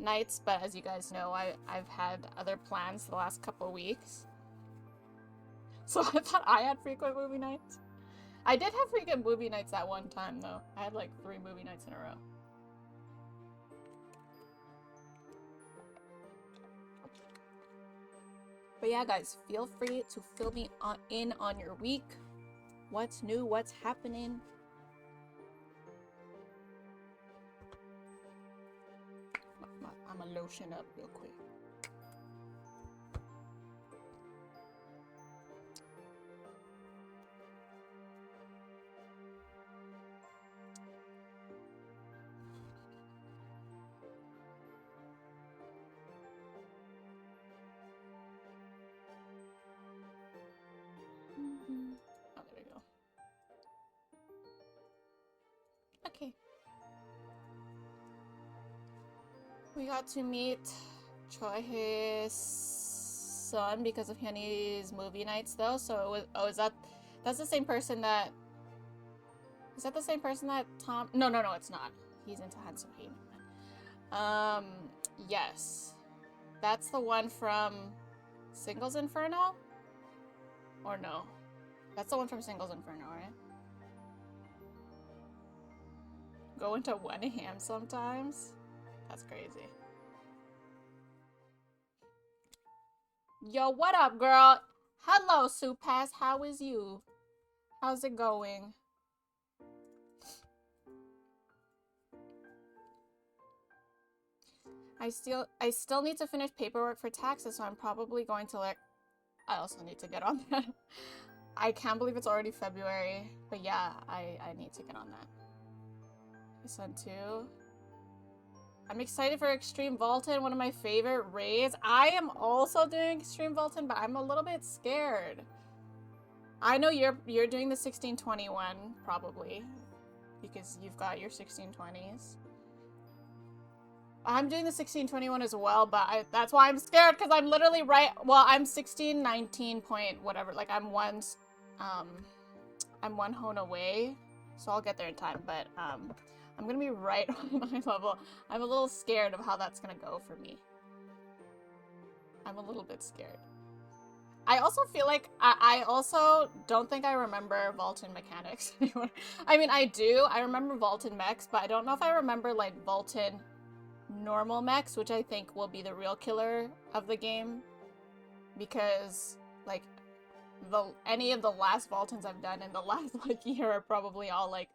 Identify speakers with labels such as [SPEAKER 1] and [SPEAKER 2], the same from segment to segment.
[SPEAKER 1] nights, but as you guys know, I've had other plans the last couple of weeks. So I thought I had frequent movie nights. I did have frequent movie nights that one time, though. I had like 3 movie nights in a row. But yeah, guys, feel free to fill me in on your week. What's new? What's happening? I'm gonna lotion up real quick. Oh, there we go. Okay. We got to meet Choi's son because of Hyunhee's movie nights, though. So it was, oh, that's the same person that, is that the same person that Tom? No, it's not. He's into Handsome Hayden. Yes, that's the one from Singles Inferno, or no? That's the one from Singles Inferno, right? Go into one ham sometimes. That's crazy. Yo, what up, girl? Hello, Supass. How is you? How's it going? I still need to finish paperwork for taxes, so I'm probably going to like. I also need to get on that. I can't believe it's already February, but yeah, I need to get on that. My son too. I'm excited for Extreme Vaulton, one of my favorite raids. I am also doing Extreme Vaulton, but I'm a little bit scared. I know you're doing the 1621 probably because you've got your 1620s. I'm doing the 1621 as well, but that's why I'm scared, because I'm literally right. Well, I'm 1619 point whatever. Like I'm one hone away, so I'll get there in time. But I'm gonna be right on my level. I'm a little scared of how that's gonna go for me. I'm a little bit scared. I also feel like I also don't think I remember Vaulton mechanics anymore. I mean, I do. I remember Vaulton mechs, but I don't know if I remember like Vaulton normal mechs, which I think will be the real killer of the game, because like any of the last Vaultons I've done in the last like year are probably all like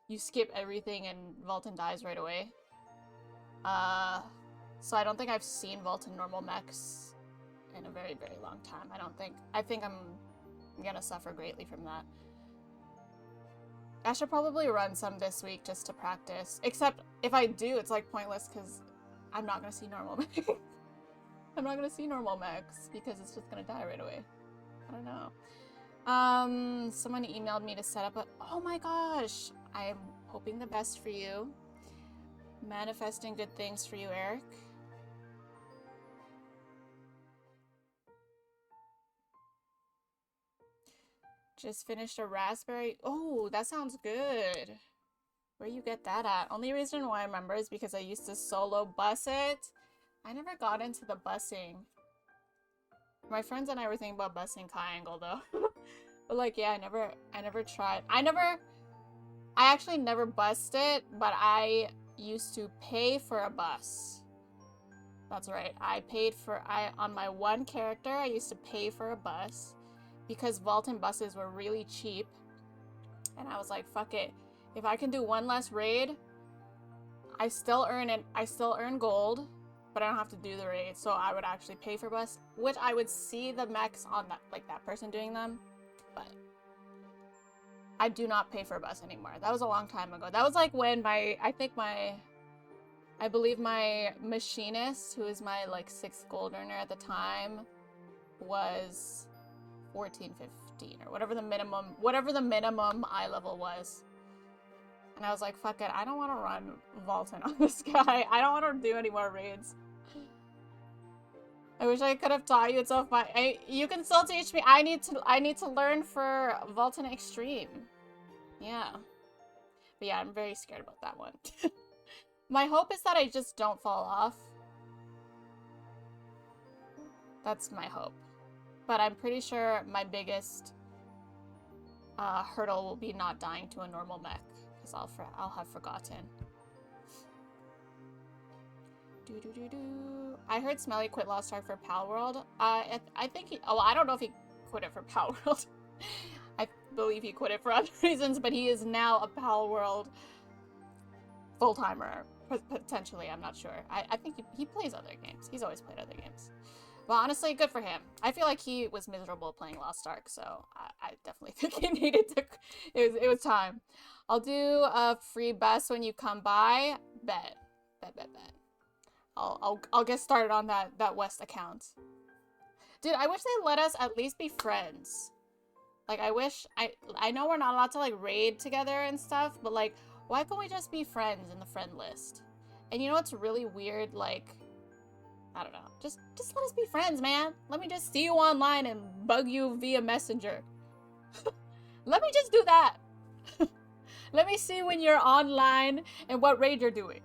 [SPEAKER 1] you skip everything and Vaulton dies right away. So I don't think I've seen Vaulton normal mechs in a very, very long time. I think I'm gonna suffer greatly from that. I should probably run some this week just to practice. Except if I do, it's like pointless because I'm not gonna see normal mechs. I'm not gonna see normal mechs because it's just gonna die right away. I don't know. Someone emailed me to set up a. Oh my gosh! I'm hoping the best for you. Manifesting good things for you, Eric. Just finished a raspberry. Oh, that sounds good. Where you get that at? Only reason why I remember is because I used to solo bus it. I never got into the busing. My friends and I were thinking about busing Triangle though. But like, yeah, I never tried. I actually never bussed it, but I used to pay for a bus. That's right. On my one character, I used to pay for a bus because Vaulton buses were really cheap. And I was like, fuck it. If I can do one less raid, I still earn gold, but I don't have to do the raid. So I would actually pay for bus, which I would see the mechs on that person doing them, but I do not pay for a bus anymore. That was a long time ago. That was like when I believe my machinist, who is my like 6th gold earner at the time, was 14, 15, or whatever the minimum eye level was. And I was like, fuck it, I don't want to run Vaulton on this guy. I don't want to do any more raids. I wish I could have taught you. It's so fun. You can still teach me. I need to learn for Vaulton Extreme. Yeah. But yeah, I'm very scared about that one. My hope is that I just don't fall off. That's my hope. But I'm pretty sure my biggest hurdle will be not dying to a normal mech, because I'll have forgotten. I heard Smelly quit Lost Ark for Palworld. I think he. Oh, I don't know if he quit it for Palworld. I believe he quit it for other reasons, but he is now a Palworld full-timer. Potentially, I'm not sure. I think he plays other games. He's always played other games. Well, honestly, good for him. I feel like he was miserable playing Lost Ark, so I definitely think he needed to. It was time. I'll do a free bus when you come by. Bet. I'll get started on that West account. Dude, I wish they let us at least be friends. Like, I know we're not allowed to, like, raid together and stuff, but, like, why can't we just be friends in the friend list? And you know what's really weird? Like, I don't know. Just let us be friends, man. Let me just see you online and bug you via Messenger. Let me just do that. Let me see when you're online and what raid you're doing.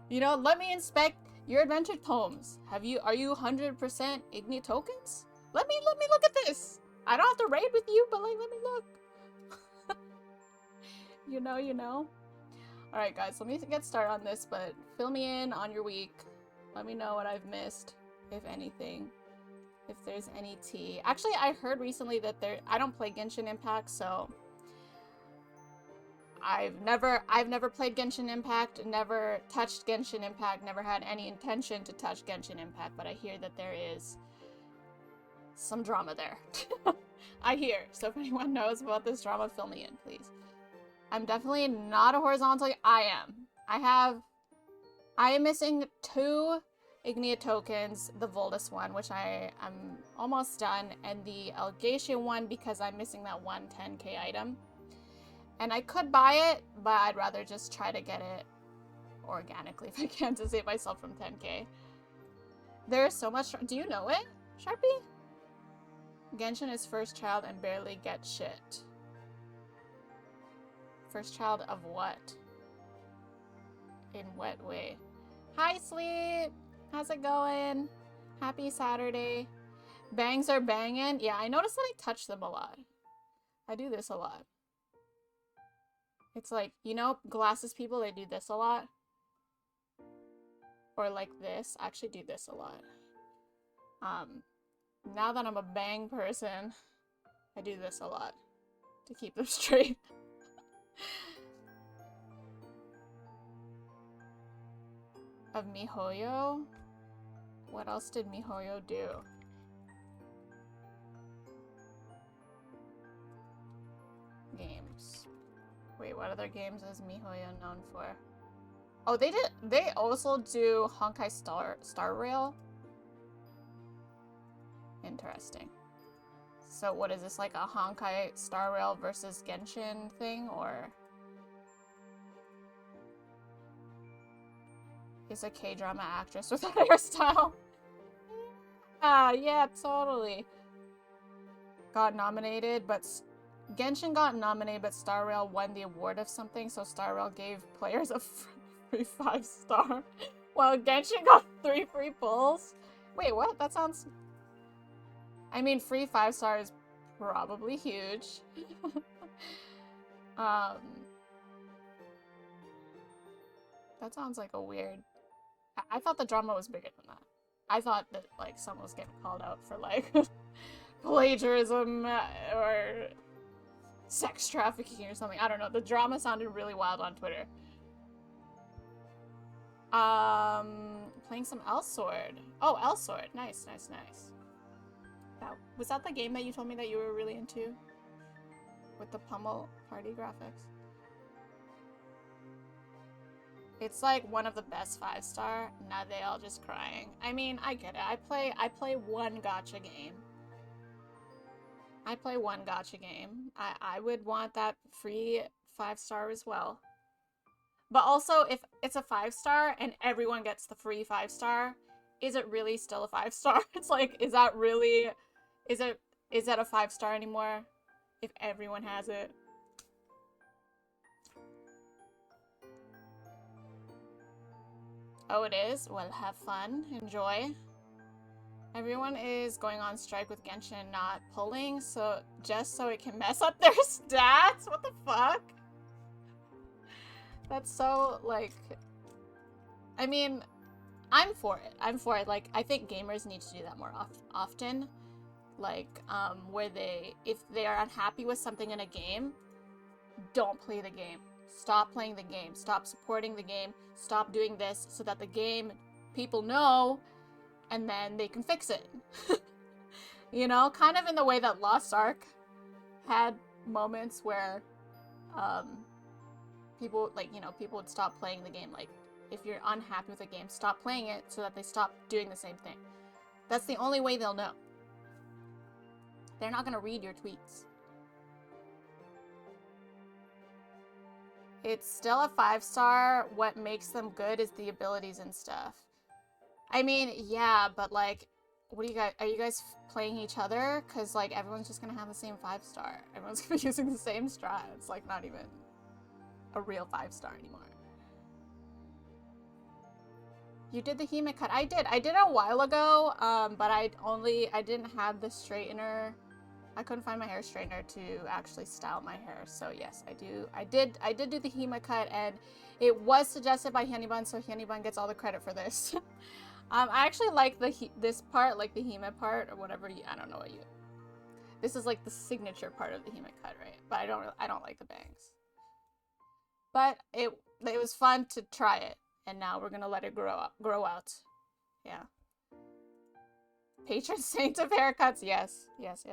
[SPEAKER 1] You know, let me inspect your adventure tomes. Are you 100% Igni tokens? Let me look at this. I don't have to raid with you, but like, let me look. You know. All right, guys, let me get started on this, but fill me in on your week. Let me know what I've missed, if anything. If there's any tea. Actually, I heard recently that I don't play Genshin Impact, so I've never played Genshin Impact, never touched Genshin Impact, never had any intention to touch Genshin Impact, but I hear that there is some drama there. I hear. So if anyone knows about this drama, fill me in, please. I'm definitely not a horizontal. I am missing 2 Ignia tokens, the Voldus one, which I'm almost done, and the Algatian one because I'm missing that one 10k item. And I could buy it, but I'd rather just try to get it organically if I can to save myself from 10k. There's so much. Do you know it, Sharpie? Genshin is first child and barely gets shit. First child of what? In what way? Hi, Sleep! How's it going? Happy Saturday. Bangs are banging. Yeah, I noticed that I touch them a lot. I do this a lot. It's like, you know, glasses people, they do this a lot. Or like this. I actually do this a lot. Now that I'm a bang person, I do this a lot to keep them straight. Of MiHoYo? What else did MiHoYo do? Games. Wait, what other games is MiHoYo known for? Oh, they also do Honkai Star Rail? Interesting. So what is this, like a Honkai Star Rail versus Genshin thing, or? Is a K-drama actress with a hairstyle. Yeah, totally. Got nominated, but Genshin got nominated, but Star Rail won the award of something, so Star Rail gave players a free 5-star, while Genshin got 3 free pulls. Wait, what? That sounds... I mean, free 5-star is probably huge. That sounds like a weird... I thought the drama was bigger than that. I thought that, like, someone was getting called out for, like, plagiarism or sex trafficking or something. I don't know. The drama sounded really wild on Twitter. Playing some Elsword. Oh, Elsword. Nice. Was that the game that you told me that you were really into? With the pummel party graphics? It's like one of the best 5-star. Now they all just crying. I mean, I get it. I play one gacha game. I would want that free 5-star as well. But also, if it's a 5-star and everyone gets the free 5-star, is it really still a 5-star? It's like, is that really... Is that a 5-star anymore? If everyone has it? Oh, it is? Well, have fun. Enjoy. Everyone is going on strike with Genshin not pulling, so just so it can mess up their stats? What the fuck? That's so, like... I mean, I'm for it. I'm for it. Like, I think gamers need to do that more often. Like, where they... If they are unhappy with something in a game, don't play the game. Stop playing the game. Stop supporting the game. Stop doing this so that the game people know, and then they can fix it. You know, kind of in the way that Lost Ark had moments where people, like, you know, people would stop playing the game. Like, if you're unhappy with a game, stop playing it so that they stop doing the same thing. That's the only way they'll know. They're not gonna read your tweets. It's still a 5-star. What makes them good is the abilities and stuff. I mean, yeah, but like, what do you guys, are you guys playing each other? Because like, everyone's just gonna have the same 5-star. Everyone's gonna be using the same strat. It's like not even a real 5-star anymore. You did the Hema cut. I did it a while ago, but I didn't have the straightener. I couldn't find my hair straightener to actually style my hair. So yes, I did do the Hema cut, and it was suggested by Hyunibun, so Hyunibun gets all the credit for this. I actually like this part, like the Hema part, or whatever I don't know what you... This is like the signature part of the Hema cut, right? But I don't like the bangs. But it was fun to try it, and now we're gonna let it grow out. Yeah. Patron saint of haircuts, yes. Yes.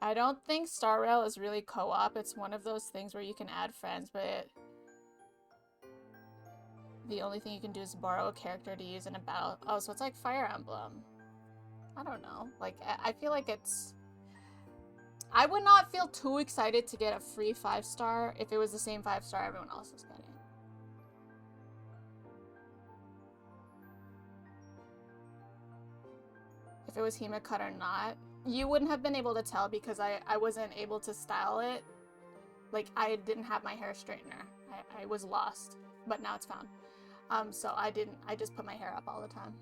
[SPEAKER 1] I don't think Star Rail is really co-op. It's one of those things where you can add friends, but the only thing you can do is borrow a character to use in a battle. Oh, so it's like Fire Emblem. I don't know. Like, I feel like it's... I would not feel too excited to get a free 5-star if it was the same 5-star everyone else is getting. If it was Hema cut or not. You wouldn't have been able to tell because I wasn't able to style it. Like, I didn't have my hair straightener. I was lost, but now it's found. So I just put my hair up all the time.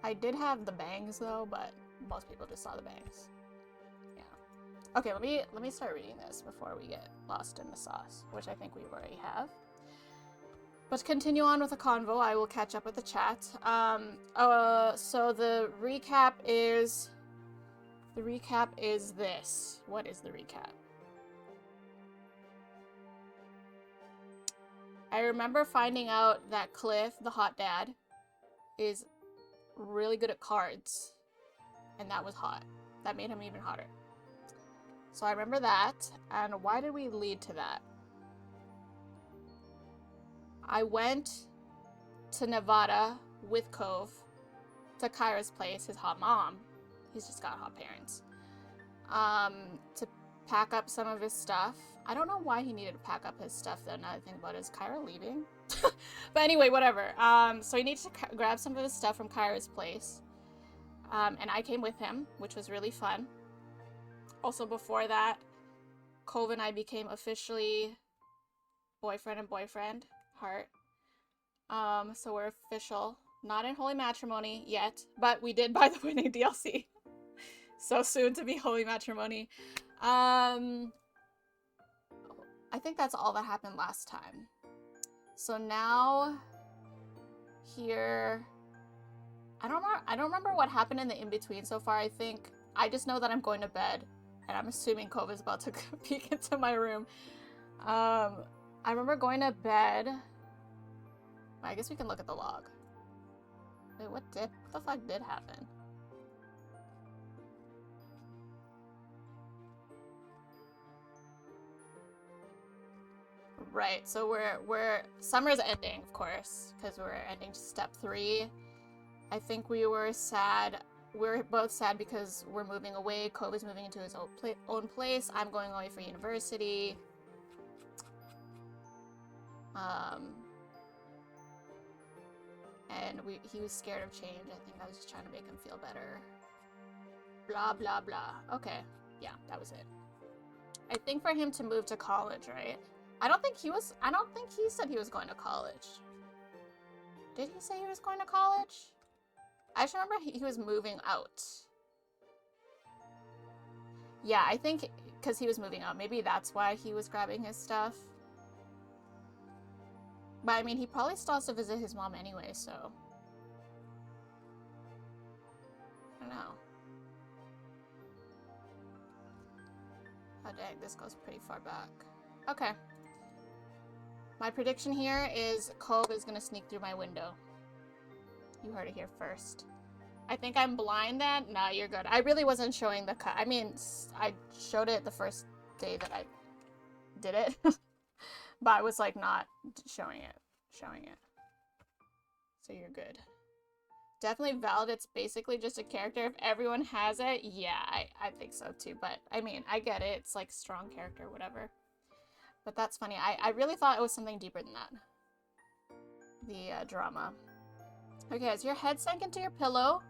[SPEAKER 1] I did have the bangs though, but most people just saw the bangs. Yeah. Okay, let me start reading this before we get lost in the sauce, which I think we already have. But to continue on with the convo, I will catch up with the chat. So the recap is this. What is the recap? I remember finding out that Cliff, the hot dad, is really good at cards. And that was hot. That made him even hotter. So I remember that. And why did we lead to that? I went to Nevada with Cove to Kyra's place, his hot mom. He's just got hot parents. To pack up some of his stuff. I don't know why he needed to pack up his stuff though. Now that I think about it, is Kyra leaving? But anyway, whatever. So he needs to grab some of his stuff from Kyra's place. And I came with him, which was really fun. Also before that, Cove and I became officially boyfriend and boyfriend. Heart. So we're official. Not in holy matrimony yet, but we did buy the winning DLC. So soon to be holy matrimony. I think that's all that happened last time. So now here, I don't remember what happened in the in-between so far. I just know that I'm going to bed, and I'm assuming Cove is about to peek into my room. I remember going to bed. I guess we can look at the log. Wait, what the fuck did happen? Right, so we're summer's ending, of course, because we're ending step 3. I think we were sad. We're both sad because we're moving away. Cove is moving into his own place. I'm going away for university. And he was scared of change. I think I was just trying to make him feel better. Blah, blah, blah. Okay. Yeah, that was it. I think for him to move to college, right? I don't think he said he was going to college. Did he say he was going to college? I just remember he was moving out. Yeah, I think because he was moving out. Maybe that's why he was grabbing his stuff. But I mean, he probably still has to visit his mom anyway, so. I don't know. Oh dang, this goes pretty far back. Okay. My prediction here is Cove is gonna sneak through my window. You heard it here first. I think I'm blind then? No, you're good. I really wasn't showing the cut. I mean, I showed it the first day that I did it. But I was like not showing it. So you're good. Definitely valid. It's basically just a character. If everyone has it, yeah, I think so too. But I mean, I get it. It's like strong character, whatever. But that's funny. I really thought it was something deeper than that. The drama. Okay, as your head sank into your pillow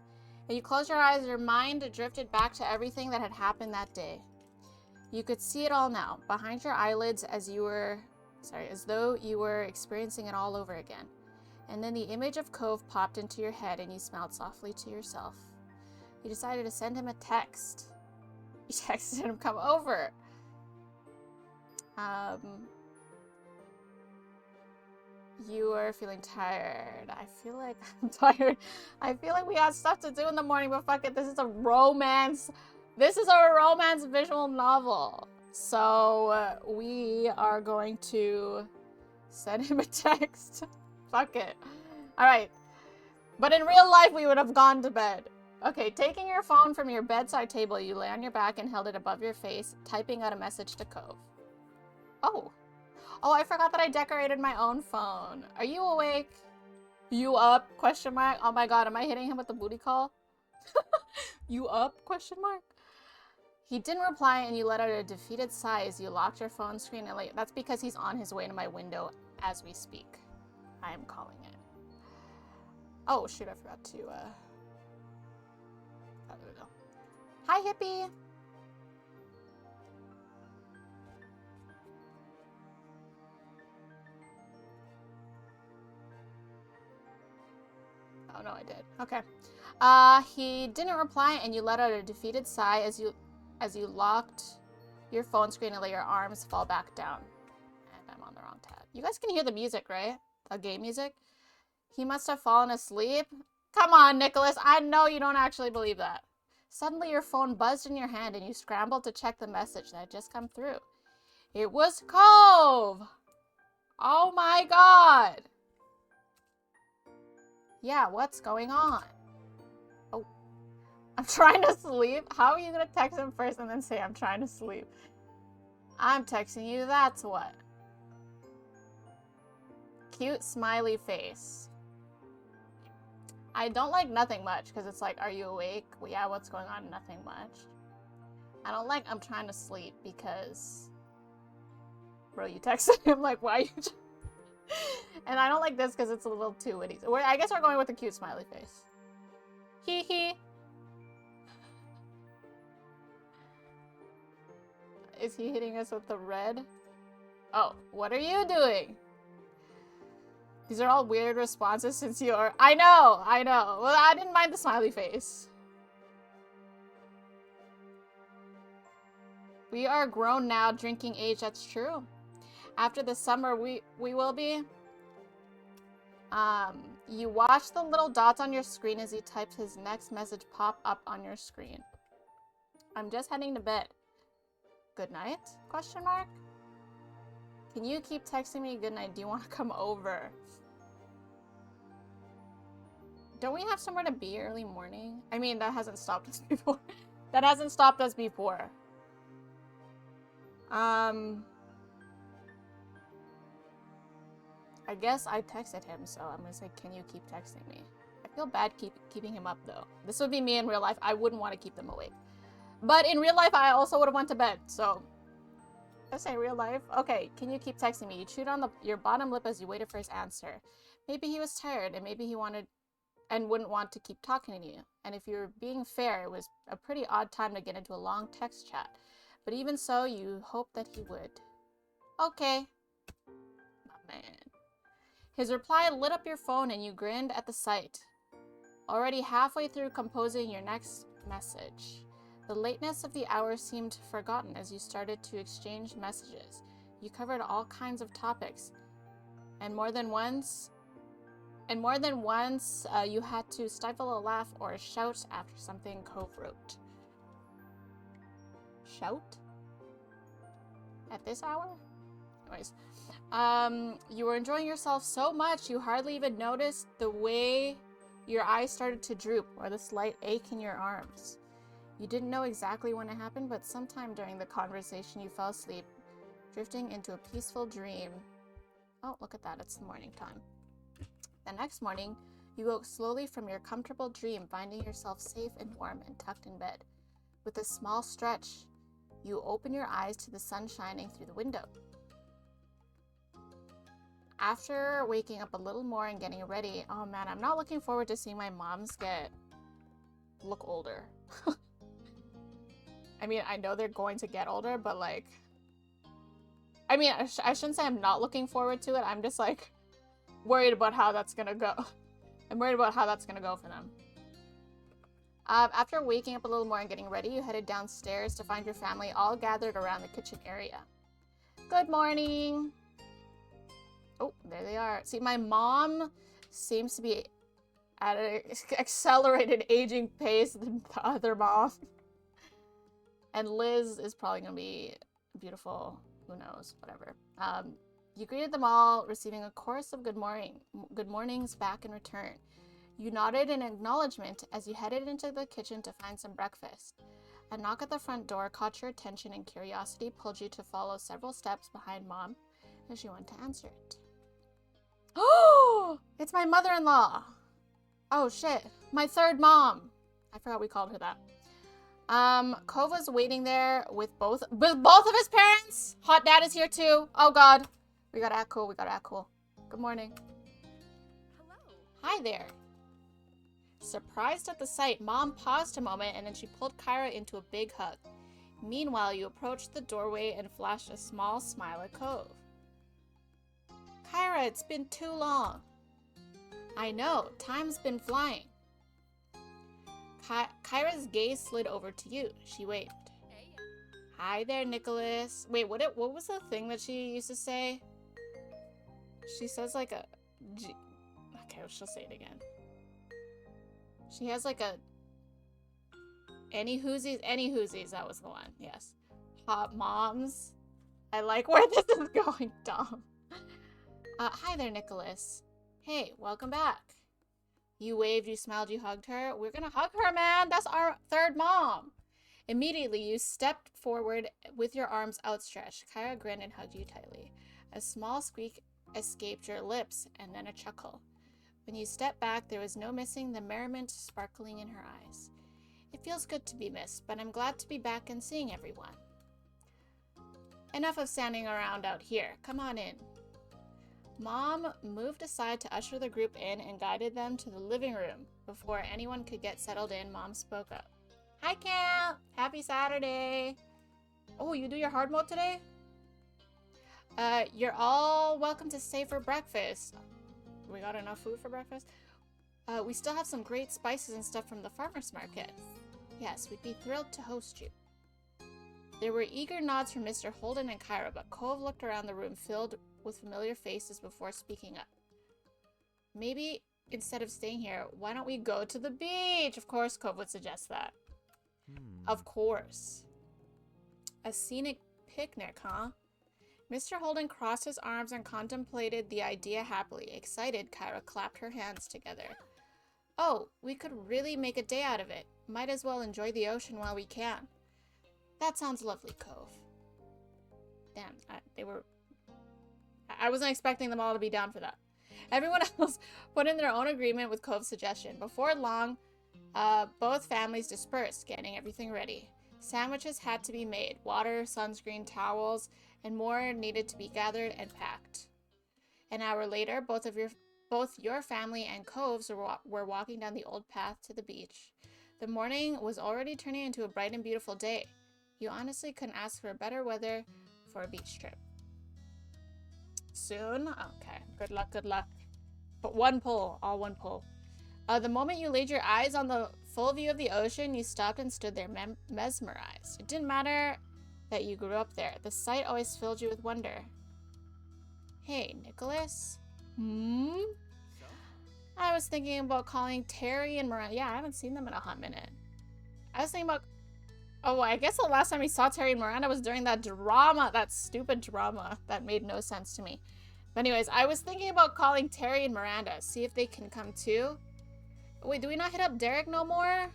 [SPEAKER 1] and you closed your eyes, your mind drifted back to everything that had happened that day. You could see it all now, behind your eyelids as though you were experiencing it all over again. And then the image of Cove popped into your head and you smiled softly to yourself. You decided to send him a text. You texted him, come over. You are feeling tired. I feel like I'm tired. I feel like we got stuff to do in the morning, but fuck it. This is a romance. This is a romance visual novel. So we are going to send him a text. Fuck it. Alright. But in real life, we would have gone to bed. Okay, taking your phone from your bedside table, you lay on your back and held it above your face, typing out a message to Cove. Oh. Oh, I forgot that I decorated my own phone. Are you awake? You up? Question mark. Oh my god, am I hitting him with the booty call? You up? Question mark. He didn't reply and you let out a defeated sigh as you locked your phone screen and that's because he's on his way to my window as we speak. I am calling it. Oh shoot, I forgot to I don't know. Hi hippie! Oh no, I did. Okay. He didn't reply and you let out a defeated sigh as you locked your phone screen and let your arms fall back down. And I'm on the wrong tab. You guys can hear the music, right? The game music? He must have fallen asleep. Come on, Nicholas. I know you don't actually believe that. Suddenly your phone buzzed in your hand and you scrambled to check the message that had just come through. It was Cove! Oh my god! Yeah, what's going on? Oh. I'm trying to sleep? How are you gonna text him first and then say I'm trying to sleep? I'm texting you, that's what. Cute smiley face. I don't like nothing much because it's like, are you awake? Well, yeah, what's going on? Nothing much. I don't like I'm trying to sleep because... Bro, you texted him like, why are you... And I don't like this because it's a little too witty. I guess we're going with a cute smiley face. Hee hee. Is he hitting us with the red? Oh, what are you doing? These are all weird responses since you're... I know! Well, I didn't mind the smiley face. We are grown now, drinking age, that's true. After the summer, we will be. You watch the little dots on your screen as he types his next message pop up on your screen. I'm just heading to bed. Good night? Question mark? Can you keep texting me good night? Do you want to come over? Don't we have somewhere to be early morning? I mean, that hasn't stopped us before. That hasn't stopped us before. I guess I texted him, so I'm gonna say, can you keep texting me? I feel bad keeping him up, though. This would be me in real life. I wouldn't want to keep them awake. But in real life, I also would have went to bed, so... I say real life? Okay, can you keep texting me? You chewed on your bottom lip as you waited for his answer. Maybe he was tired, and maybe he wanted... and wouldn't want to keep talking to you. And if you're being fair, it was a pretty odd time to get into a long text chat. But even so, you hoped that he would. Okay. My man. His reply lit up your phone and you grinned at the sight. Already halfway through composing your next message. The lateness of the hour seemed forgotten as you started to exchange messages. You covered all kinds of topics, and more than once, you had to stifle a laugh or a shout after something Cove wrote. Shout? At this hour? Anyways, you were enjoying yourself so much you hardly even noticed the way your eyes started to droop or the slight ache in your arms. You didn't know exactly when it happened, but sometime during the conversation you fell asleep, drifting into a peaceful dream. Oh, look at that, it's the morning time. The next morning, you woke slowly from your comfortable dream, finding yourself safe and warm and tucked in bed. With a small stretch, you open your eyes to the sun shining through the window. After waking up a little more and getting ready, oh man, I'm not looking forward to seeing my moms look older. I mean, I know they're going to get older, but like, I mean, I shouldn't say I'm not looking forward to it. I'm just like worried about how that's gonna go. I'm worried about how that's gonna go for them. After waking up a little more and getting ready, you headed downstairs to find your family all gathered around the kitchen area. Good morning. Oh, there they are. See, my mom seems to be at an accelerated aging pace than the other mom. And Liz is probably going to be beautiful. Who knows? Whatever. You greeted them all, receiving a chorus of good mornings back in return. You nodded in acknowledgement as you headed into the kitchen to find some breakfast. A knock at the front door caught your attention and curiosity pulled you to follow several steps behind Mom as she went to answer it. Oh, it's my mother-in-law. Oh shit, my third mom. I forgot we called her that. Cove was waiting there with both of his parents. Hot Dad is here too. Oh god. We gotta act cool, Good morning.
[SPEAKER 2] Hello.
[SPEAKER 1] Hi there. Surprised at the sight, Mom paused a moment and then she pulled Kyra into a big hug. Meanwhile, you approached the doorway and flashed a small smile at Cove. Kyra, it's been too long. I know, time's been flying. Kyra's gaze slid over to you. She waved.
[SPEAKER 2] Hey.
[SPEAKER 1] Hi there, Nicholas. Wait, what was the thing that she used to say? She says like a okay, she'll say it again. She has like a any whoosies, that was the one. Yes. Hot moms. I like where this is going, Dom. Hi there, Nicholas. Hey, welcome back. You waved, you smiled, you hugged her. We're gonna hug her, man. That's our third mom. Immediately, you stepped forward with your arms outstretched. Kyra grinned and hugged you tightly. A small squeak escaped your lips, and then a chuckle. When you stepped back, there was no missing the merriment sparkling in her eyes. It feels good to be missed, but I'm glad to be back and seeing everyone. Enough of standing around out here. Come on in. Mom moved aside to usher the group in and guided them to the living room. Before anyone could get settled in, Mom spoke up. Hi, Camp! Happy Saturday! Oh, you do your hard mode today? You're all welcome to stay for breakfast. We got enough food for breakfast? We still have some great spices and stuff from the farmer's market. Yes, we'd be thrilled to host you. There were eager nods from Mr. Holden and Kyra, but Cove looked around the room filled with familiar faces before speaking up. Maybe instead of staying here, why don't we go to the beach? Of course, Cove would suggest that. Of course. A scenic picnic, huh? Mr. Holden crossed his arms and contemplated the idea happily. Excited, Kyra clapped her hands together. Oh, we could really make a day out of it. Might as well enjoy the ocean while we can. That sounds lovely, Cove. Damn, I wasn't expecting them all to be down for that. Everyone else put in their own agreement with Cove's suggestion. Before long, both families dispersed, getting everything ready. Sandwiches had to be made. Water, sunscreen, towels, and more needed to be gathered and packed. An hour later, both your family and Cove's were walking down the old path to the beach. The morning was already turning into a bright and beautiful day. You honestly couldn't ask for better weather for a beach trip. Soon? Okay. Good luck, good luck. But one pull. All one pull. The moment you laid your eyes on the full view of the ocean, you stopped and stood there mesmerized. It didn't matter that you grew up there. The sight always filled you with wonder. Hey, Nicholas? Hmm?
[SPEAKER 2] So?
[SPEAKER 1] I was thinking about calling Terry and Miranda. Yeah, I haven't seen them in a hot minute. I was thinking about... Oh, I guess the last time we saw Terry and Miranda was during that drama. That stupid drama that made no sense to me. But anyways, I was thinking about calling Terry and Miranda. See if they can come too. Wait, do we not hit up Derek no more?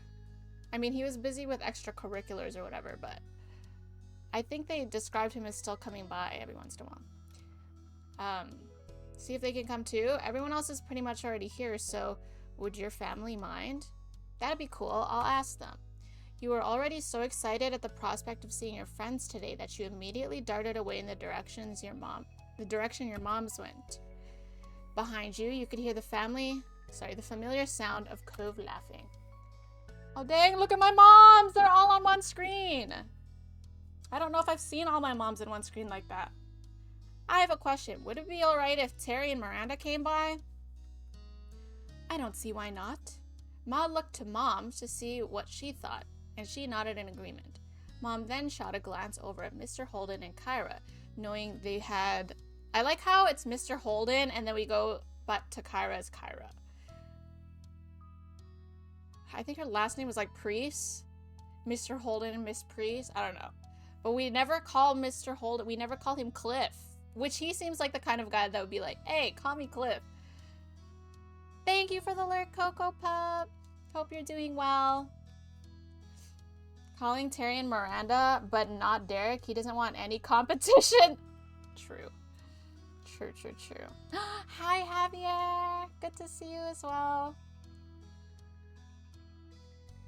[SPEAKER 1] I mean, he was busy with extracurriculars or whatever, but... I think they described him as still coming by every once in a while. See if they can come too. Everyone else is pretty much already here, so would your family mind? That'd be cool. I'll ask them. You were already so excited at the prospect of seeing your friends today that you immediately darted away in the direction your moms went. Behind you, you could hear the familiar sound of Cove laughing. Oh dang, look at my moms! They're all on one screen! I don't know if I've seen all my moms in one screen like that. I have a question. Would it be alright if Terry and Miranda came by? I don't see why not. Maud looked to Mom to see what she thought, and she nodded in agreement. Mom then shot a glance over at Mr. Holden and Kyra, knowing they had... I like how it's Mr. Holden, and then we go back to Kyra as Kyra. I think her last name was like Priest. Mr. Holden and Miss Priest. I don't know. But we never call Mr. Holden, we never call him Cliff. Which he seems like the kind of guy that would be like, hey, call me Cliff. Thank you for the alert, Coco Pup. Hope you're doing well. Calling Terry and Miranda, but not Derek. He doesn't want any competition. True. True. Hi, Javier. Good to see you as well.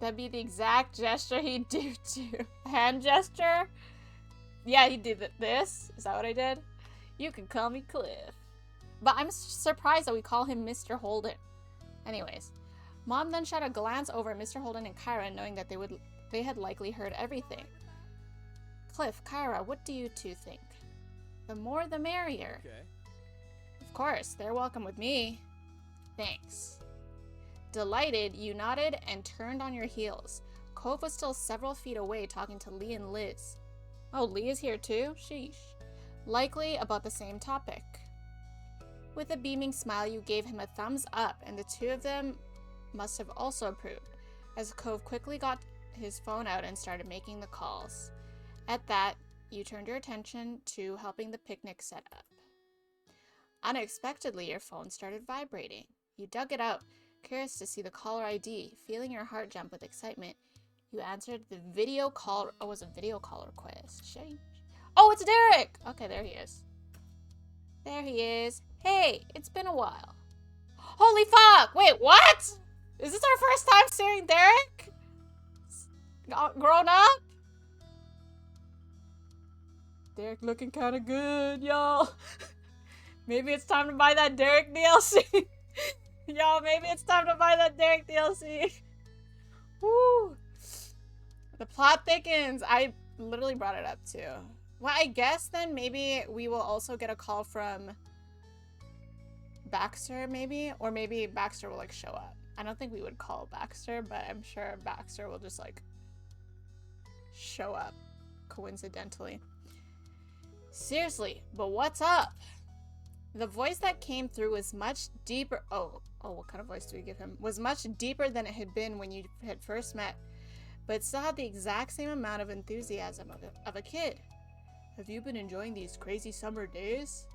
[SPEAKER 1] That'd be the exact gesture he'd do too. Hand gesture? Yeah, he did this. Is that what I did? You can call me Cliff. But I'm surprised that we call him Mr. Holden. Anyways, Mom then shot a glance over at Mr. Holden and Kyra, knowing that they had likely heard everything. Cliff, Kyra, what do you two think? The more the merrier.
[SPEAKER 2] Okay.
[SPEAKER 1] Of course, they're welcome with me. Thanks. Delighted, you nodded and turned on your heels. Cove was still several feet away talking to Lee and Liz. Oh, Lee is here too? Sheesh. Likely about the same topic. With a beaming smile, you gave him a thumbs up, and the two of them must have also approved, as Cove quickly got his phone out and started making the calls. At that, you turned your attention to helping the picnic set up. Unexpectedly, your phone started vibrating. You dug it out, curious to see the caller ID. Feeling your heart jump with excitement, you answered the video call. Oh, it was a video call request. Sheesh. Oh, it's Derek! Okay, there he is. There he is. Hey, it's been a while. Holy fuck! Wait, what? Is this our first time seeing Derek? Grown up? Derek looking kind of good, y'all. Maybe it's time to buy that Derek DLC. Y'all, maybe it's time to buy that Derek DLC. Woo! The plot thickens. I literally brought it up too. Well, I guess then maybe we will also get a call from Baxter, maybe? Or maybe Baxter will, like, show up. I don't think we would call Baxter, but I'm sure Baxter will just, like, show up coincidentally. Seriously, but what's up? The voice that came through was much deeper. Oh, what kind of voice do we give him? Was much deeper than it had been when you had first met, but it still had the exact same amount of enthusiasm of a kid. Have you been enjoying these crazy summer days?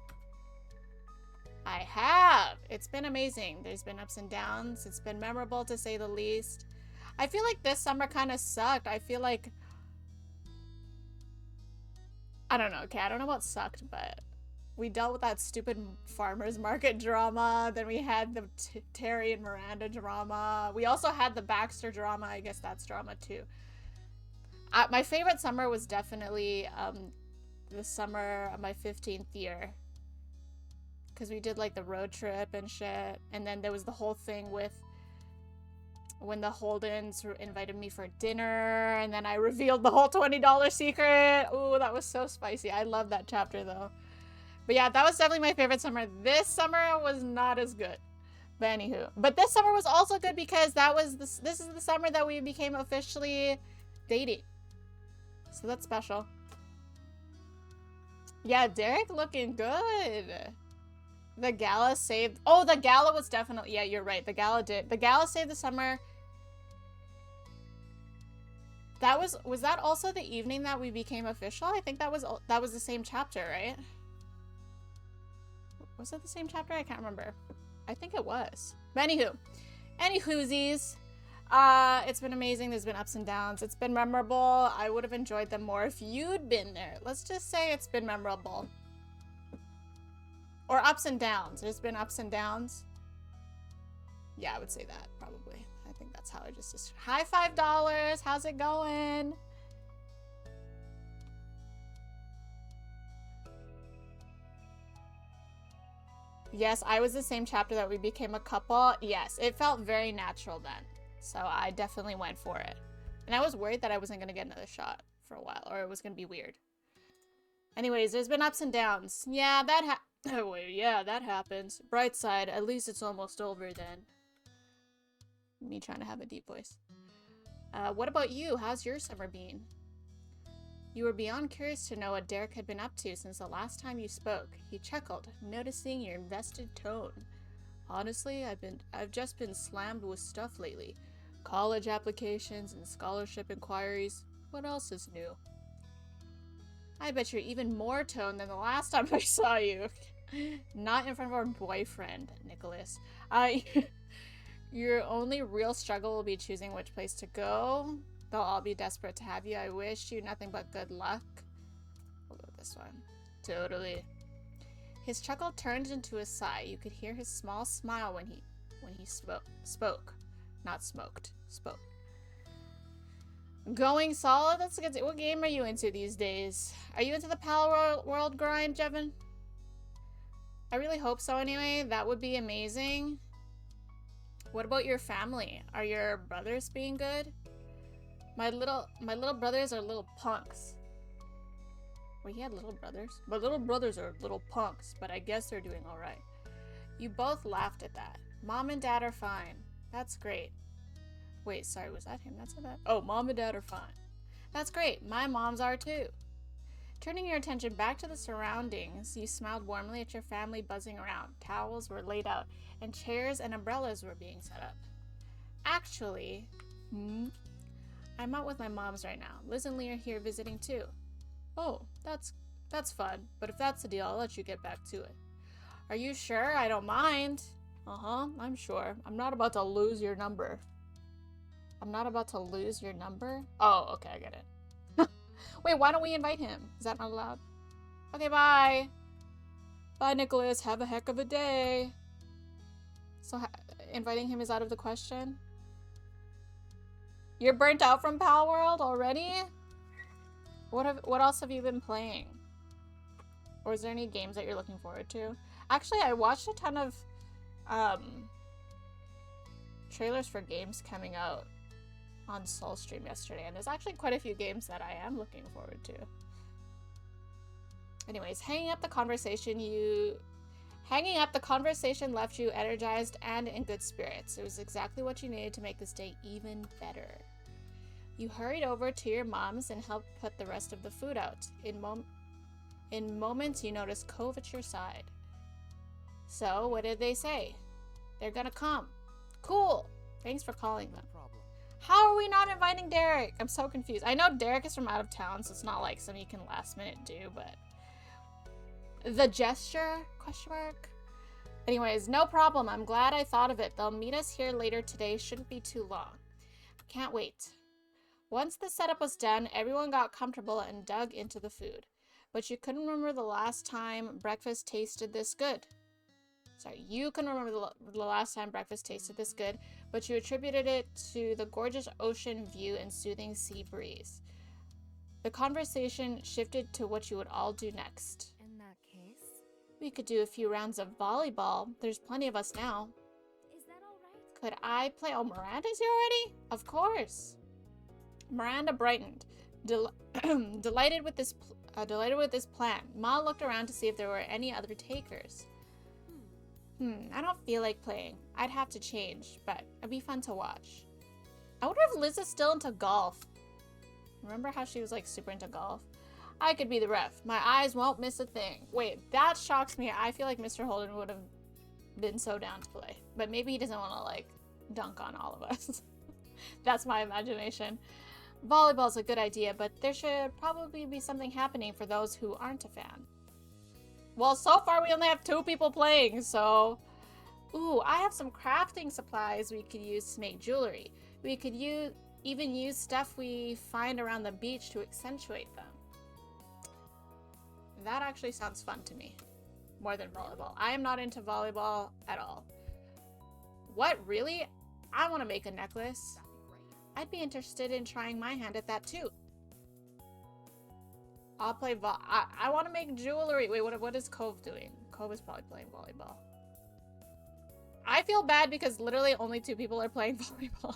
[SPEAKER 1] I have. It's been amazing. There's been ups and downs. It's been memorable to say the least. I feel like this summer kind of sucked. I feel like... I don't know. Okay, I don't know about sucked, but we dealt with that stupid farmer's market drama. Then we had the Terry and Miranda drama. We also had the Baxter drama. I guess that's drama too. My favorite summer was definitely the summer of my 15th year. Because we did like the road trip and shit. And then there was the whole thing with when the Holdens invited me for dinner. And then I revealed the whole $20 secret. Ooh, that was so spicy. I love that chapter though. But yeah, that was definitely my favorite summer. This summer was not as good. But anywho, but this summer was also good because that was this is the summer that we became officially dating. So that's special. Yeah, Derek looking good. The gala saved. Oh, the gala was definitely. Yeah, you're right. The gala did. The gala saved the summer. That was that also the evening that we became official? I think that was the same chapter, right? Was it the same chapter? I can't remember. I think it was. But anywhoosies. It's been amazing. There's been ups and downs. It's been memorable. I would have enjoyed them more if you'd been there. Let's just say it's been memorable. Or ups and downs. There's been ups and downs. Yeah, I would say that probably. I think that's how I just high $5. How's it going? Yes, I was the same chapter that we became a couple. Yes, it felt very natural then. So I definitely went for it. And I was worried that I wasn't going to get another shot for a while, or it was going to be weird. Anyways, there's been ups and downs. Yeah, that happens. Bright side, at least it's almost over then. Me trying to have a deep voice. What about you? How's your summer been? You were beyond curious to know what Derek had been up to since the last time you spoke. He chuckled, noticing your invested tone. Honestly, I've just been slammed with stuff lately. College applications and scholarship inquiries. What else is new? I bet you're even more toned than the last time I saw you. Not in front of our boyfriend, Nicholas. Your only real struggle will be choosing which place to go. They'll all be desperate to have you. I wish you nothing but good luck. We'll go with this one. Totally. His chuckle turned into a sigh. You could hear his small smile when he spoke. Not smoked. Spoke. Going solid? That's good. What game are you into these days? Are you into the Pal World grind, Jevin? I really hope so anyway. That would be amazing. What about your family? Are your brothers being good? My little brothers are little punks. Well, he had little brothers. My little brothers are little punks, but I guess they're doing all right. You both laughed at that. Mom and Dad are fine. That's great. Wait, sorry, was that him that said that? Oh, Mom and Dad are fine. That's great. My moms are too. Turning your attention back to the surroundings, you smiled warmly at your family buzzing around. Towels were laid out, and chairs and umbrellas were being set up. Actually, I'm out with my moms right now. Liz and Lee are here visiting too. Oh, that's fun. But if that's the deal, I'll let you get back to it. Are you sure? I don't mind. Uh-huh, I'm sure. I'm not about to lose your number. I'm not about to lose your number? Oh, okay, I get it. Wait, why don't we invite him? Is that not allowed? Okay, bye. Bye, Nicholas. Have a heck of a day. So, inviting him is out of the question? You're burnt out from Pal World already? What else have you been playing? Or is there any games that you're looking forward to? Actually, I watched a ton of trailers for games coming out on Soulstream yesterday, and there's actually quite a few games that I am looking forward to. Anyways, hanging up the conversation left you energized and in good spirits. It was exactly what you needed to make this day even better. You hurried over to your mom's and helped put the rest of the food out. In moments, you noticed Cove at your side. So, what did they say? They're gonna come. Cool. Thanks for calling them. How are we not inviting Derek? I'm so confused. I know Derek is from out of town, so it's not like something you can last minute do, but... The gesture? Question mark? Anyways, no problem. I'm glad I thought of it. They'll meet us here later today. Shouldn't be too long. Can't wait. Once the setup was done, everyone got comfortable and dug into the food. But you couldn't remember the last time breakfast tasted this good. Sorry, you couldn't remember the last time breakfast tasted this good, but you attributed it to the gorgeous ocean view and soothing sea breeze. The conversation shifted to what you would all do next.
[SPEAKER 2] In that case,
[SPEAKER 1] We could do a few rounds of volleyball. There's plenty of us now.
[SPEAKER 2] is that all right?
[SPEAKER 1] Could I play? Oh, Miranda's here already? Of course. Miranda brightened, delighted with this plan. Ma looked around to see if there were any other takers. I don't feel like playing. I'd have to change, but it'd be fun to watch. I wonder if Liz is still into golf. Remember how she was like super into golf? I could be the ref. My eyes won't miss a thing. Wait, that shocks me. I feel like Mr. Holden would have been so down to play. But maybe he doesn't want to like dunk on all of us. That's my imagination. Volleyball's a good idea, but there should probably be something happening for those who aren't a fan. Well, so far we only have 2 people playing, so... Ooh, I have some crafting supplies we could use to make jewelry. We could even use stuff we find around the beach to accentuate them. That actually sounds fun to me. More than volleyball. I am not into volleyball at all. What, really? I want to make a necklace. I'd be interested in trying my hand at that too. I'll play I want to make jewelry. Wait, what is Cove doing? Cove is probably playing volleyball. I feel bad because literally only 2 people are playing volleyball.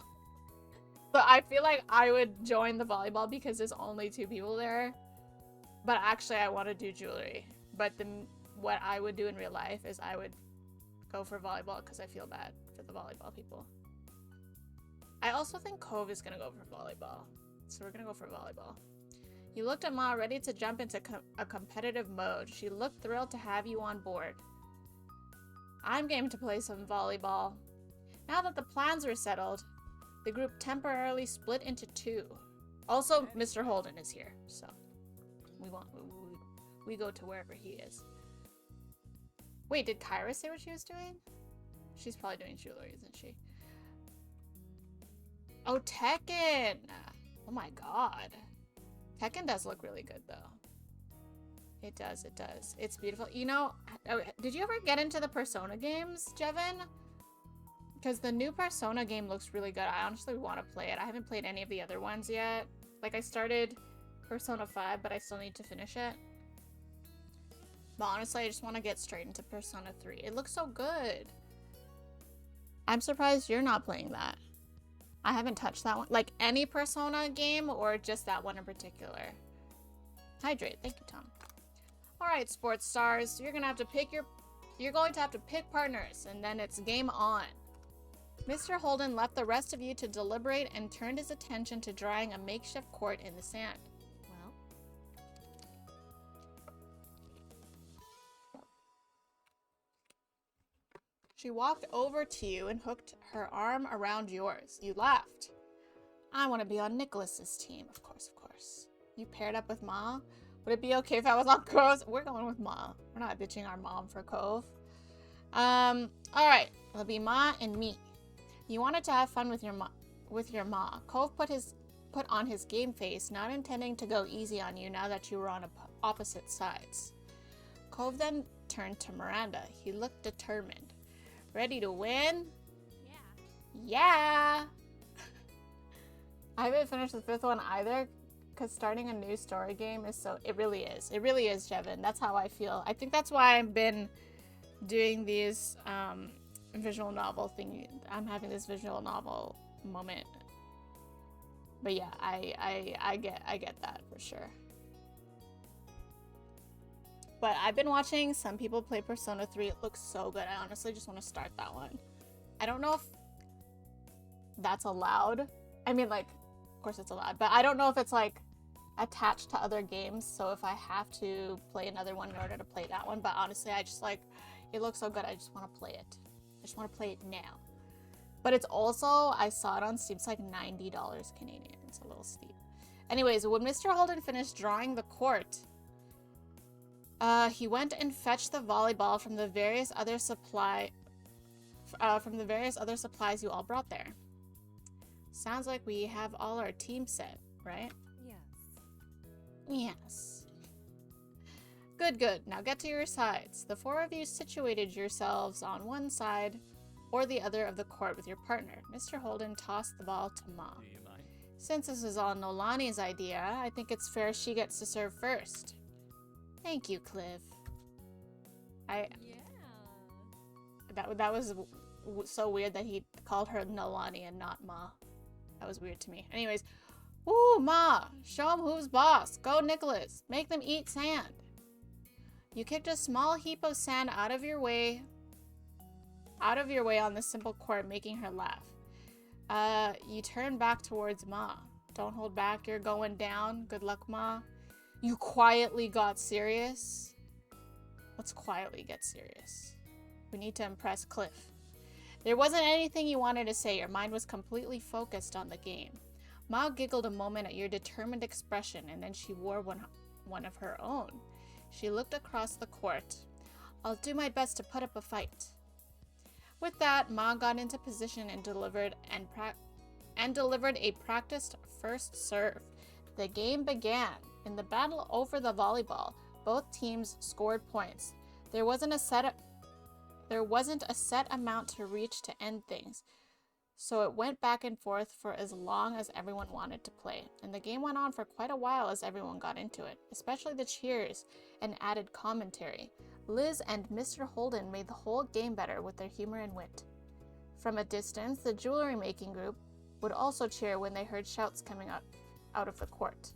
[SPEAKER 1] So I feel like I would join the volleyball because there's only 2 people there. But actually I want to do jewelry. But what I would do in real life is I would go for volleyball because I feel bad for the volleyball people. I also think Cove is going to go for volleyball. So we're going to go for volleyball. You looked at Ma, ready to jump into a competitive mode. She looked thrilled to have you on board. I'm game to play some volleyball. Now that the plans were settled, the group temporarily split into 2. Also, Mr. Holden is here, so we go to wherever he is. Wait, did Kyra say what she was doing? She's probably doing jewelry, isn't she? Oh, Tekken! Oh my god. Tekken does look really good, though. It does, it does. It's beautiful. You know, did you ever get into the Persona games, Jevin? Because the new Persona game looks really good. I honestly want to play it. I haven't played any of the other ones yet. Like, I started Persona 5, but I still need to finish it. But honestly, I just want to get straight into Persona 3. It looks so good. I'm surprised you're not playing that. I haven't touched that one. Like, any Persona game or just that one in particular? Hydrate. Thank you, Tom. Alright, sports stars. You're going to have to pick partners, and then it's game on. Mr. Holden left the rest of you to deliberate and turned his attention to drawing a makeshift court in the sand.
[SPEAKER 2] Well,
[SPEAKER 1] She walked over to you and hooked her arm around yours. You laughed. I want to be on Nicholas's team. Of course, of course. You paired up with Ma? Would it be okay if I was on Cove's? We're going with Ma. We're not bitching our mom for Cove. Alright. It'll be Ma and me. You wanted to have fun with your Ma. Cove put on his game face, not intending to go easy on you now that you were on opposite sides. Cove then turned to Miranda. He looked determined. Ready to win?
[SPEAKER 2] yeah.
[SPEAKER 1] Yeah! I haven't finished the 5th one either, because starting a new story game is so... It really is. It really is, Jevin. That's how I feel. I think that's why I've been doing these visual novel thing. I'm having this visual novel moment. But yeah, I get that for sure. But I've been watching some people play Persona 3. It looks so good. I honestly just want to start that one. I don't know if that's allowed. I mean, like, of course it's allowed. But I don't know if it's, like, attached to other games. So if I have to play another one in order to play that one. But honestly, I just, like, it looks so good. I just want to play it. I just want to play it now. But it's also, I saw it on Steam. It's like $90 Canadian. It's a little steep. Anyways, when Mr. Holden finished drawing the court... he went and fetched the volleyball from the various other supplies you all brought there. Sounds like we have all our team set, right?
[SPEAKER 2] Yes.
[SPEAKER 1] Yes. Good, good. Now get to your sides. The 4 of you situated yourselves on one side or the other of the court with your partner. Mr. Holden tossed the ball to Ma.
[SPEAKER 3] Do you mind?
[SPEAKER 1] Since this is all Nolani's idea, I think it's fair she gets to serve first. Thank you, Cliff.
[SPEAKER 2] Yeah.
[SPEAKER 1] That was so weird that he called her Nolani and not Ma. That was weird to me. Anyways, woo, Ma! Show them who's boss. Go, Nicholas. Make them eat sand. You kicked a small heap of sand out of your way out of your way on the simple court, making her laugh. You turn back towards Ma. Don't hold back, you're going down. Good luck, Ma. You quietly got serious. Let's quietly get serious. We need to impress Cliff. There wasn't anything you wanted to say. Your mind was completely focused on the game. Ma giggled a moment at your determined expression, and then she wore one of her own. She looked across the court. I'll do my best to put up a fight. With that, Ma got into position and delivered a practiced first serve. The game began. In the battle over the volleyball, both teams scored points. There wasn't a set amount to reach to end things, so it went back and forth for as long as everyone wanted to play, and the game went on for quite a while as everyone got into it, especially the cheers and added commentary. Liz and Mr. Holden made the whole game better with their humor and wit. From a distance, the jewelry making group would also cheer when they heard shouts coming out of the court.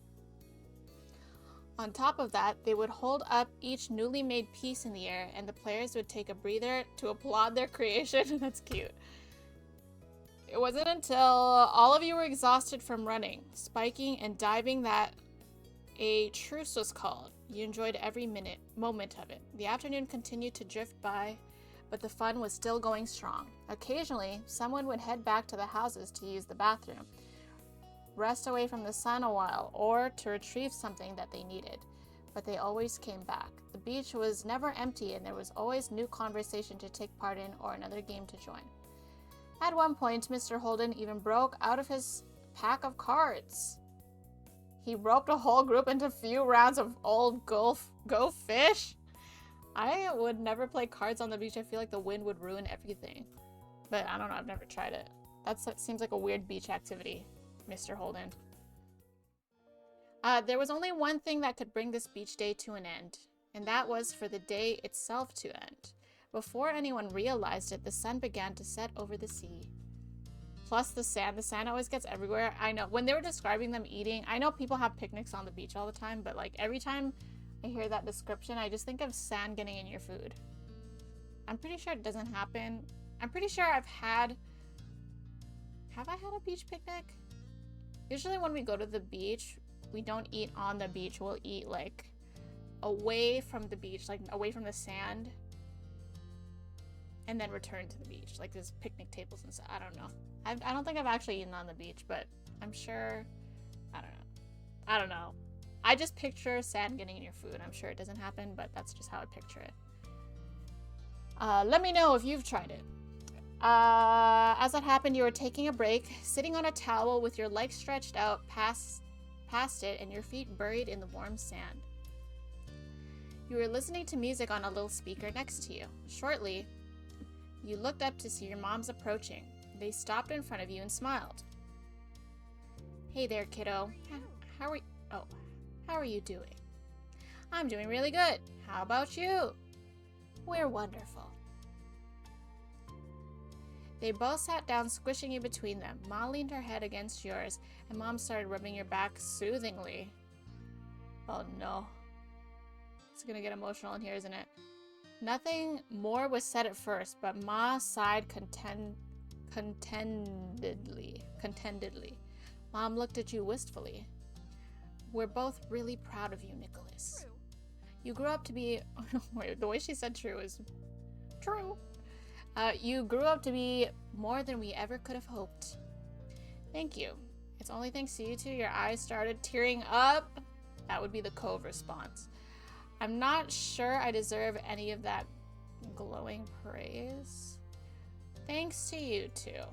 [SPEAKER 1] On top of that, they would hold up each newly made piece in the air, and the players would take a breather to applaud their creation. That's cute. It wasn't until all of you were exhausted from running, spiking, and diving that a truce was called. You enjoyed every moment of it. The afternoon continued to drift by, but the fun was still going strong. Occasionally, someone would head back to the houses to use the bathroom, rest away from the sun a while, or to retrieve something that they needed. But they always came back. The beach was never empty, and there was always new conversation to take part in or another game to join. At one point, Mr. Holden even broke out of his pack of cards. He roped a whole group into a few rounds of old Go Fish. I would never play cards on the beach. I feel like the wind would ruin everything. But I don't know, I've never tried it. That seems like a weird beach activity, Mr. Holden. There was only one thing that could bring this beach day to an end, and that was for the day itself to end. Before anyone realized it, the sun began to set over the sea. Plus the sand always gets everywhere. I know, when they were describing them eating, I know people have picnics on the beach all the time, but like every time I hear that description, I just think of sand getting in your food. I'm pretty sure it doesn't happen. I'm pretty sure have I had a beach picnic? Usually when we go to the beach, we don't eat on the beach. We'll eat like away from the beach, like away from the sand, and then return to the beach. Like there's picnic tables and stuff. I don't know. I don't think I've actually eaten on the beach, but I'm sure, I don't know. I just picture sand getting in your food. I'm sure it doesn't happen, but that's just how I picture it. Let me know if you've tried it. As that happened, you were taking a break, sitting on a towel with your legs stretched out past it and your feet buried in the warm sand. You were listening to music on a little speaker next to you. Shortly, you looked up to see your moms approaching. They stopped in front of you and smiled. Hey there, kiddo. How are you doing? I'm doing really good. How about you? We're wonderful. They both sat down, squishing you between them. Ma leaned her head against yours, and Mom started rubbing your back soothingly. Oh no. It's gonna get emotional in here, isn't it? Nothing more was said at first, but Ma sighed contentedly. Mom looked at you wistfully. We're both really proud of you, Nicholas.
[SPEAKER 2] True.
[SPEAKER 1] You grew up to be... Wait, the way she said true is... True. You grew up to be more than we ever could have hoped. Thank you. It's only thanks to you two your eyes started tearing up. That would be the Cove response. I'm not sure I deserve any of that glowing praise. Thanks to you two.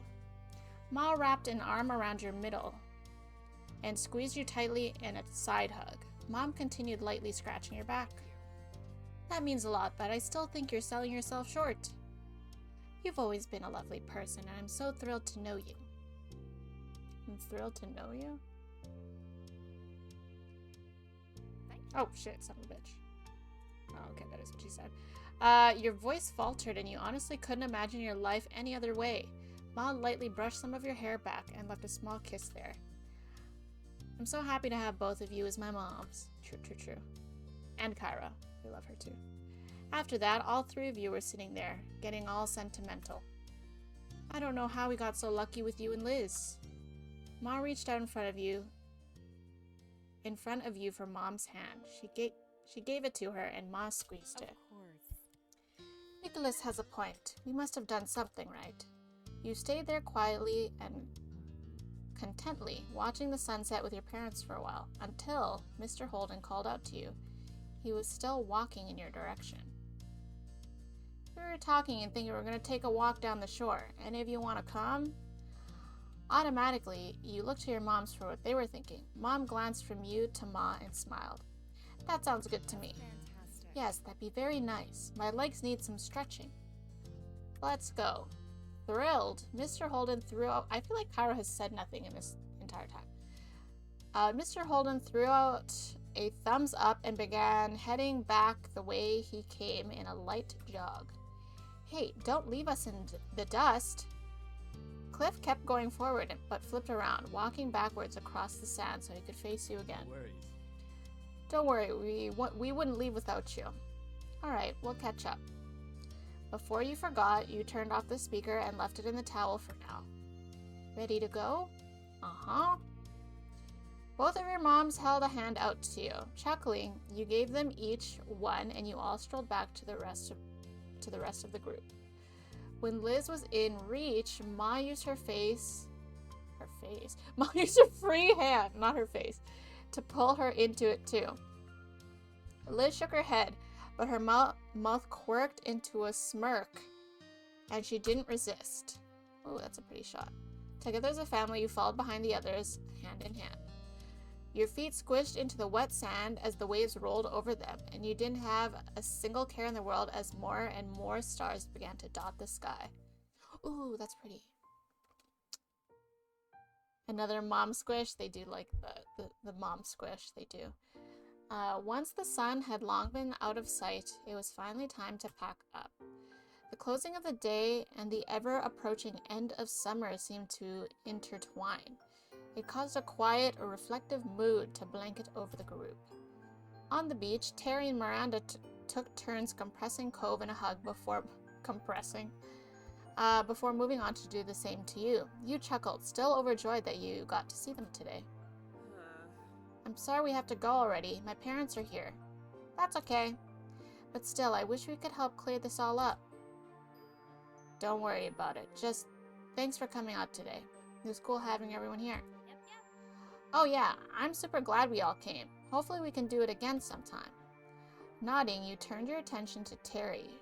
[SPEAKER 1] Ma wrapped an arm around your middle and squeezed you tightly in a side hug. Mom continued lightly scratching your back. That means a lot, but I still think you're selling yourself short. You've always been a lovely person, and I'm so thrilled to know you. I'm thrilled to know you? Oh, shit, son of a bitch. Oh, okay, that is what she said. Your voice faltered, and you honestly couldn't imagine your life any other way. Ma lightly brushed some of your hair back and left a small kiss there. I'm so happy to have both of you as my moms. True. And Kyra. We love her too. After that, all three of you were sitting there, getting all sentimental. I don't know how we got so lucky with you and Liz. Ma reached out in front of you for Mom's hand. She gave it to her and Ma squeezed it.
[SPEAKER 2] Of course.
[SPEAKER 1] Nicholas has a point. We must have done something right. You stayed there quietly and contently, watching the sunset with your parents for a while, until Mr. Holden called out to you. He was still walking in your direction. We were talking and thinking we were going to take a walk down the shore. Any of you want to come? Automatically, you looked to your moms for what they were thinking. Mom glanced from you to Ma and smiled. That sounds good to me.
[SPEAKER 2] Fantastic.
[SPEAKER 1] Yes, that'd be very nice. My legs need some stretching. Let's go. Thrilled, Mr. Holden threw out... I feel like Cairo has said nothing in this entire time. Mr. Holden threw out a thumbs up and began heading back the way he came in a light jog. Hey, don't leave us in the dust. Cliff kept going forward but flipped around, walking backwards across the sand so he could face you again.
[SPEAKER 3] No worries.
[SPEAKER 1] Don't worry, we wouldn't leave without you. Alright, we'll catch up. Before you forgot, you turned off the speaker and left it in the towel for now. Ready to go? Uh-huh. Both of your moms held a hand out to you. Chuckling, you gave them each one and you all strolled back to the rest of the group. When Liz was in reach, Ma used Ma used her free hand, not her face, to pull her into it too. Liz shook her head, but her mouth quirked into a smirk, and she didn't resist. Oh, that's a pretty shot. Together as a family, you followed behind the others, hand in hand. Your feet squished into the wet sand as the waves rolled over them, and you didn't have a single care in the world as more and more stars began to dot the sky. Ooh, that's pretty. Another mom squish. They do like the mom squish. They do. Once the sun had long been out of sight, it was finally time to pack up. The closing of the day and the ever-approaching end of summer seemed to intertwine. It caused a quiet or reflective mood to blanket over the group. On the beach, Terry and Miranda took turns compressing Cove in a hug before moving on to do the same to you. You chuckled, still overjoyed that you got to see them today. I'm sorry we have to go already. My parents are here. That's okay. But still, I wish we could help clear this all up. Don't worry about it. Just thanks for coming out today. It was cool having everyone here.
[SPEAKER 2] Yep.
[SPEAKER 1] Oh yeah, I'm super glad we all came. Hopefully we can do it again sometime. Nodding, you turned your attention to Terry.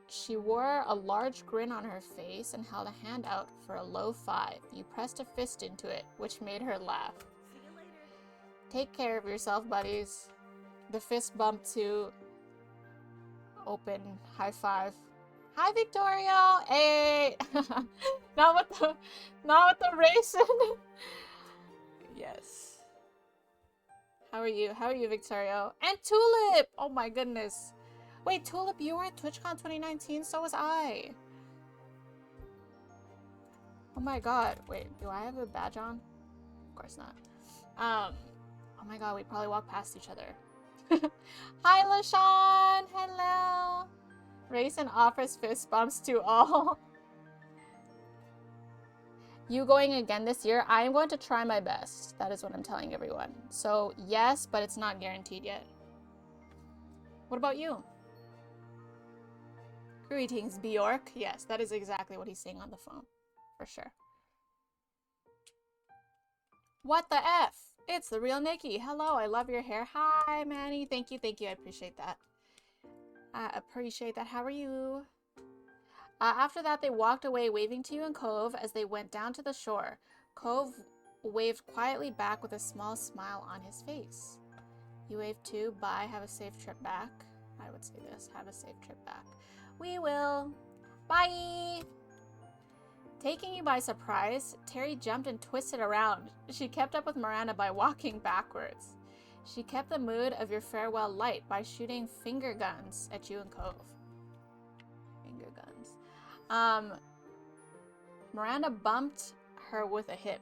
[SPEAKER 1] She wore a large grin on her face and held a hand out for a low 5. You pressed a fist into it, which made her laugh.
[SPEAKER 2] See you later.
[SPEAKER 1] Take care of yourself, buddies. The fist bump to open high five. Hi, Victoria! Hey! not with the racing. Yes. How are you? How are you, Victoria? And Tulip! Oh my goodness. Wait, Tulip, you were at TwitchCon 2019, so was I. Oh my god. Wait, do I have a badge on? Of course not. Oh my god, we probably walked past each other. Hi, LaShawn! Hello! Rayson offers fist bumps to all. You going again this year? I am going to try my best. That is what I'm telling everyone. So, yes, but it's not guaranteed yet. What about you? Greetings, Bjork. Yes, that is exactly what he's saying on the phone. For sure. What the F? It's the real Nikki. Hello, I love your hair. Hi, Manny. Thank you, thank you. I appreciate that. I appreciate that. How are you? After that, they walked away, waving to you and Cove as they went down to the shore. Cove waved quietly back with a small smile on his face. You waved too. Bye. Have a safe trip back. I would say this. Have a safe trip back. We will. Bye. Taking you by surprise, Terry jumped and twisted around. She kept up with Miranda by walking backwards. She kept the mood of your farewell light by shooting finger guns at you and Cove. Finger guns. Miranda bumped her with a hip.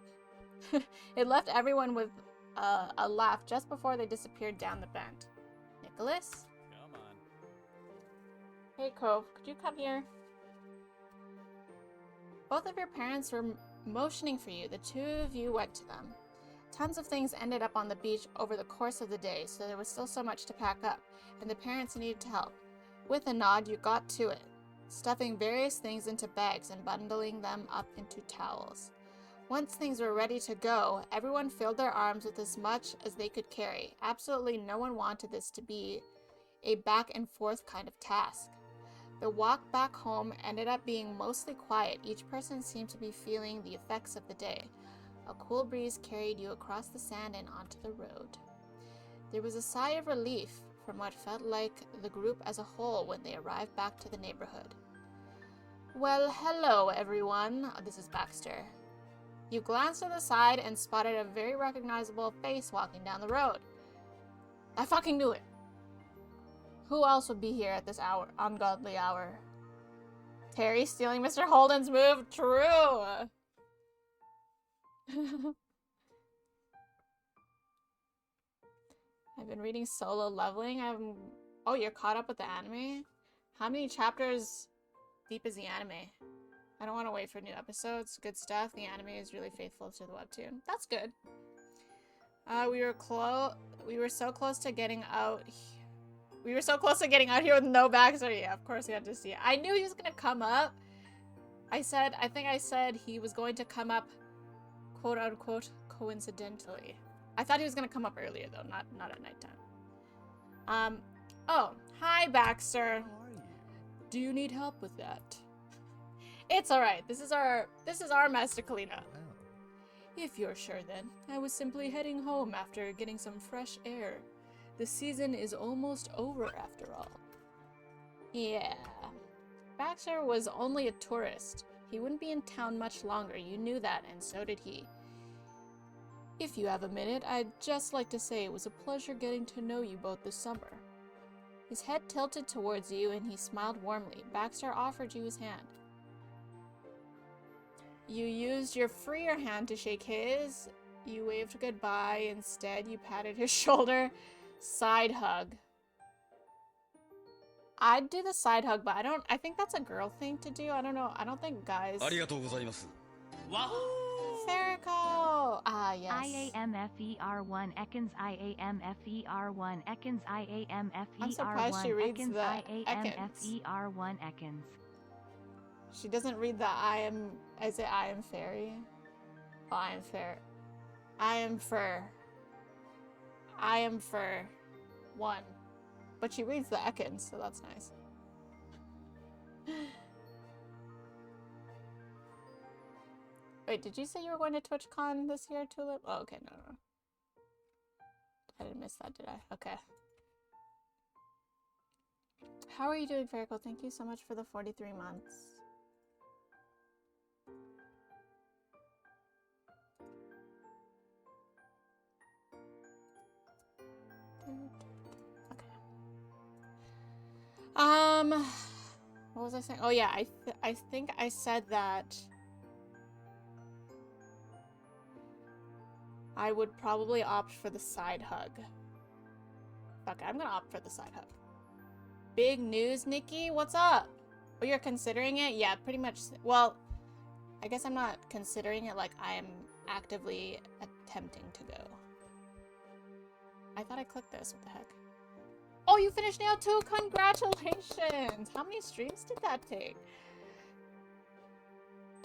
[SPEAKER 1] It left everyone with a laugh just before they disappeared down the bend. Nicholas?
[SPEAKER 3] Come on.
[SPEAKER 1] Hey, Cove, could you come here? Both of your parents were motioning for you. The two of you went to them. Tons of things ended up on the beach over the course of the day, so there was still so much to pack up, and the parents needed help. With a nod, you got to it, stuffing various things into bags and bundling them up into towels. Once things were ready to go, everyone filled their arms with as much as they could carry. Absolutely no one wanted this to be a back and forth kind of task. The walk back home ended up being mostly quiet. Each person seemed to be feeling the effects of the day. A cool breeze carried you across the sand and onto the road. There was a sigh of relief from what felt like the group as a whole when they arrived back to the neighborhood. Well, hello everyone. This is Baxter. You glanced to the side and spotted a very recognizable face walking down the road. I fucking knew it. Who else would be here at this hour, ungodly hour? Terry stealing Mr. Holden's move? True! I've been reading Solo Leveling. Oh, you're caught up with the anime? How many chapters deep is the anime? I don't want to wait for new episodes. Good stuff. The anime is really faithful to the webtoon. That's good. We were so close to getting out. We were so close to getting out here with no backstory. Yeah, of course we had to see it. I knew he was gonna come up. I think I said he was going to come up, quote unquote, coincidentally. I thought he was gonna come up earlier though, not at nighttime. Oh, hi Baxter.
[SPEAKER 3] How are you?
[SPEAKER 1] Do you need help with that? It's alright. This is our mess to clean up.
[SPEAKER 3] Well,
[SPEAKER 1] If you're sure then. I was simply heading home after getting some fresh air. The season is almost over after all. Yeah. Baxter was only a tourist. He wouldn't be in town much longer. You knew that, and so did he. If you have a minute, I'd just like to say it was a pleasure getting to know you both this summer. His head tilted towards you, and he smiled warmly. Baxter offered you his hand. You used your freer hand to shake his. You waved goodbye. Instead, you patted his shoulder. Side hug. I'd do the side hug, but I think that's a girl thing to do. I don't know. I don't think guys.
[SPEAKER 4] ありがとうございます。
[SPEAKER 1] Ferico! Ah, yes.
[SPEAKER 5] IAMFER1 Ekans IAMFER1 Ekans IAMFER1
[SPEAKER 1] I'm surprised she reads
[SPEAKER 5] Ekans
[SPEAKER 1] the
[SPEAKER 5] IAMFER1 Ekans.
[SPEAKER 1] She doesn't read the I am. Is it I am fairy? Oh, I am fair. I am fur. I am fur. One. But she reads the Ekans, so that's nice. Wait, did you say you were going to TwitchCon this year, Tulip? Oh, okay, no. I didn't miss that, did I? Okay. How are you doing, Ferico? Thank you so much for the 43 months. Okay. What was I saying? Oh yeah, I think I said that I would probably opt for the side hug. Fuck it, I'm gonna opt for the side hug. Big news, Nikki? What's up? Oh, you're considering it? Yeah, pretty much. Well, I guess I'm not considering it, like I am actively attempting to go. I thought I clicked this. What the heck? Oh, you finished now too? Congratulations! How many streams did that take?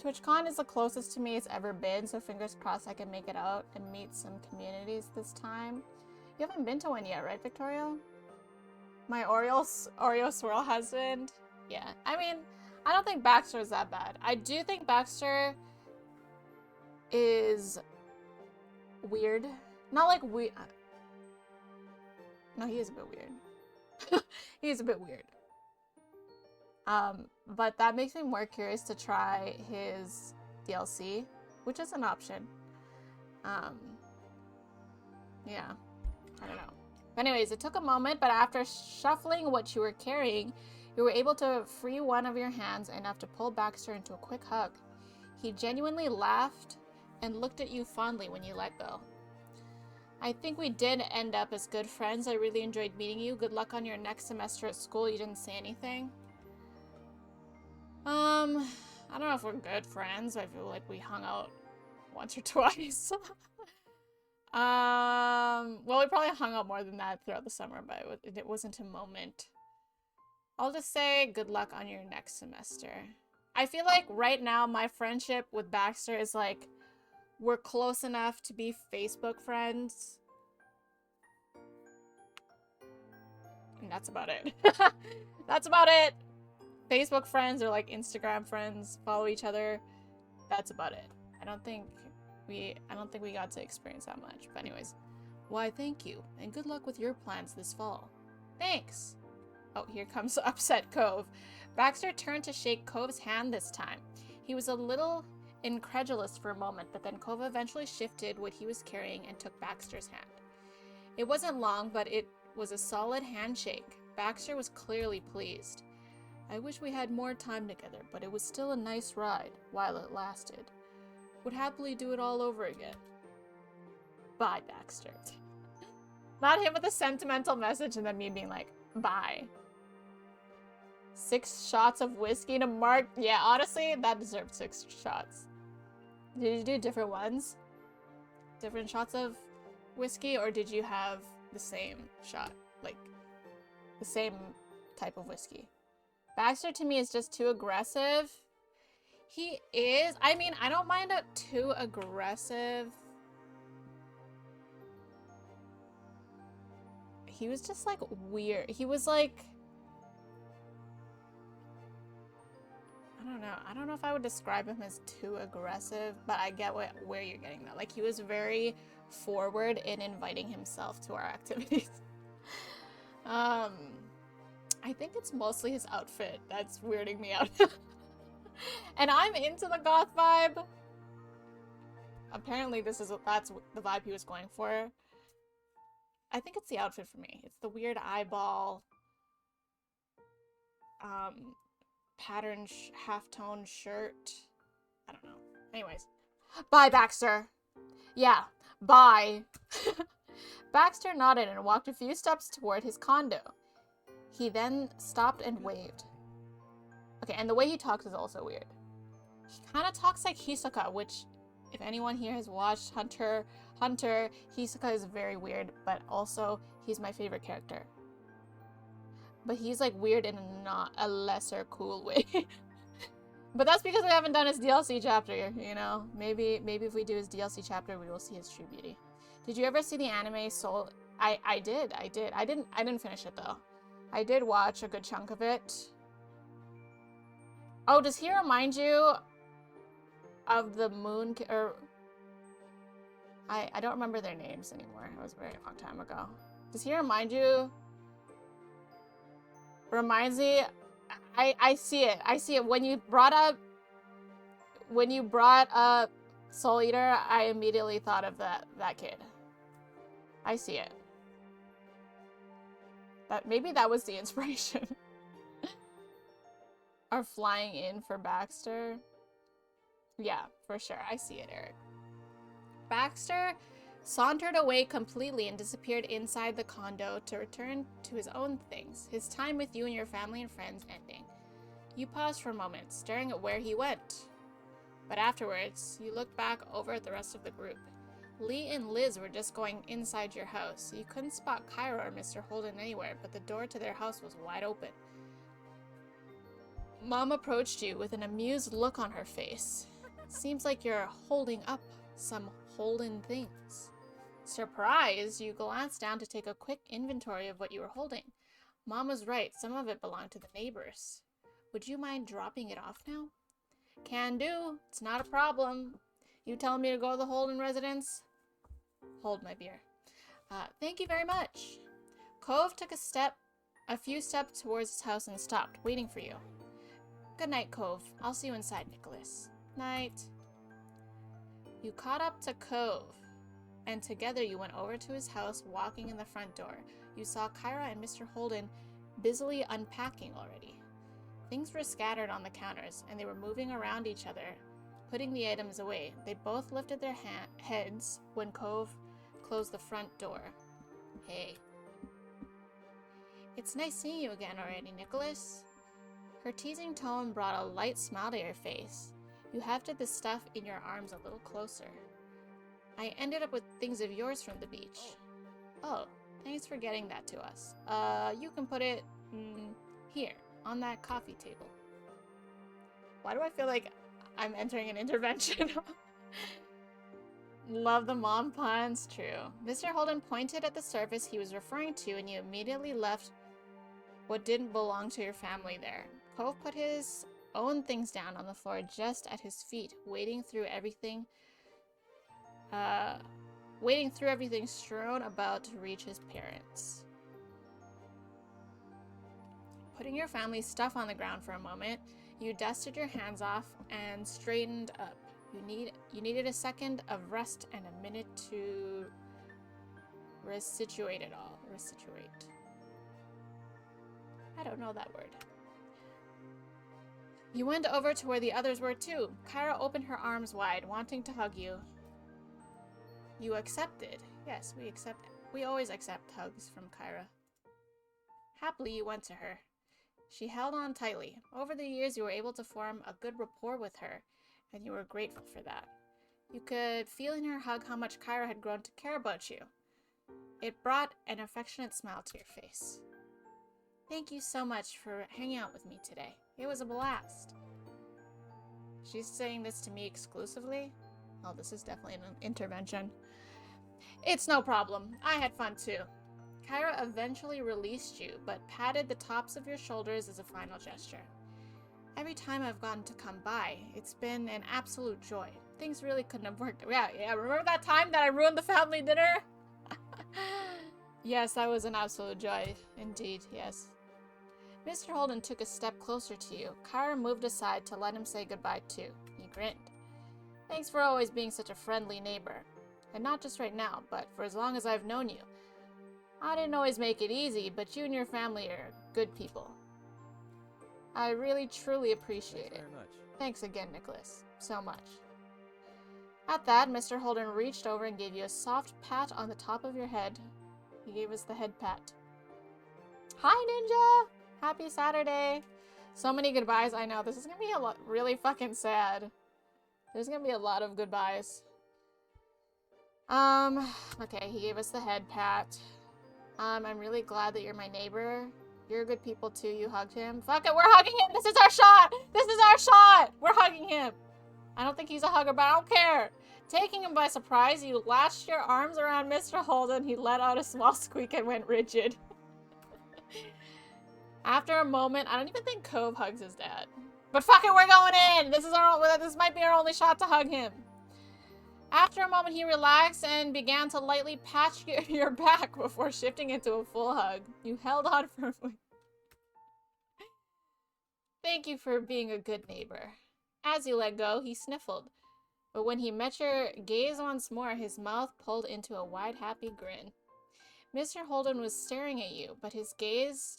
[SPEAKER 1] TwitchCon is the closest to me it's ever been, so fingers crossed I can make it out and meet some communities this time. You haven't been to one yet, right, Victoria? My Oreo swirl husband? Yeah, I mean, I don't think Baxter is that bad. I do think Baxter is weird. Not like we. No, he is a bit weird. He is a bit weird. But that makes me more curious to try his DLC, which is an option. Yeah, I don't know. Anyways, it took a moment, but after shuffling what you were carrying, you were able to free one of your hands enough to pull Baxter into a quick hug. He genuinely laughed and looked at you fondly when you let go. I think we did end up as good friends. I really enjoyed meeting you. Good luck on your next semester at school. You didn't say anything. I don't know if we're good friends. I feel like we hung out once or twice. Well, we probably hung out more than that throughout the summer, but it wasn't a moment. I'll just say good luck on your next semester. I feel like right now my friendship with Baxter is like, we're close enough to be Facebook friends. And that's about it. That's about it. Facebook friends or like Instagram friends, follow each other. That's about it. I don't think we got to experience that much. But anyways, why thank you and good luck with your plans this fall. Thanks. Oh, here comes upset Cove. Baxter turned to shake Cove's hand this time. He was a little incredulous for a moment, but then Cove eventually shifted what he was carrying and took Baxter's hand. It wasn't long, but it was a solid handshake. Baxter was clearly pleased. I wish we had more time together, but it was still a nice ride while it lasted. Would happily do it all over again. Bye, Baxter. Not him with a sentimental message and then me being like, bye. 6 shots of whiskey to Mark. Yeah, honestly, that deserved 6 shots. Did you do different ones? Different shots of whiskey, or did you have the same shot? Like, the same type of whiskey? Baxter to me is just too aggressive. He is. I mean, I don't mind a too aggressive. He was just like weird. He was like, I don't know. I don't know if I would describe him as too aggressive, but I get where you're getting that. Like, he was very forward in inviting himself to our activities. I think it's mostly his outfit that's weirding me out. And I'm into the goth vibe. Apparently that's the vibe he was going for. I think it's the outfit for me. It's the weird eyeball, pattern half-tone shirt. I don't know. Anyways. Bye, Baxter. Yeah, bye. Baxter nodded and walked a few steps toward his condo. He then stopped and waved. Okay, and the way he talks is also weird. He kind of talks like Hisoka, which, if anyone here has watched Hunter, Hisoka is very weird, but also he's my favorite character. But he's like weird in not a lesser cool way. But that's because we haven't done his DLC chapter, you know? Maybe if we do his DLC chapter, we will see his true beauty. Did you ever see the anime Soul? I did. I didn't finish it though. I did watch a good chunk of it. Oh, does he remind you of the moon or I don't remember their names anymore. It was a very long time ago. Does he remind you? Reminds me. I see it. I see it. When you brought up Soul Eater, I immediately thought of that kid. I see it. Maybe that was the inspiration. Are flying in for Baxter? Yeah, for sure. I see it, Eric. Baxter sauntered away completely and disappeared inside the condo to return to his own things, his time with you and your family and friends ending. You paused for a moment, staring at where he went. But afterwards, you looked back over at the rest of the group. Lee and Liz were just going inside your house. You couldn't spot Kyra or Mr. Holden anywhere, but the door to their house was wide open. Mom approached you with an amused look on her face. Seems like you're holding up some Holden things. Surprised, you glanced down to take a quick inventory of what you were holding. Mom was right, some of it belonged to the neighbors. Would you mind dropping it off now? Can do. It's not a problem. You telling me to go to the Holden residence? Hold my beer. Thank you very much. Cove took a few steps towards his house and stopped, waiting for you. Good night, Cove. I'll see you inside, Nicholas. Night. You caught up to Cove, and together you went over to his house, walking in the front door. You saw Kyra and Mr. Holden busily unpacking already. Things were scattered on the counters, and they were moving around each other, putting the items away. They both lifted their heads when Cove closed the front door. Hey. It's nice seeing you again already, Nicholas. Her teasing tone brought a light smile to your face. You hefted the stuff in your arms a little closer. I ended up with things of yours from the beach. Oh, thanks for getting that to us. You can put it, here, on that coffee table. Why do I feel like I'm entering an intervention? Love the mom puns. True. Mr. Holden pointed at the surface he was referring to, and you immediately left what didn't belong to your family there. Cove put his own things down on the floor just at his feet, wading through everything strewn about to reach his parents. Putting your family's stuff on the ground for a moment, you dusted your hands off and straightened up. You needed a second of rest and a minute to resituate it all. Resituate. I don't know that word. You went over to where the others were too. Kyra opened her arms wide, wanting to hug you. You accepted. Yes, we always accept hugs from Kyra. Happily, you went to her. She held on tightly. Over the years, you were able to form a good rapport with her, and you were grateful for that. You could feel in her hug how much Kyra had grown to care about you. It brought an affectionate smile to your face. Thank you so much for hanging out with me today. It was a blast. She's saying this to me exclusively? Oh, this is definitely an intervention. It's no problem. I had fun too. Kyra eventually released you, but patted the tops of your shoulders as a final gesture. Every time I've gotten to come by, it's been an absolute joy. Things really couldn't have worked. Yeah, remember that time that I ruined the family dinner? Yes, that was an absolute joy. Indeed, yes. Mr. Holden took a step closer to you. Kyra moved aside to let him say goodbye too. He grinned. Thanks for always being such a friendly neighbor. And not just right now, but for as long as I've known you. I didn't always make it easy, but you and your family are good people. I really, truly appreciate it. Thanks again, Nicholas. So much. At that, Mr. Holden reached over and gave you a soft pat on the top of your head. He gave us the head pat. Hi, Ninja! Happy Saturday! So many goodbyes. I know, this is gonna be a lot, really fucking sad. There's gonna be a lot of goodbyes. Okay, he gave us the head pat. I'm really glad that you're my neighbor. You're good people too. You hugged him. Fuck it, we're hugging him! This is our shot! This is our shot! We're hugging him! I don't think he's a hugger, but I don't care. Taking him by surprise, you lashed your arms around Mr. Holden. He let out a small squeak and went rigid. After a moment, I don't even think Cove hugs his dad. But fuck it, we're going in! This might be our only shot to hug him. After a moment, he relaxed and began to lightly pat your back before shifting into a full hug. You held on firmly. Thank you for being a good neighbor. As you let go, he sniffled. But when he met your gaze once more, his mouth pulled into a wide, happy grin. Mr. Holden was staring at you, but his gaze...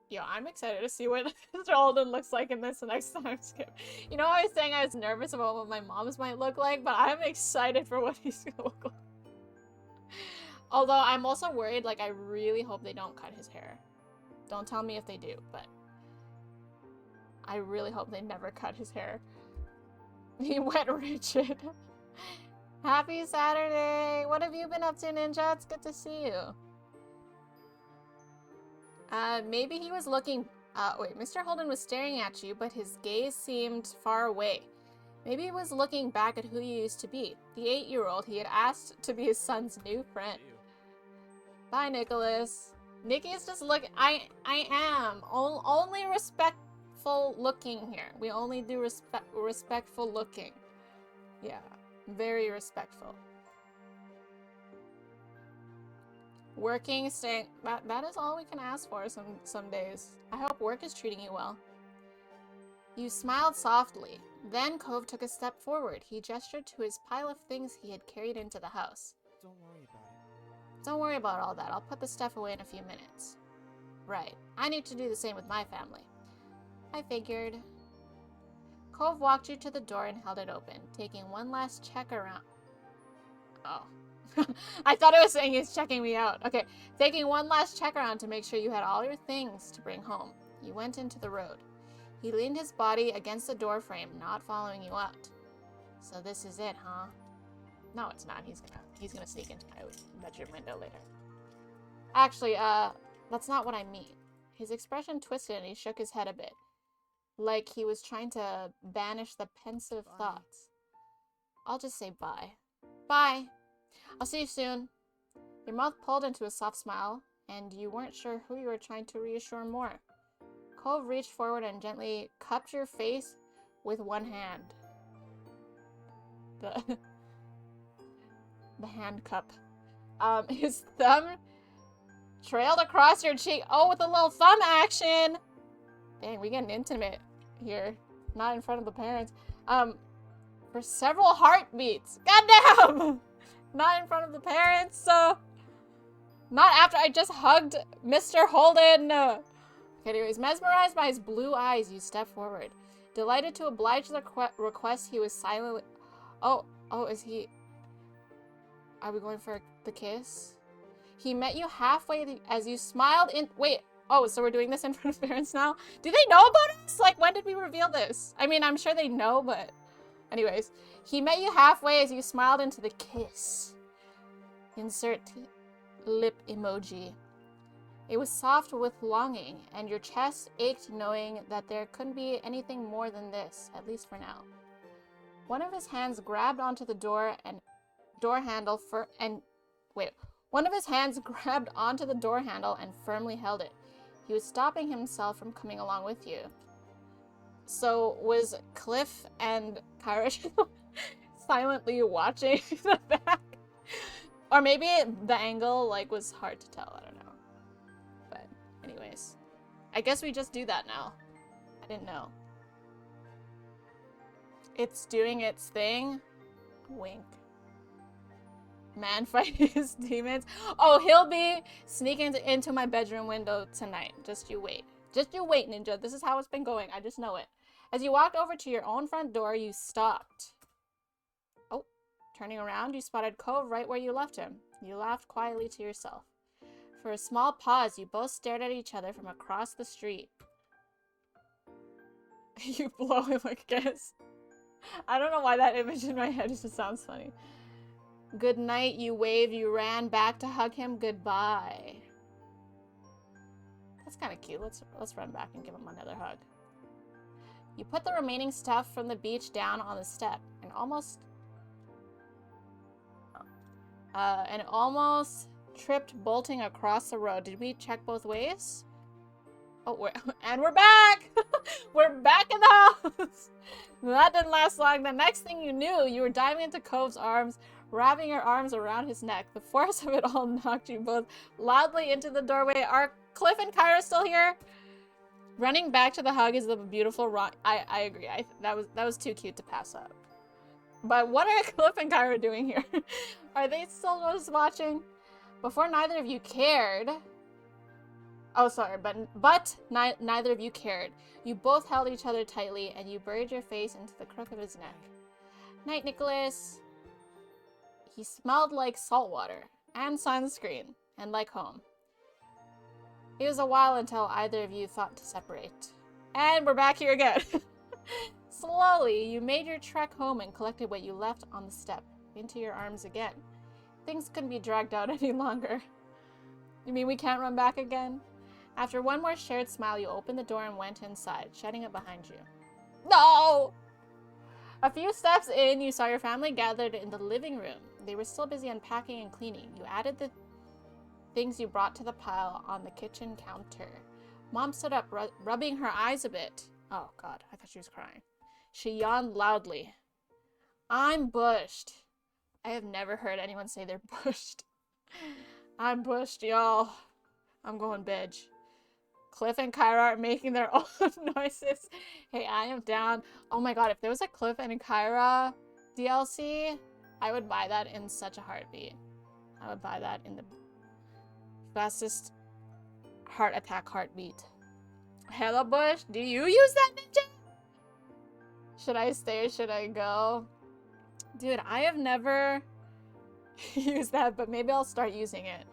[SPEAKER 1] Yo, I'm excited to see what Mr. Holden looks like in this next time skip. You know, I was saying I was nervous about what my mom's might look like, but I'm excited for what he's gonna look like. Although I'm also worried, like, I really hope they don't cut his hair. Don't tell me if they do, but I really hope they never cut his hair. He went rigid. Happy Saturday! What have you been up to, Ninja? It's good to see you. Maybe he was looking... wait, Mr. Holden was staring at you, but his gaze seemed far away. Maybe he was looking back at who you used to be. The 8-year-old he had asked to be his son's new friend. Bye, Nicholas. Nikki's just looking... I am. Only respectful looking here. We only do respectful looking. Yeah, very respectful. Working, staying, that is all we can ask for some days. I hope work is treating you well. You smiled softly. Then Cove took a step forward. He gestured to his pile of things he had carried into the house.
[SPEAKER 3] Don't worry about it.
[SPEAKER 1] Don't worry about all that. I'll put the stuff away in a few minutes. Right. I need to do the same with my family. I figured. Cove walked you to the door and held it open, taking one last check around. Oh. I thought it was saying he's checking me out. Okay, taking one last check around to make sure you had all your things to bring home. You went into the road. He leaned his body against the door frame, not following you out. So this is it, huh? No, it's not. He's gonna sneak into my bedroom window later. Actually, that's not what I mean. His expression twisted and he shook his head a bit, like he was trying to banish the pensive thoughts. I'll just say bye. Bye. I'll see you soon. Your mouth pulled into a soft smile, and you weren't sure who you were trying to reassure more. Cove reached forward and gently cupped your face with one hand. The hand cup. His thumb trailed across your cheek. Oh, with a little thumb action. Dang, we getting intimate here. Not in front of the parents. For several heartbeats. Goddamn! Not in front of the parents, so... Not after I just hugged Mr. Holden. Anyways, mesmerized by his blue eyes, you step forward. Delighted to oblige the request, he was silently... Oh, is he... Are we going for the kiss? He met you halfway as you smiled in... Wait, oh, so we're doing this in front of parents now? Do they know about us? Like, when did we reveal this? I mean, I'm sure they know, but... Anyways, he met you halfway as you smiled into the kiss. Insert lip emoji. It was soft with longing, and your chest ached knowing that there couldn't be anything more than this, at least for now. One of his hands grabbed onto the door handle and firmly held it. He was stopping himself from coming along with you. So was Cliff and Kyra silently watching the back? Or maybe the angle was hard to tell, I don't know. But anyways, I guess we just do that now. I didn't know. It's doing its thing. Wink. Man fight his demons. Oh, he'll be sneaking into my bedroom window tonight. Just you wait. Just you wait, Ninja. This is how it's been going. I just know it. As you walked over to your own front door, you stopped. Oh, turning around, you spotted Cove right where you left him. You laughed quietly to yourself. For a small pause, you both stared at each other from across the street. You blow him a kiss. I don't know why that image in my head just sounds funny. Good night, you waved. You ran back to hug him goodbye. That's kind of cute. Let's run back and give him another hug. You put the remaining stuff from the beach down on the step and almost tripped bolting across the road. Did we check both ways? Oh, we're back! We're back in the house! That didn't last long. The next thing you knew, you were diving into Cove's arms, wrapping your arms around his neck. The force of it all knocked you both loudly into the doorway. Are Cliff and Kyra still here? Running back to the hug is the beautiful rock. I agree. That was too cute to pass up. But what are Cliff and Kyra doing here? Are they still just watching? Before neither of you cared... Oh, sorry, but neither of you cared. You both held each other tightly, and you buried your face into the crook of his neck. Night, Nicholas. He smelled like salt water, and sunscreen, and like home. It was a while until either of you thought to separate. And we're back here again. Slowly, you made your trek home and collected what you left on the step into your arms again. Things couldn't be dragged out any longer. You mean we can't run back again? After one more shared smile, you opened the door and went inside, shutting it behind you. No! A few steps in, you saw your family gathered in the living room. They were still busy unpacking and cleaning. You added the things you brought to the pile on the kitchen counter. Mom stood up, rubbing her eyes a bit. Oh, God, I thought she was crying. She yawned loudly. I'm bushed. I have never heard anyone say they're bushed. I'm bushed, y'all. I'm going bitch. Cliff and Kyra are making their own noises. Hey, I am down. Oh my god, if there was a Cliff and Kyra DLC, I would buy that in such a heartbeat. I would buy that in the fastest heart attack heartbeat. Hello, Bush. Do you use that, Ninja? Should I stay or should I go? Dude, I have never used that, but maybe I'll start using it.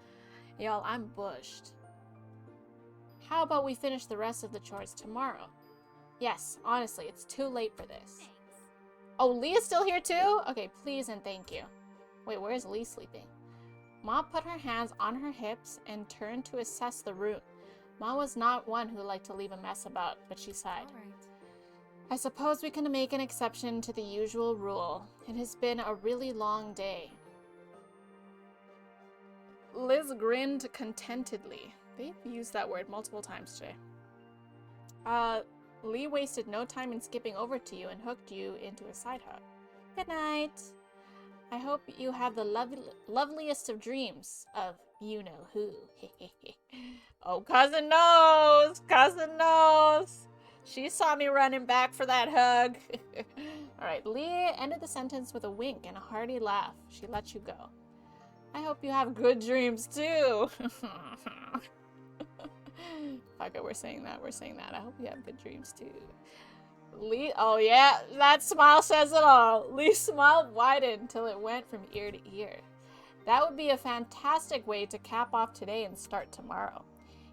[SPEAKER 1] Y'all, I'm bushed. How about we finish the rest of the chores tomorrow? Yes, honestly, it's too late for this.
[SPEAKER 2] Thanks.
[SPEAKER 1] Oh, Leah's still here too? Okay, please and thank you. Wait, where is Lee sleeping? Ma put her hands on her hips and turned to assess the room. Ma was not one who liked to leave a mess about, but she sighed.
[SPEAKER 2] All right.
[SPEAKER 1] I suppose we can make an exception to the usual rule. It has been a really long day. Liz grinned contentedly. They've used that word multiple times today. Lee wasted no time in skipping over to you and hooked you into a side hug. Good night. I hope you have the loveliest of dreams of you-know-who. Oh, cousin knows! Cousin knows! She saw me running back for that hug. Alright, Lee ended the sentence with a wink and a hearty laugh. She let you go. I hope you have good dreams, too. Fuck it, we're saying that. We're saying that. I hope you have good dreams, too. Lee, oh yeah, that smile says it all. Lee's smile widened until it went from ear to ear. That would be a fantastic way to cap off today and start tomorrow.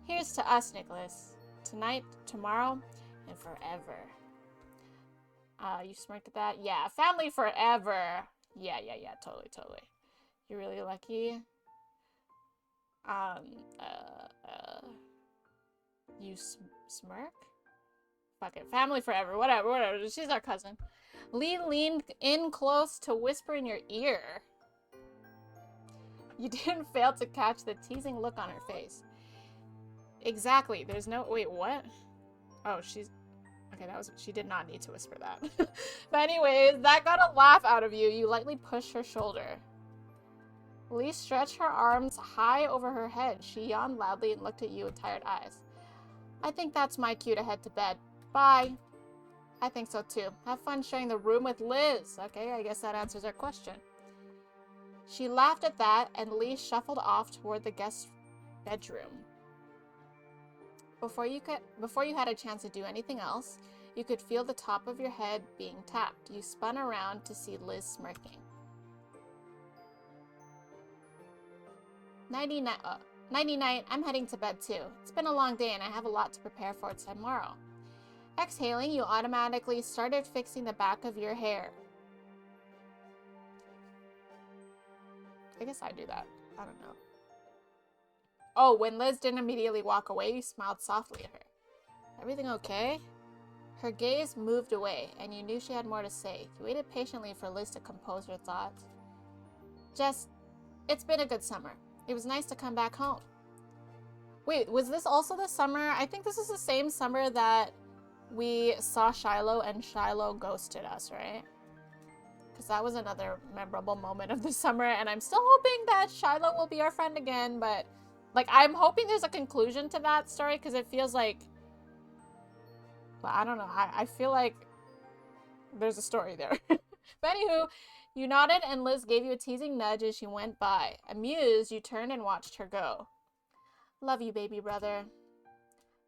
[SPEAKER 1] Here's to us, Nicholas. Tonight, tomorrow, and forever. You smirked at that? Yeah, family forever. Yeah, totally. You're really lucky. You smirk? Fuck it. Family forever. Whatever. She's our cousin. Lee leaned in close to whisper in your ear. You didn't fail to catch the teasing look on her face. Exactly. There's no... Wait, what? Oh, she's... Okay, she did not need to whisper that. But anyways, that got a laugh out of you. You lightly pushed her shoulder. Lee stretched her arms high over her head. She yawned loudly and looked at you with tired eyes. I think that's my cue to head to bed. Bye. I think so too. Have fun sharing the room with Liz. Okay, I guess that answers our question. She laughed at that, and Lee shuffled off toward the guest bedroom. Before you had a chance to do anything else, you could feel the top of your head being tapped. You spun around to see Liz smirking. Nighty-night, I'm heading to bed too. It's been a long day and I have a lot to prepare for tomorrow. Exhaling, you automatically started fixing the back of your hair. I guess I do that. I don't know. Oh, when Liz didn't immediately walk away, you smiled softly at her. Everything okay? Her gaze moved away, and you knew she had more to say. You waited patiently for Liz to compose her thoughts. It's been a good summer. It was nice to come back home. Wait, was this also the summer? I think this is the same summer that we saw Shiloh and Shiloh ghosted us, right? Because that was another memorable moment of the summer, and I'm still hoping that Shiloh will be our friend again, but like I'm hoping there's a conclusion to that story because it feels like, well, I don't know. I feel like there's a story there. But anywho, you nodded and Liz gave you a teasing nudge as she went by. Amused, you turned and watched her go. Love you, baby brother.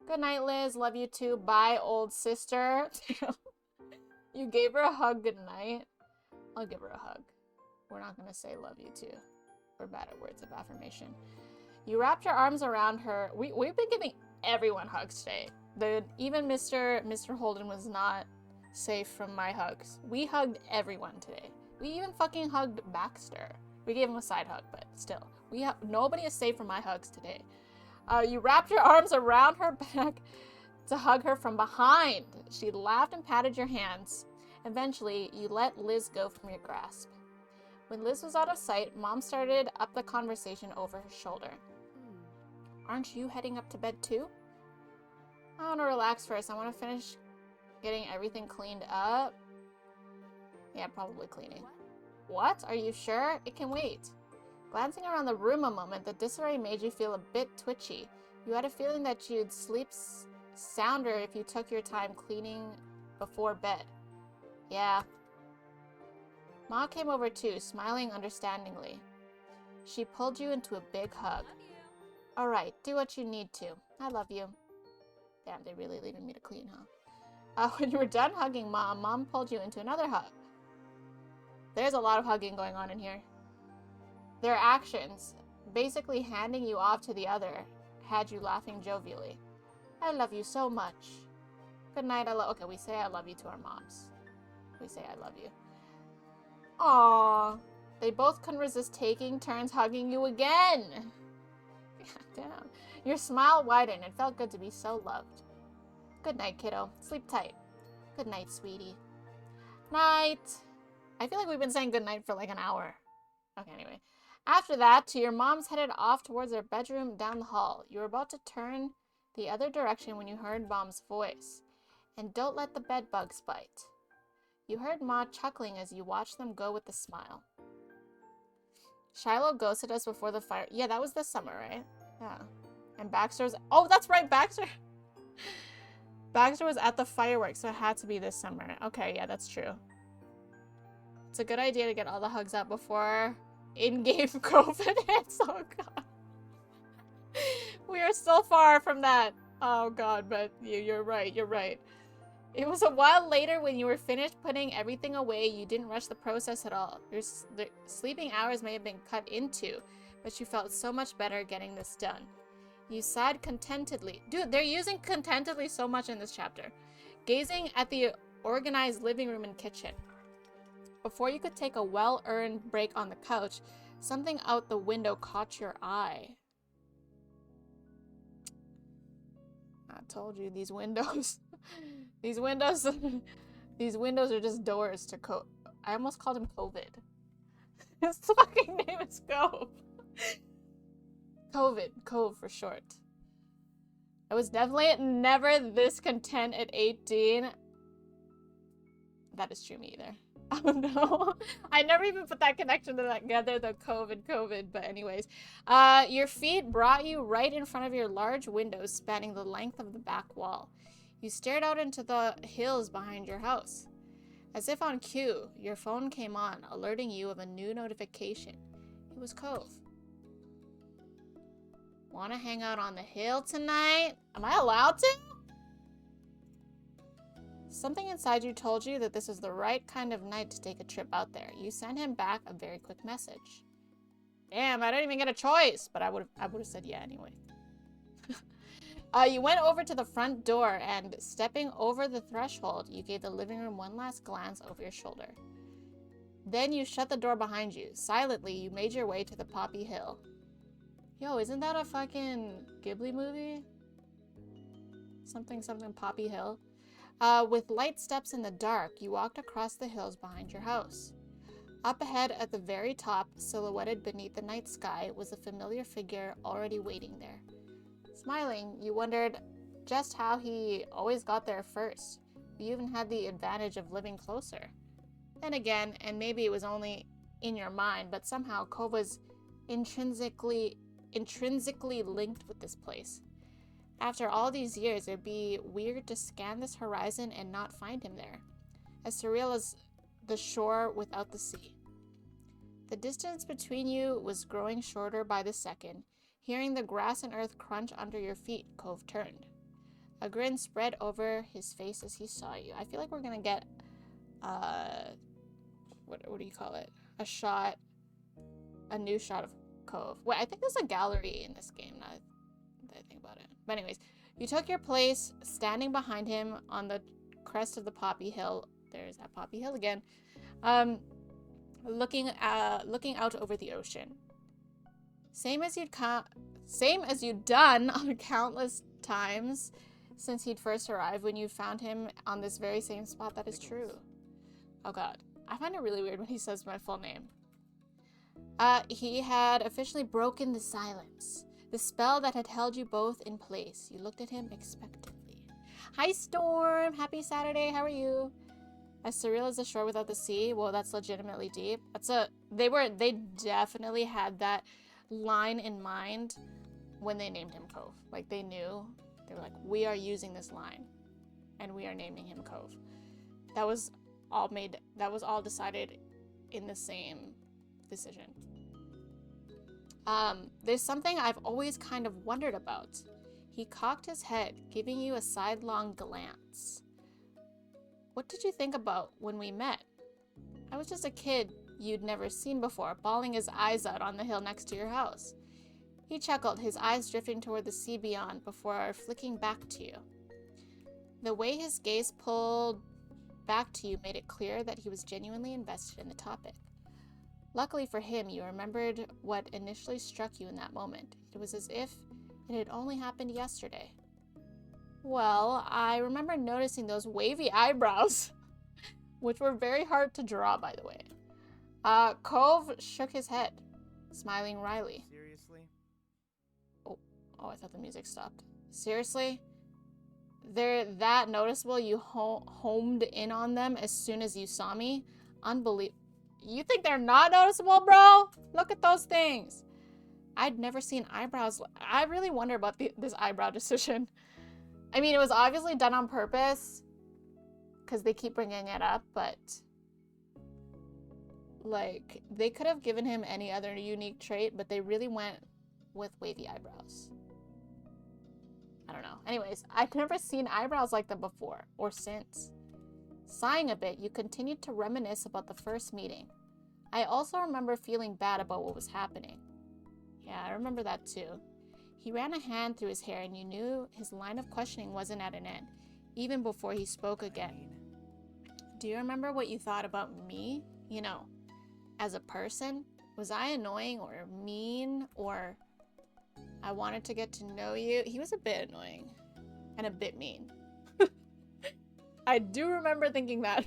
[SPEAKER 1] Good night, Liz. Love you too. Bye, old sister. You gave her a hug goodnight. I'll give her a hug. We're not going to say love you too. We're bad at words of affirmation. You wrapped your arms around her. We've been giving everyone hugs today. Even Mr. Holden was not safe from my hugs. We hugged everyone today. We even fucking hugged Baxter. We gave him a side hug, but still. Nobody is safe from my hugs today. You wrapped your arms around her back to hug her from behind. She laughed and patted your hands. Eventually, you let Liz go from your grasp. When Liz was out of sight, Mom started up the conversation over her shoulder. Aren't you heading up to bed too? I want to relax first. I want to finish getting everything cleaned up. Yeah, probably cleaning. What? Are you sure? It can wait. Glancing around the room a moment, the disarray made you feel a bit twitchy. You had a feeling that you'd sleep sounder if you took your time cleaning before bed. Yeah. Ma came over too, smiling understandingly. She pulled you into a big hug. Alright, do what you need to. I love you. Damn, they really leaving me to clean, huh? When you were done hugging Mom pulled you into another hug. There's a lot of hugging going on in here. Their actions, basically handing you off to the other, had you laughing jovially. I love you so much. Good night, okay, we say I love you to our moms. We say I love you. Aww. They both couldn't resist taking turns hugging you again. Damn. Your smile widened. It felt good to be so loved. Good night, kiddo. Sleep tight. Good night, sweetie. Night. I feel like we've been saying good night for like an hour. Okay, anyway. After that, your moms headed off towards their bedroom down the hall. You were about to turn the other direction when you heard Mom's voice. And don't let the bed bugs bite. You heard Ma chuckling as you watched them go with a smile. Shiloh ghosted us before the fire. Yeah, that was this summer, right? Yeah. And Baxter's... Oh, that's right, Baxter! Baxter was at the fireworks, so it had to be this summer. Okay, yeah, that's true. It's a good idea to get all the hugs out before in-game COVID hits. Oh, God. We are so far from that. Oh, God, but you're right, you're right. It was a while later when you were finished putting everything away. You didn't rush the process at all. Your sleeping hours may have been cut into, but you felt so much better getting this done. You sighed contentedly. Dude, they're using contentedly so much in this chapter. Gazing at the organized living room and kitchen. Before you could take a well-earned break on the couch, something out the window caught your eye. I told you, these windows. These windows are just doors to I almost called him COVID. His fucking name is Cove. Cove for short. I was definitely never this content at 18. That is true, me either. Oh no. I never even put that connection together, the COVID, but anyways. Your feet brought you right in front of your large windows spanning the length of the back wall. You stared out into the hills behind your house. As if on cue, your phone came on, alerting you of a new notification. It was Cove. Wanna hang out on the hill tonight? Am I allowed to? Something inside you told you that this was the right kind of night to take a trip out there. You sent him back a very quick message. Damn, I didn't even get a choice, but I would have said yeah anyway. You went over to the front door and, stepping over the threshold, you gave the living room one last glance over your shoulder. Then you shut the door behind you. Silently, you made your way to the Poppy Hill. Yo, isn't that a fucking Ghibli movie? Something Poppy Hill. With light steps in the dark, you walked across the hills behind your house. Up ahead at the very top, silhouetted beneath the night sky, was a familiar figure already waiting there. Smiling, you wondered just how he always got there first. You even had the advantage of living closer. Then again, and maybe it was only in your mind, but somehow Cove was intrinsically linked with this place. After all these years, it'd be weird to scan this horizon and not find him there. As surreal as the shore without the sea. The distance between you was growing shorter by the second. Hearing the grass and earth crunch under your feet, Cove turned. A grin spread over his face as he saw you. I feel like we're gonna get, what do you call it? A new shot of Cove. Wait, I think there's a gallery in this game, now that I think about it. But anyways, you took your place standing behind him on the crest of the Poppy Hill. There's that Poppy Hill again. Looking out over the ocean. Same as you'd done on countless times since he'd first arrived when you found him on this very same spot. That is true. Oh God. I find it really weird when he says my full name. He had officially broken the silence. The spell that had held you both in place. You looked at him expectantly. Hi, Storm! Happy Saturday, how are you? As surreal as the shore without the sea. Well, that's legitimately deep. They definitely had that line in mind when they named him Cove. Like, they knew. They were like, we are using this line. And we are naming him Cove. That was all decided in the same decision. There's something I've always kind of wondered about. He cocked his head, giving you a sidelong glance. What did you think about when we met? I was just a kid you'd never seen before, bawling his eyes out on the hill next to your house. He chuckled, his eyes drifting toward the sea beyond before flicking back to you. The way his gaze pulled back to you made it clear that he was genuinely invested in the topic. Luckily for him, you remembered what initially struck you in that moment. It was as if it had only happened yesterday. Well, I remember noticing those wavy eyebrows, which were very hard to draw, by the way. Cove shook his head, smiling wryly.
[SPEAKER 3] Seriously?
[SPEAKER 1] Oh, I thought the music stopped. Seriously? They're that noticeable you homed in on them as soon as you saw me? Unbelievable. You think they're not noticeable, bro? Look at those things. I'd never seen eyebrows. I really wonder about this eyebrow decision. I mean, it was obviously done on purpose because they keep bringing it up, but like they could have given him any other unique trait, but they really went with wavy eyebrows. I don't know. Anyways, I've never seen eyebrows like them before or since. Sighing a bit, you continued to reminisce about the first meeting. I also remember feeling bad about what was happening. Yeah, I remember that too. He ran a hand through his hair and you knew his line of questioning wasn't at an end, even before he spoke again. Do you remember what you thought about me? You know, as a person? Was I annoying or mean or I wanted to get to know you? He was a bit annoying and a bit mean. I do remember thinking that.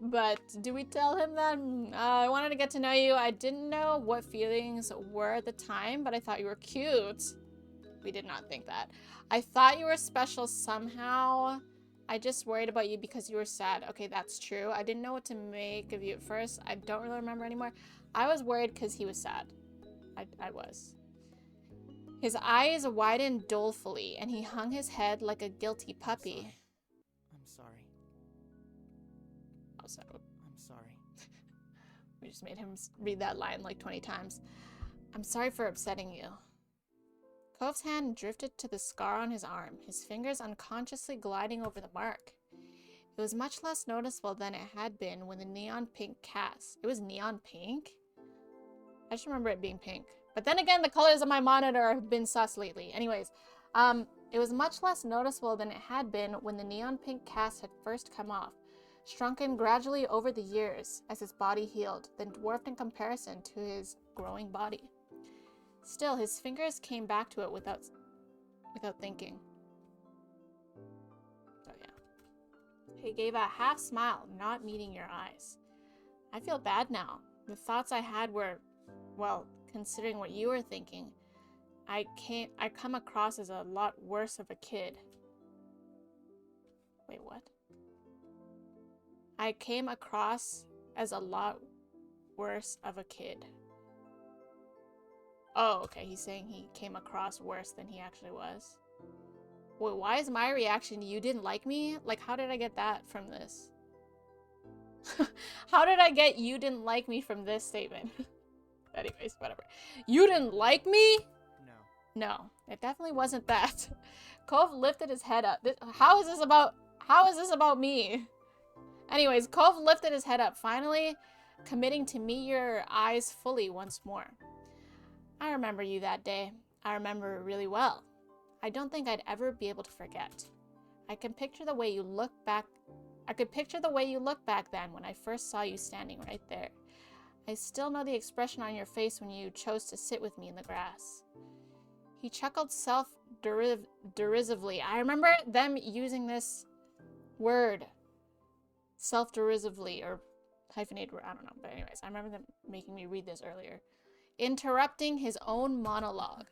[SPEAKER 1] But do we tell him that? I wanted to get to know you. I didn't know what feelings were at the time, but I thought you were cute. We did not think that. I thought you were special somehow. I just worried about you because you were sad. Okay, that's true. I didn't know what to make of you at first. I don't really remember anymore. I was worried because he was sad. I was. His eyes widened dolefully, and he hung his head like a guilty puppy.
[SPEAKER 3] I'm sorry.
[SPEAKER 1] Oh, so
[SPEAKER 3] I'm sorry.
[SPEAKER 1] we just made him read that line like 20 times. I'm sorry for upsetting you. Cove's hand drifted to the scar on his arm, his fingers unconsciously gliding over the mark. It was much less noticeable than it had been when the neon pink cast. It was neon pink? I just remember it being pink. But then again, the colors of my monitor have been sus lately. Anyways, it was much less noticeable than it had been when the neon pink cast had first come off, shrunken gradually over the years as his body healed, then dwarfed in comparison to his growing body. Still, his fingers came back to it without thinking. Oh yeah. He gave a half smile, not meeting your eyes. I feel bad now. The thoughts I had were, well, considering what you were thinking, I come across as a lot worse of a kid. Wait, what? I came across as a lot worse of a kid. Oh, okay, he's saying he came across worse than he actually was. Wait, why is my reaction, you didn't like me? Like, how did I get that from this? How did I get you didn't like me from this statement? Anyways, whatever. You didn't like me?
[SPEAKER 3] No.
[SPEAKER 1] No, it definitely wasn't that. Cove lifted his head up. How is this about me? Anyways, Cove lifted his head up, finally committing to meet your eyes fully once more. I remember you that day. I remember it really well. I don't think I'd ever be able to forget. I can picture the way you look back. I could picture the way you looked back then when I first saw you standing right there. I still know the expression on your face when you chose to sit with me in the grass. He chuckled self-derisively. I remember them using this word self-derisively or hyphenated word. I don't know. But anyways, I remember them making me read this earlier. Interrupting his own monologue.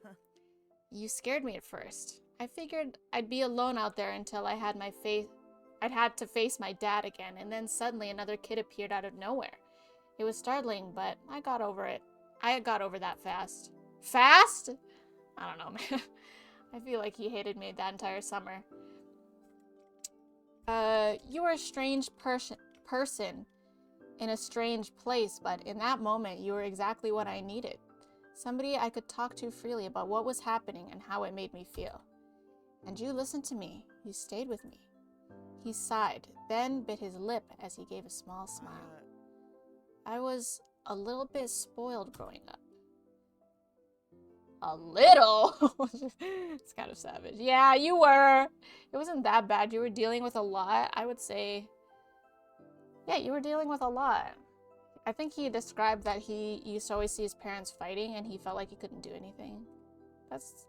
[SPEAKER 1] You scared me at first. I figured I'd be alone out there until I'd had to face my dad again, and then suddenly another kid appeared out of nowhere. It was startling, but I got over it. I got over that fast. Fast? I don't know, man. I feel like he hated me that entire summer. You were a strange person in a strange place, but in that moment, you were exactly what I needed. Somebody I could talk to freely about what was happening and how it made me feel. And you listened to me. You stayed with me. He sighed, then bit his lip as he gave a small smile. I was a little bit spoiled growing up. A little? It's kind of savage. Yeah, you were. It wasn't that bad. You were dealing with a lot. I would say, yeah, you were dealing with a lot. I think he described that he used to always see his parents fighting and he felt like he couldn't do anything. That's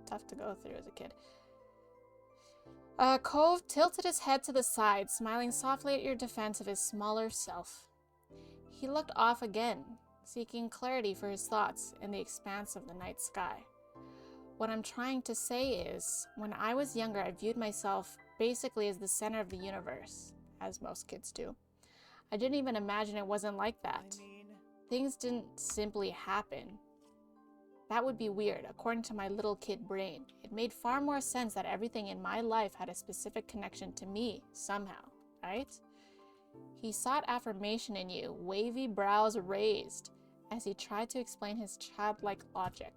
[SPEAKER 1] tough to go through as a kid. Cove tilted his head to the side, smiling softly at your defense of his smaller self. He looked off again, seeking clarity for his thoughts in the expanse of the night sky. What I'm trying to say is, when I was younger, I viewed myself basically as the center of the universe, as most kids do. I didn't even imagine it wasn't like that. Things didn't simply happen. That would be weird, according to my little kid brain. It made far more sense that everything in my life had a specific connection to me, somehow, right? He sought affirmation in you, wavy brows raised, as he tried to explain his childlike logic.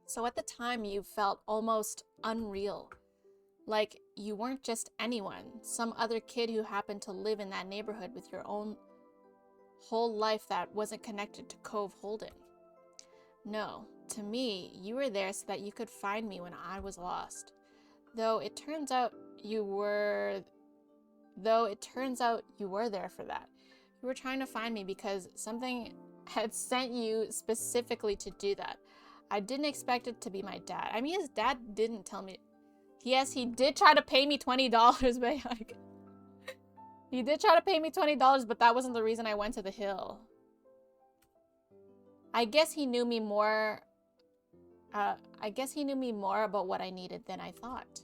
[SPEAKER 1] So at the time, you felt almost unreal. Like you weren't just anyone, some other kid who happened to live in that neighborhood with your own whole life that wasn't connected to Cove Holden. No, to me, you were there so that you could find me when I was lost. Though it turns out you were there for that. You were trying to find me because something had sent you specifically to do that. I didn't expect it to be my dad. I mean, his dad didn't tell me. Yes, he did try to pay me $20, but like, he did try to pay me $20, but that wasn't the reason I went to the hill. I guess he knew me more. About what I needed than I thought.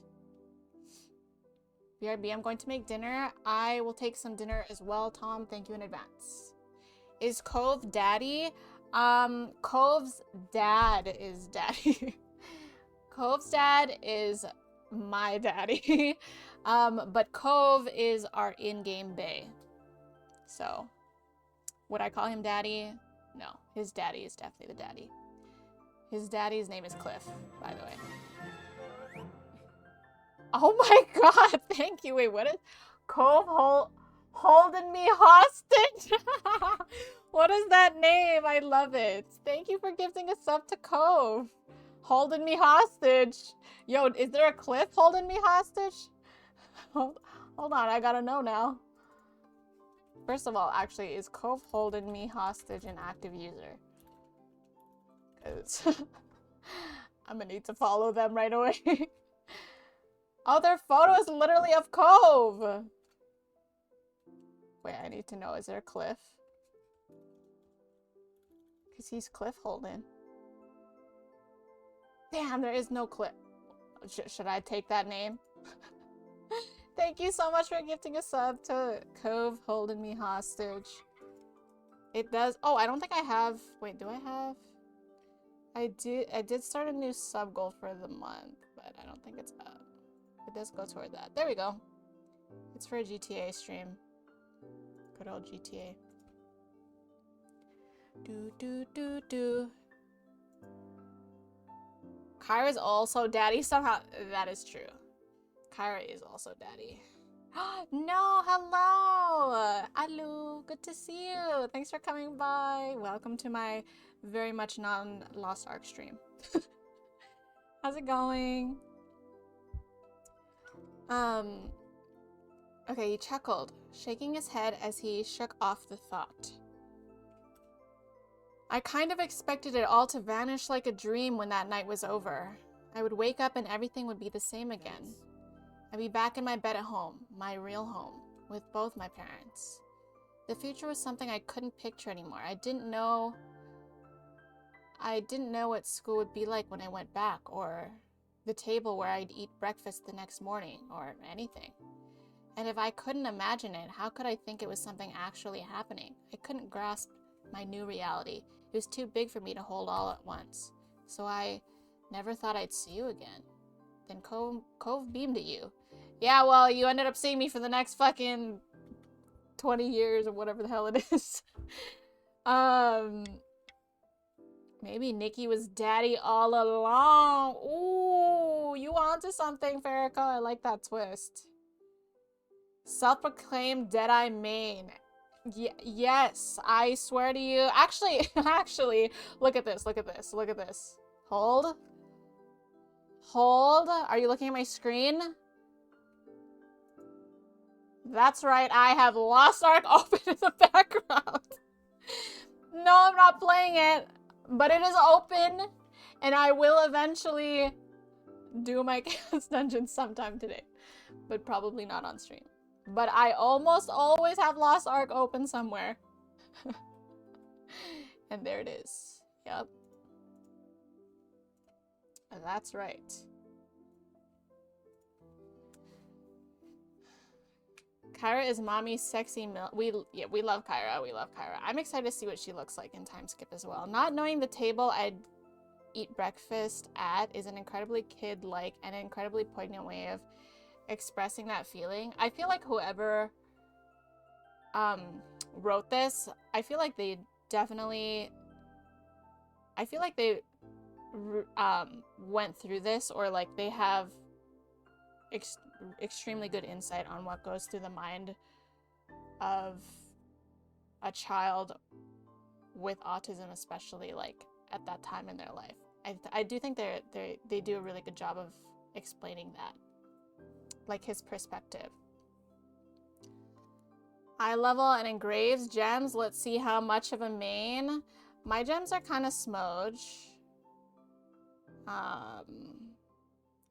[SPEAKER 1] BRB, I'm going to make dinner. I will take some dinner as well, Tom. Thank you in advance. Is Cove daddy? Cove's dad is daddy. Cove's dad is my daddy. But Cove is our in-game bae. So, would I call him daddy? No, his daddy is definitely the daddy. His daddy's name is Cliff, by the way. Oh my god, thank you. Wait, what is Cove holding me hostage? What is that name? I love it. Thank you for gifting a sub to Cove. Holding me hostage. Yo, is there a Cliff holding me hostage? Hold on, I gotta know now. First of all, actually, is Cove holding me hostage an active user? Because I'm gonna need to follow them right away. Oh, their photo is literally of Cove. Wait, I need to know, is there a Cliff? Because he's Cliff Holden. Damn, there is no Cliff. Should I take that name? Thank you so much for gifting a sub to Cove holding me hostage. It does. Oh, I don't think I have. Wait, do I have? I did start a new sub goal for the month, but I don't think it's up. It does go toward that. There we go. It's for a GTA stream. Good old GTA. Do. Kyra's also daddy somehow. That is true. Kyra is also daddy. No, hello! Hello, good to see you. Thanks for coming by. Welcome to my very much non-Lost Ark stream. How's it going? Okay, he chuckled, shaking his head as he shook off the thought. I kind of expected it all to vanish like a dream when that night was over. I would wake up and everything would be the same again. I'd be back in my bed at home, my real home, with both my parents. The future was something I couldn't picture anymore. I didn't know what school would be like when I went back, or the table where I'd eat breakfast the next morning, or anything. And if I couldn't imagine it, how could I think it was something actually happening? I couldn't grasp my new reality. It was too big for me to hold all at once. So I never thought I'd see you again. Then Cove beamed at you. Yeah, well, you ended up seeing me for the next fucking 20 years or whatever the hell it is. Maybe Nikki was daddy all along. Ooh, you onto something, Farrakha. I like that twist. Self-proclaimed Deadeye main. Yes, I swear to you. Actually, look at this, look at this, look at this. Hold. Hold. Are you looking at my screen? That's right, I have Lost Ark open in the background. No, I'm not playing it, but it is open, and I will eventually do my Chaos Dungeon sometime today, but probably not on stream. But I almost always have Lost Ark open somewhere. And there it is. Yep. That's right. Kyra is mommy's sexy we love Kyra. We love Kyra. I'm excited to see what she looks like in time skip as well. Not knowing the table I'd eat breakfast at is an incredibly kid-like and incredibly poignant way of expressing that feeling. I feel like whoever wrote this, I feel like they definitely, went through this, or like they have extremely good insight on what goes through the mind of a child with autism, especially like at that time in their life. I do think they do a really good job of explaining that, like his perspective. Eye level and engraves gems. Let's see how much of a main. My gems are kind of smudge. I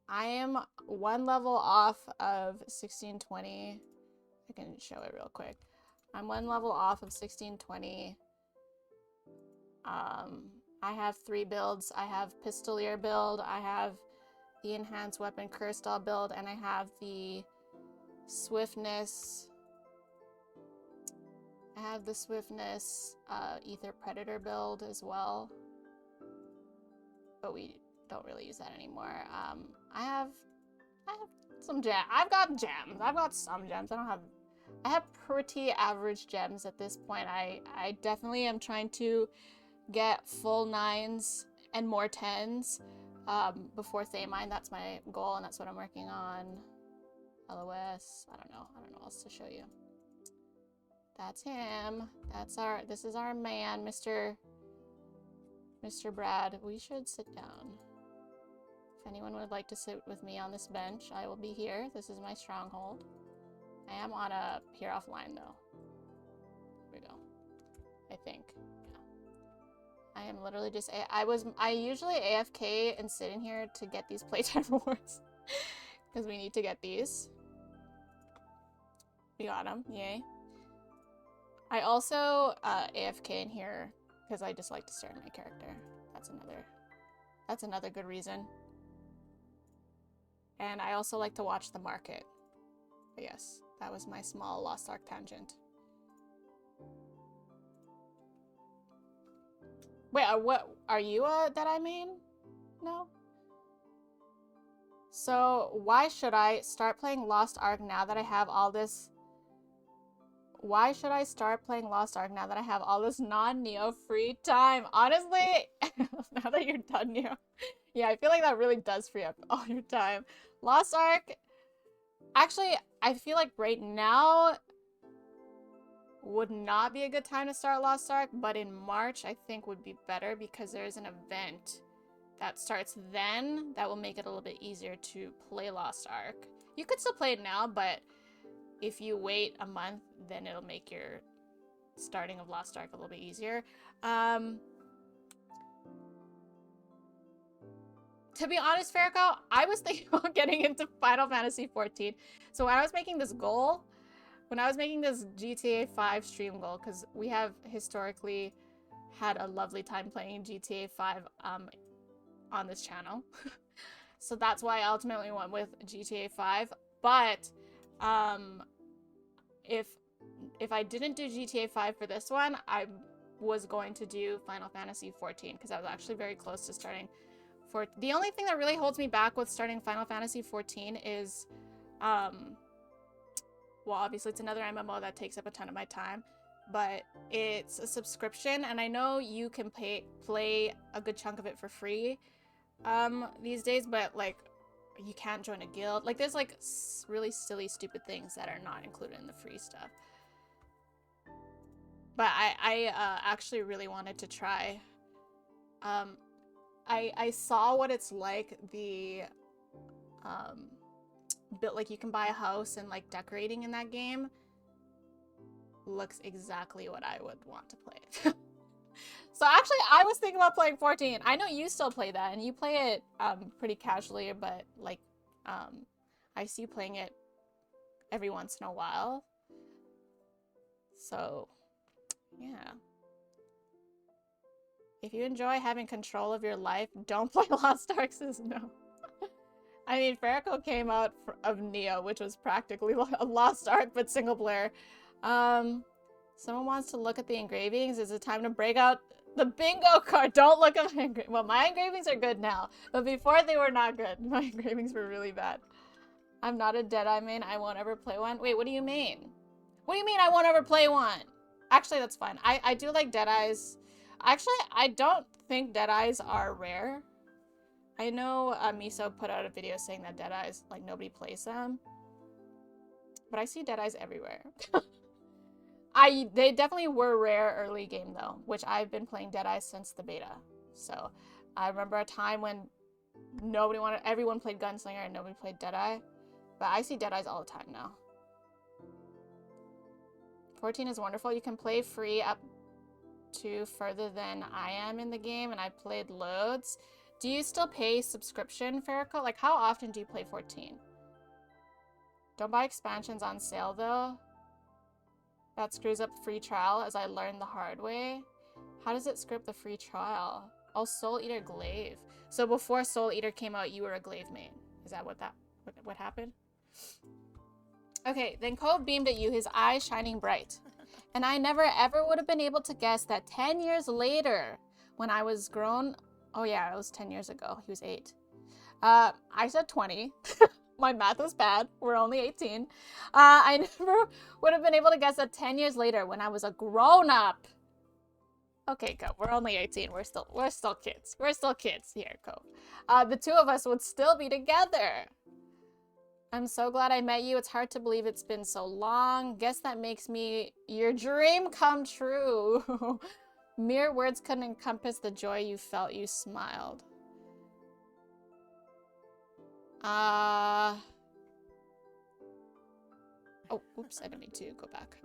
[SPEAKER 1] am one level off of 1620. I can show it real quick. I'm one level off of 1620. I have 3 builds. I have Pistolier build, I have the Enhanced Weapon Curse Doll build, and I have the Swiftness. I have the Swiftness Ether Predator build as well. But we don't really use that anymore. I have some gems. I've got gems. I've got some gems. I have pretty average gems at this point. I definitely am trying to get full 9s and more 10s before Thaymine. That's my goal, and that's what I'm working on. LOS. I don't know what else to show you. That's him. This is our man, Mr. Brad. We should sit down. If anyone would like to sit with me on this bench, I will be here. This is my stronghold. I am on a peer offline though. Here we go. I think. Yeah. I am literally just I usually AFK and sit in here to get these playtime rewards. Because we need to get these. We got them, yay. I also AFK in here because I just like to stare at my character. That's another good reason. And I also like to watch the market. But yes, that was my small Lost Ark tangent. Wait, what are you a Deadeye main? No? So why should I start playing Lost Ark now that I have all this? Why should I start playing Lost Ark now that I have all this non-Neo free time? Honestly, now that you're done Neo, yeah, I feel like that really does free up all your time. Lost Ark, actually, I feel like right now would not be a good time to start Lost Ark, but in March I think would be better because there's an event that starts then that will make it a little bit easier to play Lost Ark. You could still play it now, but if you wait a month, then it'll make your starting of Lost Ark a little bit easier. To be honest, Farrakhan, I was thinking about getting into Final Fantasy XIV. So when I was making this goal, when I was making this GTA 5 stream goal, because we have historically had a lovely time playing GTA 5 on this channel. So that's why I ultimately went with GTA 5. But if I didn't do GTA 5 for this one, I was going to do Final Fantasy XIV because I was actually very close to starting. The only thing that really holds me back with starting Final Fantasy XIV is, well, obviously it's another MMO that takes up a ton of my time, but it's a subscription, and I know you can play a good chunk of it for free these days, but like you can't join a guild. Like there's like really silly, stupid things that are not included in the free stuff. But I actually really wanted to try. I saw what it's like, the built, like you can buy a house and like decorating in that game. Looks exactly what I would want to play. So actually I was thinking about playing 14. I know you still play that and you play it pretty casually, but like I see you playing it every once in a while. So yeah. If you enjoy having control of your life, don't play Lost Ark, says no. I mean, Farrakhan came out of Neo, which was practically a Lost Ark, but single player. Someone wants to look at the engravings. Is it time to break out the bingo card? Don't look at my engravings. Well, my engravings are good now, but before they were not good. My engravings were really bad. I'm not a Deadeye main. I won't ever play one. Wait, what do you mean? What do you mean I won't ever play one? Actually, that's fine. I do like Deadeyes. Actually, I don't think Deadeyes are rare. I know Miso put out a video saying that Deadeyes, like, nobody plays them. But I see Deadeyes everywhere. They definitely were rare early game, though, which I've been playing Deadeyes since the beta. So, I remember a time when everyone played Gunslinger and nobody played Deadeye. But I see Deadeyes all the time now. 14 is wonderful. You can play free up to further than I am in the game, and I played loads. Do you still pay subscription, Farrakhan? Like, how often do you play 14? Don't buy expansions on sale, though. That screws up free trial, as I learned the hard way. How does it screw up the free trial? Oh, Soul Eater Glaive. So before Soul Eater came out, you were a Glaive main. Is that what happened? Okay, then Cove beamed at you, his eyes shining bright. And I never ever would have been able to guess that 10 years later, when I was grown... Oh yeah, it was 10 years ago. He was 8. I said 20. My math was bad. We're only 18. I never would have been able to guess that 10 years later, when I was a grown-up... Okay, Cove, we're only 18. We're still kids. We're still kids here, Cove. The two of us would still be together. I'm so glad I met you. It's hard to believe it's been so long. Guess that makes me your dream come true. Mere words couldn't encompass the joy you felt. You smiled. Oh, oops, I don't need to go back.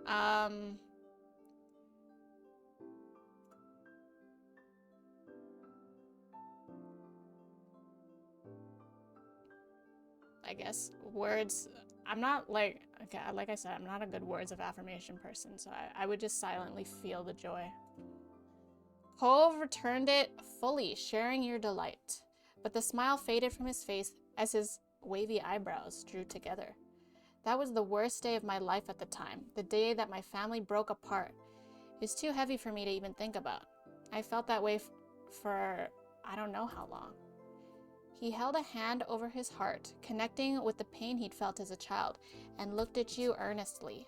[SPEAKER 1] I guess words, I'm not like, okay, like I said, I'm not a good words of affirmation person, so I would just silently feel the joy. Cove returned it fully, sharing your delight. But the smile faded from his face as his wavy eyebrows drew together. That was the worst day of my life at the time, the day that my family broke apart. It was too heavy for me to even think about. I felt that way for I don't know how long. He held a hand over his heart, connecting with the pain he'd felt as a child, and looked at you earnestly.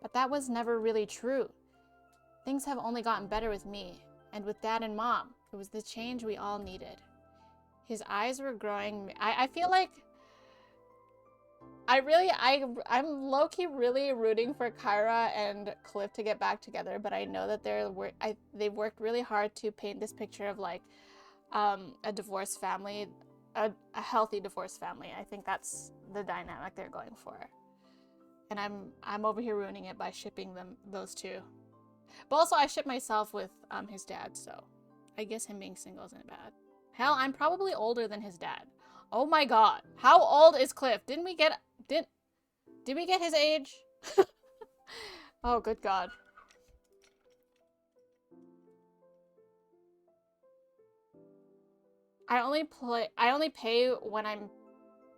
[SPEAKER 1] But that was never really true. Things have only gotten better with me, and with Dad and Mom. It was the change we all needed. His eyes were growing. I feel like I'm low-key really rooting for Kyra and Cliff to get back together, but I know that they've worked really hard to paint this picture of like a divorced family, a healthy divorced family. I think that's the dynamic they're going for. And I'm over here ruining it by shipping those two. But also I ship myself with his dad, so I guess him being single isn't bad. Hell, I'm probably older than his dad. Oh my god. How old is Cliff? Did we get his age? Oh, good god. I only pay when I'm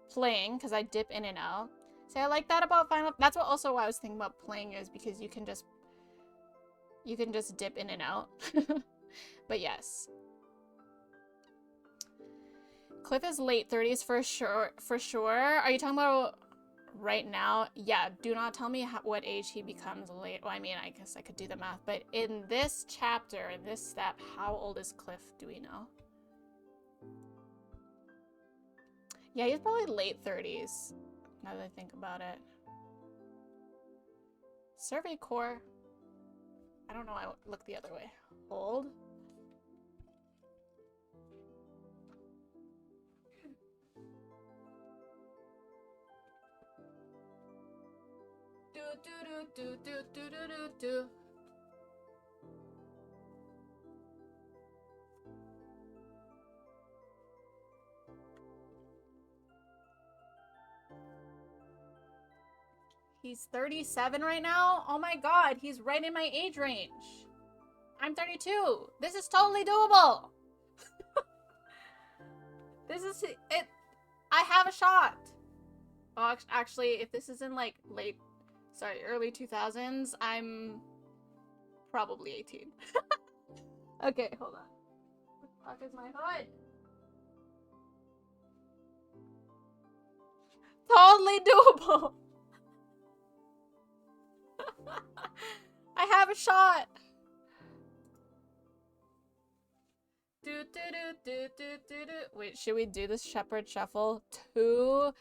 [SPEAKER 1] playing because I dip in and out. See, I like that about Final. That's why I was thinking about playing is because you can just dip in and out. But yes. Cliff is late 30s for sure. Are you talking about right now? Yeah, do not tell me what age he becomes late. Well, I mean, I guess I could do the math, but in this chapter, in this step, how old is Cliff? Do we know? Yeah, he's probably late 30s. Now that I think about it. Survey Corps. I don't know, I look the other way. Hold. Do do do do do do do do do. He's 37 right now? Oh my god, he's right in my age range. I'm 32. This is totally doable. This is it. I have a shot. Oh, actually, if this is in like early 2000s, I'm probably 18. Okay, hold on. What the fuck is my hood? Totally doable. I have a shot. Do, do, do, do, do, do, do. Wait, should we do this Shepherd Shuffle to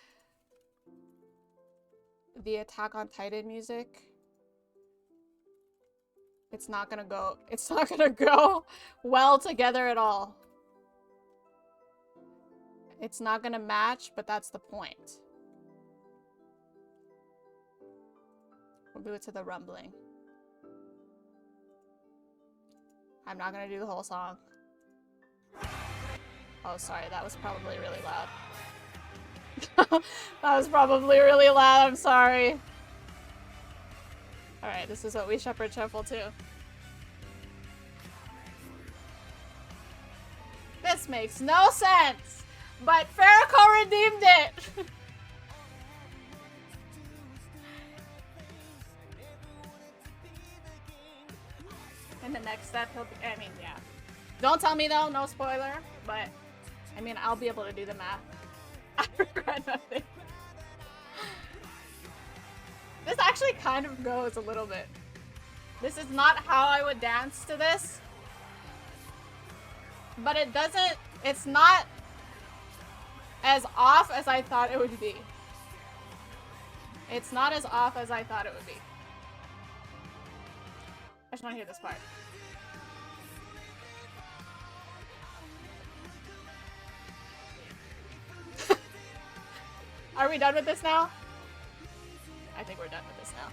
[SPEAKER 1] the Attack on Titan music? It's not gonna go well together at all. It's not gonna match, but that's the point. We'll do it to the rumbling. I'm not gonna do the whole song. Oh, sorry, that was probably really loud. That was probably really loud, I'm sorry. Alright, this is what we Shepherd Shuffle to. This makes no sense! But Farrakhan redeemed it! In the next step, he'll be, I mean, yeah. Don't tell me though, no spoiler, but I mean, I'll be able to do the math. I regret nothing. This actually kind of goes a little bit. This is not how I would dance to this. But it doesn't, it's not as off as I thought it would be. It's not as off as I thought it would be. I just want to hear this part. Are we done with this now? I think we're done with this now.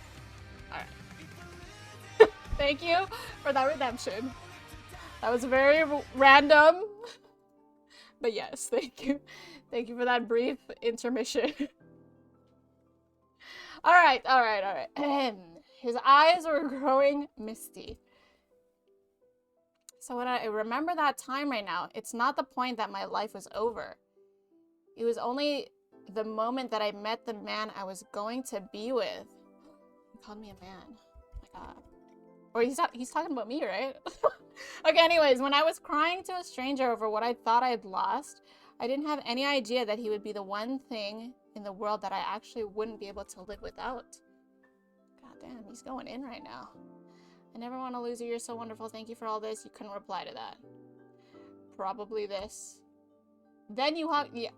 [SPEAKER 1] Alright. Thank you for that redemption. That was very random. But yes, thank you. Thank you for that brief intermission. Alright, alright, alright. His eyes were growing misty. So when I remember that time right now, it's not the point that my life was over. It was only the moment that I met the man I was going to be with. He called me a man. Oh my god. Or he's talking about me, right? Okay, anyways, when I was crying to a stranger over what I thought I'd lost, I didn't have any idea that he would be the one thing in the world that I actually wouldn't be able to live without. God damn, he's going in right now. I never want to lose you. You're so wonderful. Thank you for all this. You couldn't reply to that. Probably this. Then you hug. Yeah.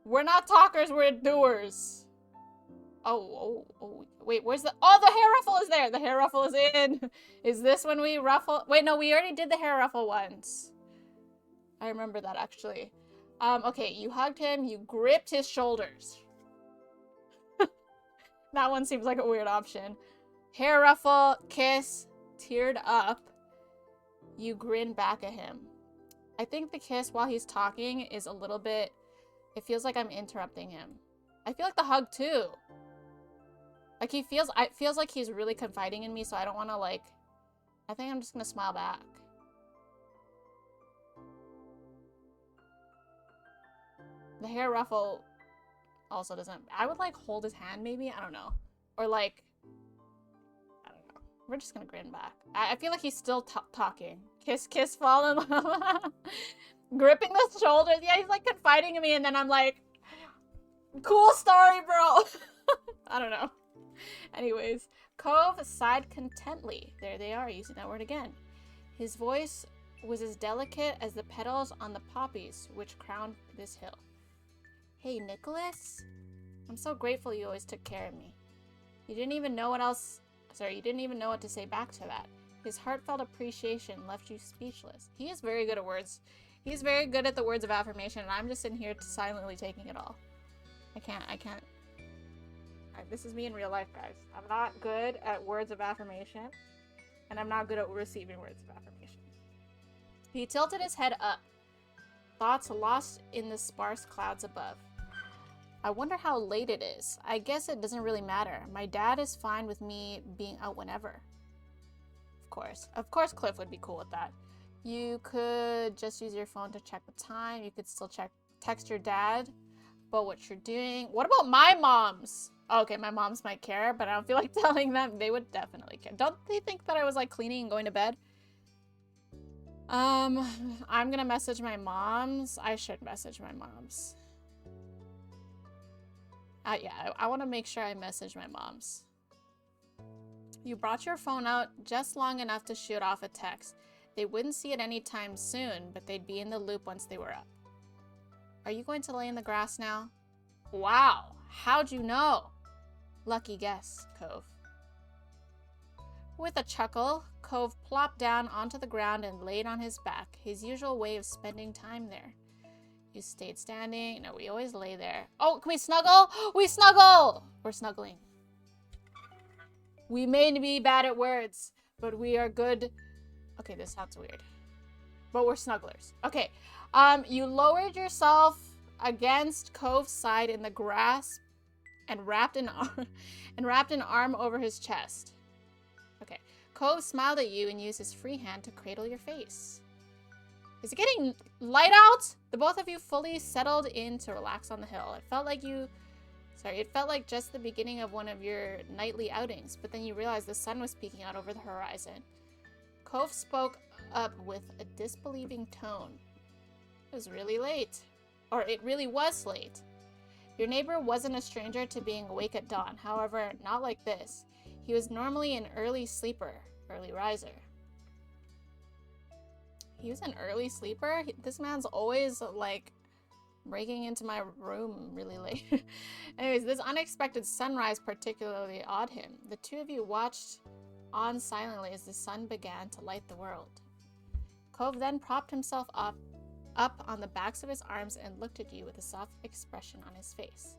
[SPEAKER 1] We're not talkers, we're doers. Oh, wait, where's the... Oh, the hair ruffle is there! The hair ruffle is in! Is this when we ruffle... Wait, no, we already did the hair ruffle once. I remember that, actually. Okay, you hugged him, you gripped his shoulders. That one seems like a weird option. Hair ruffle, kiss, teared up. You grin back at him. I think the kiss while he's talking is a little bit... It feels like I'm interrupting him. I feel like the hug too. Like it feels like he's really confiding in me, so I don't want to like... I think I'm just gonna smile back. The hair ruffle also doesn't... I would like hold his hand maybe? I don't know. Or like... I don't know. We're just gonna grin back. I feel like he's still talking. Kiss, kiss, fall in love. Gripping the shoulders. Yeah, he's like confiding in me, and then I'm like, cool story, bro. I don't know. Anyways, Cove sighed contently. There they are, using that word again. His voice was as delicate as the petals on the poppies which crowned this hill. Hey, Nicholas? I'm so grateful you always took care of me. You didn't even know what else... Sorry, you didn't even know what to say back to that. His heartfelt appreciation left you speechless. He is very good at words. He's very good at the words of affirmation, and I'm just in here silently taking it all. I can't. This is me in real life, guys. I'm not good at words of affirmation, and I'm not good at receiving words of affirmation. He tilted his head up, thoughts lost in the sparse clouds above. I wonder how late it is. I guess it doesn't really matter. My dad is fine with me being out whenever. Of course Cliff would be cool with that. You could just use your phone to check the time. You could still text your dad about what you're doing. What about my moms? Okay, my moms might care, but I don't feel like telling them. They would definitely care. Don't they think that I was like cleaning and going to bed? I'm gonna message my moms. I should message my moms. Yeah, I want to make sure I message my moms. You brought your phone out just long enough to shoot off a text. They wouldn't see it anytime soon, but they'd be in the loop once they were up. Are you going to lay in the grass now? Wow, how'd you know? Lucky guess, Cove. With a chuckle, Cove plopped down onto the ground and laid on his back, his usual way of spending time there. You stayed standing. No, we always lay there. Oh, can we snuggle? We snuggle! We're snuggling. We may be bad at words, but we are good. Okay, this sounds weird. But we're snugglers. Okay. You lowered yourself against Cove's side in the grass and wrapped an arm over his chest. Okay. Cove smiled at you and used his free hand to cradle your face. Is it getting light out? The both of you fully settled in to relax on the hill. It felt like just the beginning of one of your nightly outings, but then you realized the sun was peeking out over the horizon. Cove spoke up with a disbelieving tone. It was really late. Or it really was late. Your neighbor wasn't a stranger to being awake at dawn, however, not like this. He was normally an early sleeper, early riser. He was an early sleeper? This man's always, like, breaking into my room really late. Anyways, this unexpected sunrise particularly awed him. The two of you watched on silently as the sun began to light the world. Cove then propped himself up on the backs of his arms and looked at you with a soft expression on his face.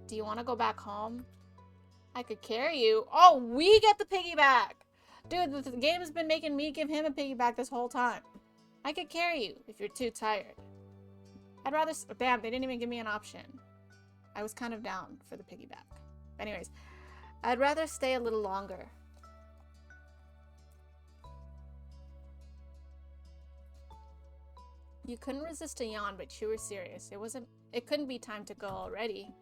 [SPEAKER 1] Do you want to go back home? I could carry you. Oh, we get the piggyback! Dude, the game has been making me give him a piggyback this whole time. I could carry you if you're too tired. I'd rather... Damn, they didn't even give me an option. I was kind of down for the piggyback. Anyways, I'd rather stay a little longer. You couldn't resist a yawn, but you were serious. It couldn't be time to go already.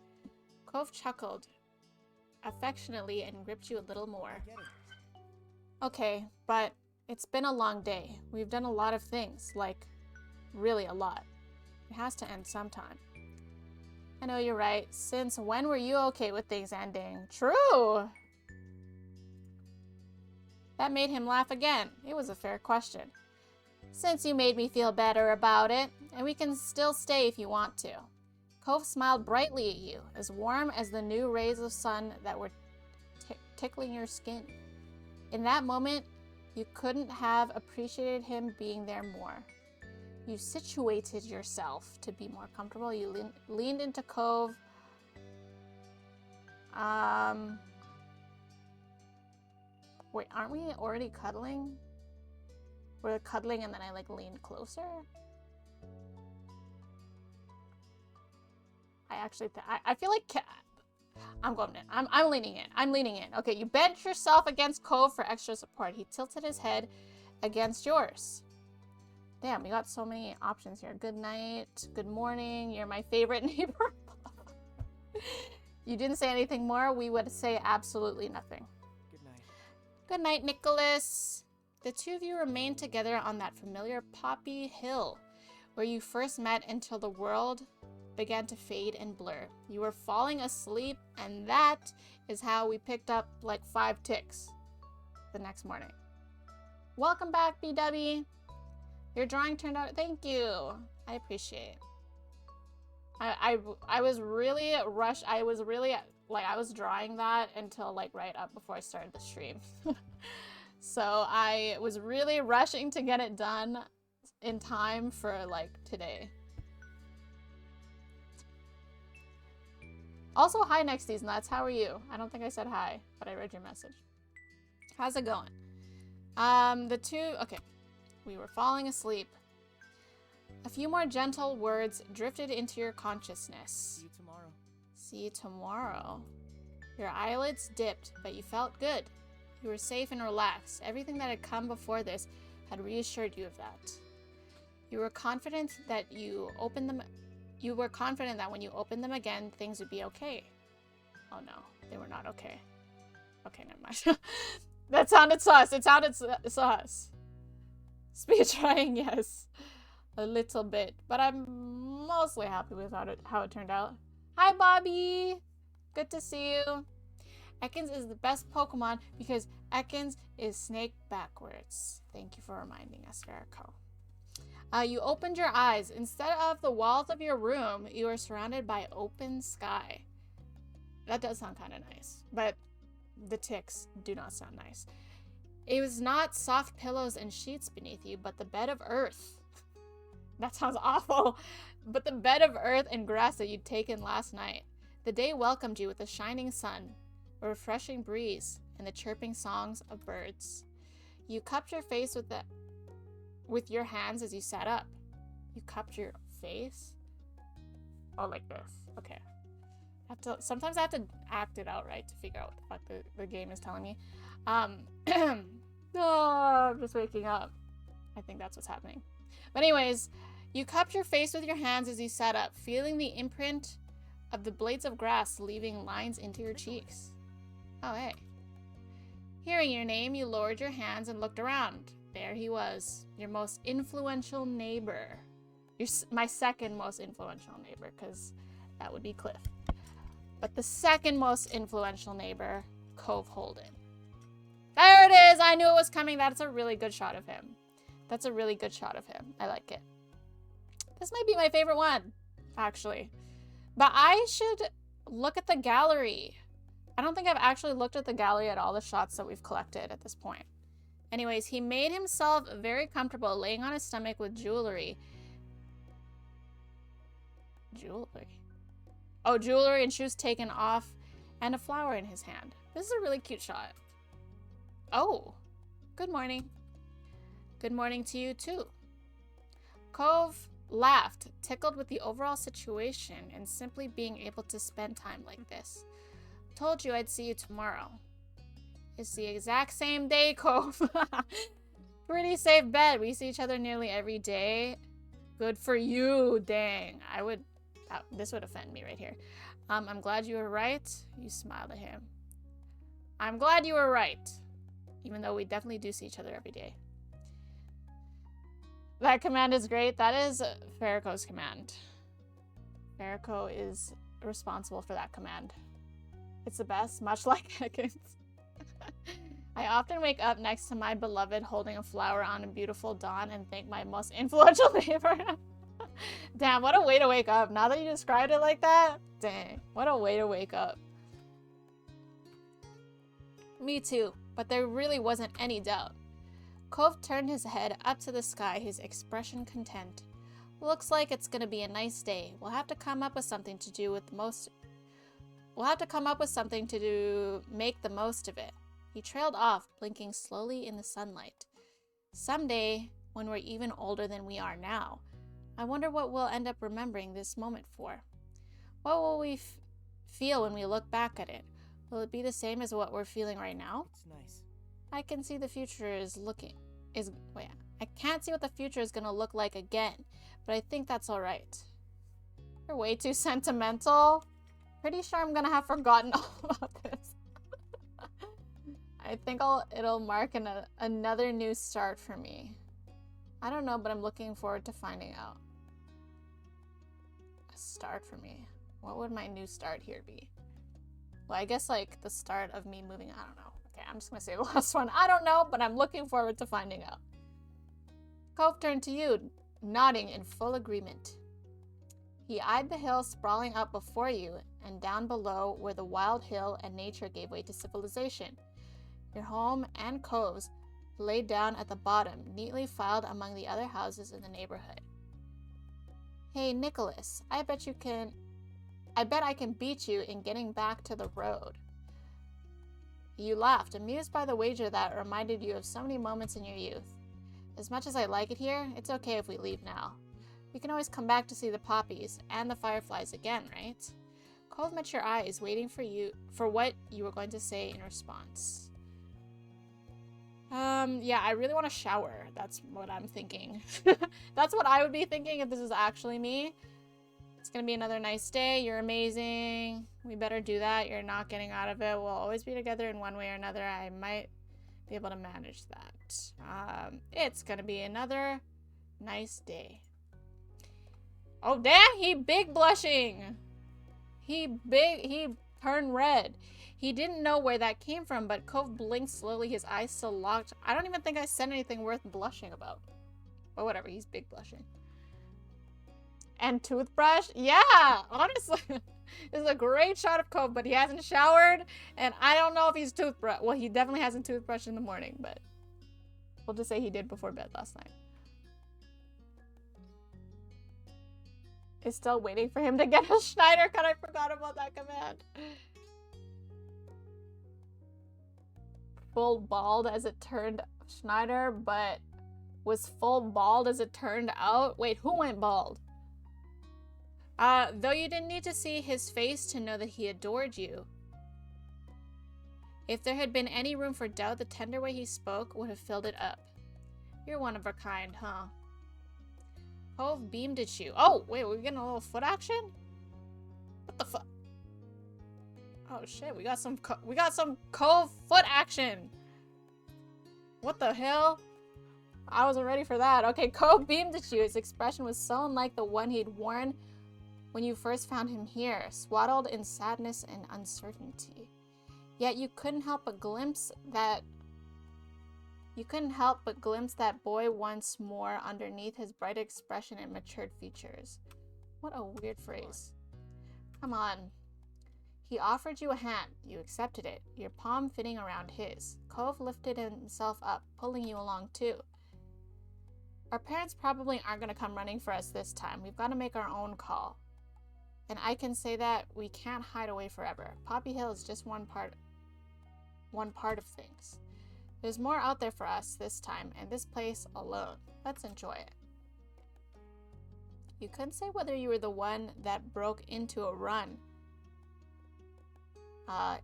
[SPEAKER 1] Cove chuckled affectionately and gripped you a little more. Okay, but it's been a long day. We've done a lot of things, like, really a lot. It has to end sometime. I know you're right. Since when were you okay with things ending? True! That made him laugh again. It was a fair question. Since you made me feel better about it, and we can still stay if you want to. Cove smiled brightly at you, as warm as the new rays of sun that were tickling your skin. In that moment, you couldn't have appreciated him being there more. You situated yourself to be more comfortable. You leaned into Cove. Wait, aren't we already cuddling? We're cuddling and then I like leaned closer? I feel like I'm going in. I'm leaning in. I'm leaning in. Okay, you bent yourself against Cove for extra support. He tilted his head against yours. Damn, we got so many options here. Good night, good morning, you're my favorite neighbor. You didn't say anything more, we would say absolutely nothing.
[SPEAKER 3] Good night.
[SPEAKER 1] Good night, Nicholas. The two of you remained together on that familiar Poppy Hill, where you first met until the world began to fade and blur. You were falling asleep, and that is how we picked up like 5 ticks the next morning. Welcome back, BW. Your drawing turned out... Thank you. I appreciate it. I was really rushed. I was really like I was drawing that until like right up before I started the stream. So I was really rushing to get it done in time for like today. Also, hi Nexties Nuts. How are you? I don't think I said hi, but I read your message. How's it going? Okay. We were falling asleep. A few more gentle words drifted into your consciousness.
[SPEAKER 3] See you tomorrow.
[SPEAKER 1] See you tomorrow. Your eyelids dipped, but you felt good. You were safe and relaxed. Everything that had come before this had reassured you of that. You were confident that when you opened them again, things would be okay. Oh no, they were not okay. Okay, never mind. That sounded sus. It sounded sus. Speed trying, yes. A little bit. But I'm mostly happy with how it turned out. Hi, Bobby! Good to see you. Ekans is the best Pokemon because Ekans is snake backwards. Thank you for reminding us, Verico. You opened your eyes. Instead of the walls of your room, you are surrounded by open sky. That does sound kind of nice, but the ticks do not sound nice. It was not soft pillows and sheets beneath you, but the bed of earth. That sounds awful. But the bed of earth and grass that you'd taken last night. The day welcomed you with a shining sun, a refreshing breeze, and the chirping songs of birds. You cupped your face with your hands as you sat up. You cupped your face? Oh, like this. Okay. Sometimes I have to act it out right to figure out what the fuck the game is telling me. Oh, I'm just waking up. I think that's what's happening. But anyways, you cupped your face with your hands as you sat up, feeling the imprint of the blades of grass leaving lines into your cheeks. Oh, hey. Hearing your name, you lowered your hands and looked around. There he was, your most influential neighbor. My second most influential neighbor, because that would be Cliff. But the second most influential neighbor, Cove Holden. There it is! I knew it was coming. That's a really good shot of him. That's a really good shot of him. I like it. This might be my favorite one, actually. But I should look at the gallery. I don't think I've actually looked at the gallery at all the shots that we've collected at this point. Anyways, he made himself very comfortable laying on his stomach with jewelry. Jewelry? Oh, jewelry and shoes taken off and a flower in his hand. This is a really cute shot. Oh, good morning. Good morning to you too. Cove laughed, tickled with the overall situation and simply being able to spend time like this. Told you I'd see you tomorrow. It's the exact same day, Cove. Pretty safe bet. We see each other nearly every day. Good for you, dang. This would offend me right here. I'm glad you were right. You smiled at him. I'm glad you were right. Even though we definitely do see each other every day. That command is great. That is Farrakhan's command. Farrakhan is responsible for that command. It's the best, much like Ekans. I often wake up next to my beloved holding a flower on a beautiful dawn and thank my most influential neighbor. Damn, what a way to wake up. Now that you described it like that, dang, what a way to wake up. Me too, but there really wasn't any doubt. Cove turned his head up to the sky, his expression content. Looks like it's gonna be a nice day. We'll have to come up with something to do with the most. We'll have to come up with something to make the most of it. He trailed off, blinking slowly in the sunlight. Someday, when we're even older than we are now, I wonder what we'll end up remembering this moment for. What will we feel when we look back at it? Will it be the same as what we're feeling right now?
[SPEAKER 3] It's nice.
[SPEAKER 1] I can see the future I can't see what the future is gonna look like again, but I think that's alright. You're way too sentimental. Pretty sure I'm gonna have forgotten all about this. I think it'll mark another new start for me. I don't know, but I'm looking forward to finding out. A start for me. What would my new start here be? Well, I guess like the start of me moving, I don't know. Okay, I'm just gonna say the last one. I don't know, but I'm looking forward to finding out. Cove turned to you, nodding in full agreement. He eyed the hill sprawling up before you and down below where the wild hill and nature gave way to civilization. Your home and coves laid down at the bottom, neatly filed among the other houses in the neighborhood. Hey, Nicholas, I bet I can beat you in getting back to the road. You laughed, amused by the wager that reminded you of so many moments in your youth. As much as I like it here, it's okay if we leave now. We can always come back to see the poppies and the fireflies again, right? Cove met your eyes, waiting for what you were going to say in response. Yeah, I really want to shower. That's what I'm thinking. That's what I would be thinking if this is actually me. It's gonna be another nice day. You're amazing. We better do that. You're not getting out of it. We'll always be together in one way or another. I might be able to manage that. It's gonna be another nice day. Oh, damn! He big blushing! He turned red. He didn't know where that came from, but Cove blinked slowly, his eyes still locked. I don't even think I said anything worth blushing about. But whatever, he's big blushing. And toothbrush? Yeah! Honestly, this is a great shot of Cove, but he hasn't showered, and I don't know if he's toothbrush. Well, he definitely hasn't toothbrushed in the morning, but we'll just say he did before bed last night. Is still waiting for him to get a Schneider cut. I forgot about that command. Full bald as it turned Schneider, but was full bald as it turned out. Wait, who went bald? Though you didn't need to see his face to know that he adored you. If there had been any room for doubt, the tender way he spoke would have filled it up. You're one of a kind, huh? Cove beamed at you. Oh, wait, we're getting a little foot action? What the fuck? Oh shit, we got some Cove foot action. What the hell? I wasn't ready for that. Okay, Cove beamed at you. His expression was so unlike the one he'd worn when you first found him here, swaddled in sadness and uncertainty. Yet you couldn't help but glimpse that boy once more underneath his bright expression and matured features. What a weird phrase. Come on. He offered you a hand. You accepted it, your palm fitting around his. Cove lifted himself up, pulling you along too. Our parents probably aren't going to come running for us this time. We've got to make our own call. And I can say that we can't hide away forever. Poppy Hill is just one part of things. There's more out there for us this time, and this place alone. Let's enjoy it. You couldn't say whether you were the one that broke into a run.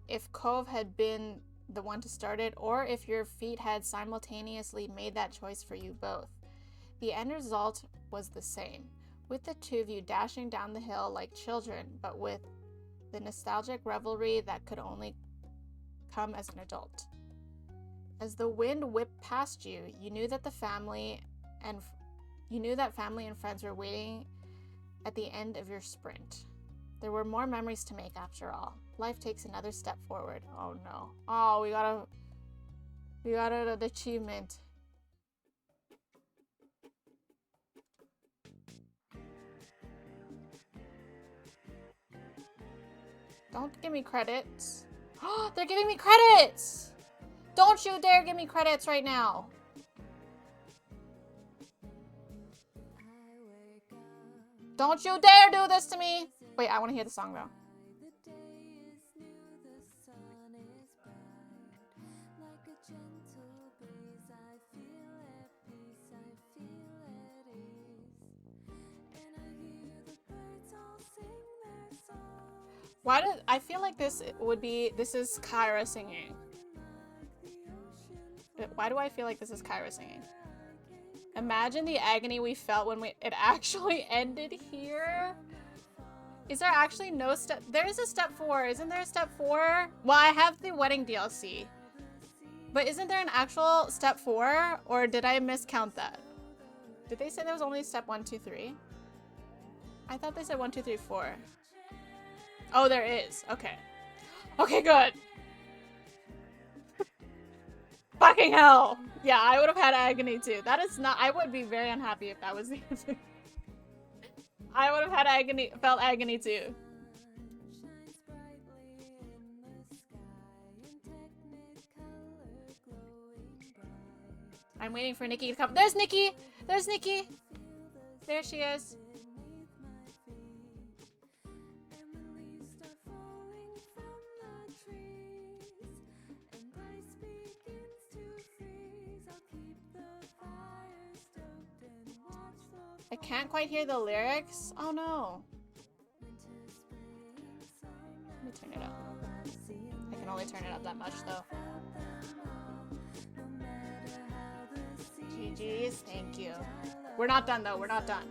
[SPEAKER 1] If Cove had been the one to start it, or if your feet had simultaneously made that choice for you both. The end result was the same, with the two of you dashing down the hill like children, but with the nostalgic revelry that could only come as an adult. As the wind whipped past you, you knew that family and friends were waiting at the end of your sprint. There were more memories to make after all. Life takes another step forward. Oh no. Oh, we got an achievement. Don't give me credits. Oh, they're giving me credits! Don't you dare give me credits right now. Don't you dare do this to me! Wait, I want to hear the song though. I feel like this is Kyra singing. Why do I feel like this is Kyra singing? Imagine the agony we felt when it actually ended here. Is there actually no step? There is a step 4. Isn't there a step 4? Well, I have the wedding DLC. But isn't there an actual step 4? Or did I miscount that? Did they say there was only step 1, 2, 3? I thought they said 1, 2, 3, 4. Oh, there is. Okay. Okay, good. Fucking hell. Yeah, I would have had agony too. That is not... I would be very unhappy if that was the answer. I would have had agony, felt agony too. I'm waiting for Nikki to come. There's Nikki! There's Nikki! There she is. I can't quite hear the lyrics. Oh no. Let me turn it up. I can only turn it up that much though. GG's, thank you. We're not done though, we're not done.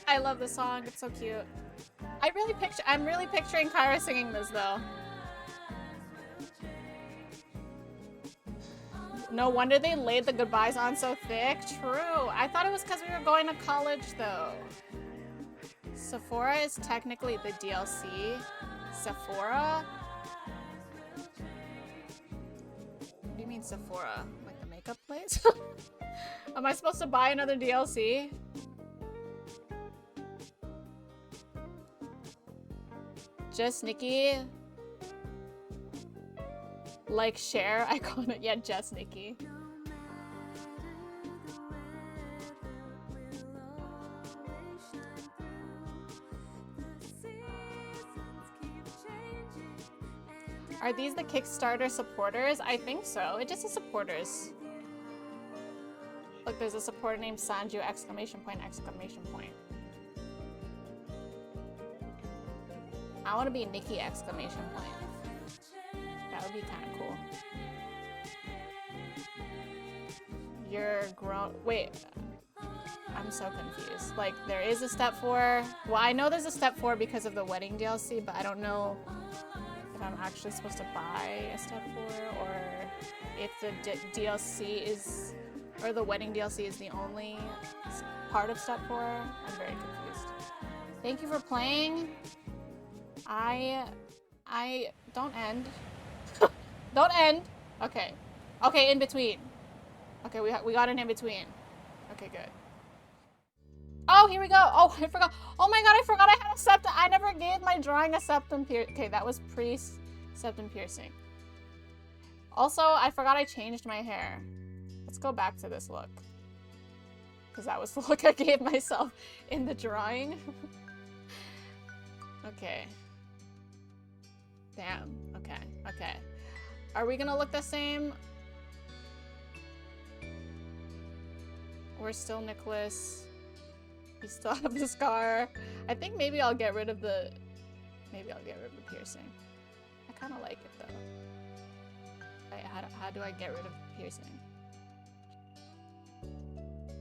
[SPEAKER 1] I love the song, it's so cute. I'm really picturing Kyra singing this though. No wonder they laid the goodbyes on so thick. True. I thought it was because we were going to college though. Sephora is technically the DLC. Sephora? What do you mean Sephora? Like the makeup place? Am I supposed to buy another DLC? Just Nikki. Like share iconic. Yeah, just Nikki. Are these the Kickstarter supporters? I think so. It just says supporters. Look, there's a supporter named Sanju! Exclamation point, exclamation point. I want to be Nikki! Exclamation point. That would be kind of cool. You're grown. Wait. I'm so confused. Like, there is a step 4. Well, I know there's a step 4 because of the wedding DLC, but I don't know if I'm actually supposed to buy a step 4 or if the DLC is, or the wedding DLC is the only part of step 4. I'm very confused. Thank you for playing. I don't end. Don't end. Okay. Okay, in between. Okay, we got an in between. Okay, good. Oh, here we go. Oh, I forgot. Oh my god, I forgot I had a septum. I never gave my drawing a septum piercing. Okay, that was pre-septum piercing. Also, I forgot I changed my hair. Let's go back to this look. Because that was the look I gave myself in the drawing. Okay. Damn. Okay. Okay. Are we gonna look the same? We're still Nicholas. We still have the scar. I think maybe I'll get rid of the... Maybe I'll get rid of the piercing. I kind of like it though. Wait, how do I get rid of piercing?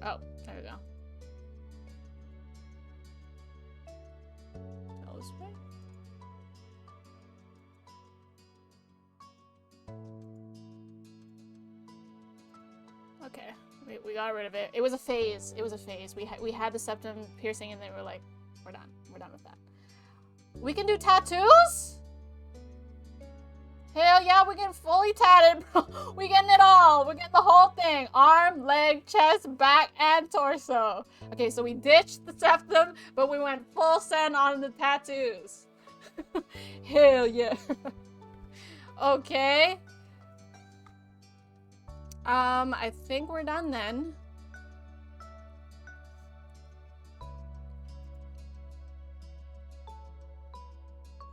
[SPEAKER 1] Oh, there we go. Those way? Okay, we got rid of it. It was a phase. It was a phase. We had the septum piercing and they were like, we're done. We're done with that. We can do tattoos? Hell yeah, we're getting fully tatted, bro. We're getting it all. We're getting the whole thing. Arm, leg, chest, back, and torso. Okay, so we ditched the septum, but we went full send on the tattoos. Hell yeah. Okay. I think we're done then.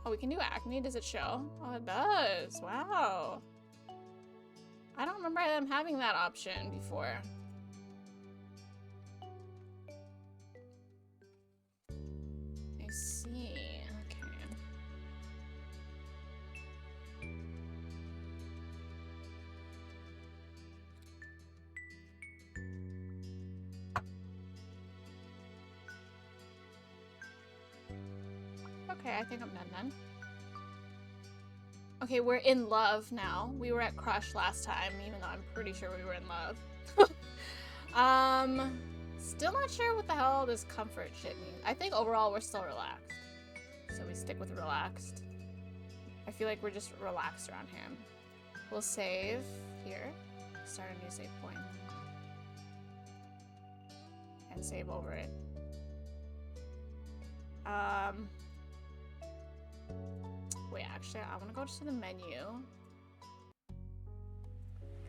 [SPEAKER 1] Oh, we can do acne. Does it show? Oh, it does. Wow. I don't remember them having that option before. I see. Okay. Okay, I think I'm done then. Okay, we're in love now. We were at crush last time, even though I'm pretty sure we were in love. Still not sure what the hell this comfort shit means. I think overall we're still relaxed. So we stick with relaxed. I feel like we're just relaxed around him. We'll save here. Start a new save point. And save over it. Wait, actually, I want to go to the menu.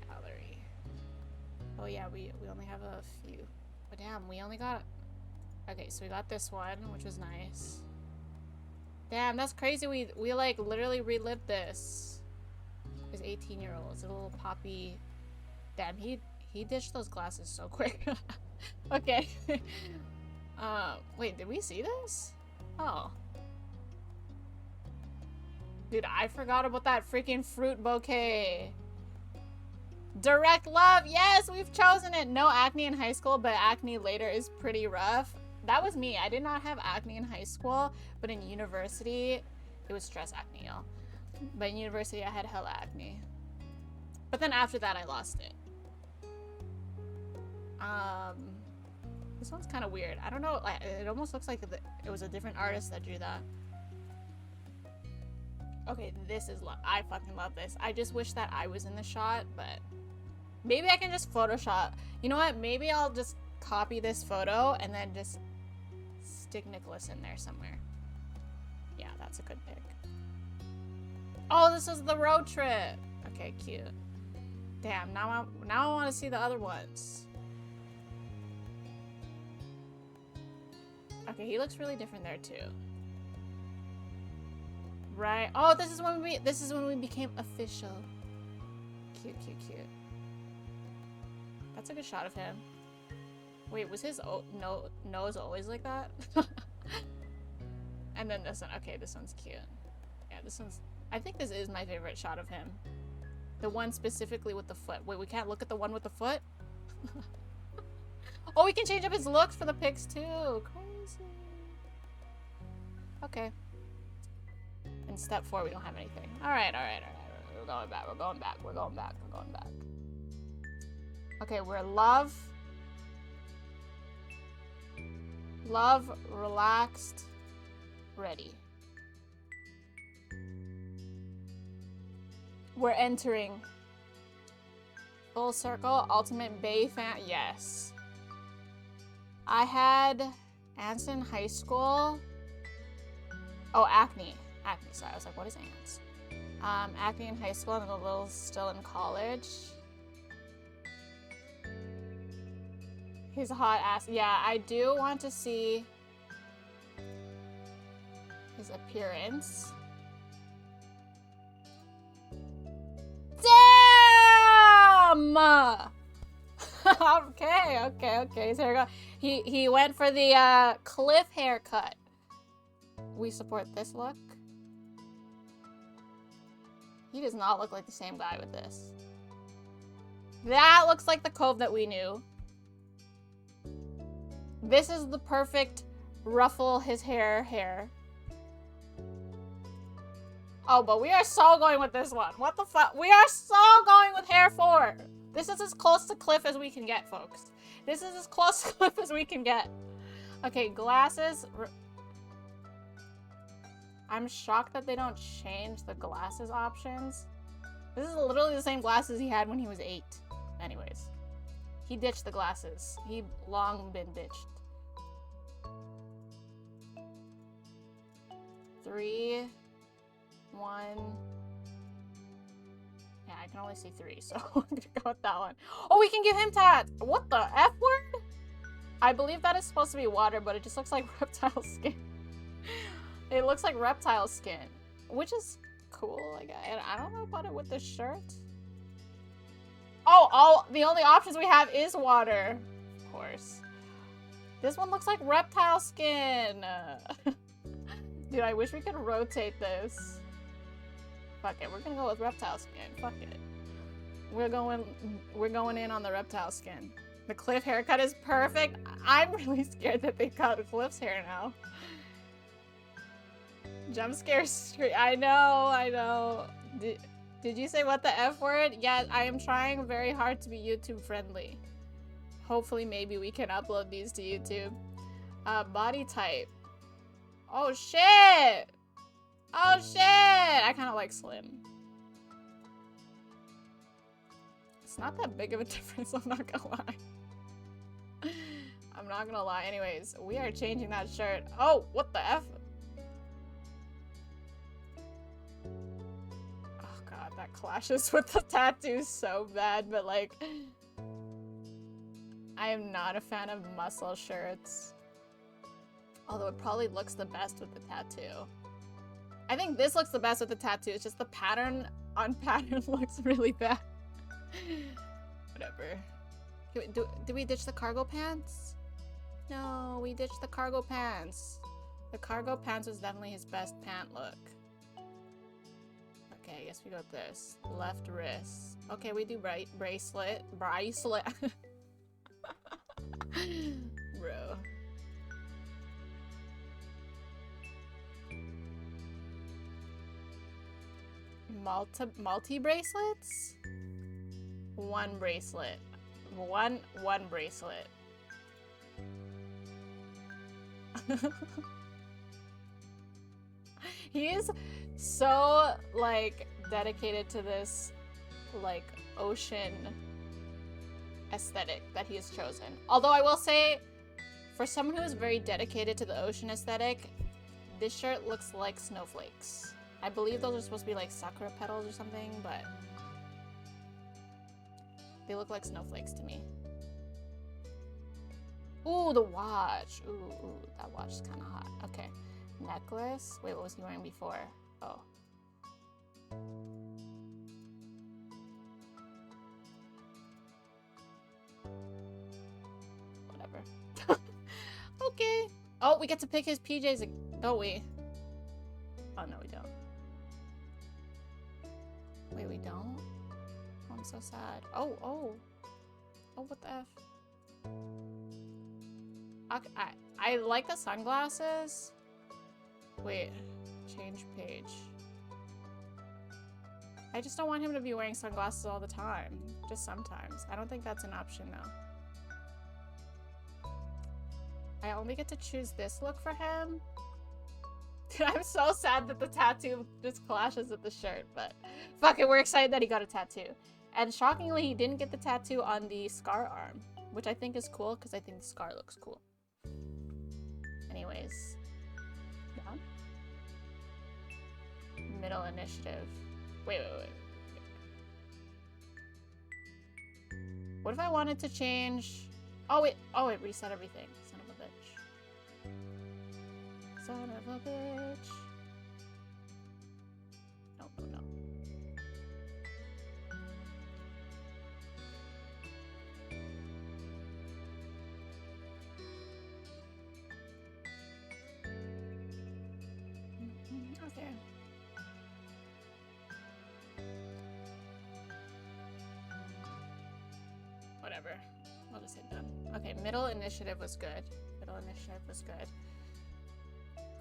[SPEAKER 1] Gallery. Oh yeah, we only have a few. But damn, we only got... Okay, so we got this one, which was nice. Damn, that's crazy. We like literally relived this. His 18-year-old, a little poppy. Damn, he ditched those glasses so quick. Okay. Wait, did we see this? Oh. Dude, I forgot about that freaking fruit bouquet. Direct love. Yes, we've chosen it. No acne in high school, but acne later is pretty rough. That was me. I did not have acne in high school, but in university, it was stress acne, y'all. But in university, I had hella acne. But then after that, I lost it. This one's kind of weird. I don't know. Like, it almost looks like it was a different artist that drew that. Okay, this is I fucking love this. I just wish that I was in the shot, but maybe I can just Photoshop. You know what? Maybe I'll just copy this photo and then just stick Nicholas in there somewhere. Yeah, that's a good pick. Oh, this is the road trip. Okay, cute. Damn, now I want to see the other ones. Okay, he looks really different there too. Right. Oh, this is when we became official. Cute, cute, cute. That's a good shot of him. Wait, was his nose always like that? And then this one. Okay, this one's cute. Yeah, this one's... I think this is my favorite shot of him. The one specifically with the foot. Wait, we can't look at the one with the foot? Oh, we can change up his looks for the pics too. Crazy. Okay. In step 4, we don't have anything. Alright. We're going back. Okay, we're love, relaxed, ready. We're entering full circle, ultimate Bay fan. Yes. I had ants in high school. Oh, acne. Sorry, I was like, what is ants? Acne in high school and a little still in college. He's a hot ass. Yeah, I do want to see his appearance. Damn! Okay. So here we go. He went for the cliff haircut. We support this look. He does not look like the same guy with this. That looks like the Cove that we knew. This is the perfect ruffle his hair. Oh, but we are so going with this one. What the fuck? We are so going with hair 4. This is as close to Cliff as we can get, folks. This is as close to Cliff as we can get. Okay, glasses. I'm shocked that they don't change the glasses options. This is literally the same glasses he had when he was 8. Anyways. He ditched the glasses. He long been ditched. 3, 1. Yeah, I can only see 3, so I'm gonna go with that one. Oh, we can give him tats! What the F word? I believe that is supposed to be water, but it just looks like reptile skin. It looks like reptile skin, which is cool. Like, I don't know about it with this shirt. Oh, the only options we have is water. Of course. This one looks like reptile skin. Dude, I wish we could rotate this. Fuck it, we're gonna go with reptile skin. Fuck it. We're going in on the reptile skin. The Cliff haircut is perfect. I'm really scared that they cut Cliff's hair now. Jump scare screen. I know. Did you say what the F word? Yeah, I am trying very hard to be YouTube friendly. Hopefully, maybe we can upload these to YouTube. Body type. Oh shit! Oh shit! I kind of like Slim. It's not that big of a difference, I'm not gonna lie. I'm not gonna lie. Anyways, we are changing that shirt. Oh, what the F? Oh god, that clashes with the tattoo so bad, but like... I am not a fan of muscle shirts. Although it probably looks the best with the tattoo. I think this looks the best with the tattoo. It's just the pattern on pattern looks really bad. Whatever. Did we ditch the cargo pants? No, we ditched the cargo pants. The cargo pants was definitely his best pant look. Okay, I guess we got this. Left wrist. Okay, we do right bracelet. Bracelet. Bro. Multi bracelets? One bracelet. One bracelet. He is so like dedicated to this like ocean aesthetic that he has chosen. Although I will say, for someone who is very dedicated to the ocean aesthetic, this shirt looks like snowflakes. I believe those are supposed to be like sakura petals or something, but they look like snowflakes to me. Ooh, the watch. Ooh, that watch is kind of hot. Okay. Necklace. Wait, what was he wearing before? Oh. Whatever. Okay. Oh, we get to pick his PJs, don't we? Oh, no, we don't. Wait, we don't? Oh, I'm so sad. Oh, what the F? I like the sunglasses. Wait, change page. I just don't want him to be wearing sunglasses all the time. Just sometimes. I don't think that's an option though. I only get to choose this look for him. I'm so sad that the tattoo just clashes with the shirt, but fuck it, we're excited that he got a tattoo. And shockingly, he didn't get the tattoo on the scar arm, which I think is cool because I think the scar looks cool. Anyways. Down. Middle initiative. Wait. What if I wanted to change... Oh, it reset everything. Son of a bitch. Son of a bitch. No. Okay. Whatever. I'll just hit done. Okay, middle initiative was good.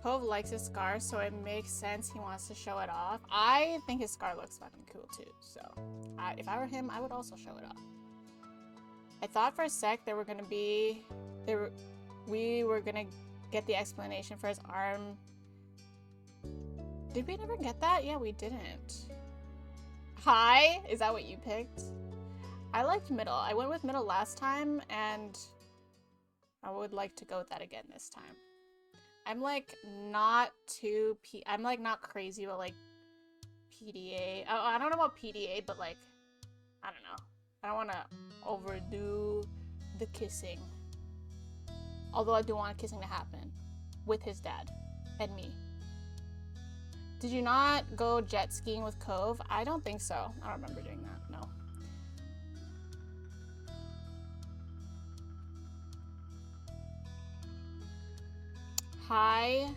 [SPEAKER 1] Cove likes his scar, so it makes sense he wants to show it off. I think his scar looks fucking cool too, so if I were him, I would also show it off. I thought for a sec we were gonna get the explanation for his arm. Did we never get that? Yeah, we didn't. High? Is that what you picked? I liked middle. I went with middle last time, and I would like to go with that again this time. I'm like not I'm like not crazy about like PDA. I don't know about PDA, but like, I don't know. I don't want to overdo the kissing. Although I do want kissing to happen with his dad and me. Did you not go jet skiing with Cove? I don't think so. I don't remember doing that. No. High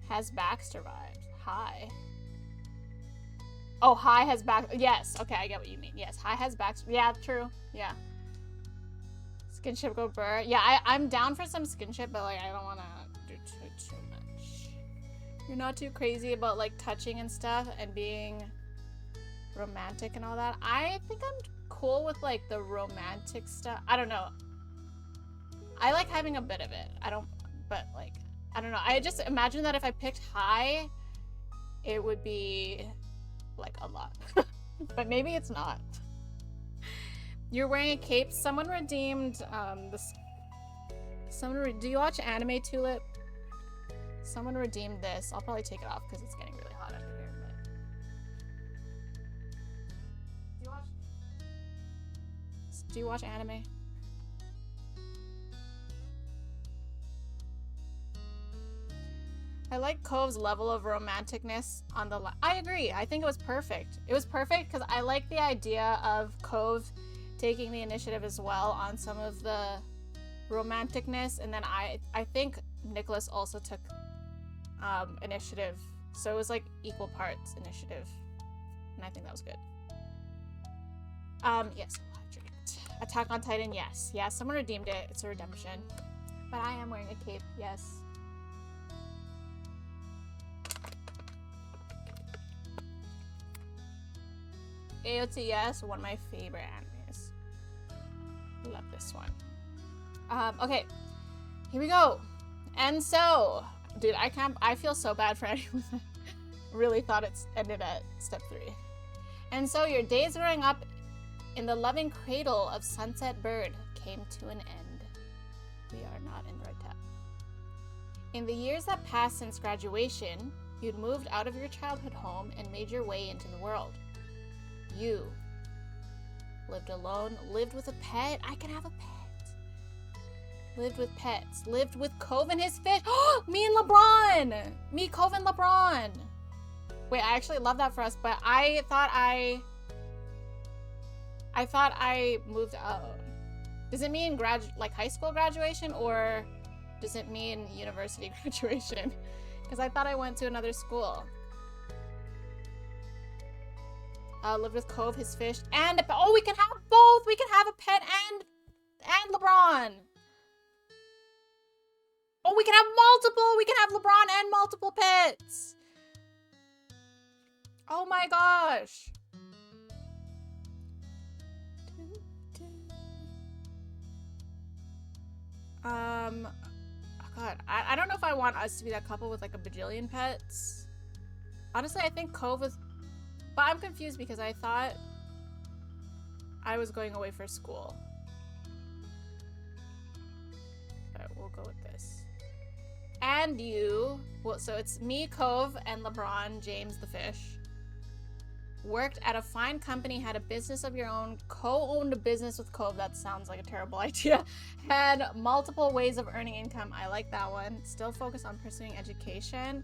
[SPEAKER 1] has Baxter vibes. High. Oh, High has Baxter. Yes. Okay, I get what you mean. Yes, High has Baxter. Yeah, true. Yeah. Skinship go burr. Yeah, I'm down for some skinship, but like I don't want to do too much. You're not too crazy about like touching and stuff and being romantic and all that. I think I'm cool with like the romantic stuff. I don't know. I like having a bit of it. But like, I don't know. I just imagine that if I picked High, it would be like a lot. But maybe it's not. You're wearing a cape. Someone redeemed this. Do you watch anime, Tulip? Someone redeemed this. I'll probably take it off because it's getting really hot under here. But... Do you watch anime? I like Cove's level of romanticness on the I agree. I think it was perfect. It was perfect because I like the idea of Cove taking the initiative as well on some of the romanticness, and then I think Nicholas also took initiative. So it was like equal parts initiative. And I think that was good. Yes, Attack on Titan, yes. Yeah, someone redeemed it. It's a redemption. But I am wearing a cape, yes. AOTS, one of my favorite animes. Love this one. Okay, here we go. And so, dude, I feel so bad for anyone that really thought it ended at step 3. And so your days growing up in the loving cradle of Sunset Bird came to an end. We are not in the right tab. In the years that passed since graduation, you'd moved out of your childhood home and made your way into the world. You lived alone, lived with a pet. I can have a pet. Lived with pets. Lived with Cove and his fish. Me and LeBron. Me, Cove, and LeBron. Wait, I actually love that for us, but I thought I moved out. Does it mean like high school graduation, or does it mean university graduation? Because I thought I went to another school. Lived with Cove, his fish, and oh, we can have both. We can have a pet and LeBron. Oh, we can have multiple. We can have LeBron and multiple pets. Oh my gosh. Oh God, I don't know if I want us to be that couple with like a bajillion pets. Honestly, I think Cove was. But I'm confused because I thought I was going away for school. But we'll go with this. And you, well, so it's me, Cove, and LeBron, James the fish. Worked at a fine company, had a business of your own, co-owned a business with Cove. That sounds like a terrible idea. Had multiple ways of earning income. I like that one. Still focused on pursuing education.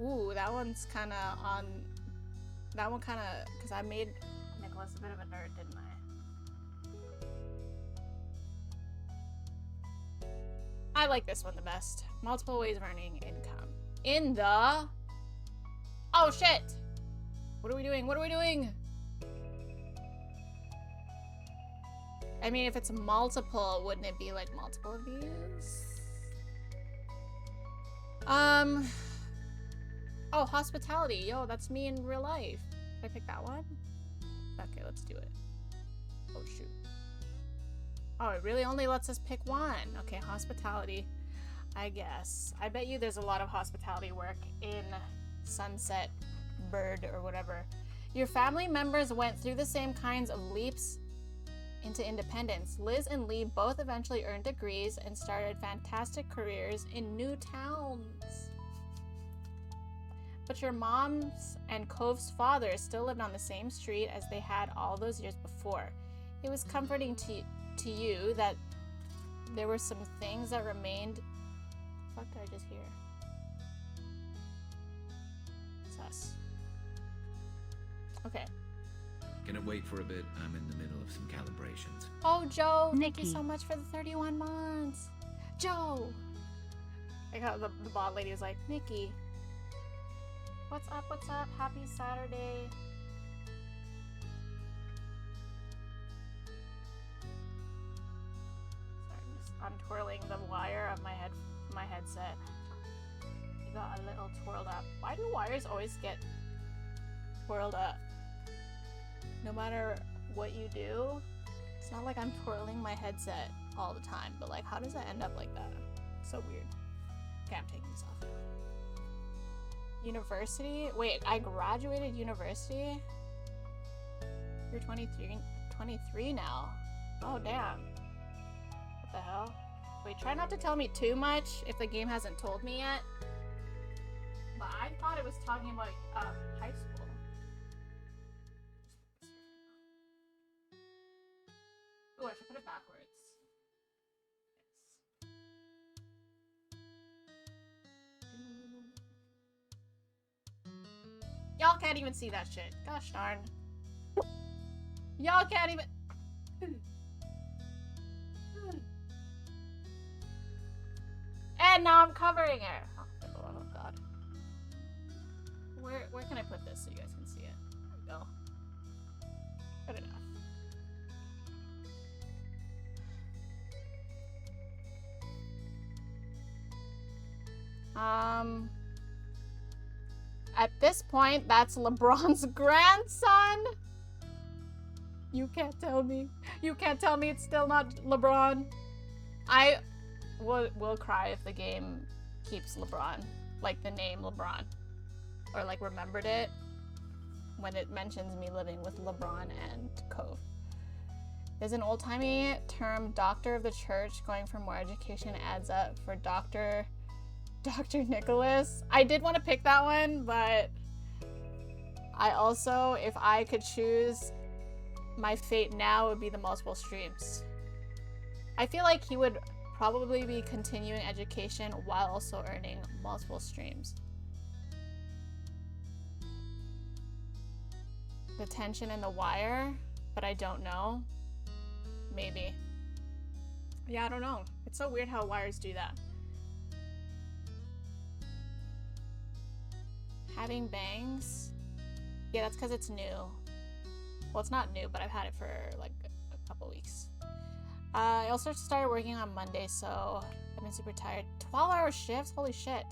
[SPEAKER 1] Ooh, that one's kind of on... That one kind of, because I made Nicholas a bit of a nerd, didn't I? I like this one the best. Multiple ways of earning income. In the... Oh, shit! What are we doing? What are we doing? I mean, if it's multiple, wouldn't it be like multiple of these? Oh, hospitality. Yo, that's me in real life. Should I pick that one? Okay, let's do it. Oh, shoot. Oh, it really only lets us pick one. Okay, hospitality, I guess. I bet you there's a lot of hospitality work in Sunset Bird or whatever. Your family members went through the same kinds of leaps into independence. Liz and Lee both eventually earned degrees and started fantastic careers in new towns. But your mom's and Cove's father still lived on the same street as they had all those years before. It was comforting to you that there were some things that remained. What the fuck did I just hear? Sus. Okay.
[SPEAKER 4] Gonna wait for a bit. I'm in the middle of some calibrations.
[SPEAKER 1] Oh, Joe, thank you
[SPEAKER 5] Nikki.
[SPEAKER 1] so much for the 31 months. Joe! I got the bot lady was like, Nikki. What's up? What's up? Happy Saturday. Sorry, I'm just untwirling the wire of my headset. You got a little twirled up. Why do wires always get twirled up? No matter what you do, it's not like I'm twirling my headset all the time, but like, how does that end up like that? So weird. Okay, I'm taking this off. University? Wait, I graduated university? You're 23 now. Oh, damn. What the hell? Wait, try not to tell me too much if the game hasn't told me yet. But I thought it was talking about high school. Oh, I should put it backwards. Yes. Y'all can't even see that shit. Gosh darn. Y'all can't even... And now I'm covering it. Oh god. Where can I put this so you guys can see it? There we go. Good enough. At this point, that's LeBron's grandson. You can't tell me. You can't tell me it's still not LeBron. I will cry if the game keeps LeBron, like the name LeBron, or like remembered it when it mentions me living with LeBron and Cove. There's an old-timey term, doctor of the church, going for more education adds up for Dr. Nicholas. I did want to pick that one, but I also, if I could choose my fate now, would be the multiple streams. I feel like he would probably be continuing education while also earning multiple streams. The tension in the wire, but I don't know. Maybe. Yeah, I don't know. It's so weird how wires do that. Having bangs? Yeah, that's because it's new. Well, it's not new, but I've had it for like a couple weeks. I also started working on Monday, so I've been super tired. 12-hour shifts? Holy shit.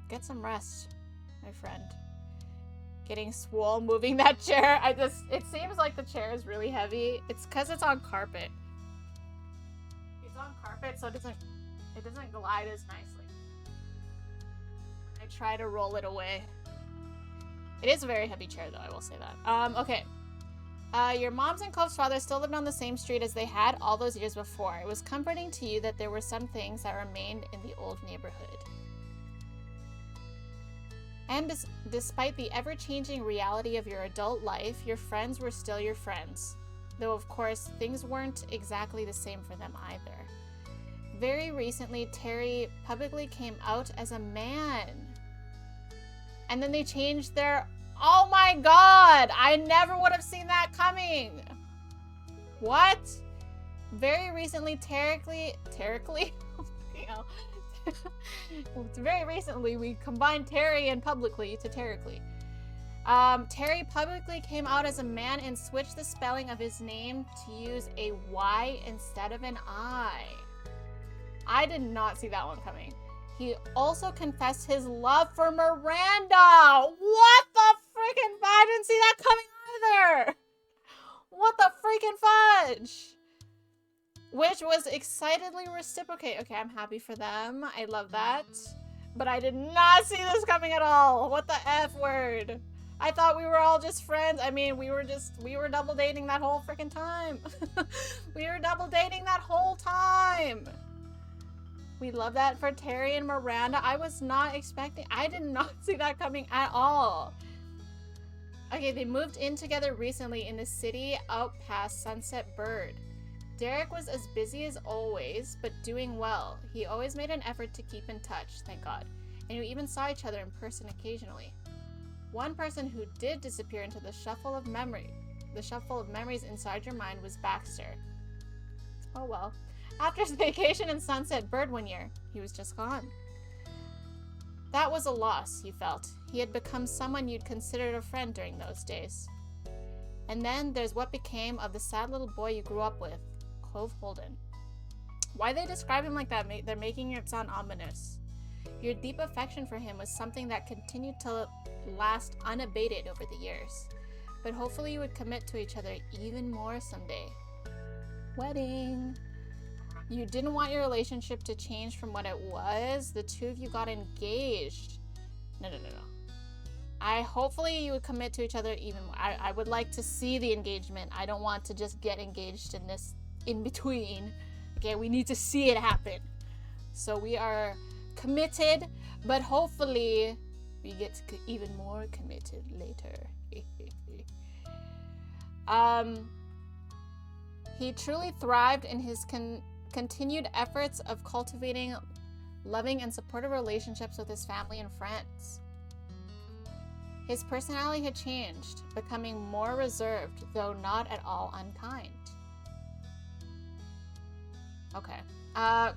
[SPEAKER 1] Get some rest, my friend. Getting swole moving that chair. It seems like the chair is really heavy. It's because it's on carpet. It's on carpet, so it doesn't glide as nicely. I try to roll it away. It is a very heavy chair, though, I will say that. Okay. Your mom's and Cove's father still lived on the same street as they had all those years before. It was comforting to you that there were some things that remained in the old neighborhood. And despite the ever-changing reality of your adult life, your friends were still your friends. Though, of course, things weren't exactly the same for them either. Very recently, Terry publicly came out as a man. And then they changed their... Oh my god! I never would have seen that coming! What? Very recently, very recently, we combined Terry and publicly to Terrically. Terry publicly came out as a man and switched the spelling of his name to use a Y instead of an I. I did not see that one coming. He also confessed his love for Miranda. What the freaking? I didn't see that coming either. What the freaking fudge? Which was excitedly reciprocated. Okay, I'm happy for them. I love that. But I did not see this coming at all. What the F word? I thought we were all just friends. I mean, we were double dating that whole freaking time. We were double dating that whole time. We love that for Terry and Miranda. I was not expecting, I did not see that coming at all. Okay, they moved in together recently in the city out past Sunset Bird. Derek was as busy as always, but doing well. He always made an effort to keep in touch, thank God. And you even saw each other in person occasionally. One person who did disappear into the shuffle of memories inside your mind was Baxter. Oh well. After his vacation in Sunset Bird one year, he was just gone. That was a loss, you felt. He had become someone you'd considered a friend during those days. And then there's what became of the sad little boy you grew up with, Cove Holden. Why they describe him like that, they're making it sound ominous. Your deep affection for him was something that continued to last unabated over the years. But hopefully you would commit to each other even more someday. Wedding. You didn't want your relationship to change from what it was. The two of you got engaged. No. Hopefully you would commit to each other even more. I would like to see the engagement. I don't want to just get engaged in this in between. Okay, we need to see it happen. So we are committed, but hopefully we get even more committed later. He truly thrived in his continued efforts of cultivating loving and supportive relationships with his family and friends. His personality had changed, becoming more reserved, though not at all unkind. Okay.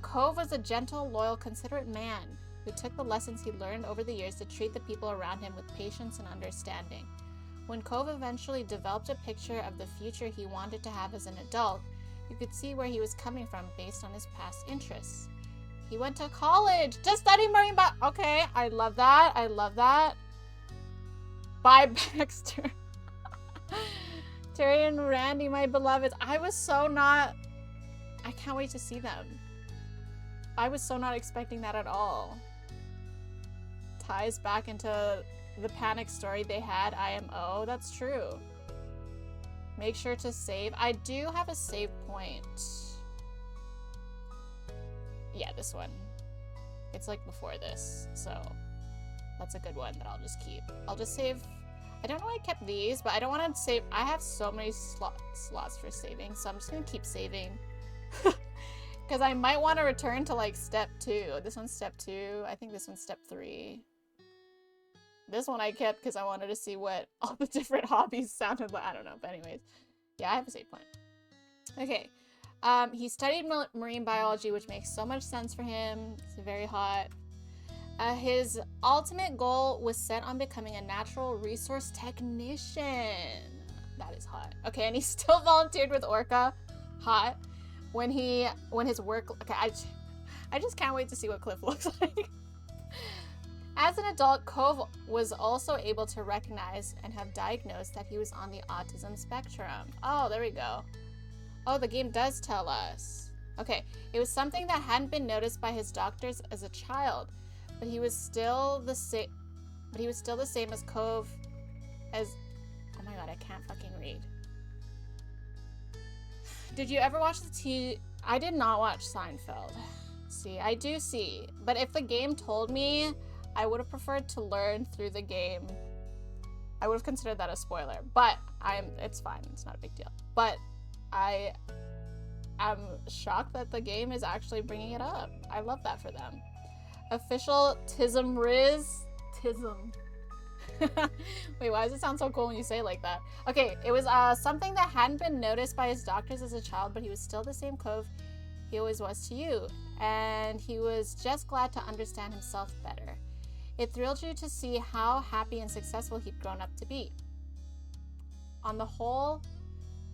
[SPEAKER 1] Cove was a gentle, loyal, considerate man who took the lessons he learned over the years to treat the people around him with patience and understanding. When Cove eventually developed a picture of the future he wanted to have as an adult, you could see where he was coming from based on his past interests. He went to college to study marine biology. Okay, I love that. I love that. Bye, Baxter. Terry and Randy, my beloveds. I can't wait to see them. I was so not expecting that at all. Ties back into the panic story they had, IMO. That's true. Make sure to save. I do have a save point. Yeah, this one. It's like before this, so that's a good one that I'll just keep. I'll just save. I don't know why I kept these, but I don't want to save. I have so many slots for saving, so I'm just going to keep saving. Because I might want to return to like step 2. This one's step 2. I think this one's step 3. This one I kept because I wanted to see what all the different hobbies sounded like. I don't know, but anyways. Yeah, I have a save point. Okay. He studied marine biology, which makes so much sense for him. It's very hot. His ultimate goal was set on becoming a natural resource technician. That is hot. Okay, and he still volunteered with Orca. Hot. When his work... Okay, I just can't wait to see what Cliff looks like. As an adult, Cove was also able to recognize and have diagnosed that he was on the autism spectrum. Oh, there we go. Oh, the game does tell us. Okay, it was something that hadn't been noticed by his doctors as a child, but he was still the same. But he was still the same as Cove. As oh my god, I can't fucking read. Did you ever watch I did not watch Seinfeld. See, I do see, but if the game told me, I would have preferred to learn through the game. I would have considered that a spoiler, but it's fine. It's not a big deal. But I am shocked that the game is actually bringing it up. I love that for them. Official Tism Riz. Tism. Wait, why does it sound so cool when you say it like that? Okay, it was something that hadn't been noticed by his doctors as a child, but he was still the same Cove he always was to you. And he was just glad to understand himself better. It thrilled you to see how happy and successful he'd grown up to be. On the whole,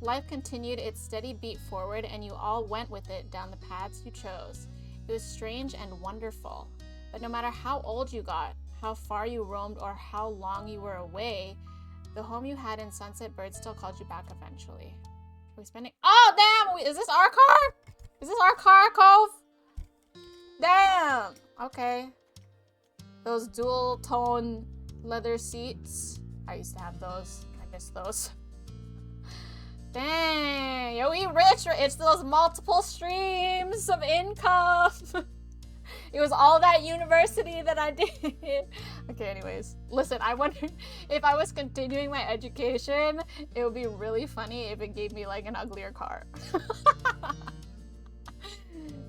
[SPEAKER 1] life continued its steady beat forward, and you all went with it down the paths you chose. It was strange and wonderful. But no matter how old you got, how far you roamed, or how long you were away, the home you had in Sunset Bird still called you back eventually. Are we spending? Oh, damn! Is this our car? Is this our car, Cove? Damn! Okay. Those dual tone leather seats. I used to have those. I miss those. Dang. Yo, we rich. It's those multiple streams of income. It was all that university that I did. Okay, anyways. Listen, I wonder if I was continuing my education, it would be really funny if it gave me like an uglier car.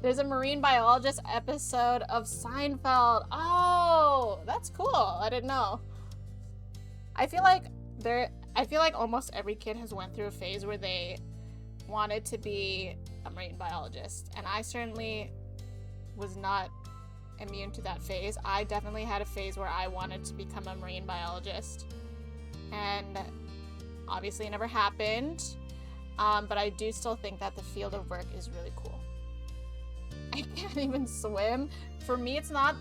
[SPEAKER 1] There's a marine biologist episode of Seinfeld. Oh, that's cool. I didn't know. I feel like almost every kid has went through a phase where they wanted to be a marine biologist, and I certainly was not immune to that phase. I definitely had a phase where I wanted to become a marine biologist, and obviously it never happened. But I do still think that the field of work is really cool. I can't even swim. For me, it's not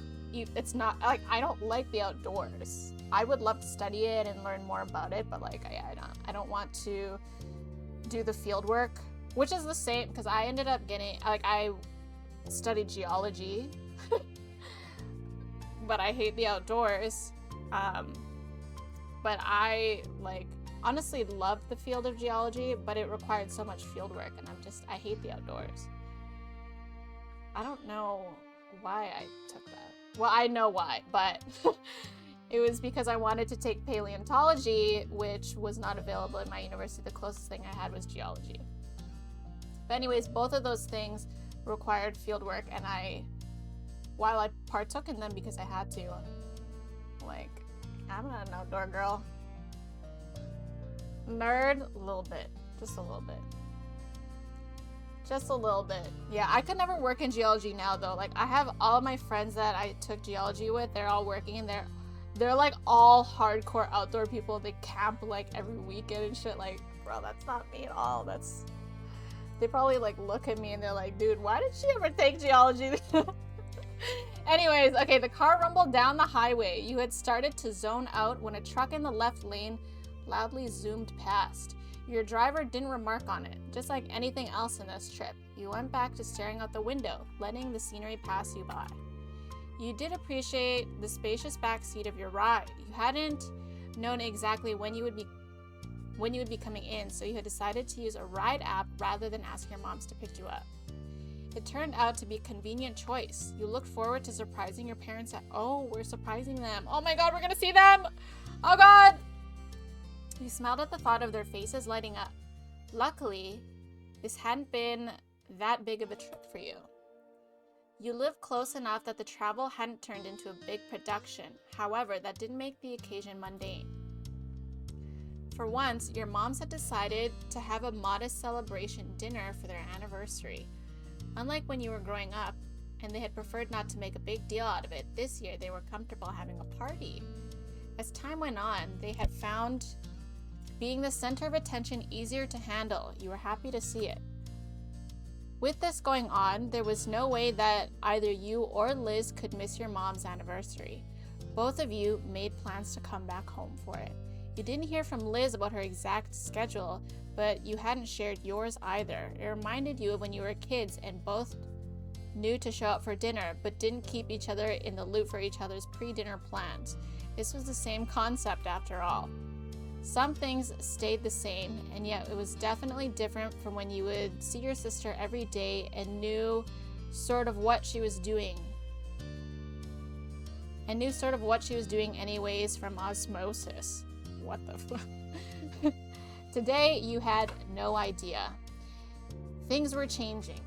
[SPEAKER 1] like, I don't like the outdoors. I would love to study it and learn more about it, but like I don't want to do the field work, which is the same, because I ended up getting, like, I studied geology, but I hate the outdoors. But I like honestly loved the field of geology, but it required so much field work, and I hate the outdoors. I don't know why I took that. Well, I know why, but it was because I wanted to take paleontology, which was not available in my university. The closest thing I had was geology. But anyways, both of those things required field work, and while I partook in them because I had to, like, I'm not an outdoor girl. Nerd, a little bit. Just a little bit. Just a little bit. Yeah, I could never work in geology now, though. Like, I have all of my friends that I took geology with, they're all working, and they're like all hardcore outdoor people. They camp like every weekend and shit. Like, bro, that's not me at all. They probably like look at me and they're like, dude, why did she ever take geology? Anyways, okay, the car rumbled down the highway. You had started to zone out when a truck in the left lane loudly zoomed past. Your driver didn't remark on it. Just like anything else in this trip, you went back to staring out the window, letting the scenery pass you by. You did appreciate the spacious back seat of your ride. You hadn't known exactly when you would be coming in, so you had decided to use a ride app rather than ask your moms to pick you up. It turned out to be a convenient choice. You looked forward to surprising your parents we're surprising them. Oh my god, we're gonna see them! Oh god! You smiled at the thought of their faces lighting up. Luckily, this hadn't been that big of a trip for you. You lived close enough that the travel hadn't turned into a big production. However, that didn't make the occasion mundane. For once, your moms had decided to have a modest celebration dinner for their anniversary. Unlike when you were growing up, and they had preferred not to make a big deal out of it, this year they were comfortable having a party. As time went on, they had found being the center of attention easier to handle. You were happy to see it. With this going on, there was no way that either you or Liz could miss your mom's anniversary. Both of you made plans to come back home for it. You didn't hear from Liz about her exact schedule, but you hadn't shared yours either. It reminded you of when you were kids and both knew to show up for dinner, but didn't keep each other in the loop for each other's pre-dinner plans. This was the same concept after all. Some things stayed the same, and yet it was definitely different from when you would see your sister every day and knew sort of what she was doing. Anyways from osmosis. What the fuck? Today, you had no idea. Things were changing.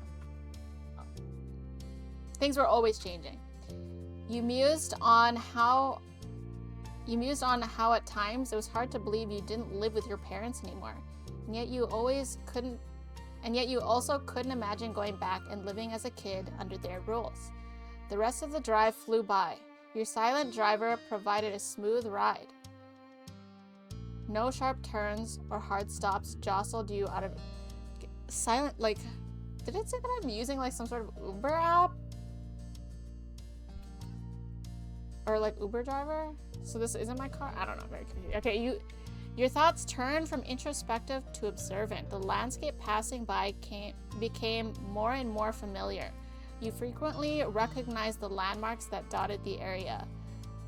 [SPEAKER 1] Things were always changing. You mused on how at times it was hard to believe you didn't live with your parents anymore. And yet you also couldn't imagine going back and living as a kid under their rules. The rest of the drive flew by. Your silent driver provided a smooth ride. No sharp turns or hard stops jostled you out of silent, like, did it say that I'm using like some sort of Uber app? Or like Uber driver? So this isn't my car? I don't know, very confused. Okay, your thoughts turned from introspective to observant. The landscape passing by became more and more familiar. You frequently recognized the landmarks that dotted the area.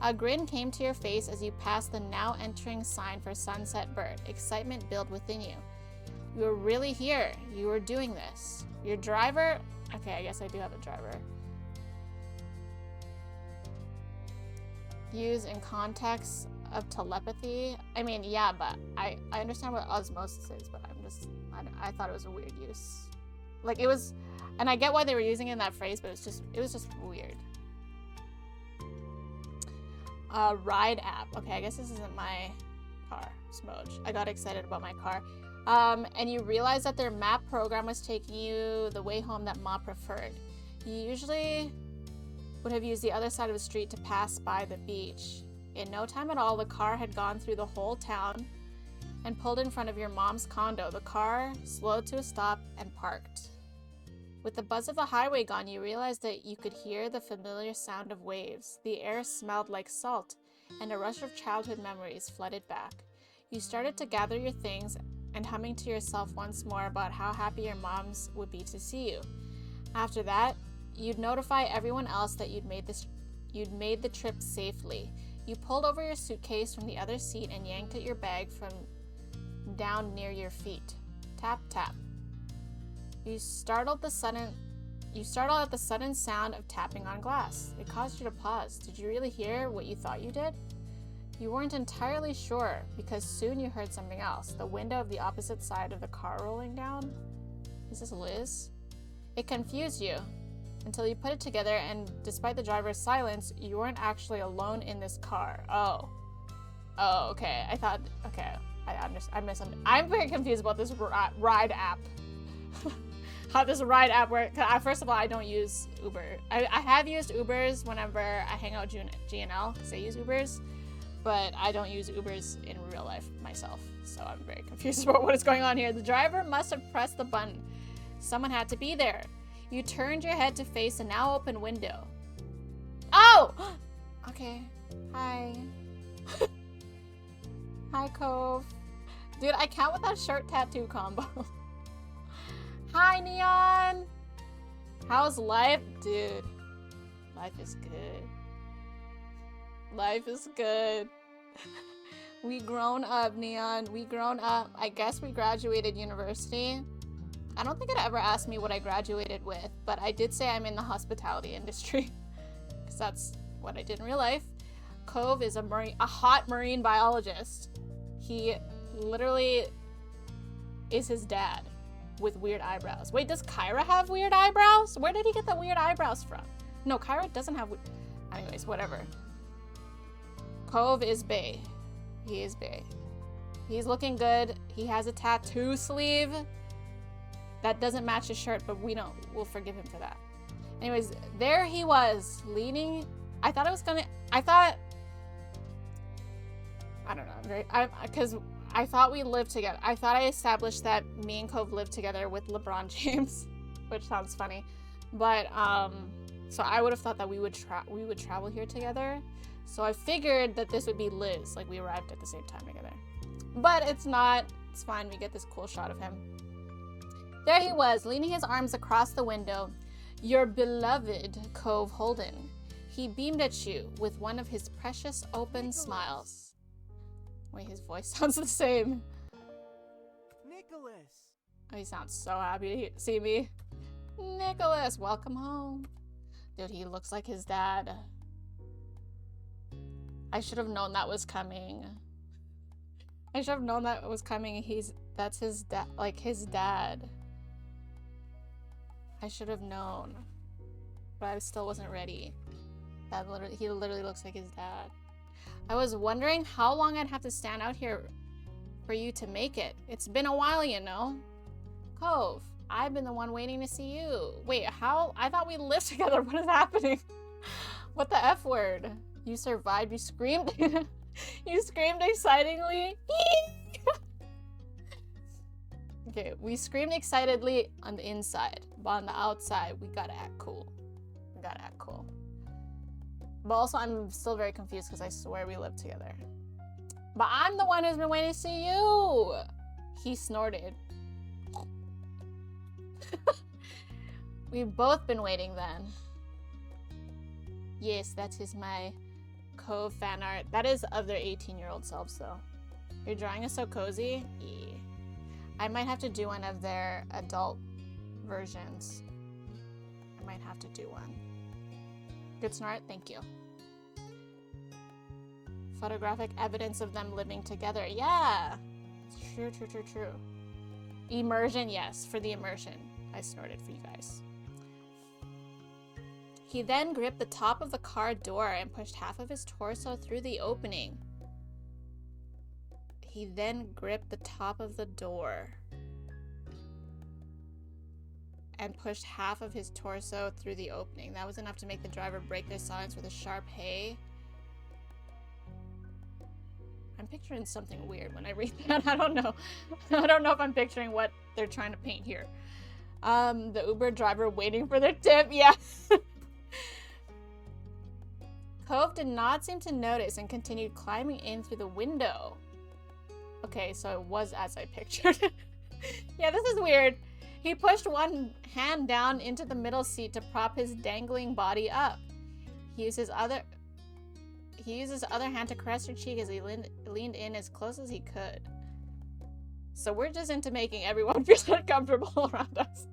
[SPEAKER 1] A grin came to your face as you passed the now entering sign for Sunset Bird. Excitement built within you. You were really here. You were doing this. Your driver... Okay, I guess I do have a driver. Used in context of telepathy. I mean, yeah, but I understand what osmosis is, but I thought it was a weird use. Like, it was... And I get why they were using it in that phrase, but it was just weird. Ride app. Okay, I guess this isn't my car. Smudge. I got excited about my car. And you realized that their map program was taking you the way home that Ma preferred. You usually would have used the other side of the street to pass by the beach. In no time at all, the car had gone through the whole town and pulled in front of your mom's condo. The car slowed to a stop and parked. With the buzz of the highway gone, you realized that you could hear the familiar sound of waves. The air smelled like salt, and a rush of childhood memories flooded back. You started to gather your things and humming to yourself once more about how happy your moms would be to see you. After that, you'd notify everyone else that you'd made the trip safely. You pulled over your suitcase from the other seat and yanked at your bag from down near your feet. Tap, tap. You startled at the sudden sound of tapping on glass. It caused you to pause. Did you really hear what you thought you did? You weren't entirely sure, because soon you heard something else. The window of the opposite side of the car rolling down. Is this Liz? It confused you until you put it together, and despite the driver's silence, you weren't actually alone in this car. Oh, okay. I thought, okay, I understand. I'm very confused about this ride app. How this ride app works. First of all, I don't use Uber. I have used Ubers whenever I hang out with GNL, because I use Ubers, but I don't use Ubers in real life myself. So I'm very confused about what is going on here. The driver must have pressed the button. Someone had to be there. You turned your head to face a now open window. Oh! Okay. Hi. Hi, Cove. Dude, I can't with that shirt tattoo combo. Hi, Neon! How's life? Dude, life is good. Life is good. We grown up, Neon. We grown up. I guess we graduated university. I don't think it ever asked me what I graduated with, but I did say I'm in the hospitality industry. Because that's what I did in real life. Cove is a hot marine biologist. He literally is his dad. With weird eyebrows. Wait, does Kyra have weird eyebrows? Where did he get the weird eyebrows from? No, Kyra doesn't have anyways, whatever. Cove is bae. He is bae. He's looking good. He has a tattoo sleeve. That doesn't match his shirt, but we'll forgive him for that. Anyways, there he was, leaning. I don't know, because I thought we lived together. I thought I established that me and Cove lived together with LeBron James, which sounds funny. But, so I would have thought that we would travel here together. So I figured that this would be Liz, like we arrived at the same time together. But it's not. It's fine. We get this cool shot of him. There he was, leaning his arms across the window. Your beloved Cove Holden. He beamed at you with one of his precious open smiles. Wait, his voice sounds the same.
[SPEAKER 3] Nicholas!
[SPEAKER 1] Oh, he sounds so happy to see me. Nicholas, welcome home. Dude, he looks like his dad. I should have known that was coming. That's his dad, like his dad. I should have known. But I still wasn't ready. He literally looks like his dad. I was wondering how long I'd have to stand out here for you to make it. It's been a while, you know. Cove, I've been the one waiting to see you. Wait, how? I thought we lived together. What is happening? What the F word? You survived. You screamed. You screamed excitingly. Okay, we screamed excitedly on the inside, but on the outside, we gotta act cool. But also, I'm still very confused because I swear we lived together. But I'm the one who's been waiting to see you. He snorted. We've both been waiting then. Yes, that is my Cove fan art. That is of their 18-year-old selves, though. Your drawing is so cozy. Yeah. I might have to do one of their adult versions. I might have to do one. Good snort, thank you. Photographic evidence of them living together. Yeah. True. Immersion, yes, for the immersion. I snorted for you guys. He then gripped the top of the car door and pushed half of his torso through the opening. He then gripped the top of the door and pushed half of his torso through the opening. That was enough to make the driver break their silence with a sharp hey. I'm picturing something weird when I read that. I don't know. I don't know if I'm picturing what they're trying to paint here. The Uber driver waiting for their tip. Yeah. Cove did not seem to notice and continued climbing in through the window. Okay, so it was as I pictured. Yeah, this is weird. He pushed one hand down into the middle seat to prop his dangling body up. He used his other He used his other hand to caress her cheek as he leaned in as close as he could. So we're just into making everyone feel uncomfortable around us.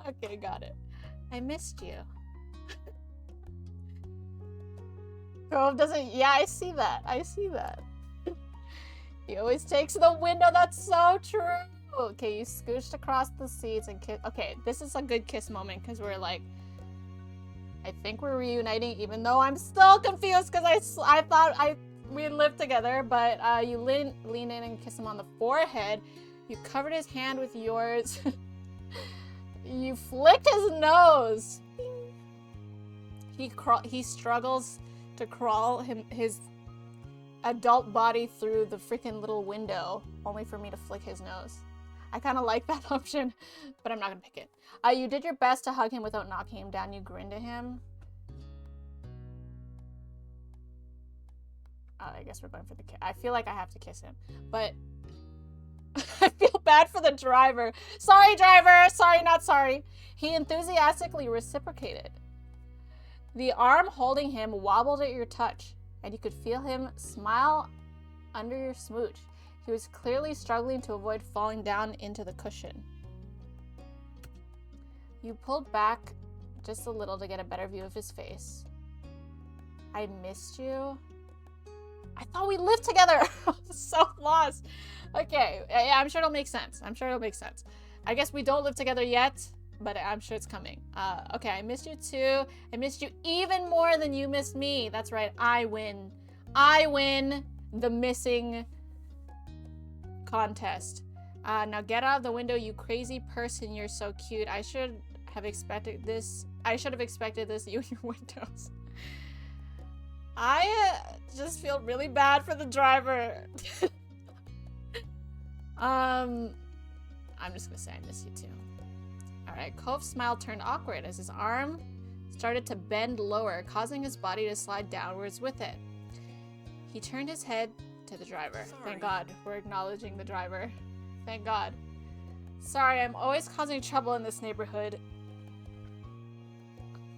[SPEAKER 1] Okay, got it. I missed you. Cove doesn't... Yeah, I see that. I see that. He always takes the window. That's so true. Okay, you scooched across the seats and kiss. Okay, this is a good kiss moment because we're like... I think we're reuniting, even though I'm still confused because I thought we lived together. But you lean in and kiss him on the forehead. You covered his hand with yours. You flicked his nose. He struggles to crawl his adult body through the freaking little window, only for me to flick his nose. I kind of like that option, but I'm not gonna pick it. You did your best to hug him without knocking him down. You grinned at him. I guess we're going for the kiss. I feel like I have to kiss him, but I feel bad for the driver. Sorry, driver. Sorry, not sorry. He enthusiastically reciprocated. The arm holding him wobbled at your touch, and you could feel him smile under your smooch. He was clearly struggling to avoid falling down into the cushion. You pulled back just a little to get a better view of his face. I missed you. I thought we lived together. I was so lost. Okay, yeah, I'm sure it'll make sense. I'm sure it'll make sense. I guess we don't live together yet, but I'm sure it's coming. Okay, I missed you too. I missed you even more than you missed me. That's right, I win. I win the missing contest. Now get out of the window, you crazy person. You're so cute. I should have expected this. I should have expected this, you and your windows. I just feel really bad for the driver. I'm just gonna say I miss you too. Alright, Cove's smile turned awkward as his arm started to bend lower, causing his body to slide downwards with it. He turned his head to the driver.
[SPEAKER 3] Sorry.
[SPEAKER 1] Thank God, we're acknowledging the driver. Thank God. Sorry, I'm always causing trouble in this neighborhood.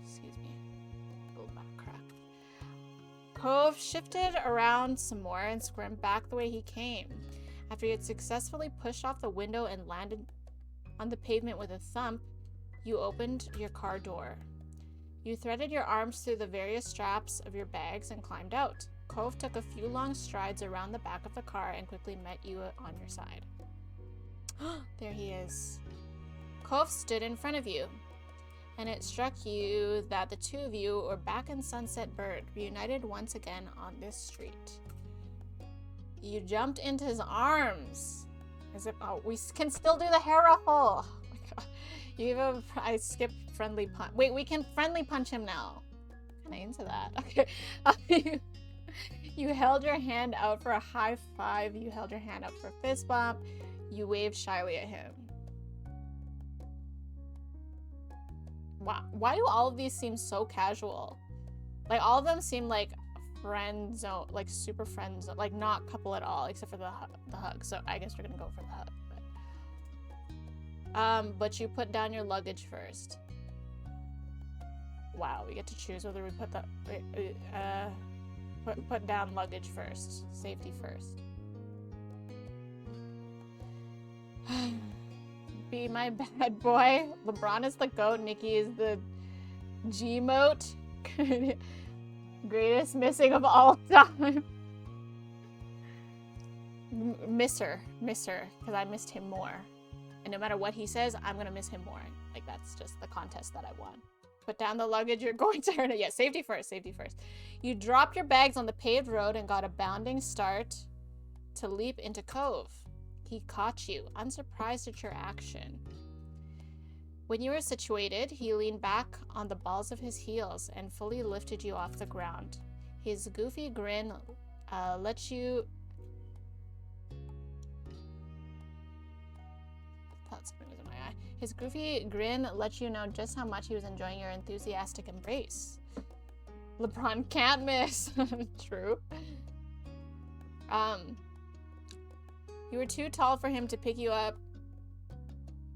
[SPEAKER 1] Excuse me. A little back crack. Cove shifted around some more and squirmed back the way he came. After he had successfully pushed off the window and landed on the pavement with a thump, you opened your car door. You threaded your arms through the various straps of your bags and climbed out. Cove took a few long strides around the back of the car and quickly met you on your side. There he is. Cove stood in front of you, and it struck you that the two of you were back in Sunset Bird, reunited once again on this street. You jumped into his arms. As if, oh, we can still do the hair ruffle. Oh my God. You gave a, I skipped friendly punch. Wait, we can friendly punch him now. Kind of into that. Okay. You held your hand out for a high five. You held your hand up for a fist bump. You waved shyly at him. Wow. Why do all of these seem so casual? Like, all of them seem like friend zone, like super friend zone, like not couple at all, except for the hug. So I guess we're gonna go for the hug. But you put down your luggage first. Wow, we get to choose whether we put put down luggage first. Safety first. Be my bad boy. LeBron is the GOAT. Nikki is the G-mote. Greatest missing of all time. Miss her, because I missed him more. And no matter what he says, I'm gonna miss him more. Like, that's just the contest that I won. Put down the luggage, you're going to earn it. Yeah, safety first, safety first. You dropped your bags on the paved road and got a bounding start to leap into Cove. He caught you, unsurprised at your action. When you were situated, he leaned back on the balls of his heels and fully lifted you off the ground. His goofy grin let you... thought something was in my eye. His goofy grin let you know just how much he was enjoying your enthusiastic embrace. LeBron can't miss. True. You were too tall for him to pick you up.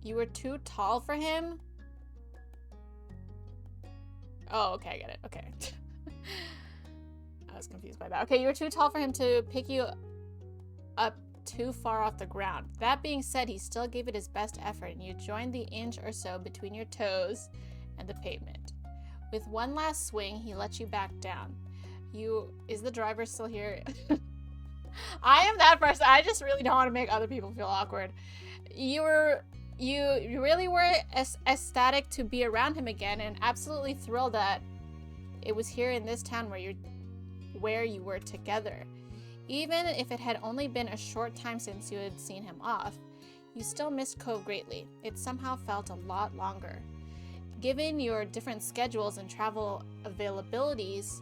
[SPEAKER 1] You were too tall for him? Oh, okay, I get it. Okay. I was confused by that. Okay, you were too tall for him to pick you up too far off the ground. That being said, he still gave it his best effort, and you joined the inch or so between your toes and the pavement. With one last swing, he let you back down. Is the driver still here? I am that person. I just really don't want to make other people feel awkward. You really were ecstatic to be around him again, and absolutely thrilled that it was here in this town where you were together. Even if it had only been a short time since you had seen him off, you still missed Cove greatly. It somehow felt a lot longer. Given your different schedules and travel availabilities,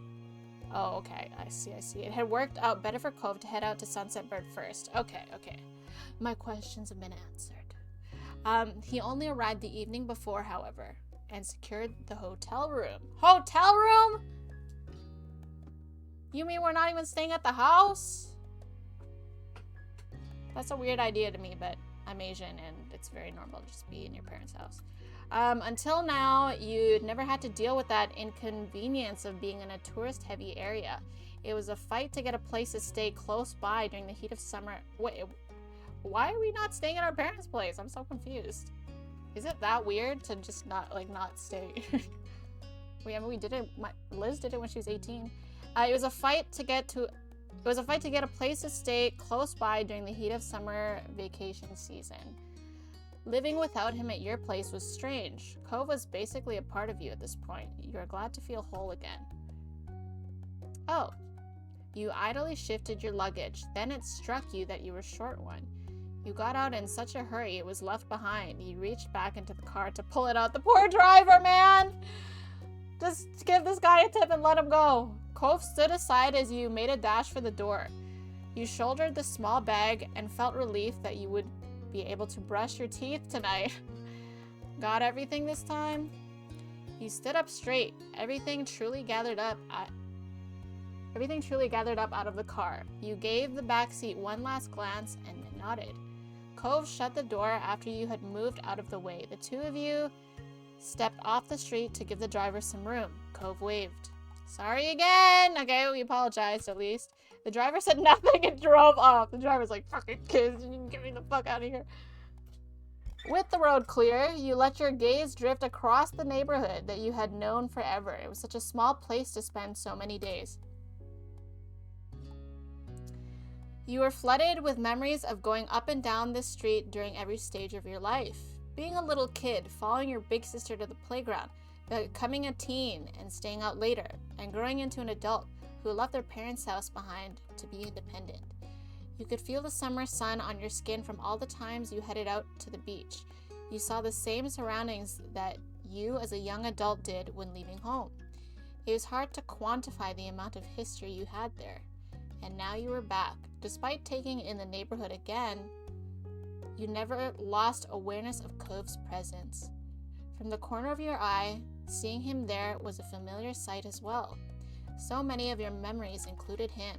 [SPEAKER 1] oh, okay, I see. It had worked out better for Cove to head out to Sunset Bird first. Okay. My questions have been answered. He only arrived the evening before, however, and secured the hotel room. Hotel room? You mean we're not even staying at the house? That's a weird idea to me, but I'm Asian and it's very normal to just be in your parents' house. Until now, you'd never had to deal with that inconvenience of being in a tourist-heavy area. It was a fight to get a place to stay close by during the heat of summer. Wait, why are we not staying at our parents' place? I'm so confused. Is it that weird to just not stay? We did it. Liz did it when she was 18. It was a fight to get a place to stay close by during the heat of summer vacation season. Living without him at your place was strange. Cove was basically a part of you at this point. You are glad to feel whole again. Oh. You idly shifted your luggage. Then it struck you that you were short one. You got out in such a hurry it was left behind. You reached back into the car to pull it out. The poor driver, man! Just give this guy a tip and let him go. Cove stood aside as you made a dash for the door. You shouldered the small bag and felt relief that you would be able to brush your teeth tonight. Got everything this time? You stood up straight. Everything truly gathered up out of the car. You gave the back seat one last glance and then nodded. Cove shut the door after you had moved out of the way. The two of you stepped off the street to give the driver some room. Cove waved. Sorry again. Okay, we apologized at least. The driver said nothing and drove off. The driver's like, fucking kids, you can get me the fuck out of here. With the road clear, you let your gaze drift across the neighborhood that you had known forever. It was such a small place to spend so many days. You were flooded with memories of going up and down this street during every stage of your life. Being a little kid, following your big sister to the playground, becoming a teen and staying out later, and growing into an adult who left their parents' house behind to be independent. You could feel the summer sun on your skin from all the times you headed out to the beach. You saw the same surroundings that you as a young adult did when leaving home. It was hard to quantify the amount of history you had there. And now you were back. Despite taking in the neighborhood again, you never lost awareness of Cove's presence. From the corner of your eye, seeing him there was a familiar sight as well. So many of your memories included him.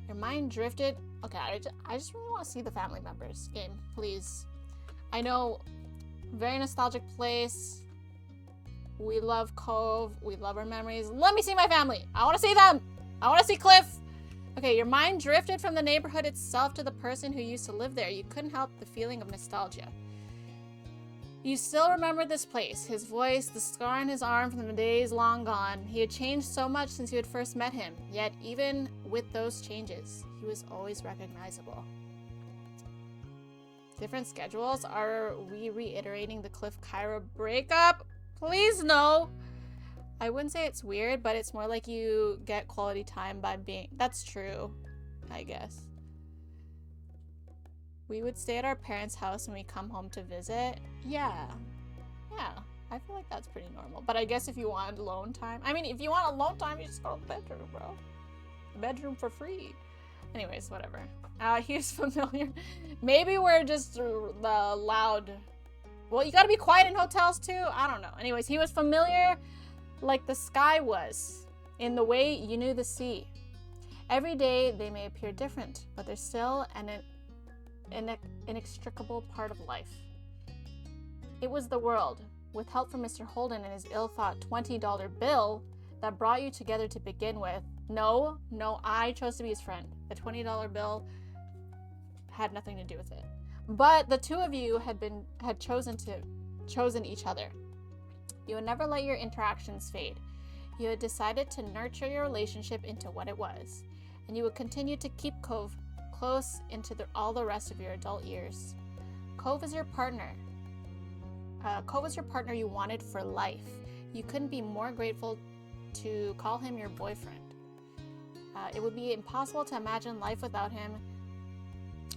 [SPEAKER 1] Your mind drifted. Okay, I just really want to see the family members game, please. I know, very nostalgic place. We love Cove. We love our memories. Let me see my family. I want to see them. I want to see Cliff. Okay, your mind drifted from the neighborhood itself to the person who used to live there. You couldn't help the feeling of nostalgia. You still remember this place, his voice, the scar on his arm from the days long gone. He had changed so much since you had first met him, yet even with those changes, he was always recognizable. Different schedules? Are we reiterating the Cliff-Kyra breakup? Please no! I wouldn't say it's weird, but it's more like you get quality time by being... That's true, I guess. We would stay at our parents' house when we come home to visit. Yeah, I feel like that's pretty normal. But I guess if you want alone time... I mean, if you want alone time, you just go to the bedroom, bro. Bedroom for free. Anyways, whatever. He's familiar. Maybe we're just the loud... Well, you gotta be quiet in hotels too? I don't know. Anyways, he was familiar like the sky was, in the way you knew the sea. Every day they may appear different, but they're still an inextricable part of life. It was the world, with help from Mr. Holden and his ill-thought $20 bill, that brought you together to begin with, No, I chose to be his friend. The $20 bill had nothing to do with it. But the two of you had chosen each other. You would never let your interactions fade. You had decided to nurture your relationship into what it was, and you would continue to keep Cove close into all the rest of your adult years. Cove is your partner. Cove was your partner you wanted for life. You couldn't be more grateful to call him your boyfriend. It would be impossible to imagine life without him.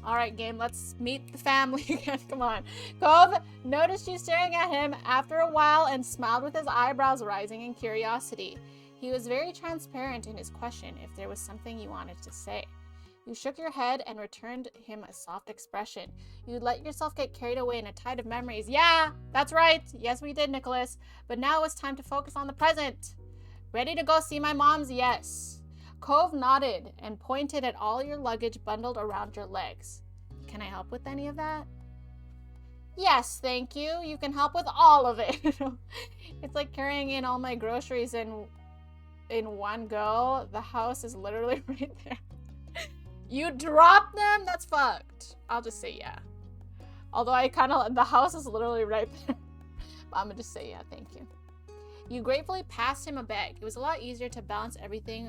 [SPEAKER 1] All right, game, let's meet the family again. Come on. Cove noticed you staring at him after a while and smiled with his eyebrows rising in curiosity. He was very transparent in his question if there was something you wanted to say. You shook your head and returned him a soft expression. You let yourself get carried away in a tide of memories. Yeah, that's right. Yes, we did, Nicholas. But now it's time to focus on the present. Ready to go see my mom's? Yes. Cove nodded and pointed at all your luggage bundled around your legs. Can I help with any of that? Yes, thank you. You can help with all of it. It's like carrying in all my groceries in one go. The house is literally right there. You dropped them? That's fucked. I'll just say yeah. Although the house is literally right there. But I'm gonna just say yeah, thank you. You gratefully passed him a bag. It was a lot easier to balance everything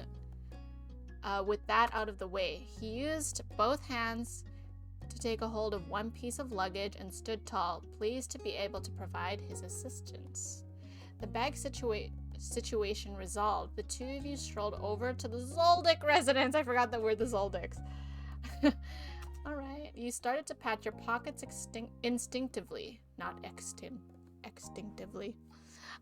[SPEAKER 1] with that out of the way. He used both hands to take a hold of one piece of luggage and stood tall, pleased to be able to provide his assistance. The bag situation resolved, the two of you strolled over to the Zoldyck residence. I forgot the word, the Zoldicks. Alright, you started to pat your pockets instinctively, not extinctively,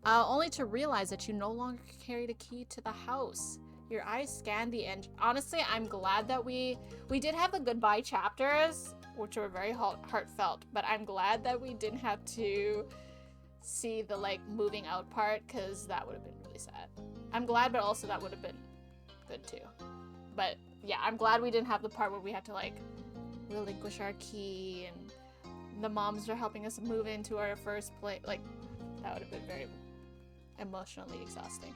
[SPEAKER 1] only to realize that you no longer carried a key to the house. Your eyes scanned the end. Honestly, I'm glad that we did have the goodbye chapters, which were very heartfelt, but I'm glad that we didn't have to see the moving out part, because that would have been really sad. I'm glad, but also that would have been good too. But yeah, I'm glad we didn't have the part where we had to relinquish our key and the moms were helping us move into our first place. That would have been very emotionally exhausting.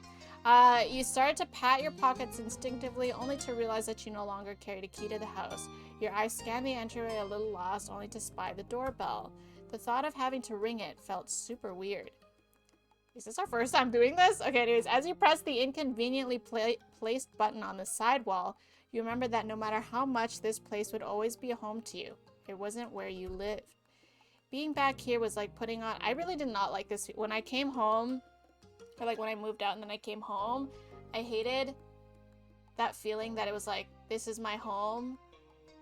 [SPEAKER 1] You started to pat your pockets instinctively, only to realize that you no longer carried a key to the house. Your eyes scanned the entryway a little lost, only to spy the doorbell. The thought of having to ring it felt super weird. Is this our first time doing this? Okay, anyways, as you pressed the inconveniently placed button on the side wall, you remembered that no matter how much this place would always be a home to you, it wasn't where you lived. Being back here was like putting on... I really did not like this. When I came home, or when I moved out and then I came home, I hated that feeling that it was this is my home,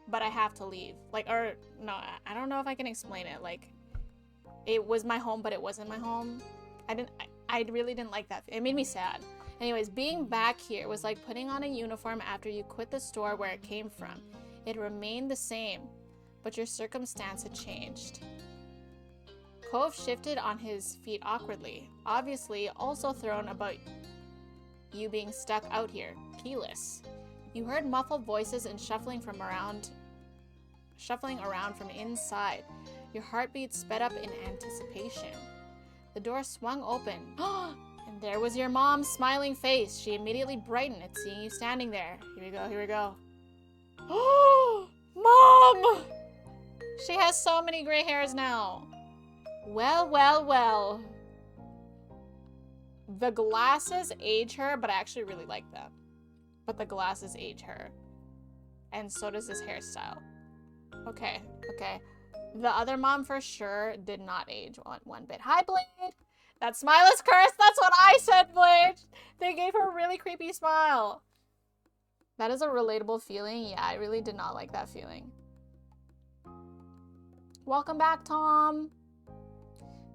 [SPEAKER 1] but I have to leave. No, I don't know if I can explain it. It was my home, but it wasn't my home. I really didn't like that. It made me sad. Anyways, being back here was like putting on a uniform after you quit the store where it came from. It remained the same, but your circumstance had changed. Cove shifted on his feet awkwardly, obviously also thrown about you being stuck out here, keyless. You heard muffled voices and shuffling around from inside. Your heartbeat sped up in anticipation. The door swung open, and there was your mom's smiling face. She immediately brightened at seeing you standing there. Here we go. Oh, Mom! She has so many gray hairs now. Well. The glasses age her, but I actually really like them. But the glasses age her. And so does this hairstyle. Okay. The other mom for sure did not age one bit. Hi, Blade! That smile is cursed! That's what I said, Blade! They gave her a really creepy smile. That is a relatable feeling. Yeah, I really did not like that feeling. Welcome back, Tom.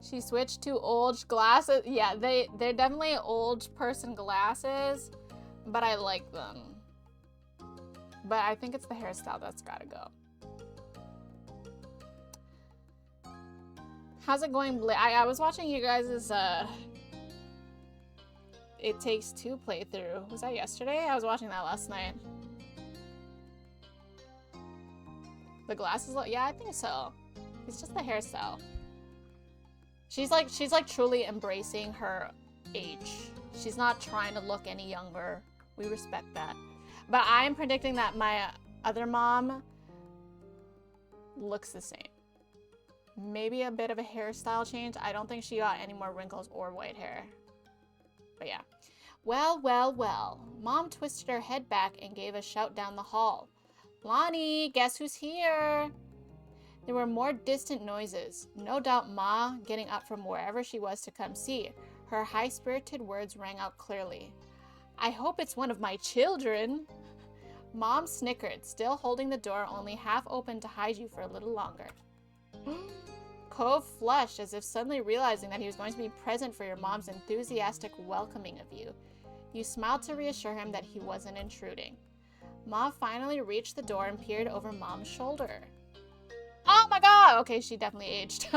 [SPEAKER 1] She switched to old glasses. Yeah, they're definitely old person glasses, but I like them. But I think it's the hairstyle that's gotta go. How's it going, Blade? I was watching you guys' It Takes Two playthrough. Was that yesterday? I was watching that last night. The glasses, yeah, I think so. It's just the hairstyle. She's like truly embracing her age. She's not trying to look any younger We respect that. But I'm predicting that my other mom looks the same. Maybe a bit of a hairstyle change. I don't think she got any more wrinkles or white hair. But yeah. Well, well, well. Mom twisted her head back and gave a shout down the hall. Lonnie, guess who's here? There were more distant noises. No doubt Ma getting up from wherever she was to come see. Her high-spirited words rang out clearly. I hope it's one of my children. Mom snickered, still holding the door only half open to hide you for a little longer. Cove flushed as if suddenly realizing that he was going to be present for your mom's enthusiastic welcoming of you. You smiled to reassure him that he wasn't intruding. Ma finally reached the door and peered over Mom's shoulder. Oh my god! Okay, she definitely aged.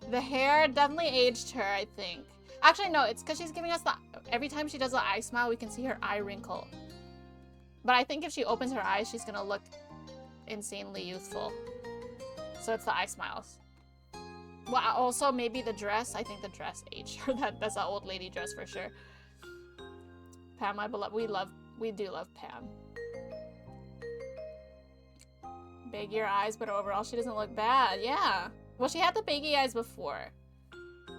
[SPEAKER 1] The hair definitely aged her, I think. Actually, no, it's because she's giving us the... Every time she does the eye smile, we can see her eye wrinkle. But I think if she opens her eyes, she's gonna look insanely youthful. So it's the eye smiles. Well, also maybe the dress. I think the dress aged her. That's an old lady dress for sure. Pam, my beloved. We do love Pam. Baggier eyes, but overall she doesn't look bad. Yeah. Well, she had the baggy eyes before.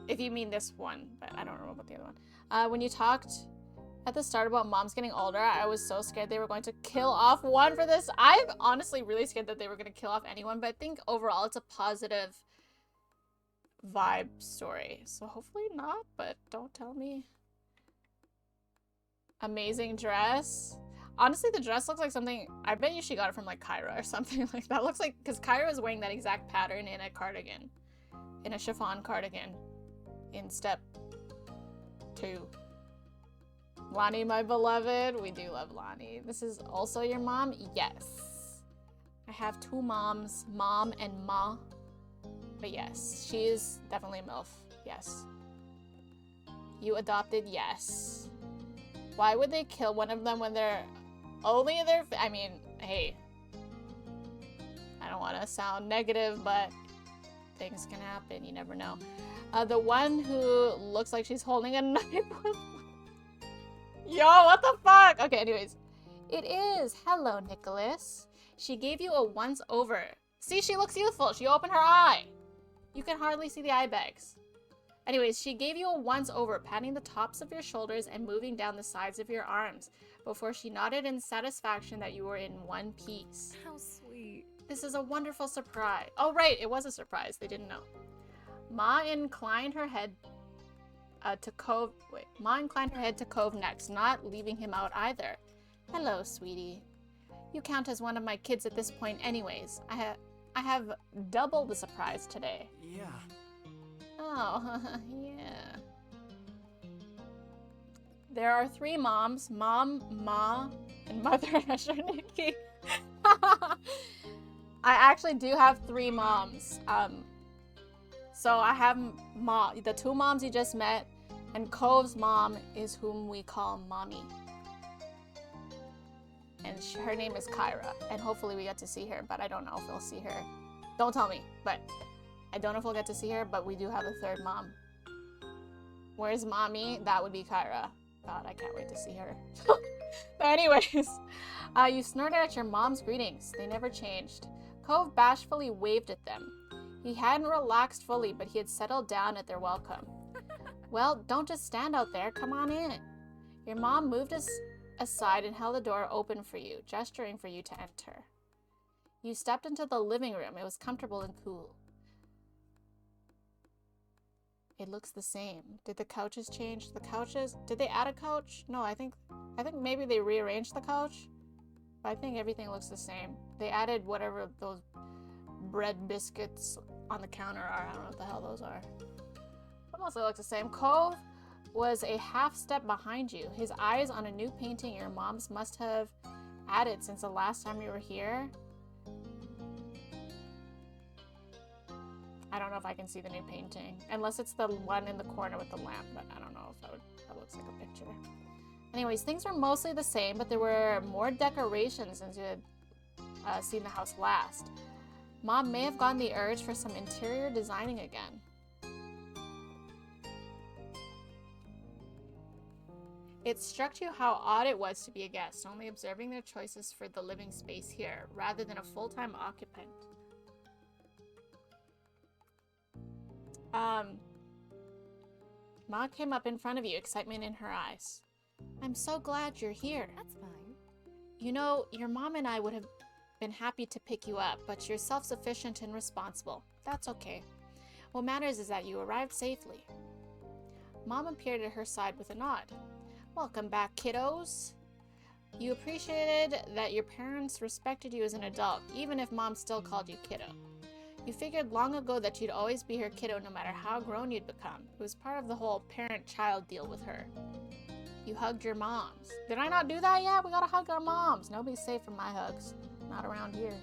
[SPEAKER 1] If you mean this one, but I don't remember about the other one. When you talked at the start about moms getting older, I was so scared they were going to kill off one for this. I'm honestly really scared that they were going to kill off anyone, but I think overall it's a positive vibe story. So hopefully not, but don't tell me. Amazing dress. Honestly, the dress looks like something, I bet you she got it from like Kyra or something like that. Looks like, because Kyra was wearing that exact pattern in a cardigan. In a chiffon cardigan. In step 2. Lonnie, my beloved. We do love Lonnie. This is also your mom? Yes. I have 2 moms, Mom and Ma. But yes, she is definitely a MILF. Yes. You adopted? Yes. Why would they kill one of them when they're only in their... I mean, hey. I don't want to sound negative, but things can happen. You never know. The one who looks like she's holding a knife with... Yo, what the fuck? Okay, anyways. It is. Hello, Nicholas. She gave you a once-over. See, she looks youthful. She opened her eye. You can hardly see the eye bags. Anyways, she gave you a once-over, patting the tops of your shoulders and moving down the sides of your arms, before she nodded in satisfaction that you were in one piece.
[SPEAKER 2] How sweet.
[SPEAKER 1] This is a wonderful surprise. Oh, right, it was a surprise. They didn't know. Ma inclined her head to Cove. Wait, Ma inclined her head to Cove next, not leaving him out either. Hello, sweetie. You count as one of my kids at this point, anyways. I have double the surprise today.
[SPEAKER 3] Yeah.
[SPEAKER 1] Oh, yeah. There are 3 moms. Mom, Ma, and Mother Asher Nikki. I actually do have 3 moms. So I have the 2 moms you just met, and Cove's mom is whom we call Mommy. And her name is Kyra, and hopefully we get to see her, but I don't know if we'll see her. Don't tell me, but I don't know if we'll get to see her, but we do have a 3rd mom. Where's Mommy? That would be Kyra. God, I can't wait to see her. But anyways, you snorted at your mom's greetings. They never changed. Cove bashfully waved at them. He hadn't relaxed fully, but he had settled down at their welcome. Well, don't just stand out there. Come on in. Your mom moved us aside and held the door open for you, gesturing for you to enter. You stepped into the living room. It was comfortable and cool. It looks the same. Did the couches change? The couches? Did they add a couch? No, I think maybe they rearranged the couch. But I think everything looks the same. They added whatever those bread biscuits on the counter are. I don't know what the hell those are. But mostly looks the same. Cove was a half step behind you, his eyes on a new painting your moms must have added since the last time you were here. I don't know if I can see the new painting, unless it's the one in the corner with the lamp, but I don't know if that looks like a picture. Anyways, things were mostly the same, but there were more decorations since you had seen the house last. Mom may have gotten the urge for some interior designing again. It struck you how odd it was to be a guest, only observing their choices for the living space here, rather than a full-time occupant. Ma came up in front of you, excitement in her eyes. I'm so glad you're here.
[SPEAKER 2] That's fine.
[SPEAKER 1] You know, your mom and I would have been happy to pick you up, but you're self-sufficient and responsible. That's okay. What matters is that you arrived safely. Mom appeared at her side with a nod. Welcome back, kiddos. You appreciated that your parents respected you as an adult, even if Mom still called you kiddo. You figured long ago that you'd always be her kiddo no matter how grown you'd become. It was part of the whole parent-child deal with her. You hugged your moms. Did I not do that yet? We gotta hug our moms. Nobody's safe from my hugs. Not around here.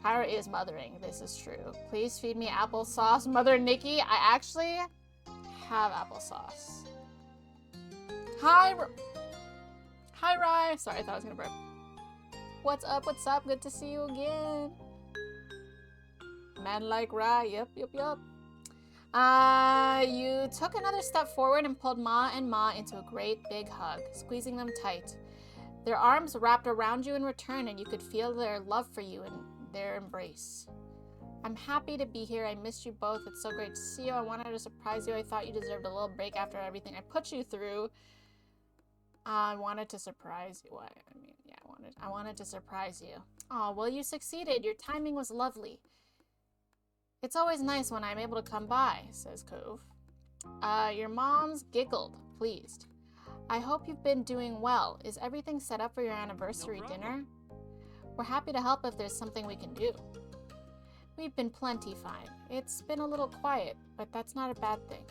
[SPEAKER 1] Kyra is mothering. This is true. Please feed me applesauce. Mother Nikki, I actually have applesauce. Hi, Rye. Sorry, I thought I was gonna burp. What's up? What's up? Good to see you again. Man like Rye. Yep. You took another step forward and pulled Ma into a great big hug, squeezing them tight. Their arms wrapped around you in return, and you could feel their love for you in their embrace. I'm happy to be here. I missed you both. It's so great to see you. I wanted to surprise you. I thought you deserved a little break after everything I put you through. I wanted to surprise you. I wanted to surprise you. Oh, well, you succeeded. Your timing was lovely. It's always nice when I'm able to come by, says Cove. Your mom's giggled, pleased. I hope you've been doing well. Is everything set up for your anniversary dinner? We're happy to help if there's something we can do. We've been plenty fine. It's been a little quiet, but that's not a bad thing.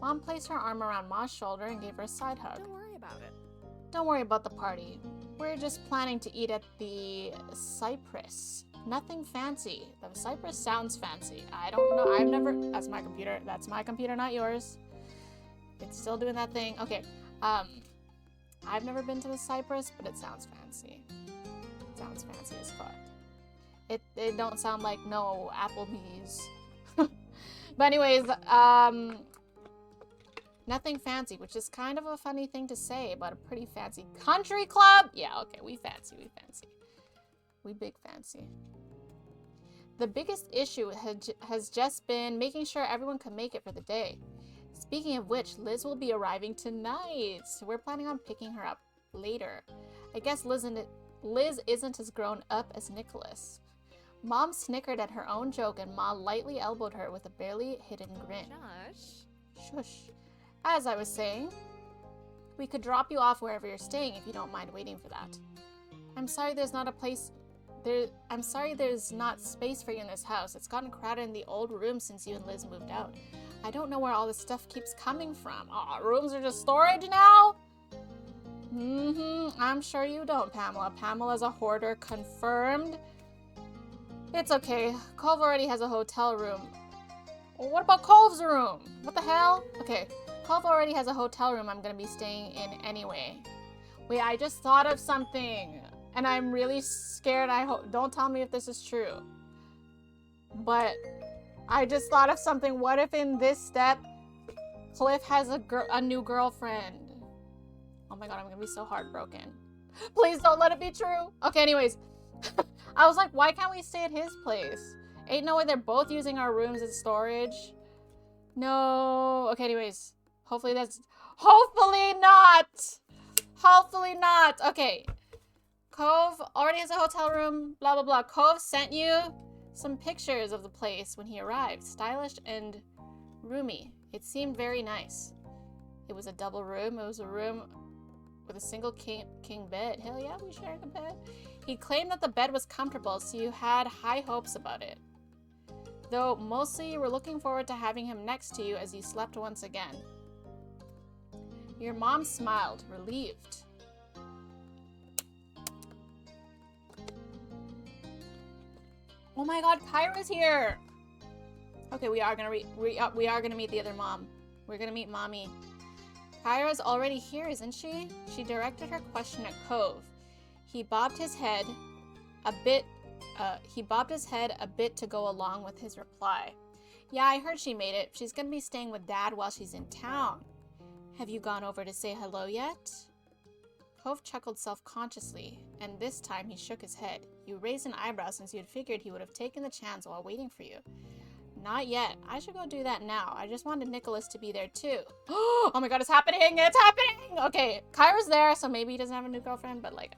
[SPEAKER 1] Mom placed her arm around Ma's shoulder and gave her a side hug.
[SPEAKER 2] Don't worry about it.
[SPEAKER 1] Don't worry about the party. We're just planning to eat at the Cypress. Nothing fancy. The Cypress sounds fancy. I don't know. I've never... That's my computer. That's my computer, not yours. It's still doing that thing. Okay. I've never been to the Cypress, but it sounds fancy. It sounds fancy as fuck. It don't sound like no Applebee's. But anyways, nothing fancy, which is kind of a funny thing to say about a pretty fancy country club. Yeah, okay, we fancy. We big fancy. The biggest issue has just been making sure everyone can make it for the day. Speaking of which, Liz will be arriving tonight. So we're planning on picking her up later. I guess Liz isn't as grown up as Nicholas. Mom snickered at her own joke and Ma lightly elbowed her with a barely hidden grin.
[SPEAKER 2] Josh.
[SPEAKER 1] Shush. As I was saying, we could drop you off wherever you're staying if you don't mind waiting for that. I'm sorry there's not space for you in this house. It's gotten crowded in the old room since you and Liz moved out. I don't know where all this stuff keeps coming from. Aw, rooms are just storage now? I'm sure you don't, Pamela. Pamela's a hoarder, confirmed. It's okay. Cove already has a hotel room. Well, what about Cove's room? What the hell? Okay, Cove already has a hotel room I'm gonna be staying in anyway. Wait, I just thought of something. And I'm really scared. Don't tell me if this is true. But I just thought of something. What if in this step, Cliff has a new girlfriend? Oh my god, I'm gonna be so heartbroken. Please don't let it be true. Okay, anyways. I was like, why can't we stay at his place? Ain't no way they're both using our rooms as storage. No. Okay, anyways. Hopefully not. Hopefully not. Okay. Cove already has a hotel room, blah, blah, blah. Cove sent you some pictures of the place when he arrived. Stylish and roomy. It seemed very nice. It was a double room. It was a room with a single king bed. Hell yeah, we shared a bed. He claimed that the bed was comfortable, so you had high hopes about it. Though mostly you were looking forward to having him next to you as you slept once again. Your mom smiled, relieved. Oh my god, Kyra's here! Okay, we are gonna meet the other mom. We're gonna meet Mommy. Kyra's already here, isn't she? She directed her question at Cove. He bobbed his head a bit to go along with his reply. Yeah, I heard she made it. She's gonna be staying with Dad while she's in town. Have you gone over to say hello yet? Cove chuckled self-consciously, and this time he shook his head. You raised an eyebrow since you had figured he would have taken the chance while waiting for you. Not yet. I should go do that now. I just wanted Nicholas to be there too. Oh my god, it's happening! It's happening! Okay, Kyra's there, so maybe he doesn't have a new girlfriend, but like,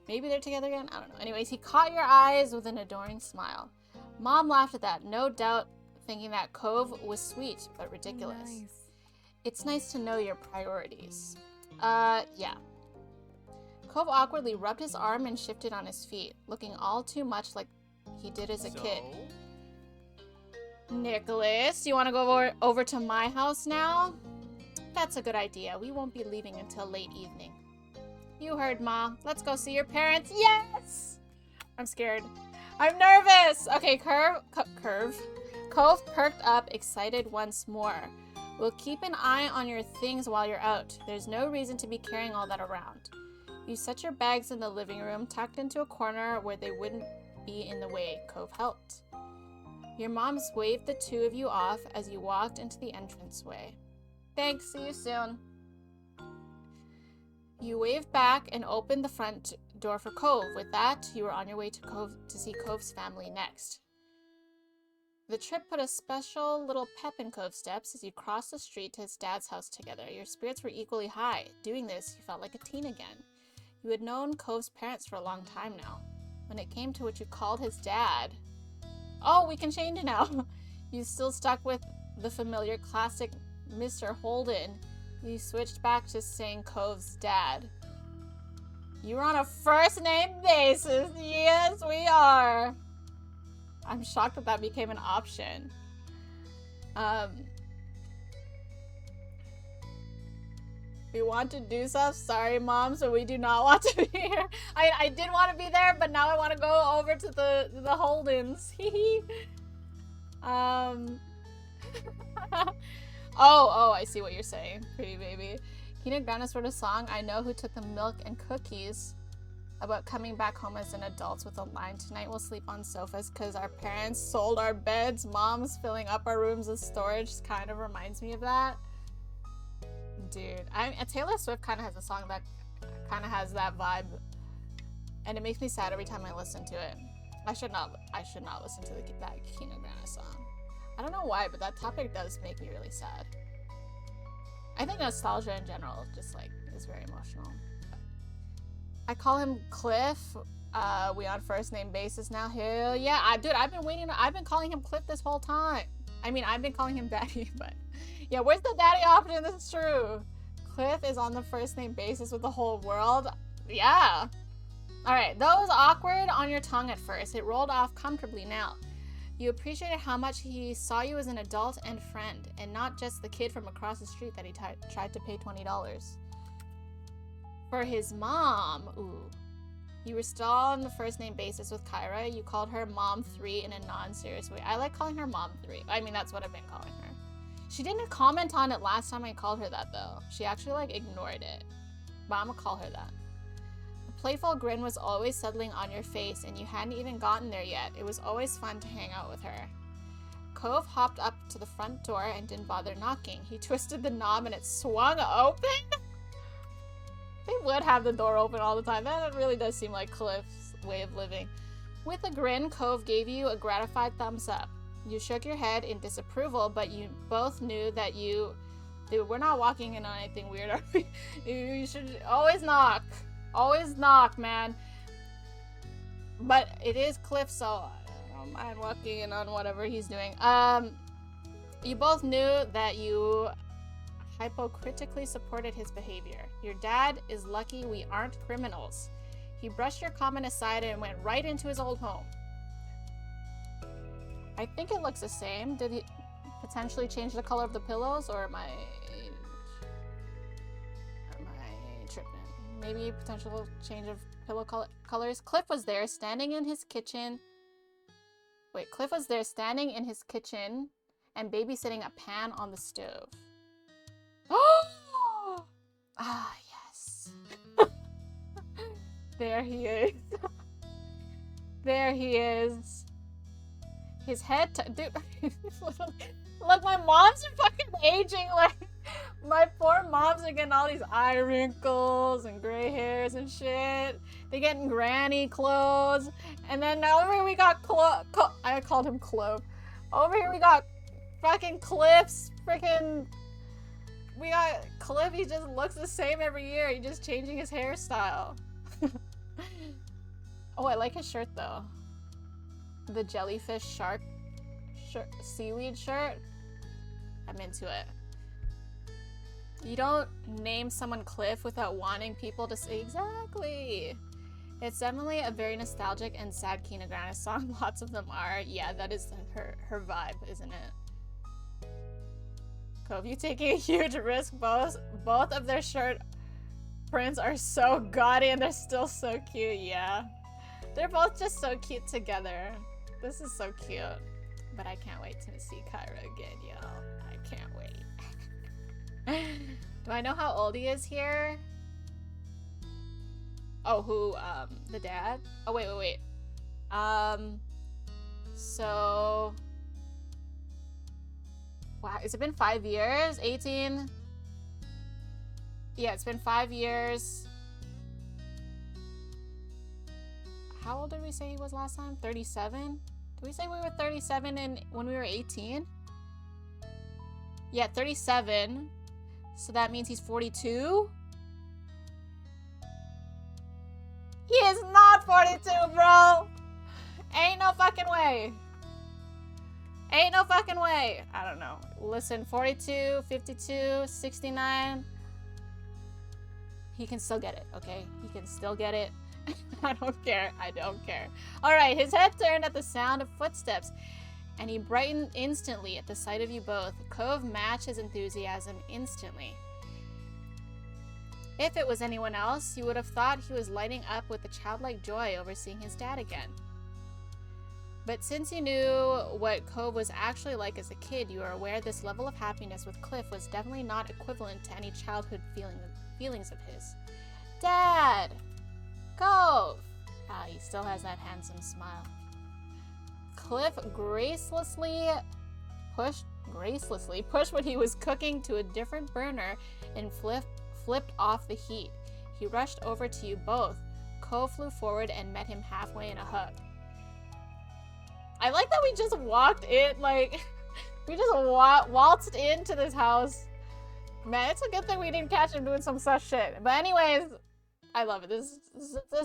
[SPEAKER 1] maybe they're together again? I don't know. Anyways, he caught your eyes with an adoring smile. Mom laughed at that, no doubt thinking that Cove was sweet, but ridiculous.
[SPEAKER 2] Nice.
[SPEAKER 1] It's nice to know your priorities. Yeah. Cove awkwardly rubbed his arm and shifted on his feet, looking all too much like he did as a kid. Nicholas, you want to go over to my house now? That's a good idea. We won't be leaving until late evening. You heard, Ma. Let's go see your parents. Yes! I'm scared. I'm nervous! Okay, Cove perked up, excited once more. We'll keep an eye on your things while you're out. There's no reason to be carrying all that around. You set your bags in the living room, tucked into a corner where they wouldn't be in the way. Cove helped. Your moms waved the two of you off as you walked into the entranceway. Thanks, see you soon. You waved back and opened the front door for Cove. With that, you were on your way to see Cove's family next. The trip put a special little pep in Cove's steps as you crossed the street to his dad's house together. Your spirits were equally high. Doing this, you felt like a teen again. You had known Cove's parents for a long time now. When it came to what you called his dad... Oh, we can change it now. You still stuck with the familiar classic Mr. Holden. You switched back to saying Cove's dad. You were on a first name basis. Yes, we are. I'm shocked that that became an option. We want to do stuff. Sorry, Mom, so we do not want to be here. I did want to be there, but now I want to go over to the Holdens. Oh, I see what you're saying, pretty baby. Kina Grannis wrote a song, I Know Who Took the Milk and Cookies, about coming back home as an adult with a line, tonight we'll sleep on sofas because our parents sold our beds. Mom's filling up our rooms with storage kind of reminds me of that. Dude, Taylor Swift kind of has a song that kind of has that vibe, and it makes me sad every time I listen to it. I should not listen to that Kina Grannis song. I don't know why, but that topic does make me really sad. I think nostalgia in general just like is very emotional. I call him Cliff. We on first name basis now. Hell yeah, dude, I've been calling him Cliff this whole time. I mean, I've been calling him Daddy, but yeah, where's the daddy option? This is true. Cliff is on the first name basis with the whole world. Yeah. All right, that was awkward on your tongue at first. It rolled off comfortably now. You appreciated how much he saw you as an adult and friend, and not just the kid from across the street that he tried to pay $20. For his mom, ooh. You were still on the first name basis with Kyra. You called her Mom 3 in a non-serious way. I like calling her Mom 3. I mean, that's what I've been calling her. She didn't comment on it last time I called her that, though. She actually, like, ignored it. But I'm gonna call her that. A playful grin was always settling on your face, and you hadn't even gotten there yet. It was always fun to hang out with her. Cove hopped up to the front door and didn't bother knocking. He twisted the knob and it swung open? They would have the door open all the time. That really does seem like Cliff's way of living. With a grin, Cove gave you a gratified thumbs up. You shook your head in disapproval, but you both knew that dude, we're not walking in on anything weird, are we? You should always knock. Always knock, man. But it is Cliff, so I don't mind walking in on whatever he's doing. You both knew that you hypocritically supported his behavior. Your dad is lucky we aren't criminals. He brushed your comment aside and went right into his old home. I think it looks the same. Did he potentially change the color of the pillows, or am I tripping? Maybe potential change of pillow colors. Cliff was there standing in his kitchen. Wait, Cliff was there standing in his kitchen and babysitting a pan on the stove. Oh! Ah, yes. There he is. There he is. His head, dude. Look, my mom's fucking aging. Like, my poor moms are getting all these eye wrinkles and gray hairs and shit. They getting granny clothes. And then over here we got I called him Clove. Over here we got fucking Cliff's freaking... We got Cliff, he just looks the same every year. He's just changing his hairstyle. Oh, I like his shirt though. The jellyfish shark seaweed shirt. I'm into it. You don't name someone Cliff without wanting people to say exactly. It's definitely a very nostalgic and sad Kina Grannis song. Lots of them are. Yeah, that is her vibe, isn't it? Cove, you taking a huge risk. Both of their shirt prints are so gaudy and they're still so cute. Yeah, they're both just so cute together. This is so cute. But I can't wait to see Kyra again, yo. I can't wait. Do I know how old he is here? Oh, who, the dad? Oh, wait. So... Wow, has it been 5 years? 18? Yeah, it's been 5 years. How old did we say he was last time? 37? Did we say we were 37 when we were 18? Yeah, 37. So that means he's 42? He is not 42, bro! Ain't no fucking way. Ain't no fucking way. I don't know. Listen, 42, 52, 69. He can still get it, okay? He can still get it. I don't care. I don't care. Alright, his head turned at the sound of footsteps, and he brightened instantly at the sight of you both. Cove matched his enthusiasm instantly. If it was anyone else, you would have thought he was lighting up with a childlike joy over seeing his dad again. But since you knew what Cove was actually like as a kid, you are aware this level of happiness with Cliff was definitely not equivalent to any childhood feelings of his. Dad! Cove! Ah, he still has that handsome smile. Cliff gracelessly pushed what he was cooking to a different burner and flipped off the heat. He rushed over to you both. Cove flew forward and met him halfway in a hug. I like that we just walked in, like, we just waltzed into this house. Man, it's a good thing we didn't catch him doing some such shit. But anyways, I love it. This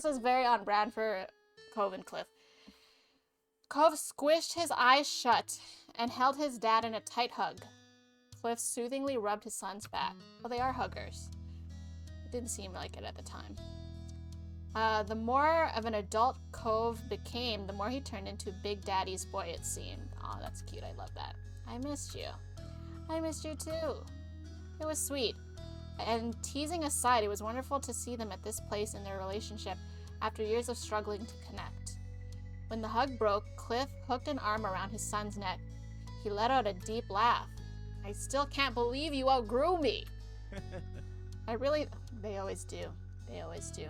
[SPEAKER 1] is very on brand for Cove and Cliff. Cove squished his eyes shut and held his dad in a tight hug. Cliff soothingly rubbed his son's back. Well, they are huggers. It didn't seem like it at the time. The more of an adult Cove became, the more he turned into Big Daddy's boy, it seemed. Aw, that's cute. I love that. I missed you. I missed you too. It was sweet. And teasing aside, it was wonderful to see them at this place in their relationship after years of struggling to connect. When the hug broke, Cliff hooked an arm around his son's neck. He let out a deep laugh. I still can't believe you outgrew me. They always do. They always do.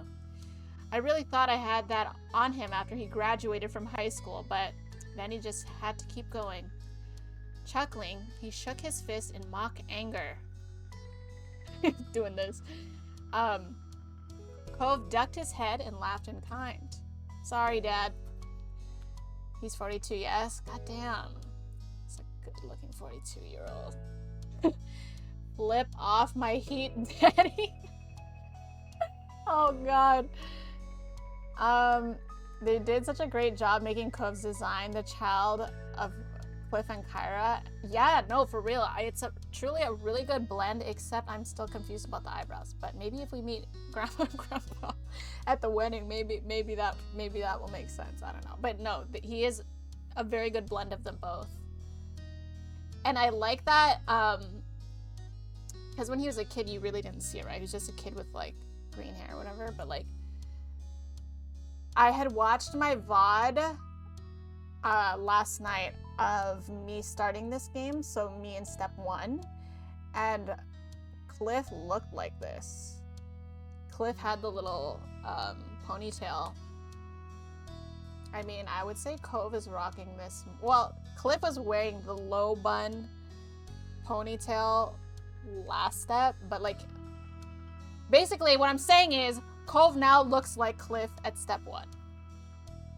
[SPEAKER 1] I really thought I had that on him after he graduated from high school, but then he just had to keep going. Chuckling, he shook his fist in mock anger. Doing this. Cove ducked his head and laughed in kind. Sorry, Dad. He's 42, yes? Goddamn. It's a good-looking 42-year-old. Flip off my heat, Daddy. Oh, God. They did such a great job making Cove's design the child of Cliff and Kyra. Yeah, no, for real. It's truly a really good blend, except I'm still confused about the eyebrows. But maybe if we meet Grandma and Grandpa at the wedding, maybe that will make sense. I don't know. But no, he is a very good blend of them both. And I like that, because when he was a kid, you really didn't see it, right? He was just a kid with, like, green hair or whatever. But, like, I had watched my VOD last night of me starting this game, so me in step 1, and Cliff looked like this. Cliff had the little ponytail. I mean, I would say Cove is rocking this. Well, Cliff was wearing the low bun ponytail last step, but like basically what I'm saying is Cove now looks like Cliff at step 1.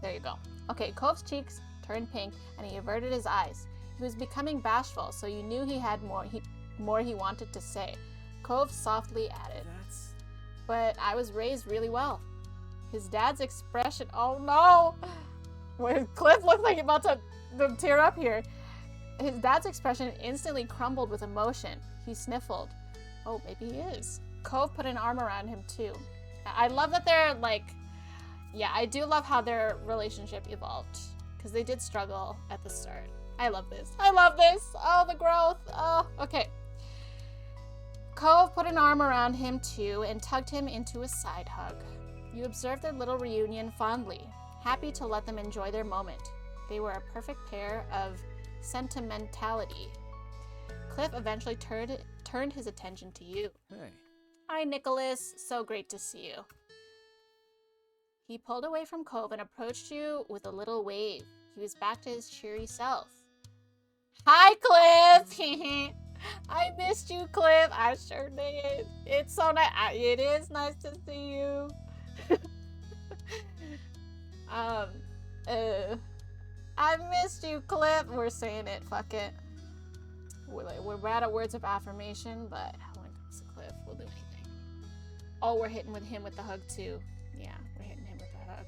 [SPEAKER 1] There you go. Okay, Cove's cheeks turned pink and he averted his eyes. He was becoming bashful, so you knew he had more he wanted to say. Cove softly added, but I was raised really well. His dad's expression, oh no! Cliff looks like he's about to tear up here. His dad's expression instantly crumbled with emotion. He sniffled. Oh, maybe he is. Cove put an arm around him too. I love that they're like, yeah, I do love how their relationship evolved. Because they did struggle at the start. I love this. I love this! Oh, the growth! Oh, okay. Cove put an arm around him too and tugged him into a side hug. You observed their little reunion fondly, happy to let them enjoy their moment. They were a perfect pair of sentimentality. Cliff eventually turned his attention to you.
[SPEAKER 3] Hey.
[SPEAKER 1] Hi, Nicholas. So great to see you. He pulled away from Cove and approached you with a little wave. He was back to his cheery self. Hi, Cliff! I missed you, Cliff. I sure did. It's so nice. It is nice to see you. I missed you, Cliff. We're saying it. Fuck it. We're bad at words of affirmation, but when it comes to Cliff, we'll do anything. Oh, we're hitting with him with the hug too. Yeah, we're hitting him with the hug.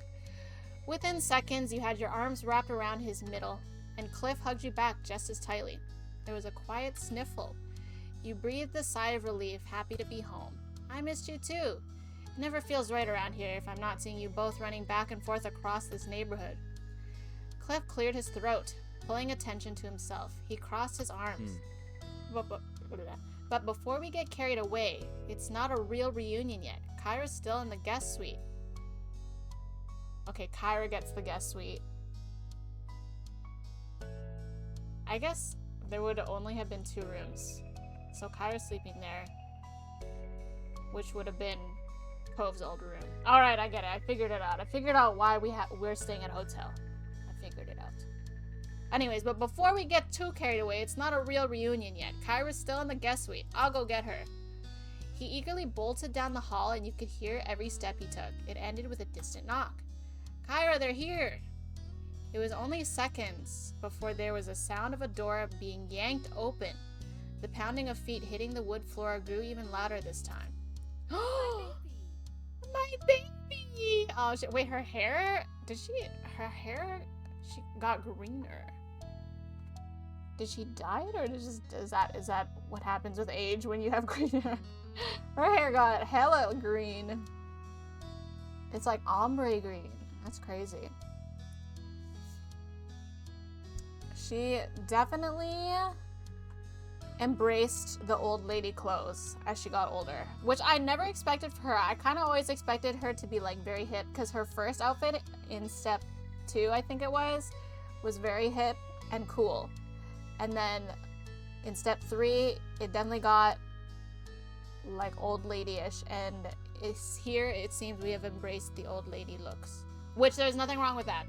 [SPEAKER 1] Within seconds, you had your arms wrapped around his middle, and Cliff hugged you back just as tightly. There was a quiet sniffle. You breathed a sigh of relief, happy to be home. I missed you too. It never feels right around here if I'm not seeing you both running back and forth across this neighborhood. Cliff cleared his throat, pulling attention to himself. He crossed his arms. But before we get carried away, it's not a real reunion yet. Kyra's still in the guest suite. Okay, Kyra gets the guest suite. I guess there would only have been 2 rooms. So Kyra's sleeping there, which would have been Cove's old room. Alright, I get it. I figured it out. I figured out why we're staying at a hotel. I figured it out. Anyways, but before we get too carried away, it's not a real reunion yet. Kyra's still in the guest suite. I'll go get her. He eagerly bolted down the hall and you could hear every step he took. It ended with a distant knock. Kyra, they're here! It was only seconds before there was a sound of a door being yanked open. The pounding of feet hitting the wood floor grew even louder this time. My baby! Oh shit, wait, her hair she got greener. Did she dye it, or is that what happens with age when you have green hair? Her hair got hella green. It's like ombre green. That's crazy. She definitely embraced the old lady clothes as she got older, which I never expected for her. I kind of always expected her to be like very hip, because her first outfit in step 2, I think it was very hip and cool. And then in step 3, it definitely got like old lady-ish, and here it seems we have embraced the old lady looks, which there's nothing wrong with that.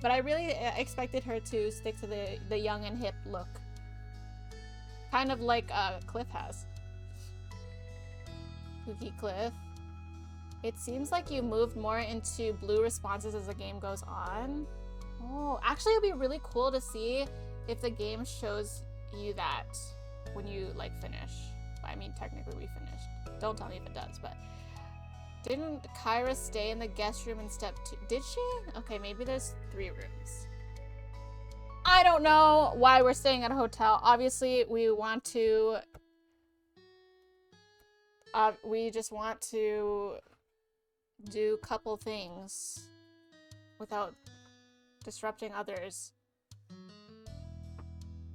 [SPEAKER 1] But I really expected her to stick to the young and hip look. Kind of like Cliff has. Cookie Cliff. It seems like you moved more into blue responses as the game goes on. Oh, actually it'd be really cool to see if the game shows you that when you like finish. I mean, technically we finished. Don't tell me if it does, but didn't Kyra stay in the guest room in step 2? Did she? Okay, maybe there's 3 rooms. I don't know why we're staying at a hotel. Obviously, we want to... we just want to do a couple things without disrupting others.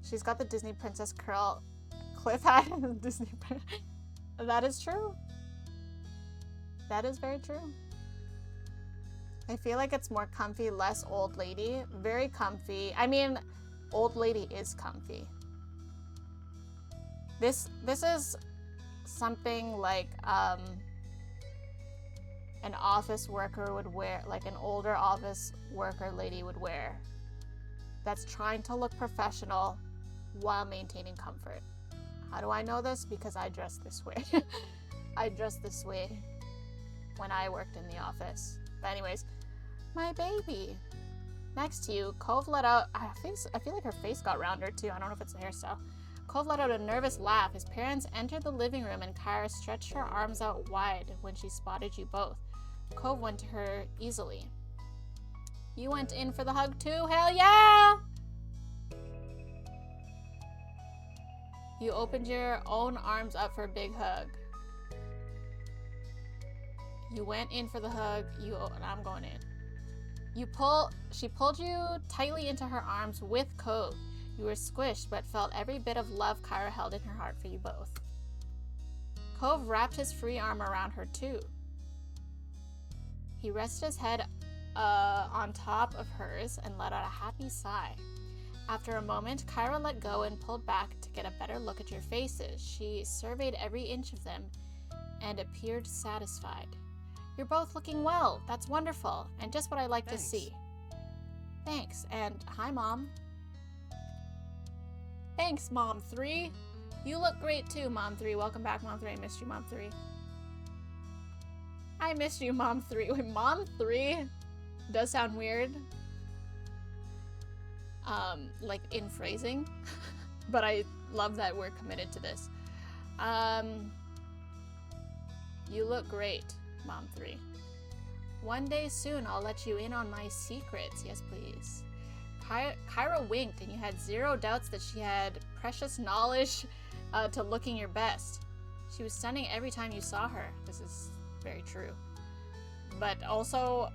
[SPEAKER 1] She's got the Disney Princess curl. Cliff had Disney Princess. That is true. That is very true. I feel like it's more comfy, less old lady. Very comfy. I mean, old lady is comfy. This is something like an office worker would wear, like an older office worker lady would wear. That's trying to look professional while maintaining comfort. How do I know this? Because I dress this way. I dressed this way when I worked in the office. But anyways, my baby. Next to you, Cove let out, I feel like her face got rounder too. I don't know if it's the hairstyle. Cove let out a nervous laugh. His parents entered the living room and Kyra stretched her arms out wide when she spotted you both. Cove went to her easily. You went in for the hug too? Hell yeah! You opened your own arms up for a big hug. You went in for the hug. I'm going in. She pulled you tightly into her arms with Cove. You were squished, but felt every bit of love Kyra held in her heart for you both. Cove wrapped his free arm around her too. He rested his head on top of hers and let out a happy sigh. After a moment, Kyra let go and pulled back to get a better look at your faces. She surveyed every inch of them and appeared satisfied. You're both looking well. That's wonderful, and just what I like to see. Thanks, and hi, Mom. Thanks, Mom 3. You look great too, Mom 3. Welcome back, Mom 3. I missed you, Mom 3. I missed you, Mom 3. Wait, Mom 3 does sound weird. Like in phrasing. But I love that we're committed to this. You look great, Mom 3. One day soon, I'll let you in on my secrets. Yes, please. Kyra winked, and you had zero doubts that she had precious knowledge to looking your best. She was stunning every time you saw her. This is very true. But also,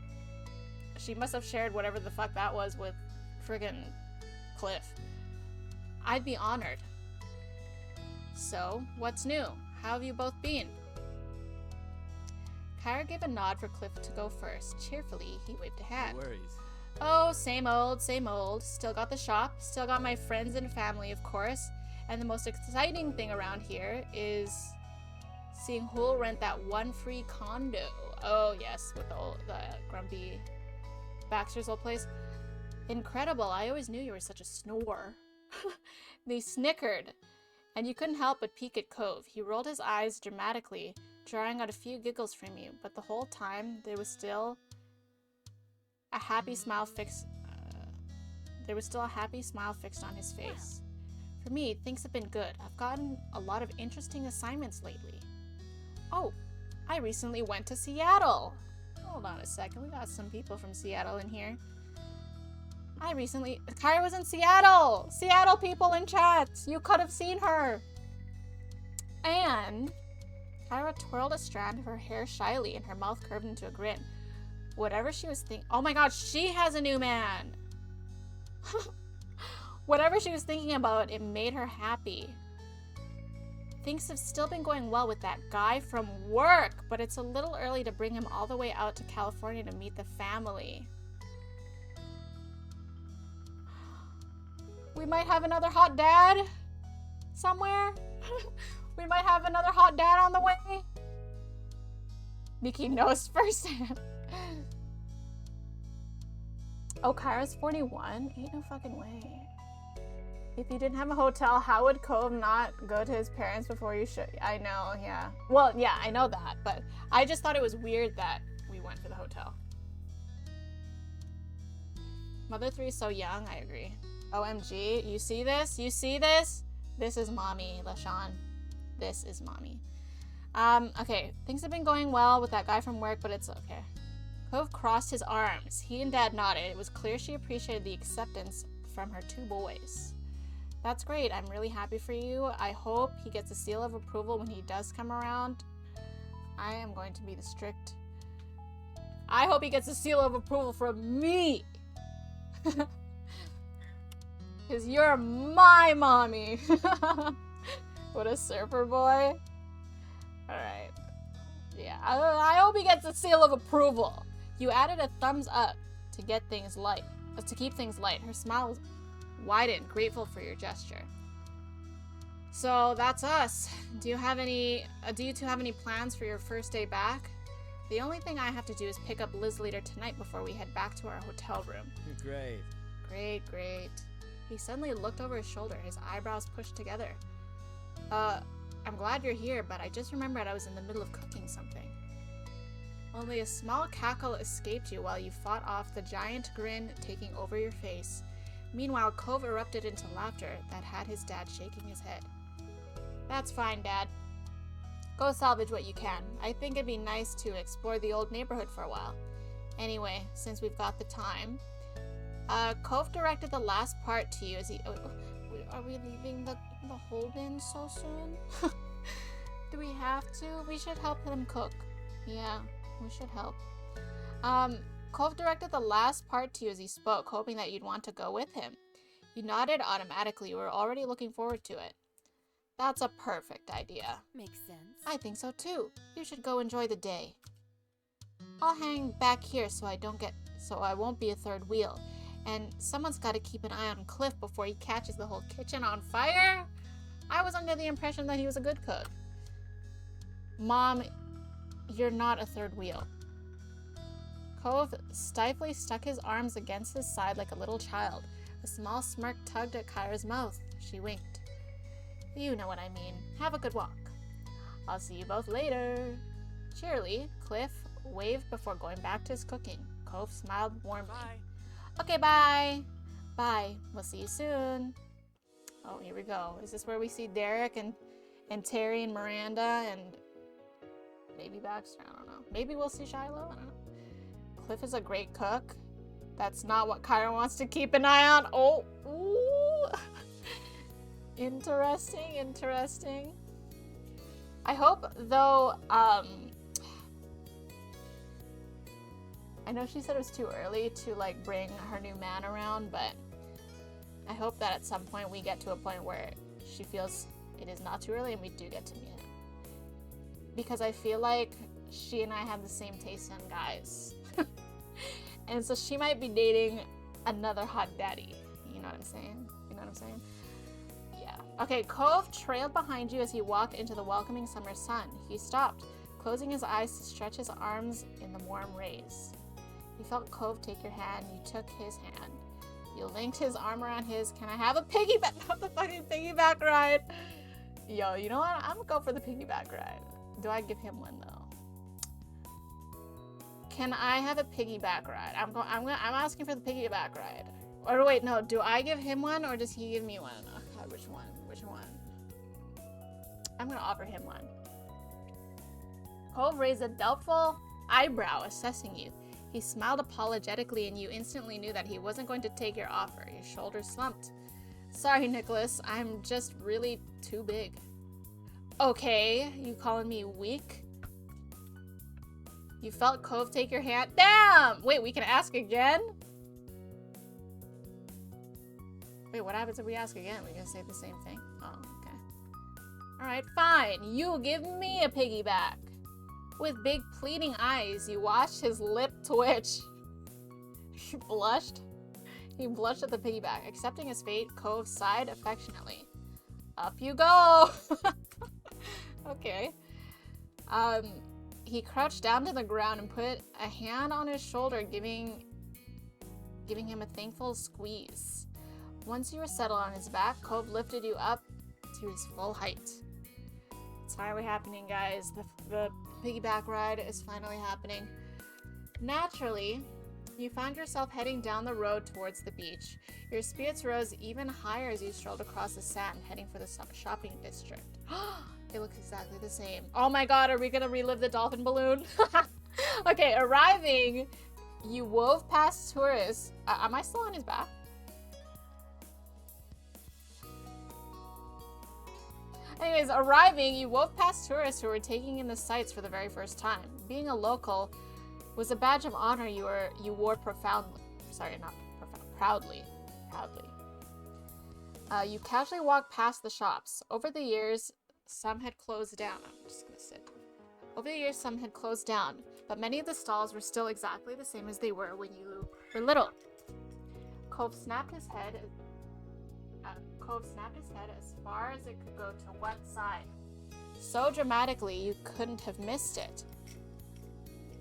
[SPEAKER 1] she must have shared whatever the fuck that was with friggin' Cliff. I'd be honored. So, what's new? How have you both been? Kyra gave a nod for Cliff to go first. Cheerfully, he waved a hand.
[SPEAKER 3] No worries.
[SPEAKER 1] Oh, same old, same old. Still got the shop, still got my friends and family, of course. And the most exciting thing around here is seeing who'll rent that one free condo. Oh, yes, with the grumpy Baxter's old place. Incredible, I always knew you were such a snore. They snickered, and you couldn't help but peek at Cove. He rolled his eyes dramatically, drawing out a few giggles from you, but the whole time there was still a happy smile fixed on his face. For me, things have been good. I've gotten a lot of interesting assignments lately. Oh, I recently went to Seattle. Hold on a second, we got some people from Seattle in here. Kyra was in Seattle! Seattle people in chat! You could have seen her! And Kyra twirled a strand of her hair shyly and her mouth curved into a grin. Whatever she was thinking— oh my god, she has a new man! Whatever she was thinking about, it made her happy. Things have still been going well with that guy from work, but it's a little early to bring him all the way out to California to meet the family. We might have another hot dad somewhere. We might have another hot dad on the way. Nikki knows firsthand. Oh, Kyra's 41? Ain't no fucking way. If you didn't have a hotel, how would Cove not go to his parents before you should? I know, yeah. Well, yeah, I know that, but I just thought it was weird that we went for the hotel. Mother 3 is so young, I agree. OMG, you see this? You see this? This is mommy, LaShawn. This is mommy. Okay, things have been going well with that guy from work, but it's okay. Cove crossed his arms. He and Dad nodded. It was clear she appreciated the acceptance from her two boys. That's great. I'm really happy for you. I hope he gets a seal of approval when he does come around. I am going to be the strict... I hope he gets a seal of approval from me! Because you're my mommy! What a surfer boy. Alright. Yeah, I hope he gets a seal of approval. You added a thumbs up to get things light. To keep things light. Her smile was widened, grateful for your gesture. So that's us. Do you two have any plans for your first day back? The only thing I have to do is pick up Liz later tonight before we head back to our hotel room.
[SPEAKER 3] Great.
[SPEAKER 1] Great, great. He suddenly looked over his shoulder, his eyebrows pushed together. I'm glad you're here, but I just remembered I was in the middle of cooking something. Only a small cackle escaped you while you fought off the giant grin taking over your face. Meanwhile, Cove erupted into laughter that had his dad shaking his head. That's fine, Dad. Go salvage what you can. I think it'd be nice to explore the old neighborhood for a while. Anyway, since we've got the time, Cove directed the last part to you as he... are we leaving the Holden so soon? Do we have to? We should help him cook. Yeah, we should help. Cove directed the last part to you as he spoke, hoping that you'd want to go with him. You nodded automatically. You were already looking forward to it. That's a perfect idea.
[SPEAKER 2] Makes sense.
[SPEAKER 1] I think so too. You should go enjoy the day. I'll hang back here so I won't be a third wheel. And someone's got to keep an eye on Cliff before he catches the whole kitchen on fire. I was under the impression that he was a good cook. Mom, you're not a third wheel. Cove stiffly stuck his arms against his side like a little child. A small smirk tugged at Kyra's mouth. She winked. You know what I mean. Have a good walk. I'll see you both later. Cheerily, Cliff waved before going back to his cooking. Cove smiled warmly.
[SPEAKER 3] Bye.
[SPEAKER 1] Okay, bye. Bye. We'll see you soon. Oh, here we go. Is this where we see Derek and Terry and Miranda and maybe Baxter? I don't know. Maybe we'll see Shiloh? I don't know. Cliff is a great cook. That's not what Kyra wants to keep an eye on. Oh, ooh. Interesting. I hope, though, I know she said it was too early to, like, bring her new man around, but I hope that at some point we get to a point where she feels it is not too early and we do get to meet him. Because I feel like she and I have the same taste in guys. And so she might be dating another hot daddy. You know what I'm saying? Yeah. Okay, Cove trailed behind you as he walked into the welcoming summer sun. He stopped, closing his eyes to stretch his arms in the warm rays. You felt Cove take your hand. You took his hand. You linked his arm around his. Can I have a piggyback? Not the fucking piggyback ride. Yo, you know what? I'm gonna go for the piggyback ride. Do I give him one though? Can I have a piggyback ride? I'm asking for the piggyback ride. Or wait, no. Do I give him one or does he give me one? Oh, God, which one? I'm gonna offer him one. Cove raised a doubtful eyebrow, assessing you. He smiled apologetically, and you instantly knew that he wasn't going to take your offer. Your shoulders slumped. Sorry, Nicholas. I'm just really too big. Okay, you calling me weak? You felt Cove take your hand. Damn! Wait, we can ask again? Wait, what happens if we ask again? We gonna say the same thing? Oh, okay. Alright, fine. You give me a piggyback. With big pleading eyes, you watched his lip twitch. He blushed. He blushed at the piggyback. Accepting his fate, Cove sighed affectionately. Up you go! Okay. He crouched down to the ground and put a hand on his shoulder, giving him a thankful squeeze. Once you were settled on his back, Cove lifted you up to his full height. It's finally happening, guys. The piggyback ride is finally happening. Naturally, you found yourself heading down the road towards the beach. Your spirits rose even higher as you strolled across the sand, heading for the shopping district. It looks exactly the same. Oh my god, are we gonna relive the dolphin balloon? Okay, arriving, you wove past tourists. Am I still on his back? Anyways, arriving, you wove past tourists who were taking in the sights for the very first time. Being a local was a badge of honor you wore proudly. You casually walked past the shops. Over the years, some had closed down. I'm just gonna sit. Over the years, some had closed down, but many of the stalls were still exactly the same as they were when you were little. Cove snapped his head as far as it could go to one side. So dramatically, you couldn't have missed it.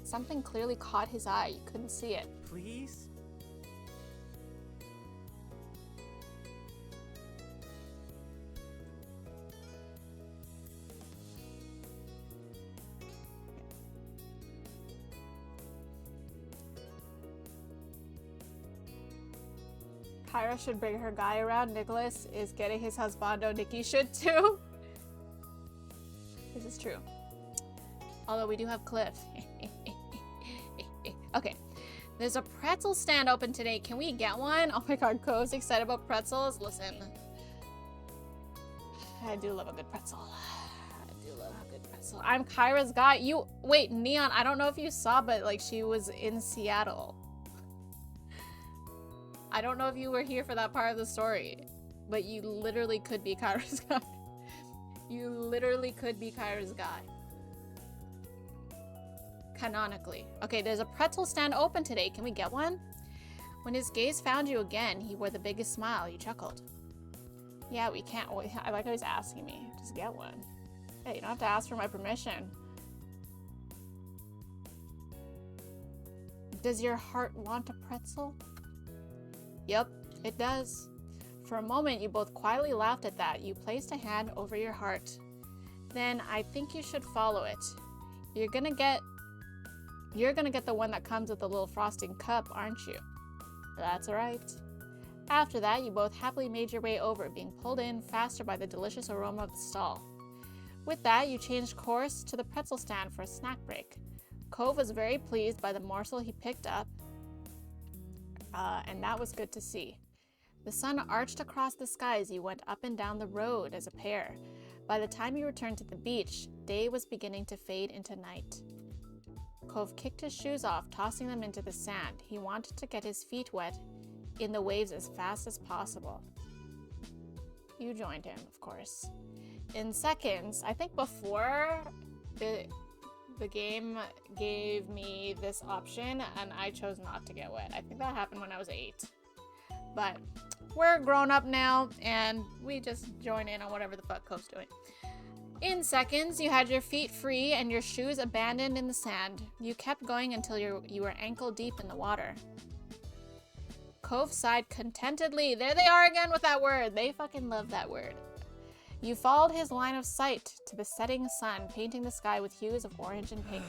[SPEAKER 1] Something clearly caught his eye. You couldn't see it.
[SPEAKER 3] Please?
[SPEAKER 1] Kyra should bring her guy around. Nicholas is getting his husbando. Nikki should too. This is true. Although we do have Cliff. Okay. There's a pretzel stand open today. Can we get one? Oh my god, Cove's excited about pretzels. Listen. I do love a good pretzel. I do love a good pretzel. I'm Kyra's guy. You, wait, Neon, I don't know if you saw, but like she was in Seattle. I don't know if you were here for that part of the story, but you literally could be Kyra's guy. You literally could be Kyra's guy. Canonically. Okay, there's a pretzel stand open today. Can we get one? When his gaze found you again, he wore the biggest smile. You chuckled. Yeah, we can't. I like how he's asking me. Just get one. Hey, you don't have to ask for my permission. Does your heart want a pretzel? Yep, it does. For a moment, you both quietly laughed at that. You placed a hand over your heart. Then I think you should follow it. You're gonna get the one that comes with the little frosting cup, aren't you? That's right. After that, you both happily made your way over, being pulled in faster by the delicious aroma of the stall. With that, you changed course to the pretzel stand for a snack break. Cove was very pleased by the morsel he picked up, and that was good to see. The sun arched across the sky as you went up and down the road as a pair. By the time you returned to the beach, day was beginning to fade into night. Cove kicked his shoes off, tossing them into the sand. He wanted to get his feet wet in the waves as fast as possible. You joined him, of course. In seconds, I think before the game gave me this option and I chose not to get wet. I think that happened when I was 8. But we're grown up now and we just join in on whatever the fuck Cove's doing. In seconds, you had your feet free and your shoes abandoned in the sand. You kept going until you were ankle deep in the water. Cove sighed contentedly. There they are again with that word. They fucking love that word. You followed his line of sight to the setting sun, painting the sky with hues of orange and pink.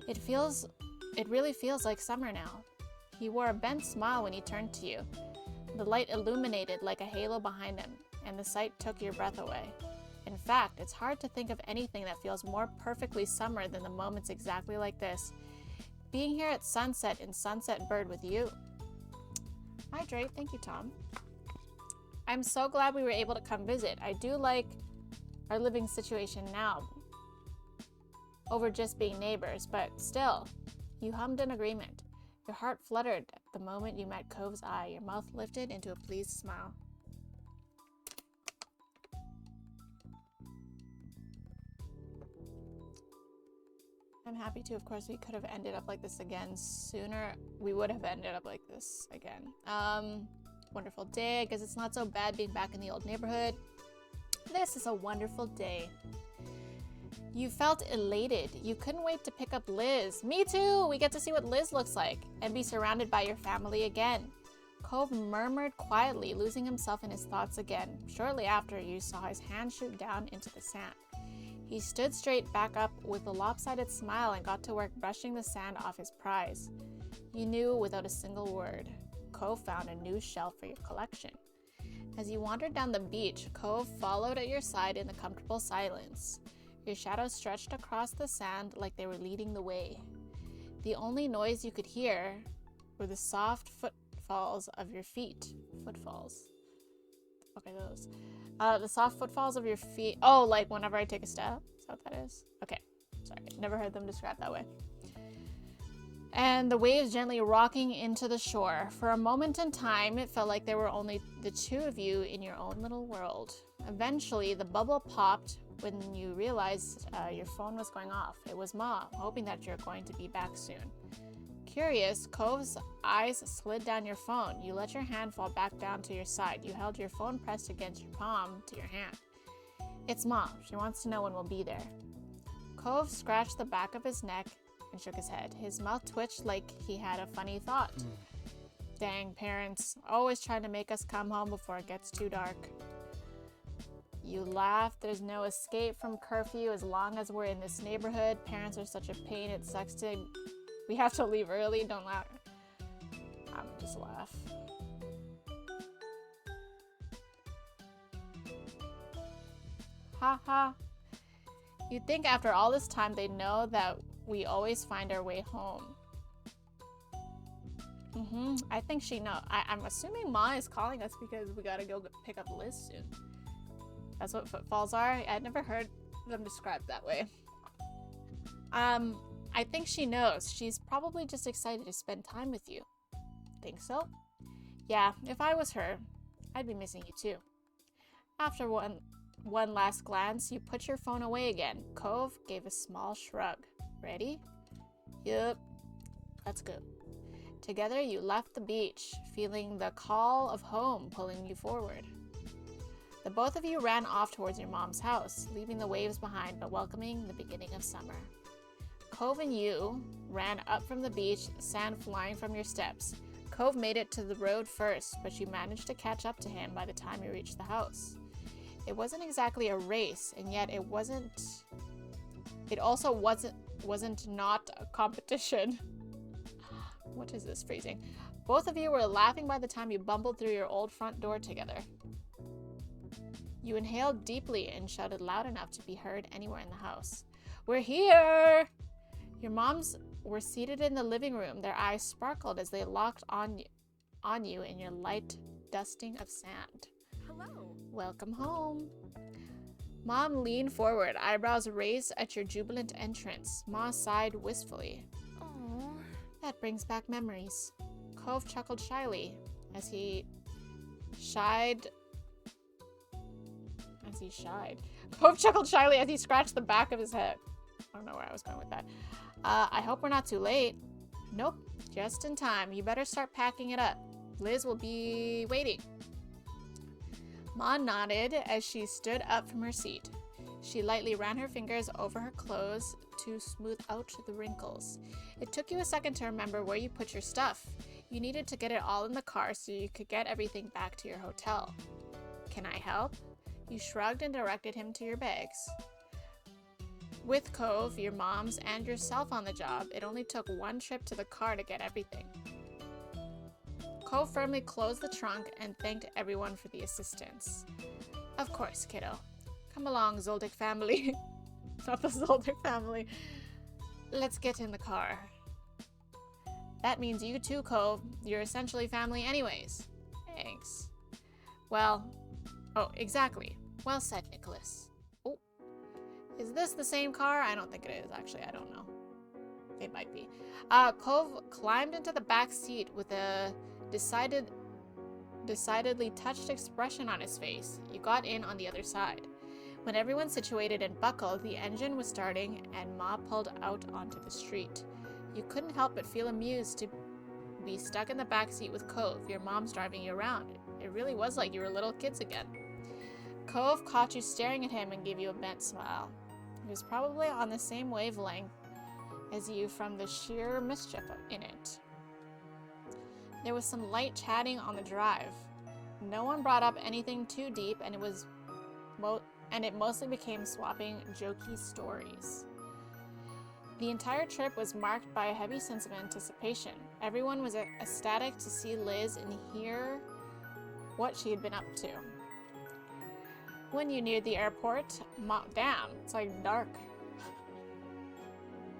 [SPEAKER 1] It really feels like summer now. He wore a bent smile when he turned to you. The light illuminated like a halo behind him, and the sight took your breath away. In fact, it's hard to think of anything that feels more perfectly summer than the moments exactly like this. Being here at sunset in Sunset Bird with you. Hydrate, thank you, Tom. I'm so glad we were able to come visit. I do like our living situation now over just being neighbors, but still, you hummed in agreement. Your heart fluttered the moment you met Cove's eye. Your mouth lifted into a pleased smile. I'm happy to. Of course, we could have ended up like this again sooner. We would have ended up like this again. Wonderful day. I guess it's not so bad being back in the old neighborhood. This is a wonderful day. You felt elated. You couldn't wait to pick up Liz. Me too! We get to see what Liz looks like and be surrounded by your family again. Cove murmured quietly, losing himself in his thoughts again. Shortly after, you saw his hand shoot down into the sand. He stood straight back up with a lopsided smile and got to work brushing the sand off his prize. You knew without a single word. Cove found a new shelf for your collection. As you wandered down the beach, Cove followed at your side in the comfortable silence. Your shadows stretched across the sand like they were leading the way. The only noise you could hear were the soft footfalls of your feet. Footfalls? Okay, those. The soft footfalls of your feet. Oh, like whenever I take a step? Is that what that is? Okay. Sorry. Never heard them described that way. And the waves gently rocking into the shore. For a moment in time, it felt like there were only the two of you in your own little world. Eventually, the bubble popped when you realized your phone was going off. It was Mom, hoping that you're going to be back soon. Curious, Cove's eyes slid down your phone. You let your hand fall back down to your side. You held your phone pressed against your palm to your hand. It's Mom. She wants to know when we'll be there. Cove scratched the back of his neck and shook his head. His mouth twitched like he had a funny thought. Dang parents, always trying to make us come home before it gets too dark. You laughed. There's no escape from curfew as long as we're in this neighborhood. Parents are such a pain. It sucks to... We have to leave early. Don't laugh. Just laugh. Ha ha. You'd think after all this time they'd know that we always find our way home. I think she knows. I'm assuming Ma is calling us because we gotta go pick up Liz soon. That's what footfalls are? I'd never heard them described that way. I think she knows. She's probably just excited to spend time with you. Think so? Yeah, if I was her, I'd be missing you too. After one last glance, you put your phone away again. Cove gave a small shrug. Ready? Yup. Let's go. Together, you left the beach, feeling the call of home pulling you forward. The both of you ran off towards your mom's house, leaving the waves behind but welcoming the beginning of summer. Cove and you ran up from the beach, sand flying from your steps. Cove made it to the road first, but you managed to catch up to him by the time you reached the house. It wasn't exactly a race, and yet it also wasn't not a competition. What is this phrasing? Both of you were laughing by the time you bumbled through your old front door together. You inhaled deeply and shouted loud enough to be heard anywhere in the house. We're here! Your moms were seated in the living room. Their eyes sparkled as they locked on you in your light dusting of sand.
[SPEAKER 2] Hello.
[SPEAKER 1] Welcome home. Mom leaned forward, eyebrows raised at your jubilant entrance. Ma sighed wistfully.
[SPEAKER 2] Aww.
[SPEAKER 1] That brings back memories. Cove chuckled shyly as he shied. Cove chuckled shyly as he scratched the back of his head. I don't know where I was going with that. I hope we're not too late. Nope, just in time. You better start packing it up. Liz will be waiting. Ma nodded as she stood up from her seat. She lightly ran her fingers over her clothes to smooth out the wrinkles. It took you a second to remember where you put your stuff. You needed to get it all in the car so you could get everything back to your hotel. Can I help? You shrugged and directed him to your bags. With Cove, your moms, and yourself on the job, it only took one trip to the car to get everything. Cove firmly closed the trunk and thanked everyone for the assistance. Of course, kiddo. Come along, Zoldyck family. Not the Zoldyck family. Let's get in the car. That means you too, Cove. You're essentially family anyways. Thanks. Well, oh, exactly. Well said, Nicholas. Oh, is this the same car? I don't think it is, actually. I don't know. It might be. Cove climbed into the back seat with a decidedly touched expression on his face. You got in on the other side. When everyone situated and buckled, the engine was starting and Ma pulled out onto the street. You couldn't help but feel amused to be stuck in the back seat with Cove, your mom's driving you around. It really was like you were little kids again. Cove caught you staring at him and gave you a bent smile. He was probably on the same wavelength as you from the sheer mischief in it. There was some light chatting on the drive. No one brought up anything too deep, and it mostly became swapping jokey stories. The entire trip was marked by a heavy sense of anticipation. Everyone was ecstatic to see Liz and hear what she had been up to. When you neared the airport, damn, it's like dark.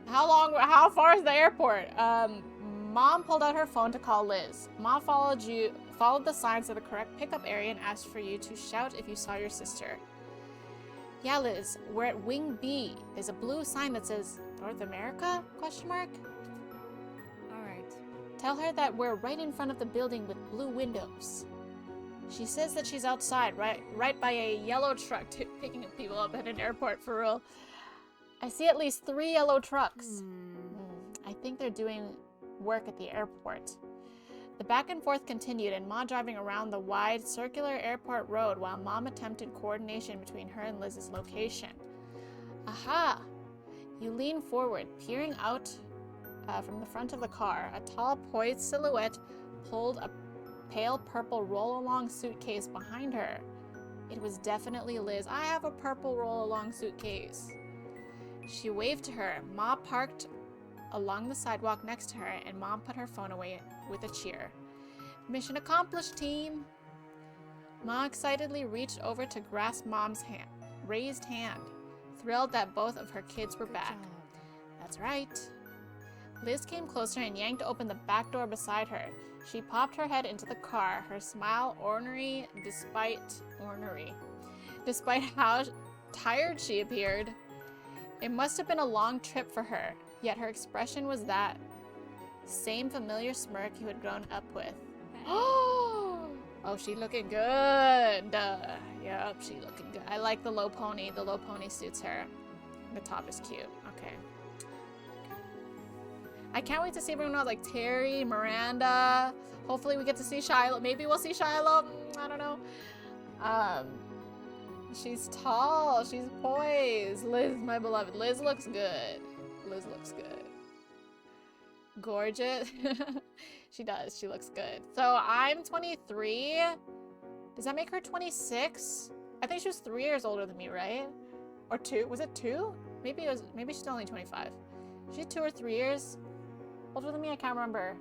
[SPEAKER 1] How far is the airport? Mom pulled out her phone to call Liz. Mom followed the signs to the correct pickup area and asked for you to shout if you saw your sister. Yeah, Liz, we're at Wing B. There's a blue sign that says North America? ?
[SPEAKER 2] Alright.
[SPEAKER 1] Tell her that we're right in front of the building with blue windows. She says that she's outside, right by a yellow truck picking people up at an airport, for real. I see at least 3 yellow trucks. I think they're doing work at the airport. The back and forth continued, and Ma driving around the wide, circular airport road while Mom attempted coordination between her and Liz's location. Aha! You lean forward, peering out from the front of the car. A tall, poised silhouette pulled a pale purple roll-along suitcase behind her. It was definitely Liz. I have a purple roll-along suitcase. She waved to her. Ma parked along the sidewalk next to her, and Mom put her phone away with a cheer. Mission accomplished, team! Ma excitedly reached over to grasp Mom's hand. raised hand, thrilled that both of her kids were
[SPEAKER 3] Good
[SPEAKER 1] back.
[SPEAKER 3] job.
[SPEAKER 1] That's right. Liz came closer and yanked open the back door beside her. She popped her head into the car, her smile ornery despite how tired she appeared. It must have been a long trip for her, yet her expression was that same familiar smirk you had grown up with. Oh, she looking good. Yep, she looking good. I like the low pony. The low pony suits her. The top is cute. Okay. I can't wait to see everyone else, like Terry, Miranda. Hopefully we get to see Shiloh. Maybe we'll see Shiloh. I don't know. She's tall. She's poised. Liz, my beloved. Liz looks good. Liz looks good. Gorgeous. She does. She looks good. So I'm 23. Does that make her 26? I think she was 3 years older than me, right? Or 2? Was it 2? Maybe it was. Maybe she's only 25. She's 2 or 3 years older than me. I can't remember.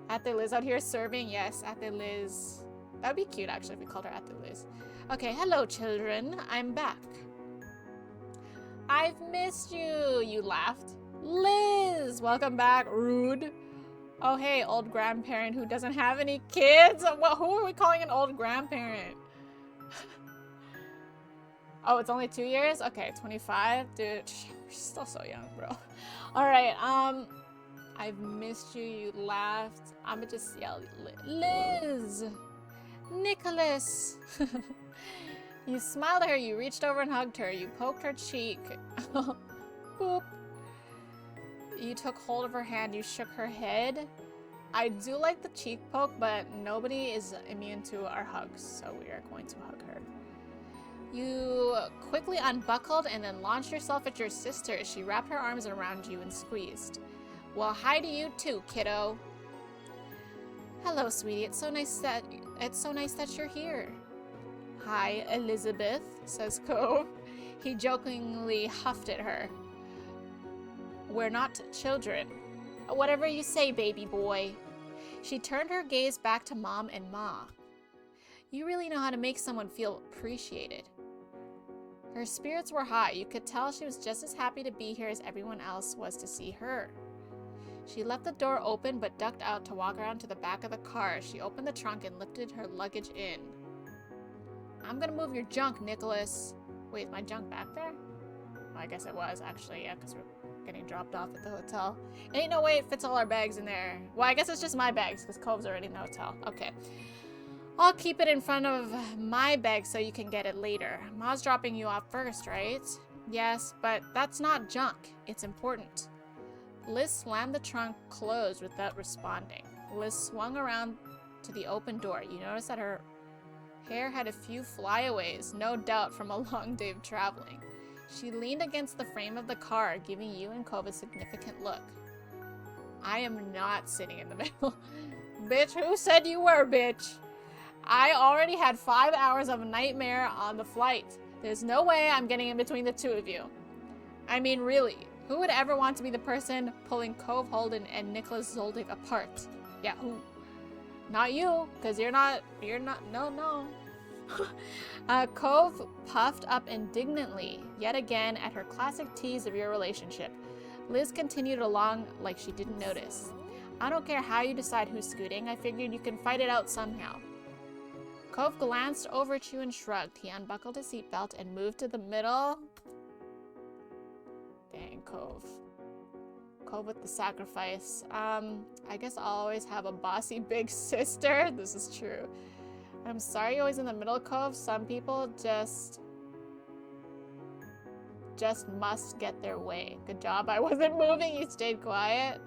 [SPEAKER 1] Ate Liz out here serving. Yes, Ate Liz. That would be cute actually if we called her Ate Liz. Okay, hello children. I'm back. I've missed you. You laughed. Liz, welcome back. Rude. Oh, hey, old grandparent who doesn't have any kids. Well, who are we calling an old grandparent? Oh, it's only 2 years? Okay, 25. Dude, she's still so young, bro. All right, I've missed you. You laughed. I'ma just yell, Liz! Nicholas! You smiled at her. You reached over and hugged her. You poked her cheek. Boop. You took hold of her hand. You shook her head. I do like the cheek poke, but nobody is immune to our hugs, so we are going to hug her. You quickly unbuckled and then launched yourself at your sister as she wrapped her arms around you and squeezed. Well, hi to you too, kiddo. Hello, sweetie. It's so nice that you're here. Hi, Elizabeth, says Cove. He jokingly huffed at her. We're not children. Whatever you say, baby boy. She turned her gaze back to Mom and Ma. You really know how to make someone feel appreciated. Her spirits were high. You could tell she was just as happy to be here as everyone else was to see her. She left the door open but ducked out to walk around to the back of the car. She opened the trunk and lifted her luggage in. I'm gonna move your junk, Nicholas. Wait, is my junk back there? Well, I guess it was, actually, yeah, because we're getting dropped off at the hotel. Ain't no way it fits all our bags in there. Well, I guess it's just my bags, because Cove's already in the hotel. Okay. I'll keep it in front of my bag so you can get it later. Ma's dropping you off first, right? Yes, but that's not junk. It's important. Liz slammed the trunk closed without responding. Liz swung around to the open door. You notice that her hair had a few flyaways, no doubt from a long day of traveling. She leaned against the frame of the car, giving you and Cove a significant look. I am not sitting in the middle. Bitch, who said you were, bitch? I already had 5 hours of a nightmare on the flight. There's no way I'm getting in between the two of you. I mean, really, who would ever want to be the person pulling Cove Holden and Nicholas Zoldyck apart? Yeah, who? Not you, because you're not, no. Cove puffed up indignantly, yet again at her classic tease of your relationship. Liz continued along like she didn't notice. I don't care how you decide who's scooting, I figured you can fight it out somehow. Cove glanced over at you and shrugged. He unbuckled his seatbelt and moved to the middle. Dang, Cove. Cove with the sacrifice. I guess I'll always have a bossy big sister. This is true. I'm sorry you're always in the middle, Cove. Some people just must get their way. Good job. I wasn't moving. You stayed quiet.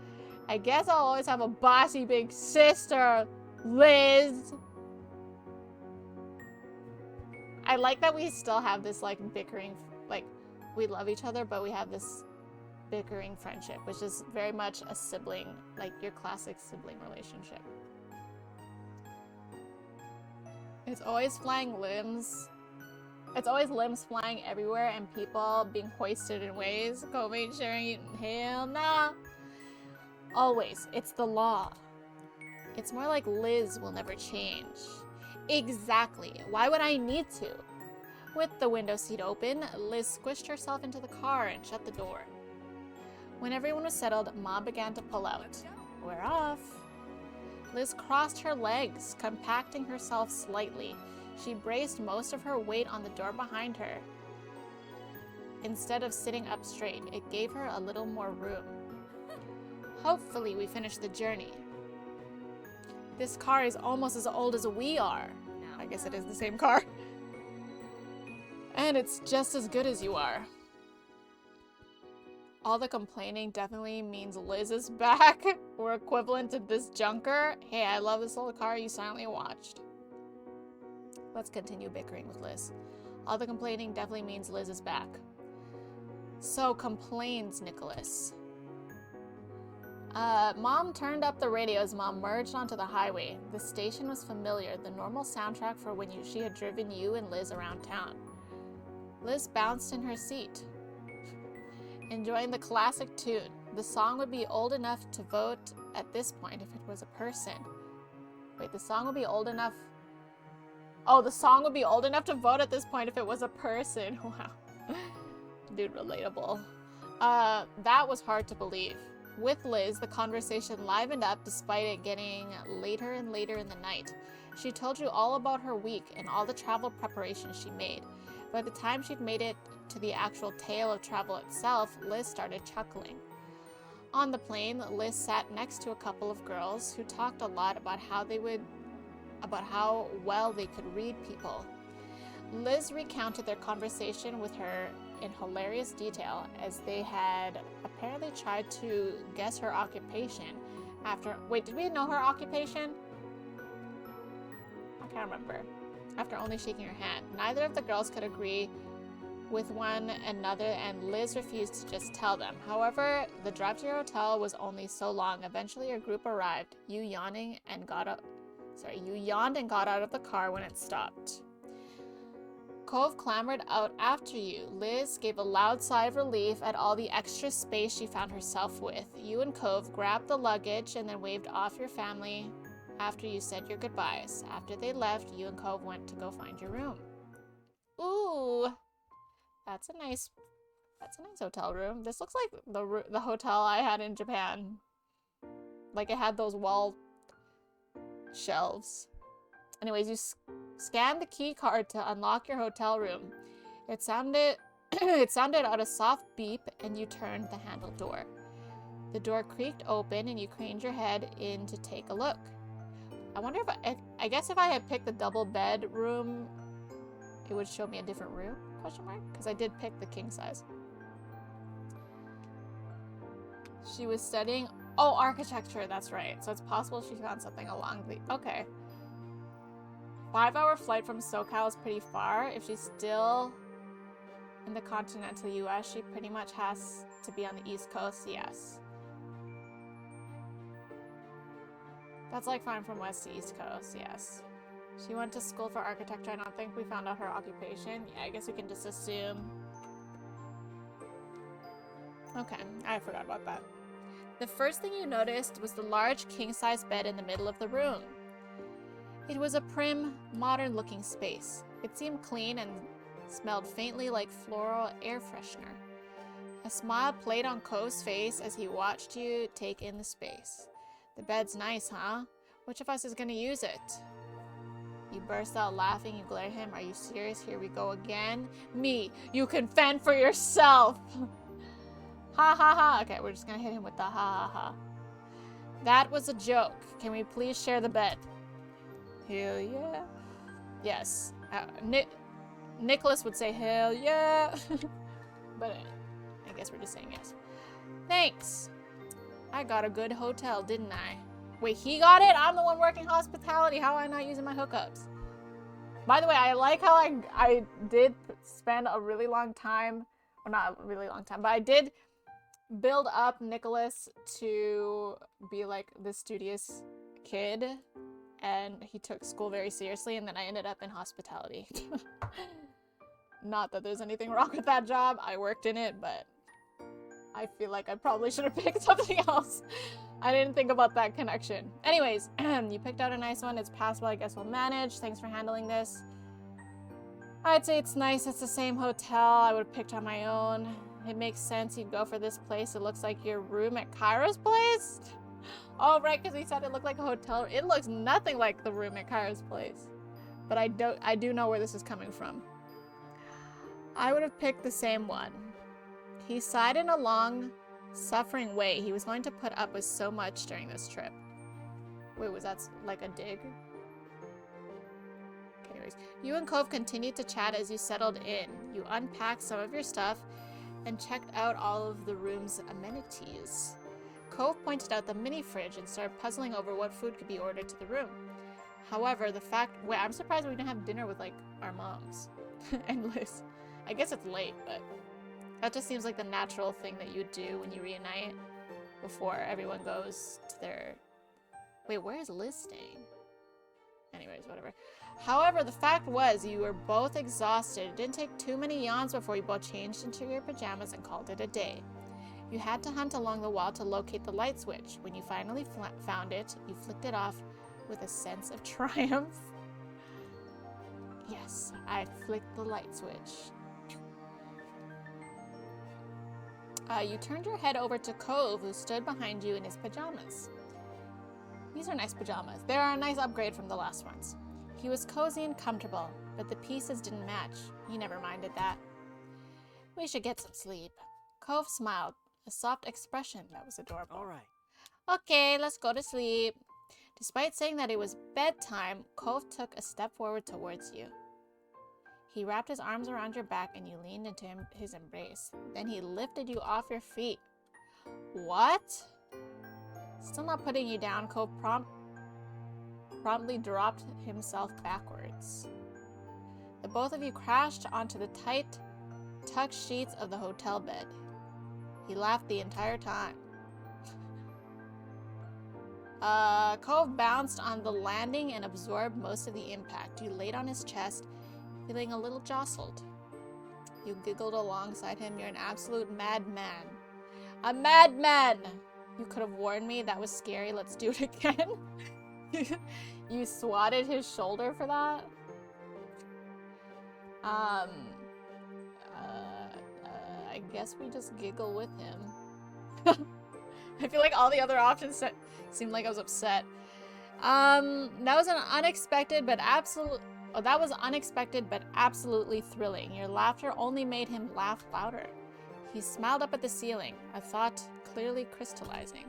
[SPEAKER 1] I guess I'll always have a bossy big sister, Liz. I like that we still have this, like, bickering, like, we love each other, but we have this bickering friendship, which is very much a sibling, like, your classic sibling relationship. It's always flying limbs. It's always limbs flying everywhere and people being hoisted in ways. COVID sharing, hell nah. Always, it's the law. It's more like Liz will never change. Exactly. Why would I need to? With the window seat open, Liz squished herself into the car and shut the door. When everyone was settled, Mom began to pull out. We're off. Liz crossed her legs, compacting herself slightly. She braced most of her weight on the door behind her. Instead of sitting up straight, it gave her a little more room. Hopefully we finish the journey. This car is almost as old as we are. I guess it is the same car. And it's just as good as you are. All the complaining definitely means Liz is back. We're equivalent to this junker. Hey, I love this little car you silently watched. Let's continue bickering with Liz. All the complaining definitely means Liz is back. So complains Nicholas. Mom turned up the radio as Mom merged onto the highway. The station was familiar, the normal soundtrack for when she had driven you and Liz around town. Liz bounced in her seat, enjoying the classic tune. The song would be old enough to vote at this point if it was a person. Wait, the song would be old enough... Oh, the song would be old enough to vote at this point if it was a person. Wow. Dude, relatable. That was hard to believe. With Liz, the conversation livened up despite it getting later and later in the night. She told you all about her week and all the travel preparations she made. By the time she'd made it to the actual tale of travel itself, Liz started chuckling. On the plane, Liz sat next to a couple of girls who talked a lot about how well they could read people. Liz recounted their conversation with her in hilarious detail, as they had apparently tried to guess her occupation after... Wait, did we know her occupation? I can't remember. After only shaking her hand. Neither of the girls could agree with one another, and Liz refused to just tell them. However, the drive to your hotel was only so long. Eventually, your group arrived. You yawned and got out of the car when it stopped. Cove clambered out after you. Liz gave a loud sigh of relief at all the extra space she found herself with. You and Cove grabbed the luggage and then waved off your family after you said your goodbyes. After they left, you and Cove went to go find your room. Ooh, that's a nice hotel room. This looks like the hotel I had in Japan. Like it had those wall shelves. Anyways, you scanned the key card to unlock your hotel room. It sounded out a soft beep, and you turned the handle door. The door creaked open, and you craned your head in to take a look. I wonder if I guess if I had picked the double bed room, it would show me a different room? Question mark? Because I did pick the king size. She was studying. Oh, architecture. That's right. So it's possible she found something along the. Okay. 5-hour flight from SoCal is pretty far. If she's still in the continental US, she pretty much has to be on the East Coast, yes. That's like fine from West to East Coast, yes. She went to school for architecture. I don't think we found out her occupation. Yeah, I guess we can just assume. Okay, I forgot about that. The first thing you noticed was the large king-size bed in the middle of the room. It was a prim, modern-looking space. It seemed clean and smelled faintly like floral air freshener. A smile played on Cove's face as he watched you take in the space. The bed's nice, huh? Which of us is gonna use it? You burst out laughing. You glare at him. Are you serious? Here we go again. Me, you can fend for yourself. Ha ha ha. Okay, we're just gonna hit him with the ha ha ha. That was a joke. Can we please share the bed? Hell yeah. Yes. Nicholas would say hell yeah. But I guess we're just saying yes. Thanks. I got a good hotel, didn't I? Wait, he got it? I'm the one working hospitality. How am I not using my hookups? By the way, I like how I did spend a really long time, well, not a really long time, but I did build up Nicholas to be like the studious kid. And he took school very seriously, and then I ended up in hospitality. Not that there's anything wrong with that job. I worked in it, but I feel like I probably should have picked something else. I didn't think about that connection. Anyways, you picked out a nice one. It's passable. I guess we'll manage. Thanks for handling this. I'd say it's nice. It's the same hotel I would have picked on my own. It makes sense you'd go for this place. It looks like your room at Kairo's place. Oh, right, because he said it looked like a hotel. It looks nothing like the room at Kairo's place. But I do know where this is coming from. I would have picked the same one. He sighed in a long, suffering way. He was going to put up with so much during this trip. Wait, was that like a dig? Anyways, you and Cove continued to chat as you settled in. You unpacked some of your stuff and checked out all of the room's amenities. Cove pointed out the mini fridge and started puzzling over what food could be ordered to the room. However, wait, I'm surprised we didn't have dinner with, like, our moms and Liz. I guess it's late, but that just seems like the natural thing that you do when you reunite before everyone goes to their... Wait, where is Liz staying? Anyways, whatever. However, the fact was you were both exhausted. It didn't take too many yawns before you both changed into your pajamas and called it a day. You had to hunt along the wall to locate the light switch. When you finally found it, you flicked it off with a sense of triumph. Yes, I flicked the light switch. You turned your head over to Cove, who stood behind you in his pajamas. These are nice pajamas. They're a nice upgrade from the last ones. He was cozy and comfortable, but the pieces didn't match. He never minded that. We should get some sleep. Cove smiled, a soft expression that was adorable.
[SPEAKER 3] All right.
[SPEAKER 1] Okay, let's go to sleep. Despite saying that it was bedtime, Cove took a step forward towards you. He wrapped his arms around your back and you leaned into his embrace. Then he lifted you off your feet. What? Still not putting you down, Cove promptly dropped himself backwards. The both of you crashed onto the tight, tucked sheets of the hotel bed. He laughed the entire time. Cove bounced on the landing and absorbed most of the impact. You laid on his chest, feeling a little jostled. You giggled alongside him. You're an absolute madman. A madman! You could have warned me. That was scary. Let's do it again. You swatted his shoulder for that? I guess we just giggle with him. I feel like all the other options seemed like I was upset. That was unexpected but absolutely thrilling. Your laughter only made him laugh louder. He smiled up at the ceiling, a thought clearly crystallizing.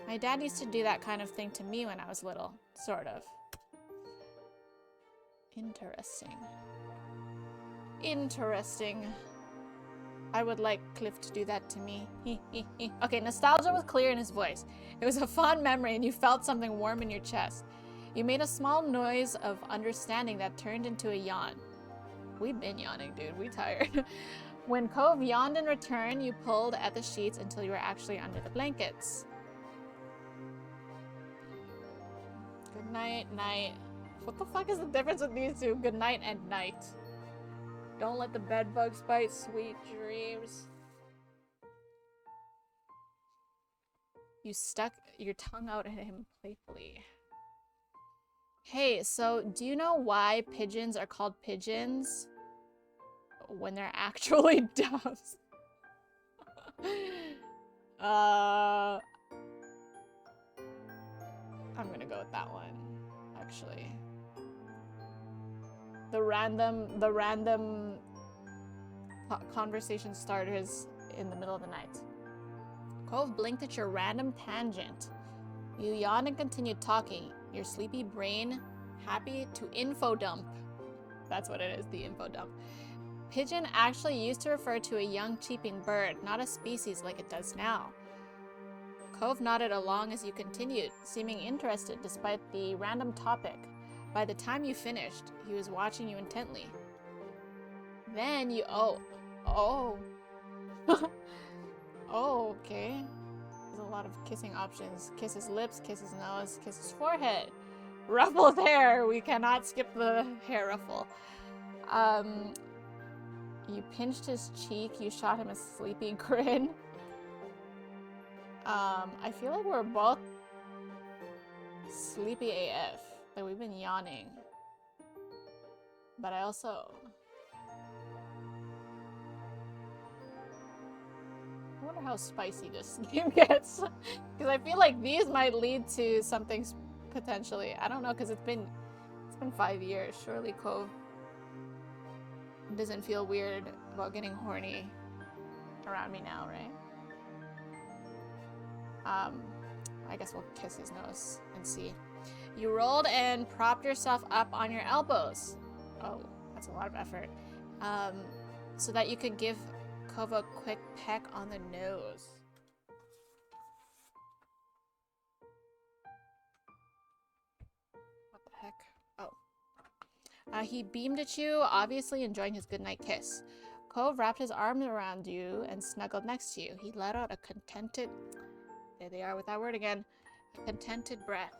[SPEAKER 1] My dad used to do that kind of thing to me when I was little. Sort of. Interesting. Interesting. I would like Cliff to do that to me. Okay, nostalgia was clear in his voice. It was a fond memory and you felt something warm in your chest. You made a small noise of understanding that turned into a yawn. We've been yawning, dude. We tired. When Cove yawned in return, you pulled at the sheets until you were actually under the blankets. Good night, night. What the fuck is the difference with these two? Good night and night. Don't let the bed bugs bite. Sweet dreams. You stuck your tongue out at him playfully. Hey, so do you know why pigeons are called pigeons when they're actually doves? I'm gonna go with that one, actually. The random conversation starters in the middle of the night. Cove blinked at your random tangent. You yawned and continued talking, your sleepy brain happy to info dump. That's what it is, the info dump. Pigeon actually used to refer to a young cheeping bird, not a species like it does now. Cove nodded along as you continued, seeming interested despite the random topic. By the time you finished, he was watching you intently. Then you... Oh, okay. There's a lot of kissing options. Kiss his lips, kiss his nose, kiss his forehead. Ruffled hair. We cannot skip the hair ruffle. You pinched his cheek. You shot him a sleepy grin. I feel like we're both sleepy AF. Like, we've been yawning. But I also how spicy this game gets. Because I feel like these might lead to something potentially. I don't know, because it's been 5 years. Surely Cove doesn't feel weird about getting horny around me now, right? I guess we'll kiss his nose and see. You rolled and propped yourself up on your elbows. Oh, that's a lot of effort. So that you could give Cove a quick peck on the nose. What the heck? Oh. He beamed at you, obviously enjoying his goodnight kiss. Cove wrapped his arms around you and snuggled next to you. He let out a contented... There they are with that word again. A contented breath.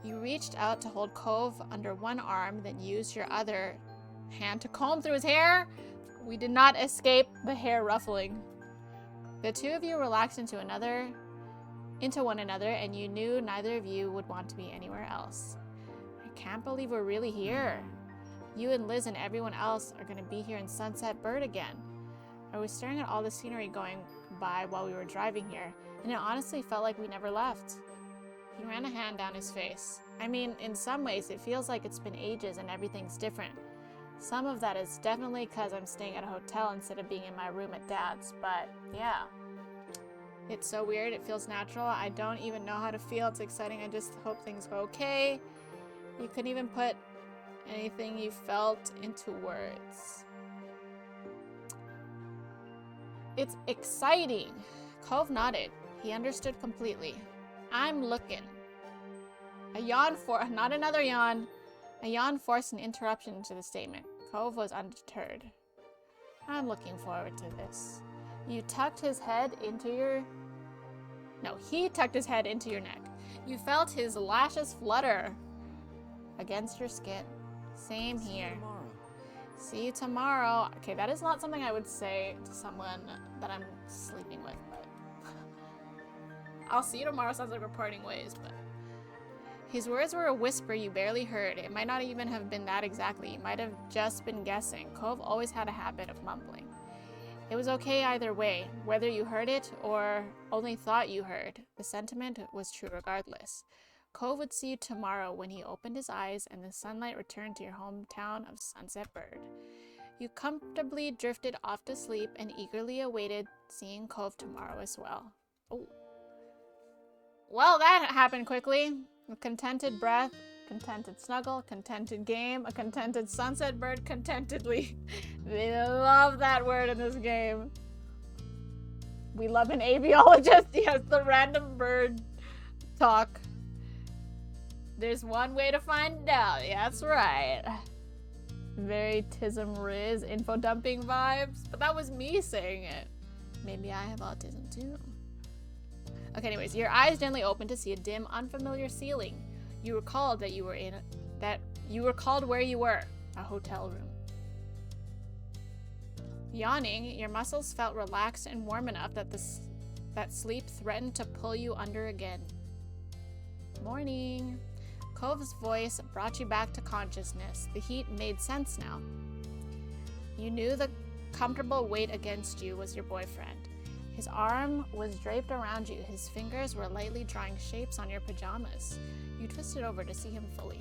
[SPEAKER 1] You reached out to hold Cove under one arm, then used your other hand to comb through his hair. We did not escape the hair ruffling. The two of you relaxed into one another, and you knew neither of you would want to be anywhere else. I can't believe we're really here. You and Liz and everyone else are going to be here in Sunset Bird again. I was staring at all the scenery going by while we were driving here, and it honestly felt like we never left. He ran a hand down his face. I mean, in some ways, it feels like it's been ages and everything's different. Some of that is definitely because I'm staying at a hotel instead of being in my room at Dad's, but yeah. It's so weird, it feels natural. I don't even know how to feel. It's exciting, I just hope things go okay. You couldn't even put anything you felt into words. It's exciting. Cove nodded. He understood completely. I'm looking. A yawn not another yawn. A yawn forced an interruption to the statement. Cove was undeterred. I'm looking forward to this. You tucked his head into your... No, he tucked his head into your neck. You felt his lashes flutter against your skin. Same here. See you tomorrow. Okay, that is not something I would say to someone that I'm sleeping with, but... I'll see you tomorrow sounds like we're parting ways, but... His words were a whisper you barely heard. It might not even have been that exactly. You might have just been guessing. Cove always had a habit of mumbling. It was okay either way, whether you heard it or only thought you heard. The sentiment was true regardless. Cove would see you tomorrow when he opened his eyes and the sunlight returned to your hometown of Sunset Bird. You comfortably drifted off to sleep and eagerly awaited seeing Cove tomorrow as well. Oh. Well, that happened quickly. A contented breath, contented snuggle, contented game, a contented Sunset Bird contentedly. They love that word in this game. We love an aviologist. Yes, the random bird talk. There's one way to find out. Yeah, that's right. Very Tism Riz info dumping vibes. But that was me saying it. Maybe I have autism too. Okay, anyways, your eyes gently opened to see a dim, unfamiliar ceiling. You recalled where you were, a hotel room. Yawning, your muscles felt relaxed and warm enough that sleep threatened to pull you under again. Morning. Cove's voice brought you back to consciousness. The heat made sense now. You knew the comfortable weight against you was your boyfriend. His arm was draped around you. His fingers were lightly drawing shapes on your pajamas. You twisted over to see him fully.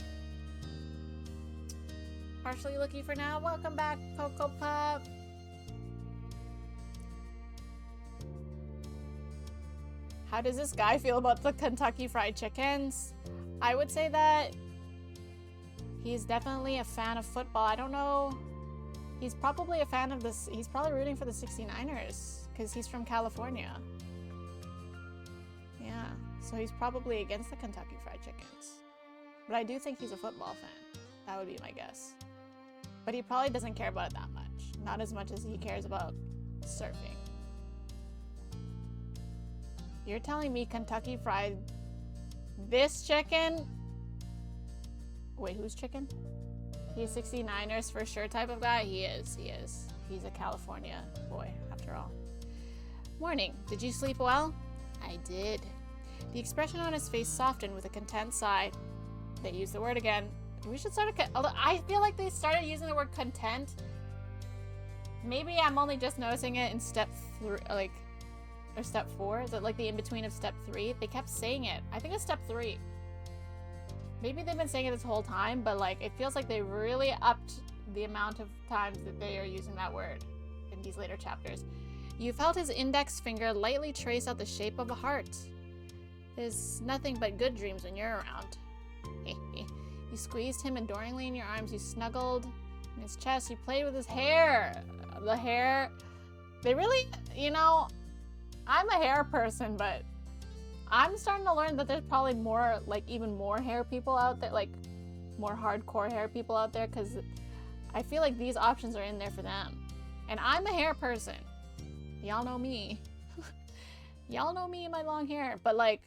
[SPEAKER 1] Partially looky for now. Welcome back, Coco Pup. How does this guy feel about the Kentucky Fried Chickens? I would say that he's definitely a fan of football. I don't know. He's probably a fan of this. He's probably rooting for the 69ers because he's from California. Yeah, so he's probably against the Kentucky Fried Chickens. But I do think he's a football fan. That would be my guess. But he probably doesn't care about it that much. Not as much as he cares about surfing. You're telling me Kentucky Fried... This chicken? Wait, who's chicken? He's 69ers for sure type of guy? He is. He's a California boy, after all. Morning. Did you sleep well? I did. The expression on his face softened with a content sigh. They used the word again. We should start although I feel like they started using the word content. Maybe I'm only just noticing it in step 3, like Or step 4? Is it like the in-between of step 3? They kept saying it. I think it's step 3. Maybe they've been saying it this whole time, but like it feels like they really upped the amount of times that they are using that word in these later chapters. You felt his index finger lightly trace out the shape of a heart. There's nothing but good dreams when you're around. You squeezed him adoringly in your arms. You snuggled in his chest. You played with his hair. The hair. They really, you know, I'm a hair person, but I'm starting to learn that there's probably more, like, even more hair people out there, like, more hardcore hair people out there, because I feel like these options are in there for them. And I'm a hair person. Y'all know me. Y'all know me and my long hair, but, like,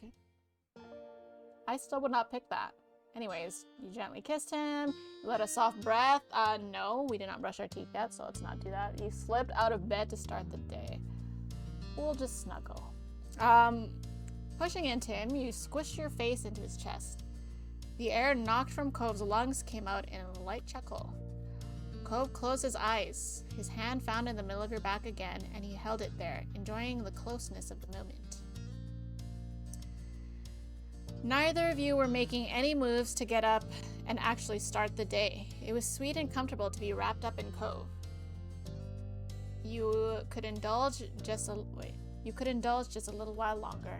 [SPEAKER 1] I still would not pick that. Anyways, you gently kissed him. You let a soft breath. No, we did not brush our teeth yet, so let's not do that. You slipped out of bed to start the day. We'll just snuggle. Pushing into him, you squished your face into his chest. The air knocked from Cove's lungs came out in a light chuckle. Cove closed his eyes. His hand found in the middle of your back again, and he held it there, enjoying the closeness of the moment. Neither of you were making any moves to get up and actually start the day. It was sweet and comfortable to be wrapped up in Cove. You could indulge just a little while longer.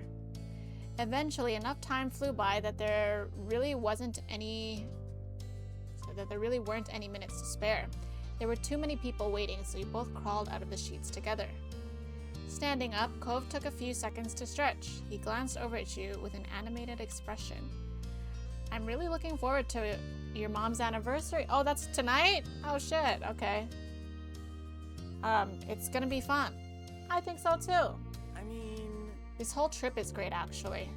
[SPEAKER 1] Eventually, enough time flew by that there really weren't any minutes to spare. There were too many people waiting, so you both crawled out of the sheets together. Standing up, Cove took a few seconds to stretch. He glanced over at you with an animated expression. I'm really looking forward to your mom's anniversary. Oh, that's tonight? Oh shit, okay. It's gonna be fun. I think so too.
[SPEAKER 3] I mean...
[SPEAKER 1] This whole trip is great, actually.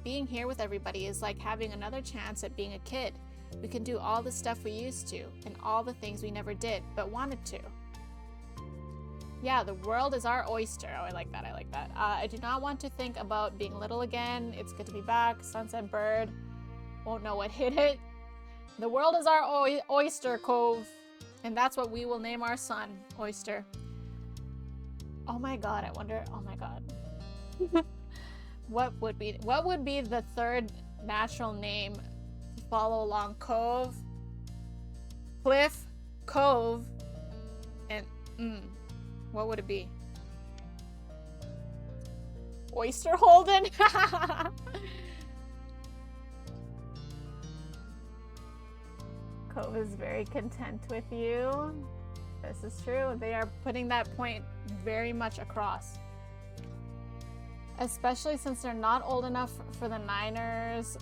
[SPEAKER 1] Being here with everybody is like having another chance at being a kid. We can do all the stuff we used to, and all the things we never did, but wanted to. Yeah, the world is our oyster. Oh, I like that, I like that. I do not want to think about being little again. It's good to be back. Sunset bird. Won't know what hit it. The world is our oyster, Cove. And that's what we will name our son, Oyster. Oh my god, I wonder, oh my god. What would be the third natural name to follow along Cove, Cliff, Cove, and what would it be? Oyster Holden? Cove is very content with you. This is true. They are putting that point very much across. Especially since they're not old enough for the Niners'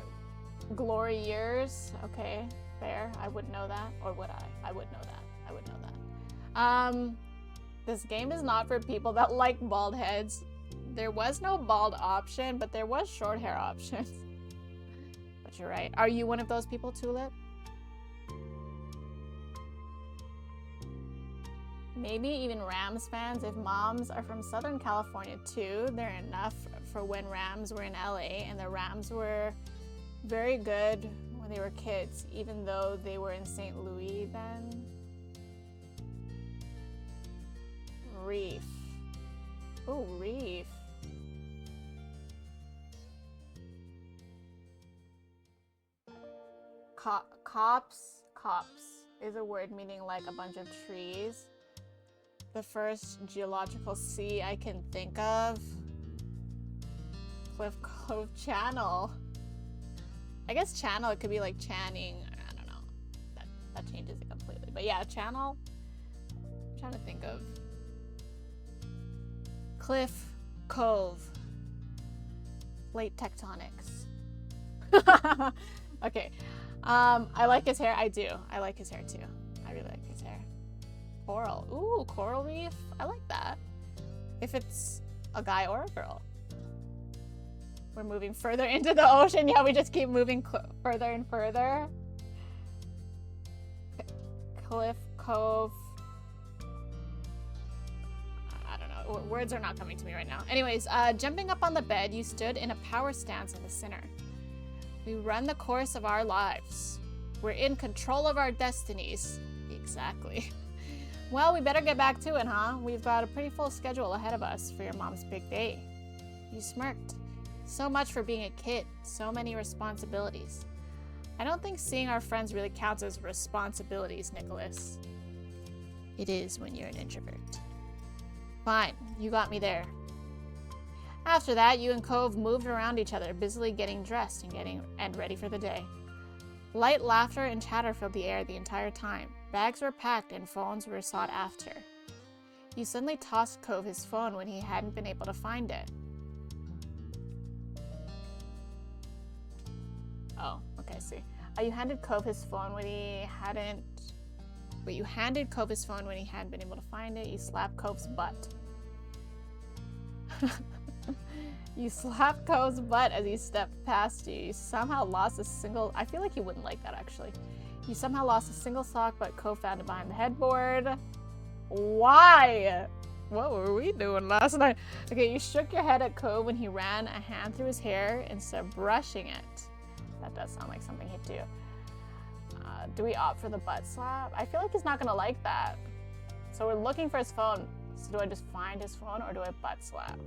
[SPEAKER 1] glory years. Okay, fair. I wouldn't know that. Or would I? I would know that. I would know that. This game is not for people that like bald heads. There was no bald option, but there was short hair options. But you're right. Are you one of those people, Tulip? Maybe even Rams fans. If moms are from Southern California too, they're enough for when Rams were in LA, and the Rams were very good when they were kids, even though they were in St. Louis then. Reef. Oh, Reef. Copse is a word meaning like a bunch of trees. The first geological sea I can think of. Cliff Cove Channel. I guess channel, it could be like Channing. I don't know. That changes it completely. But yeah, channel. I'm trying to think of. Cliff Cove. Plate tectonics. Okay. I like his hair. I do. I like his hair too. I really like his hair. Coral. Ooh, coral reef. I like that. If it's a guy or a girl. We're moving further into the ocean. Yeah, we just keep moving further and further. Cliff Cove. I don't know. Words are not coming to me right now. Anyways, jumping up on the bed, you stood in a power stance in the center. We run the course of our lives. We're in control of our destinies. Exactly. Well, we better get back to it, huh? We've got a pretty full schedule ahead of us for your mom's big day. You smirked. So much for being a kid. So many responsibilities. I don't think seeing our friends really counts as responsibilities, Nicholas. It is when you're an introvert. Fine, you got me there. After that, you and Cove moved around each other, busily getting dressed and ready for the day. Light laughter and chatter filled the air the entire time. Bags were packed and phones were sought after. You suddenly tossed Cove his phone when he hadn't been able to find it. Oh, okay, see. You handed Cove his phone when he hadn't... Wait, you handed Cove his phone when he hadn't been able to find it. You slapped Cove's butt. You slapped Cove's butt as he stepped past you. You somehow lost a single... I feel like you wouldn't like that, actually. You somehow lost a single sock, but Cove found it behind the headboard. Why? What were we doing last night? Okay, you shook your head at Cove when he ran a hand through his hair instead of brushing it. That does sound like something he'd do. Do we opt for the butt slap? I feel like he's not gonna like that. So we're looking for his phone. So do I just find his phone or do I butt slap?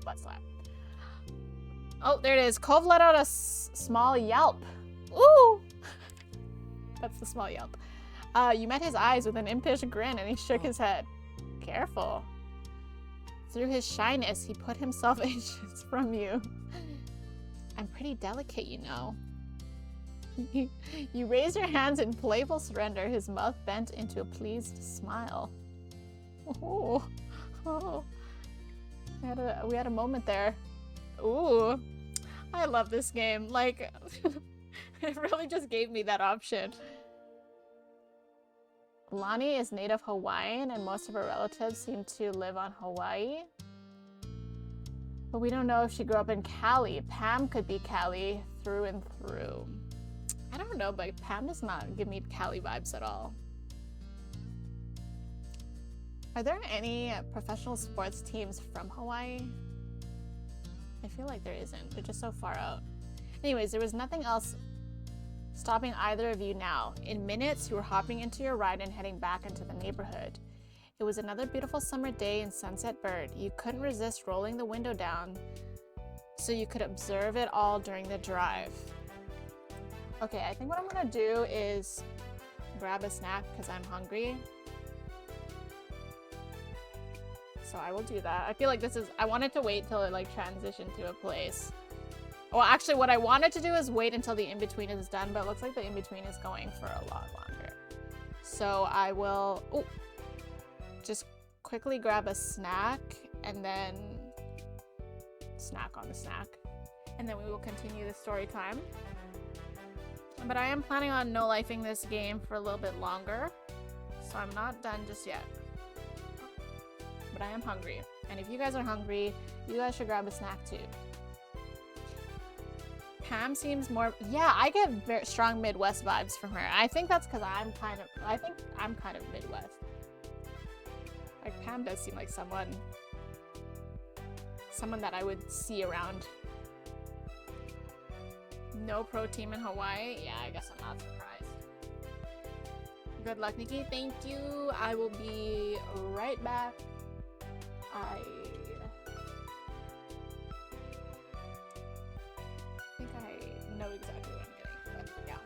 [SPEAKER 1] Butt slap. Oh, there it is. Cove let out a small yelp. Ooh! That's the small yelp. You met his eyes with an impish grin and he shook his head. Careful. Through his shyness, he put himself inches from you. I'm pretty delicate, you know. You raised your hands in playful surrender, his mouth bent into a pleased smile. Oh, oh. We had a moment there. Ooh, I love this game. Like, it really just gave me that option. Lonnie is native Hawaiian and most of her relatives seem to live on Hawaii. But we don't know if she grew up in Cali. Pam could be Cali through and through. I don't know, but Pam does not give me Cali vibes at all. Are there any professional sports teams from Hawaii? I feel like there isn't. They're just so far out. Anyways, there was nothing else stopping either of you now. In minutes, you were hopping into your ride and heading back into the neighborhood. It was another beautiful summer day in Sunset Bird. You couldn't resist rolling the window down so you could observe it all during the drive. Okay, I think what I'm gonna do is grab a snack because I'm hungry. So I will do that. I feel like this is, I wanted to wait till it like transitioned to a place. Well, actually what I wanted to do is wait until the in-between is done, but it looks like the in-between is going for a lot longer. So I will, just quickly grab a snack and then snack on the snack. And then we will continue the story time. But I am planning on no-lifing this game for a little bit longer. So I'm not done just yet. But I am hungry. And if you guys are hungry, you guys should grab a snack too. Pam seems more, yeah, I get very strong Midwest vibes from her. I think that's because I'm kind of Midwest. Like Pam does seem like someone that I would see around. No pro team in Hawaii? Yeah, I guess I'm not surprised. Good luck, Nikki. Thank you. I will be right back. I think I know exactly what I'm getting, but yeah.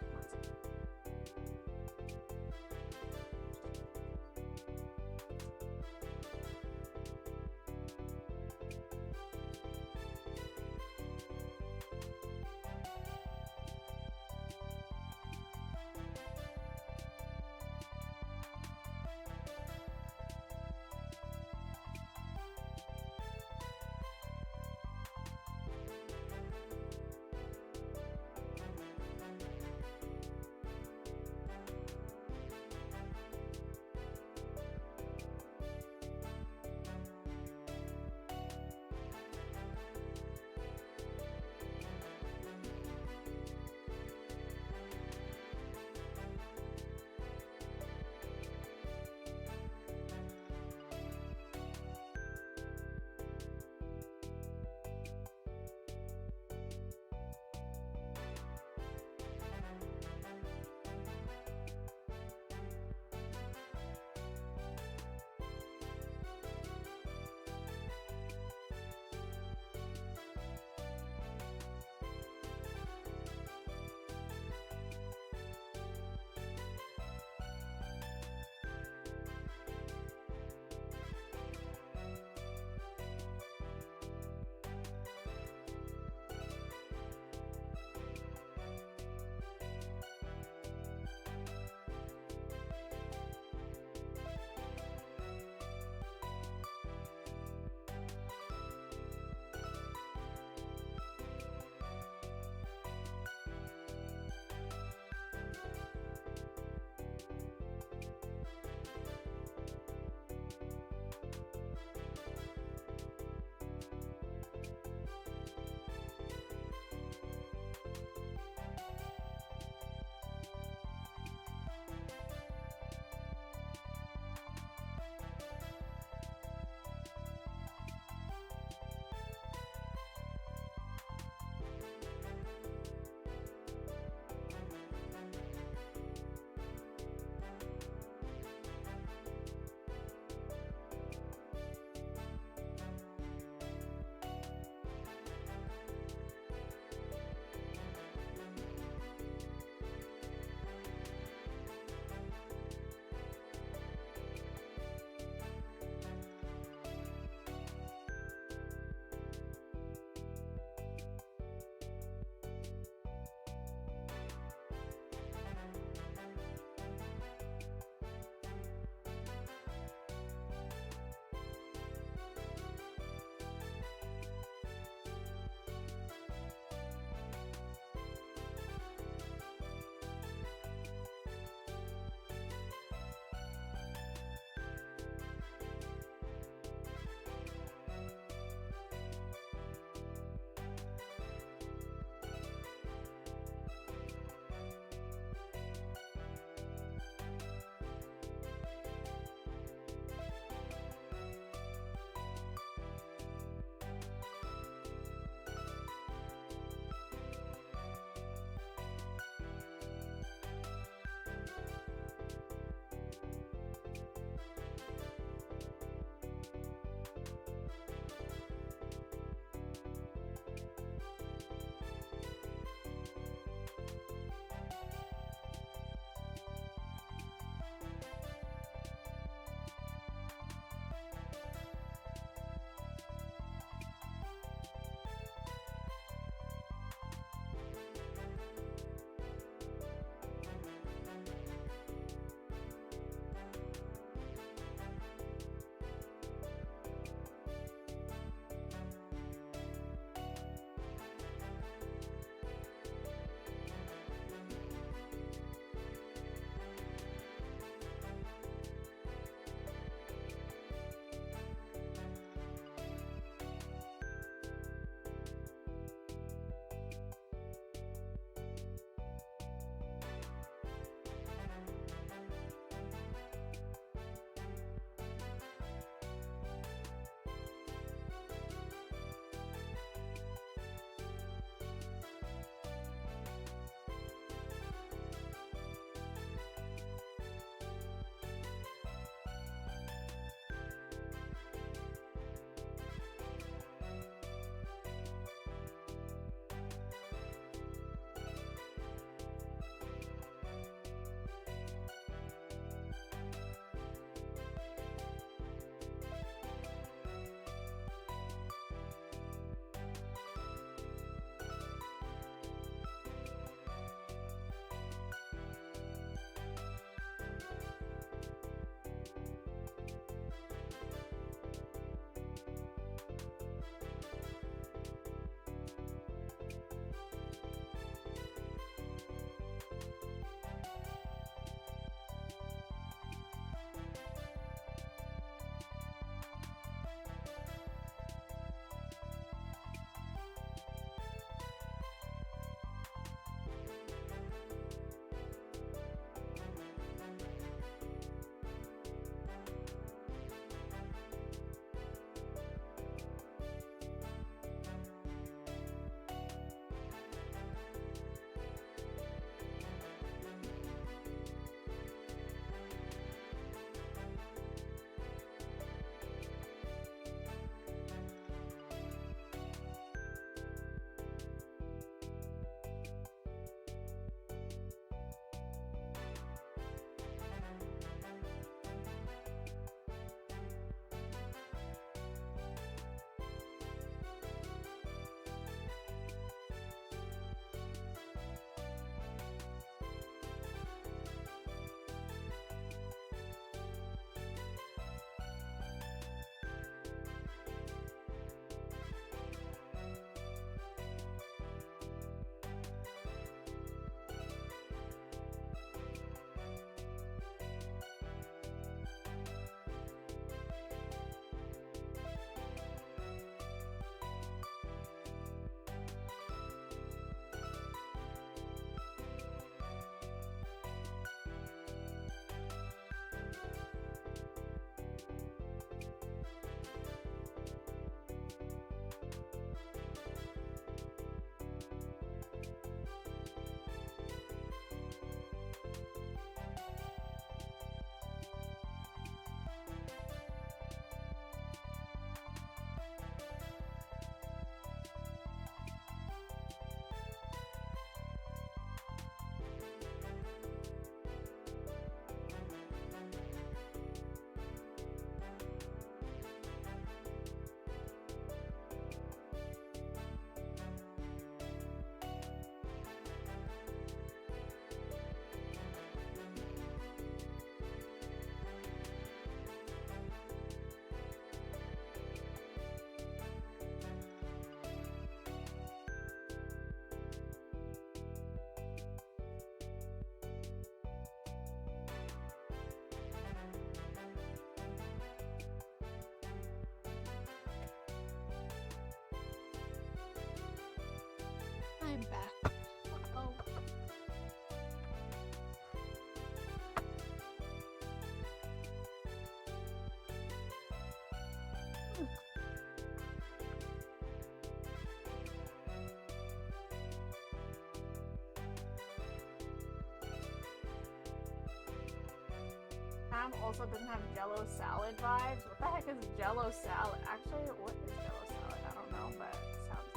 [SPEAKER 1] Instagram also doesn't have Jello salad vibes. What the heck is Jello salad? Actually, what is Jello salad? I don't know, but it sounds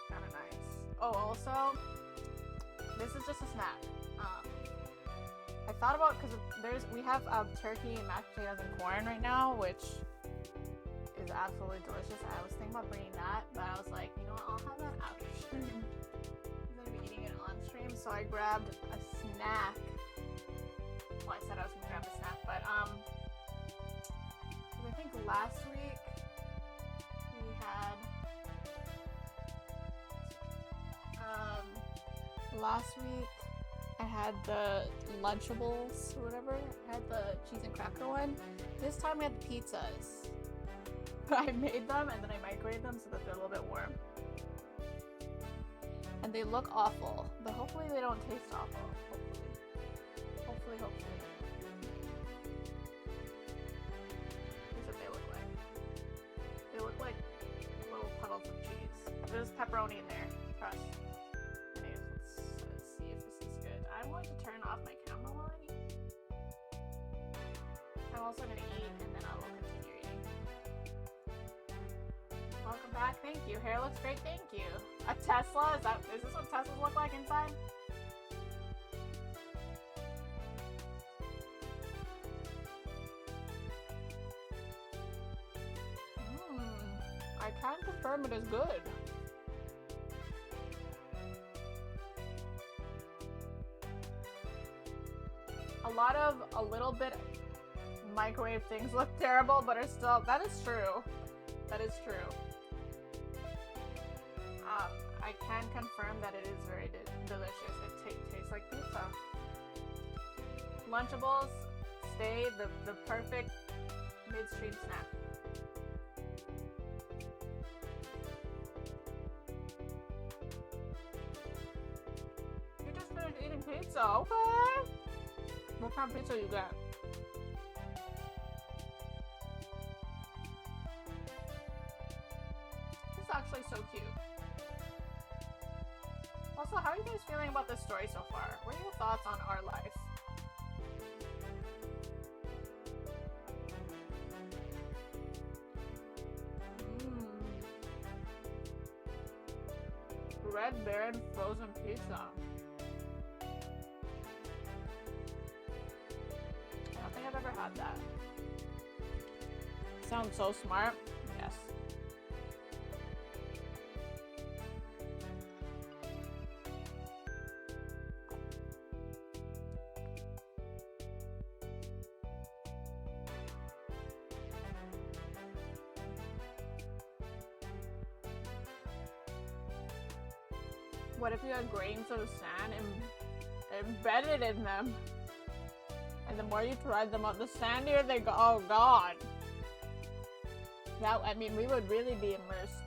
[SPEAKER 1] kind of nice. Oh, also, this is just a snack. I thought about because we have turkey and mashed potatoes and corn right now, which is absolutely delicious. I was thinking about bringing that, but I was like, you know what? I'll have that after stream. I'm gonna be eating it on stream, so I grabbed a snack. Well, I said I was gonna grab a snack, but I think last week we had last week I had the Lunchables or whatever. I had the cheese and cracker one. This time I had the pizzas. I made them and then I microwaved them so that they're a little bit warm. And they look awful, but hopefully they don't taste awful. Hopefully. Here's what they look like. They look like little puddles of cheese. There's pepperoni in there. Trust. Anyways, let's see if this is good. I'm going to turn off my camera while I eat. I'm also going to eat and then I will continue eating. Welcome back. Thank you. Hair looks great. Thank you. A Tesla? Is this what Teslas look like inside? I can confirm it is good. A little bit microwave things look terrible, but are still, that is true. That is true. I can confirm that it is very delicious. It tastes like pizza. Lunchables stay the perfect midstream snack. You just finished eating pizza, okay? What kind of pizza you got? This is actually so cute. Also, how are you guys feeling about this story so far? What are your thoughts on our life? Red Baron frozen pizza. I don't think I've ever had that. Sounds so smart. Yes. What if you had grains of sand embedded in them? And the more you tried them out, the sandier they go. Oh god. That, I mean, we would really be immersed.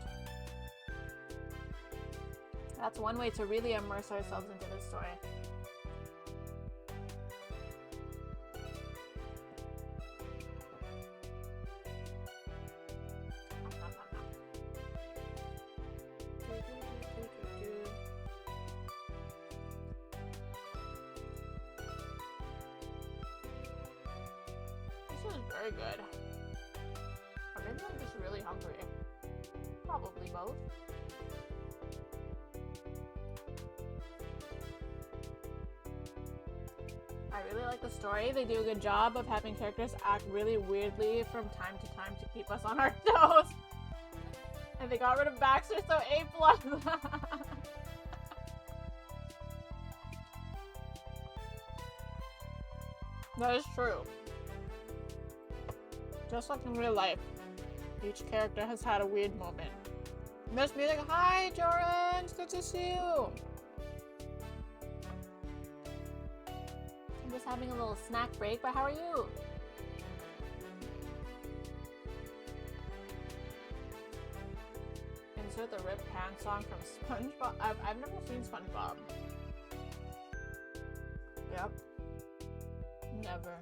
[SPEAKER 1] That's one way to really immerse ourselves into this story. This is very good. Or maybe I'm just really hungry. Probably both. I really like the story. They do a good job of having characters act really weirdly from time to time to keep us on our toes. And they got rid of Baxter, so A+. That is true. Just like in real life, each character has had a weird moment. Miss Music, hi Joran! It's good to see you! I'm just having a little snack break, but how are you? Insert the Rip Pan song from SpongeBob. I've never seen SpongeBob. Yep. Never.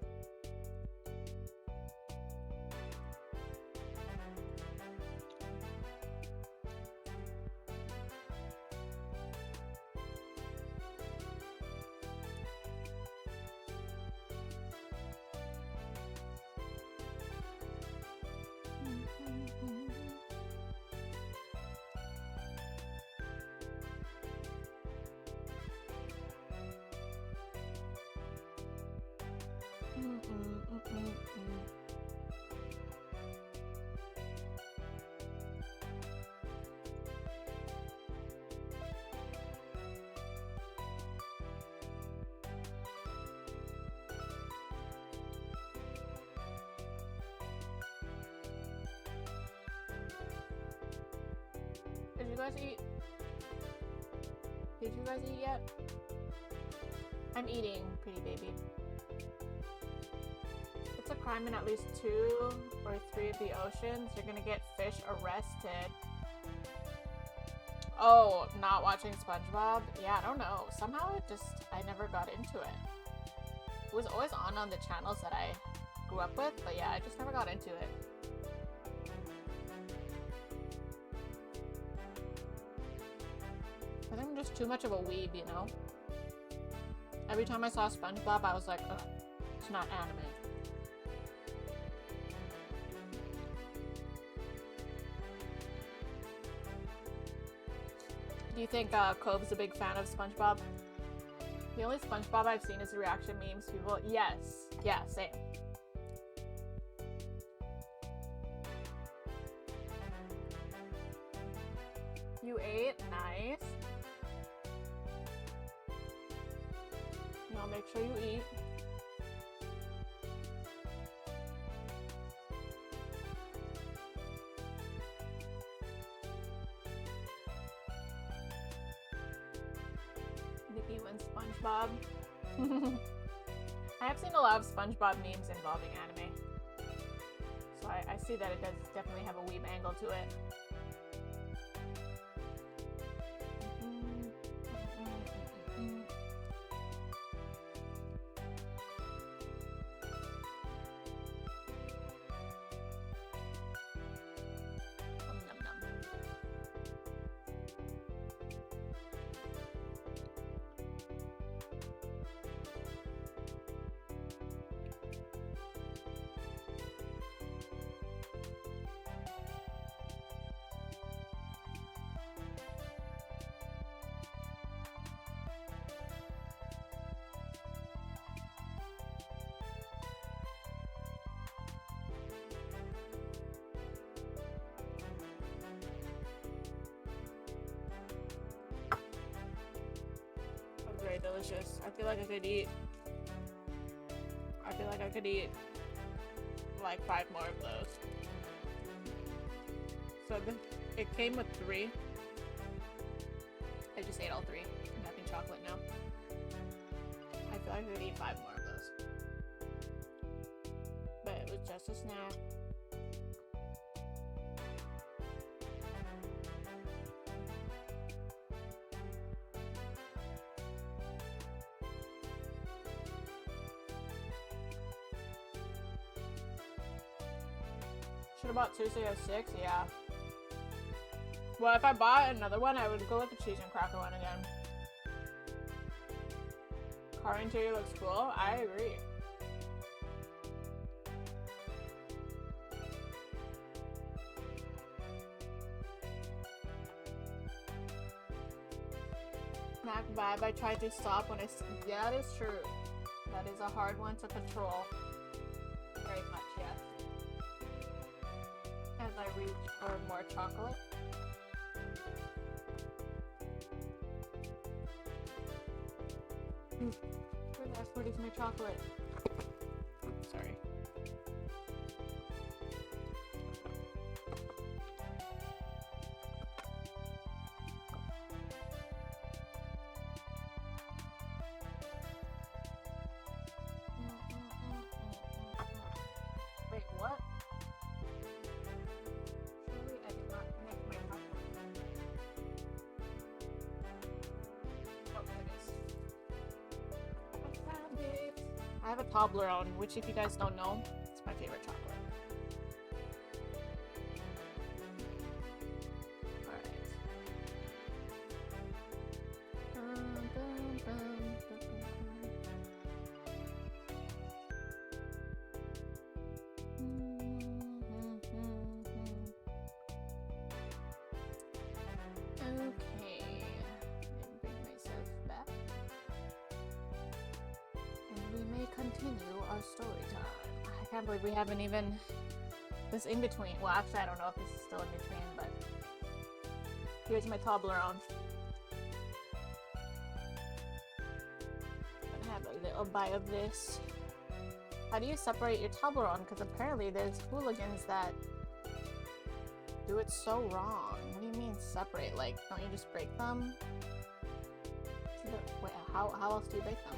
[SPEAKER 1] guys eat? Did you guys eat yet? I'm eating, pretty baby. It's a crime in at least 2 or 3 of the oceans. You're gonna get fish arrested. Oh, not watching SpongeBob? Yeah, I don't know. Somehow I never got into it. It was always on the channels that I grew up with, but yeah, I just never got into it. I think I'm just too much of a weeb, you know? Every time I saw SpongeBob, I was like, ugh, it's not anime. Do you think Cove's a big fan of SpongeBob? The only SpongeBob I've seen is the reaction memes. People, yes. Yeah, same. You ate? Nice. Now make sure you eat. Nikki wins SpongeBob. I have seen a lot of SpongeBob memes involving anime. So I see that it does definitely have a weeb angle to it. Nom, nom. Oh, very delicious. I feel like I could eat like 5 more of those. So it came with 3. I just ate all 3. I'm having chocolate now. I feel like I could eat 5 more of those. But it was just a snack. Should have bought Tuesday 06, yeah. Well, if I bought another one, I would go with the cheese and cracker one again. Car interior looks cool. I agree. Snack vibe. I tried to stop when yeah, that is true. That is a hard one to control. Very much, yes. As I reach for more chocolate. Where the F word is my chocolate? Sorry. Wait, what? Surely I did not connect my chocolate. Oh, there it is. I found it. I have a Toblerone, which if you guys don't know, it's my favorite chocolate. Alright. Okay, and bring myself back. And we may continue our story time. I can't believe we haven't even this in between. Well, actually, I don't know if this is still in between, but here's my Toblerone. Gonna have a little bite of this. How do you separate your Toblerone? Because apparently there's hooligans that do it so wrong. What do you mean separate? Like, don't you just break them? Wait, how else do you break them?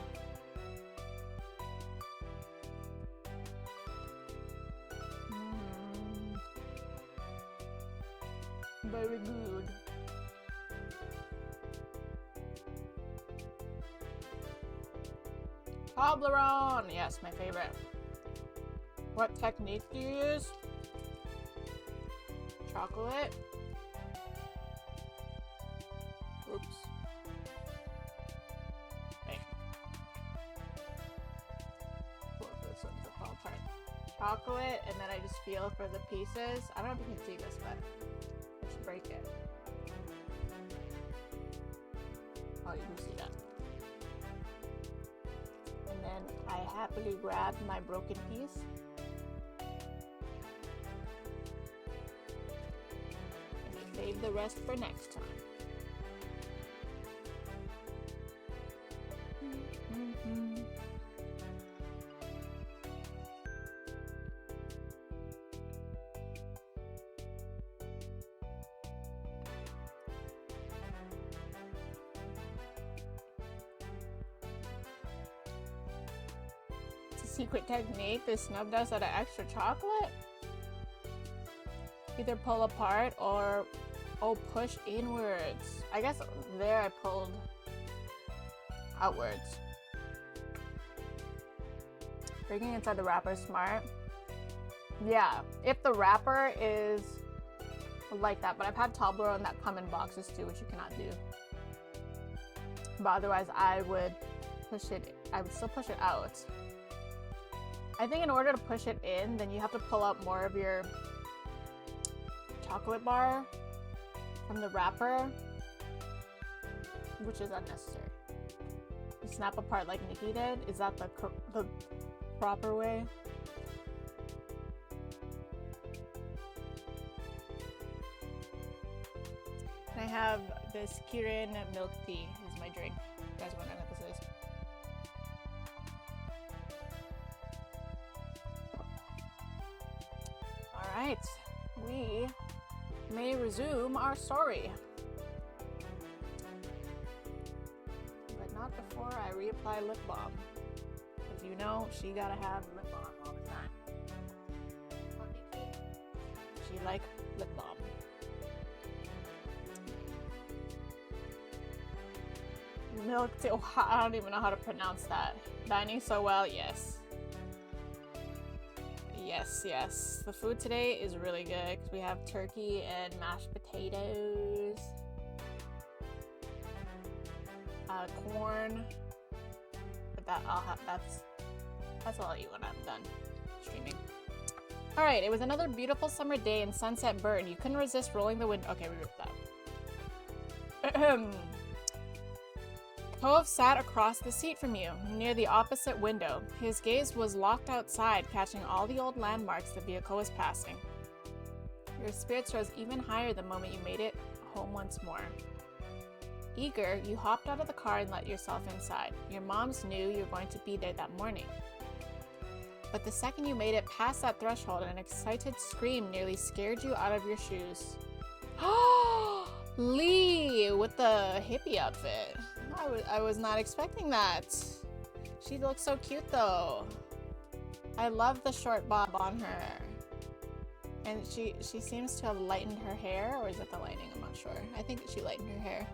[SPEAKER 1] Very good. Toblerone! Yes, my favorite. What technique do you use? Chocolate. Oops. Wait. What this one's a fall apart. Chocolate, and then I just feel for the pieces. I don't know if you can see this, but let's break it. Oh, you can see that. And then I happily grab my broken piece. And I save the rest for next time. Secret technique they snubbed us out of extra chocolate. Either pull apart or push inwards. I guess there I pulled outwards. Breaking inside the wrapper is smart. Yeah, if the wrapper is like that, but I've had Toblerone that come in boxes too, which you cannot do. But otherwise I would still push it out. I think in order to push it in, then you have to pull out more of your chocolate bar from the wrapper, which is unnecessary. You snap apart like Nikki did. Is that the proper way? And I have this Kirin milk tea is my drink. You guys wondering what this is? Alright, we may resume our story. But not before I reapply lip balm. Because you know, she gotta have lip balm all the time. She like lip balm. Milk tea, oh, I don't even know how to pronounce that. Dining so well, yes. Yes. The food today is really good because we have turkey and mashed potatoes, corn. But that's all I'll eat when I'm done streaming. All right, it was another beautiful summer day in Sunset Burn. You couldn't resist rolling the window. Okay, we ripped that. Cove sat across the seat from you, near the opposite window. His gaze was locked outside, catching all the old landmarks the vehicle was passing. Your spirits rose even higher the moment you made it home once more. Eager, you hopped out of the car and let yourself inside. Your moms knew you were going to be there that morning. But the second you made it past that threshold, an excited scream nearly scared you out of your shoes. Lee with the hippie outfit. I was not expecting that. She looks so cute though. I love the short bob on her. And she seems to have lightened her hair, or is it the lighting? I'm not sure. I think she lightened her hair.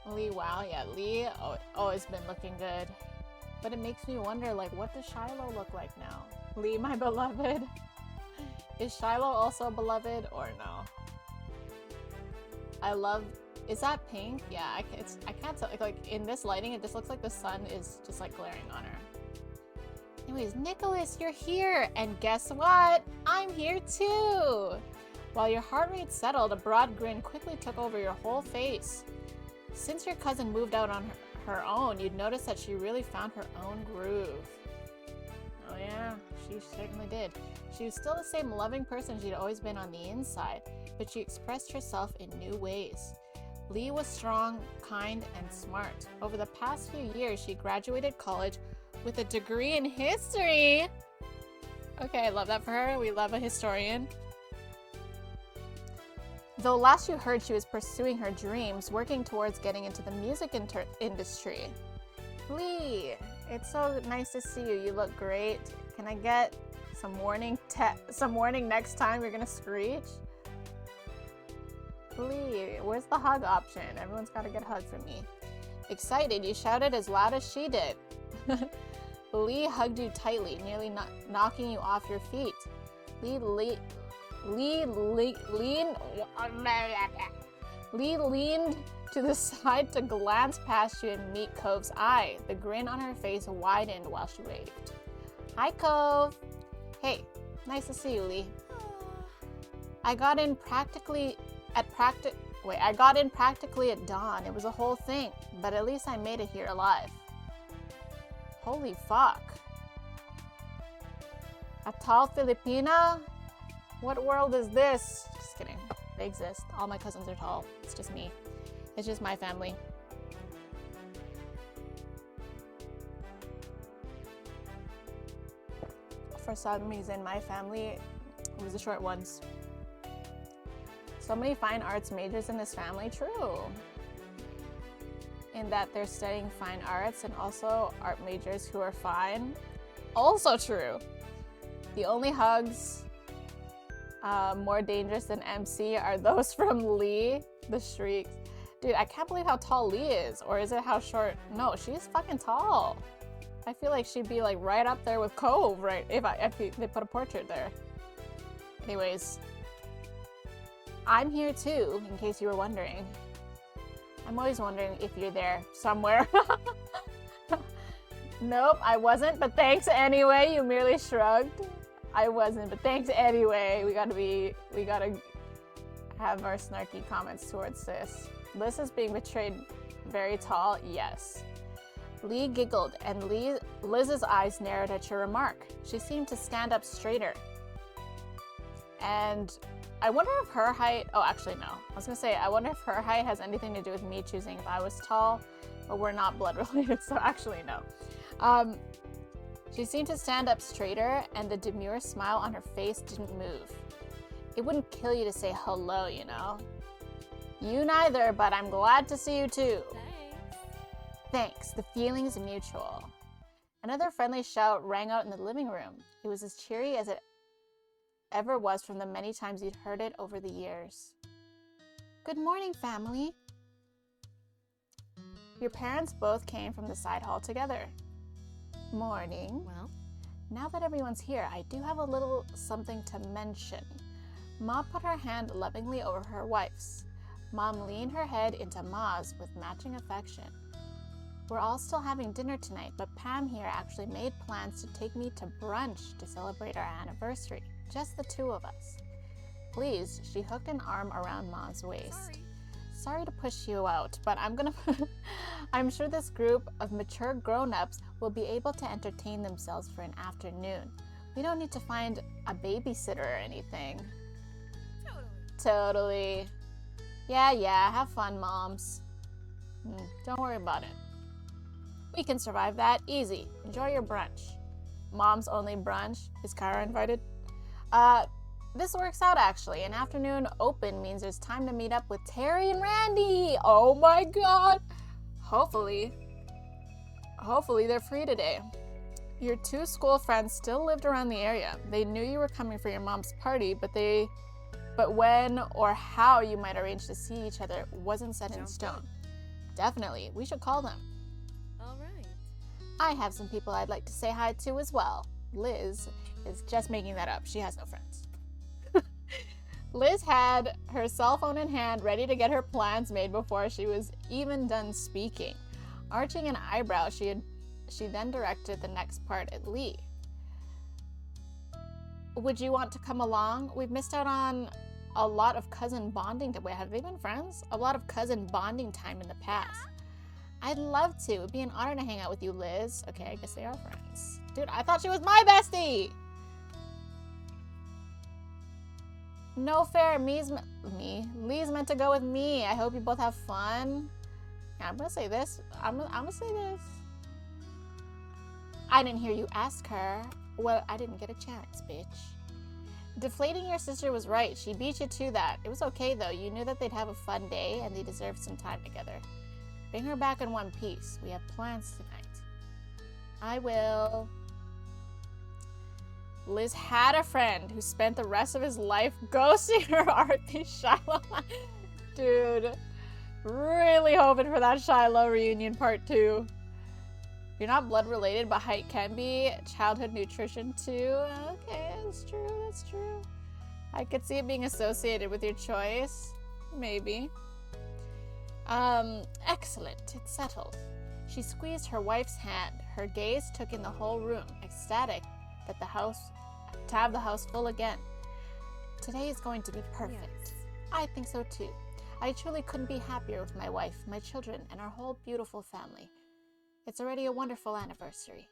[SPEAKER 1] Lee, wow, yeah, Lee always been looking good. But it makes me wonder, like, what does Shiloh look like now? Lee, my beloved. Is Shiloh also beloved or no? I love. Is that pink? Yeah, I can't tell. Like in this lighting, it just looks like the sun is just like glaring on her. Anyways, Nicholas, you're here, and guess what? I'm here too. While your heart rate settled, a broad grin quickly took over your whole face. Since your cousin moved out on her own, you'd notice that she really found her own groove. Oh yeah, she certainly did. She was still the same loving person she'd always been on the inside, but she expressed herself in new ways. Lee was strong, kind, and smart. Over the past few years, she graduated college with a degree in history. Okay, I love that for her. We love a historian. Though last you heard she was pursuing her dreams, working towards getting into the music industry. Lee, it's so nice to see you. You look great. Can I get some warning next time you're gonna screech? Lee, where's the hug option? Everyone's gotta get a hug from me. Excited, you shouted as loud as she did. Lee hugged you tightly, nearly knocking you off your feet. Lee leaned to the side to glance past you and meet Cove's eye. The grin on her face widened while she waved. Hi, Cove. Hey, nice to see you, Lee. I got in practically at dawn. It was a whole thing, but at least I made it here alive. Holy fuck. A tall Filipina? What world is this? Just kidding. They exist. All my cousins are tall. It's just me. It's just my family. For some reason, my family was the short ones. So many fine arts majors in this family. True. In that they're studying fine arts and also art majors who are fine. Also true. The only hugs more dangerous than MC are those from Lee. The shrieks. Dude, I can't believe how tall Lee is. Or is it how short? No, she's fucking tall. I feel like she'd be like right up there with Cove, right? If they put a portrait there. Anyways. I'm here too, in case you were wondering. I'm always wondering if you're there somewhere. Nope, I wasn't, but thanks anyway. You merely shrugged. I wasn't, but thanks anyway. We gotta have our snarky comments towards sis. Liz is being betrayed. Very tall, yes. Lee giggled, and Liz's eyes narrowed at your remark. She seemed to stand up straighter. And I wonder if her height, oh, actually, no. I was gonna say, I wonder if her height has anything to do with me choosing if I was tall, but we're not blood related, so actually, no. She seemed to stand up straighter, and the demure smile on her face didn't move. It wouldn't kill you to say hello, you know? You neither, but I'm glad to see you too. Thanks, the feeling is mutual. Another friendly shout rang out in the living room. It was as cheery as it ever was from the many times you'd heard it over the years. Good morning, family. Your parents both came from the side hall together. Morning.
[SPEAKER 2] Well,
[SPEAKER 1] now that everyone's here, I do have a little something to mention. Ma put her hand lovingly over her wife's. Mom leaned her head into Ma's with matching affection. We're all still having dinner tonight, but Pam here actually made plans to take me to brunch to celebrate our anniversary. Just the two of us. Please, she hooked an arm around Ma's waist. Sorry to push you out, but I'm sure this group of mature grown-ups will be able to entertain themselves for an afternoon. We don't need to find a babysitter or anything. Totally. Yeah, have fun, moms. Don't worry about it. We can survive that. Easy. Enjoy your brunch. Mom's only brunch. Is Kyra invited? This works out actually. An afternoon open means there's time to meet up with Terry and Randy. Oh my god. Hopefully they're free today. Your two school friends still lived around the area. They knew you were coming for your mom's party, but when or how you might arrange to see each other wasn't set in stone. Definitely, we should call them.
[SPEAKER 2] all right.
[SPEAKER 1] I have some people I'd like to say hi to as well. Liz is just making that up. She has no friends. Liz had her cell phone in hand, ready to get her plans made before she was even done speaking. Arching an eyebrow, she then directed the next part at Lee. Would you want to come along? We've missed out on a lot of cousin bonding. Wait, have they been friends? A lot of cousin bonding time in the past. I'd love to. It'd be an honor to hang out with you, Liz. Okay, I guess they are friends. Dude, I thought she was my bestie! No fair. Lee's meant to go with me. I hope you both have fun. Yeah, I'm gonna say this. I'm gonna say this. I didn't hear you ask her. Well, I didn't get a chance, bitch. Deflating your sister was right. She beat you to that. It was okay, though. You knew that they'd have a fun day, and they deserved some time together. Bring her back in one piece. We have plans tonight. I will. Liz had a friend who spent the rest of his life ghosting her Arthi Shiloh. Dude, really hoping for that Shiloh reunion part 2. You're not blood related, but height can be. Childhood nutrition too. Okay, that's true, that's true. I could see it being associated with your choice. Maybe. Excellent. It's settled. She squeezed her wife's hand. Her gaze took in the whole room, ecstatic that to have the house full again. Today is going to be perfect.
[SPEAKER 2] Yes.
[SPEAKER 1] I think so too. I truly couldn't be happier with my wife, my children, and our whole beautiful family. It's already a wonderful anniversary.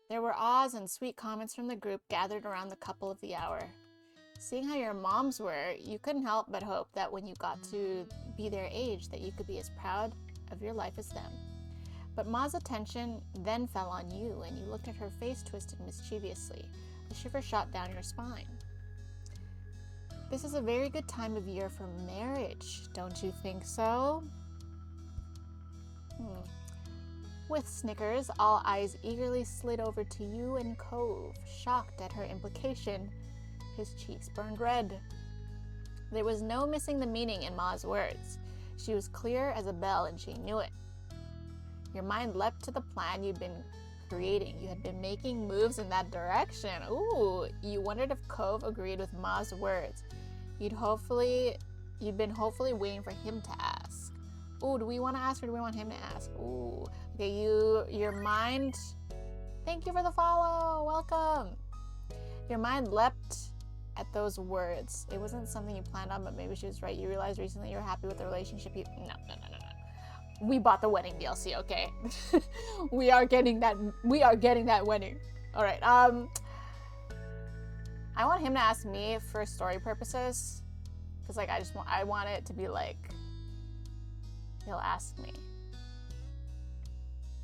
[SPEAKER 1] There were ahs and sweet comments from the group gathered around the couple of the hour. Seeing how your moms were, you couldn't help but hope that when you got to be their age, that you could be as proud of your life as them. But Ma's attention then fell on you, and you looked at her face twisted mischievously. A shiver shot down your spine. This is a very good time of year for marriage, don't you think so? With snickers, all eyes eagerly slid over to you and Cove, shocked at her implication. His cheeks burned red. There was no missing the meaning in Ma's words. She was clear as a bell, and she knew it. Your mind leapt to the plan you'd been creating. You had been making moves in that direction. Ooh, you wondered if Cove agreed with Ma's words. You'd been hopefully waiting for him to ask. Ooh, do we want to ask or do we want him to ask? Ooh, okay, your mind, thank you for the follow, welcome. Your mind leapt at those words. It wasn't something you planned on, but maybe she was right. You realized recently you're happy with the relationship. No. We bought the wedding DLC, okay? we are getting that wedding. All right. I want him to ask me for story purposes, because like I want it to be like he'll ask me,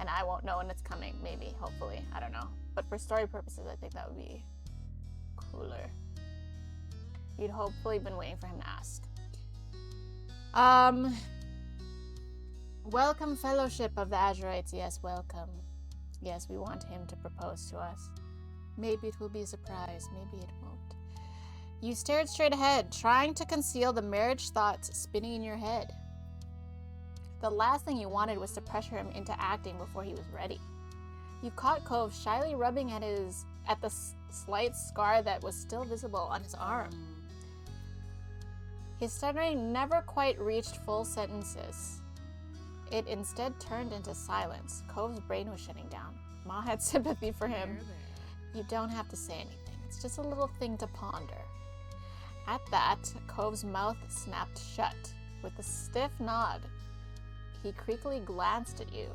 [SPEAKER 1] and I won't know when it's coming. Maybe, hopefully, I don't know. But for story purposes, I think that would be cooler. You'd hopefully been waiting for him to ask. Welcome, Fellowship of the Azurites. Yes, welcome. Yes, we want him to propose to us. Maybe it will be a surprise. Maybe it won't. You stared straight ahead, trying to conceal the marriage thoughts spinning in your head. The last thing you wanted was to pressure him into acting before he was ready. You caught Cove shyly rubbing at the slight scar that was still visible on his arm. His stuttering never quite reached full sentences. It instead turned into silence. Cove's brain was shutting down. Ma had sympathy for him. You don't have to say anything. It's just a little thing to ponder. At that, Cove's mouth snapped shut. With a stiff nod, he creakily glanced at you.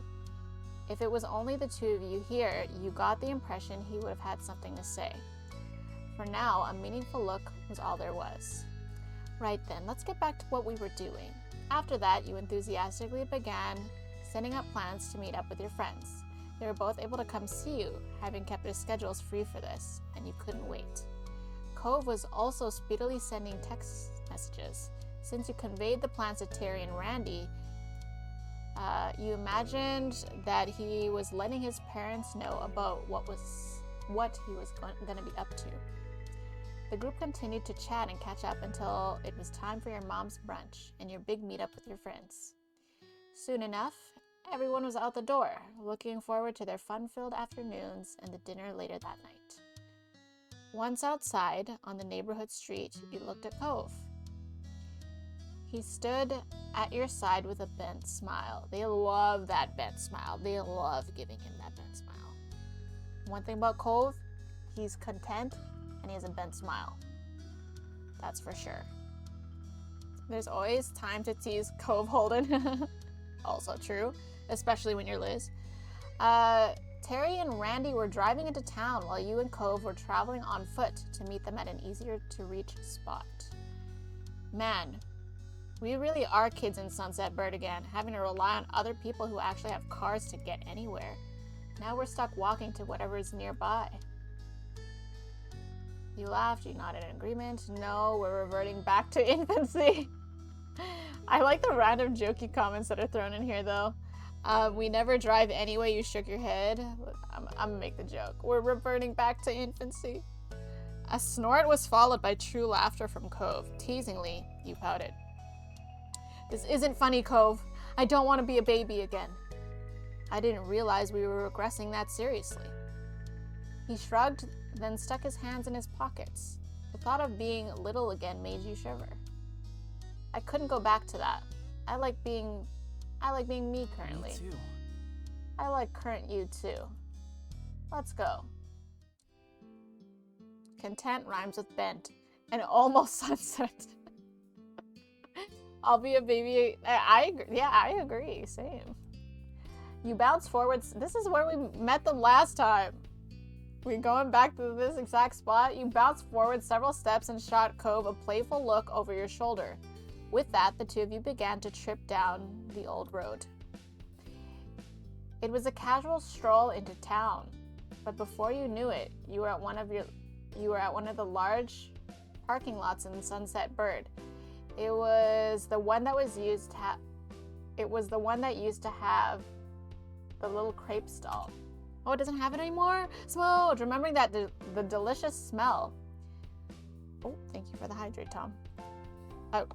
[SPEAKER 1] If it was only the two of you here, you got the impression he would have had something to say. For now, a meaningful look was all there was. Right then, let's get back to what we were doing. After that, you enthusiastically began setting up plans to meet up with your friends. They were both able to come see you, having kept their schedules free for this, and you couldn't wait. Cove was also speedily sending text messages. Since you conveyed the plans to Terry and Randy, you imagined that he was letting his parents know about what he was going to be up to. The group continued to chat and catch up until it was time for your mom's brunch and your big meetup with your friends. Soon enough, everyone was out the door, looking forward to their fun-filled afternoons and the dinner later that night. Once outside, on the neighborhood street, you looked at Cove. He stood at your side with a bent smile. They love that bent smile. They love giving him that bent smile. One thing about Cove, he's content and he has a bent smile. That's for sure. There's always time to tease Cove Holden. Also true, especially when you're Liz. Terry and Randy were driving into town while you and Cove were traveling on foot to meet them at an easier-to-reach spot. Man, we really are kids in Sunset Bird again, having to rely on other people who actually have cars to get anywhere. Now we're stuck walking to whatever is nearby. You laughed, you nodded in agreement. No, we're reverting back to infancy. I like the random jokey comments that are thrown in here, though. We never drive anyway, you shook your head. I'm gonna make the joke. We're reverting back to infancy. A snort was followed by true laughter from Cove. Teasingly, you pouted. This isn't funny, Cove. I don't want to be a baby again. I didn't realize we were regressing that seriously. He shrugged, then stuck his hands in his pockets. The thought of being little again made you shiver. I couldn't go back to that. I like being me currently.
[SPEAKER 3] Me too.
[SPEAKER 1] I like current you too. Let's go. Content rhymes with bent and almost sunset. I'll be a baby. I agree. Same. You bounce forwards. This is where we met them last time. We're going back to this exact spot. You bounce forward several steps and shot Cove a playful look over your shoulder. With that, the two of you began to trip down the old road. It was a casual stroll into town, but before you knew it, you were at one of the large parking lots in Sunset Bird. It was the one that used to have the little crepe stall. Oh, it doesn't have it anymore? Smooch! Remembering that the delicious smell. Oh, thank you for the hydrate, Tom. Oh.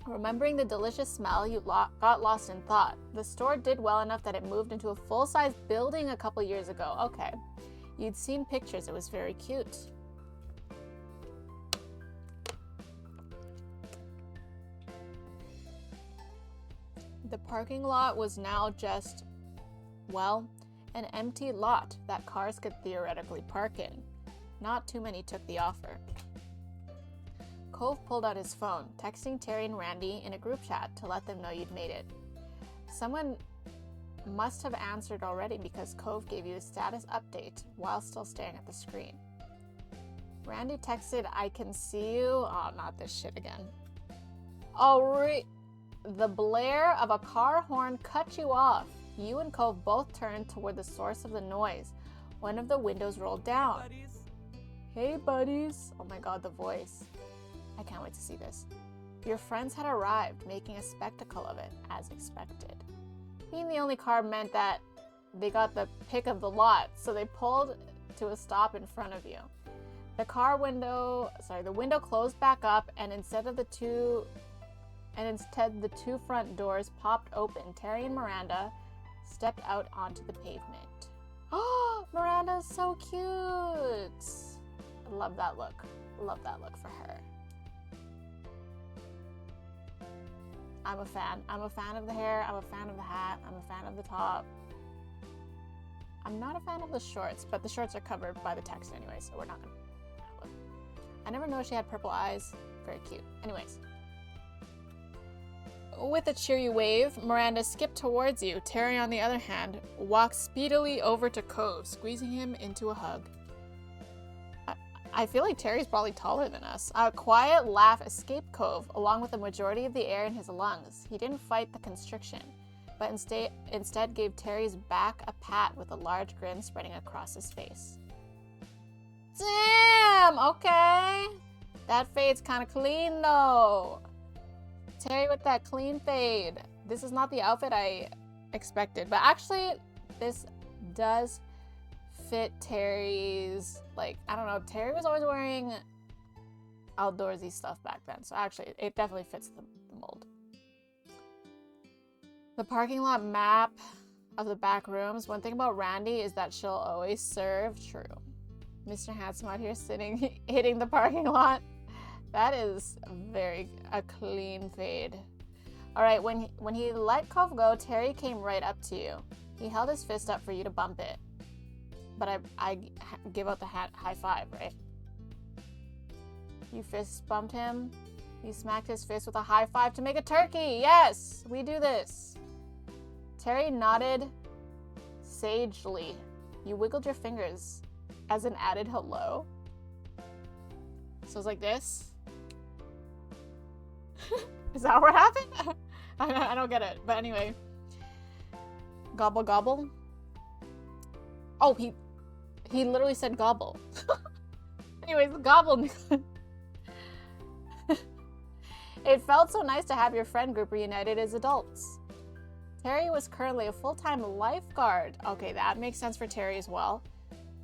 [SPEAKER 1] Remembering the delicious smell, you got lost in thought. The store did well enough that it moved into a full-size building a couple years ago. Okay. You'd seen pictures. It was very cute. The parking lot was now just, well, an empty lot that cars could theoretically park in. Not too many took the offer. Cove pulled out his phone, texting Terry and Randy in a group chat to let them know you'd made it. Someone must have answered already because Cove gave you a status update while still staring at the screen. Randy texted, I can see you. Oh, not this shit again. The blare of a car horn cut you off. You and Cove both turned toward the source of the noise. One of the windows rolled down. Hey, buddies. Oh my god, the voice. I can't wait to see this. Your friends had arrived, making a spectacle of it, as expected. Being the only car meant that they got the pick of the lot, so they pulled to a stop in front of you. The window closed back up, and instead the two front doors popped open. Terry and Miranda stepped out onto the pavement. Oh, Miranda's so cute. I love that look. Love that look for her. I'm a fan. I'm a fan of the hair. I'm a fan of the hat. I'm a fan of the top. I'm not a fan of the shorts, but the shorts are covered by the text anyway, so we're not gonna look. I never noticed she had purple eyes. Very cute. Anyways. With a cheery wave, Miranda skipped towards you. Terry, on the other hand, walked speedily over to Cove, squeezing him into a hug. I feel like Terry's probably taller than us. A quiet laugh escaped Cove, along with the majority of the air in his lungs. He didn't fight the constriction, but instead gave Terry's back a pat with a large grin spreading across his face. Damn! Okay. That fade's kind of clean, though. Terry with that clean fade. This is not the outfit I expected, but actually, this does fit Terry's, like, I don't know, Terry was always wearing outdoorsy stuff back then, so actually it definitely fits the mold. The parking lot map of the back rooms. One thing about Randy is that she'll always serve. True. Mr. Handsome out here sitting, hitting the parking lot. That is a clean fade. All right, when he let Cove go, Terry came right up to you. He held his fist up for you to bump it. But I give out the high five, right? You fist bumped him. You smacked his fist with a high five to make a turkey. Yes, we do this. Terry nodded sagely. You wiggled your fingers as an added hello. So it's like this. Is that what happened? I don't get it. But anyway. Gobble gobble. Oh, he literally said gobble. Anyways, the goblin. It felt so nice to have your friend group reunited as adults. Terry was currently a full-time lifeguard. Okay, that makes sense for Terry as well.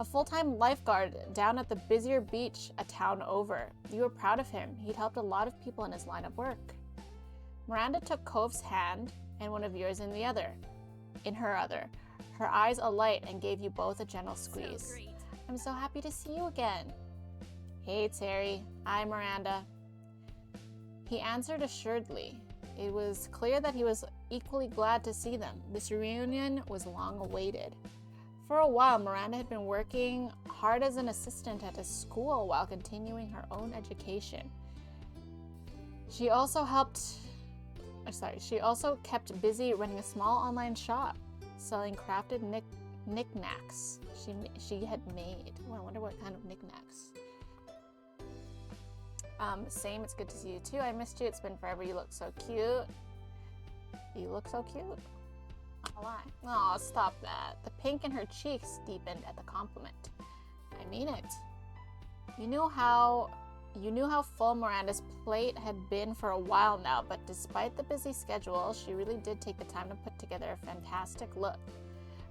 [SPEAKER 1] A full-time lifeguard down at the busier beach a town over. You were proud of him. He'd helped a lot of people in his line of work. Miranda took Cove's hand and one of yours in her other. Her eyes alight and gave you both a gentle squeeze.
[SPEAKER 2] So great.
[SPEAKER 1] I'm so happy to see you again. Hey, Terry. I'm Miranda. He answered assuredly. It was clear that he was equally glad to see them. This reunion was long awaited. For a while, Miranda had been working hard as an assistant at a school while continuing her own education. She also kept busy running a small online shop, selling crafted knickknacks she had made. Oh, I wonder what kind of knickknacks. Same, it's good to see you too. I missed you. It's been forever. You look so cute. You look so cute. Not a lie. Oh, stop that. The pink in her cheeks deepened at the compliment. I mean it. You knew how full Miranda's plate had been for a while now, but despite the busy schedule, she really did take the time to put together a fantastic look.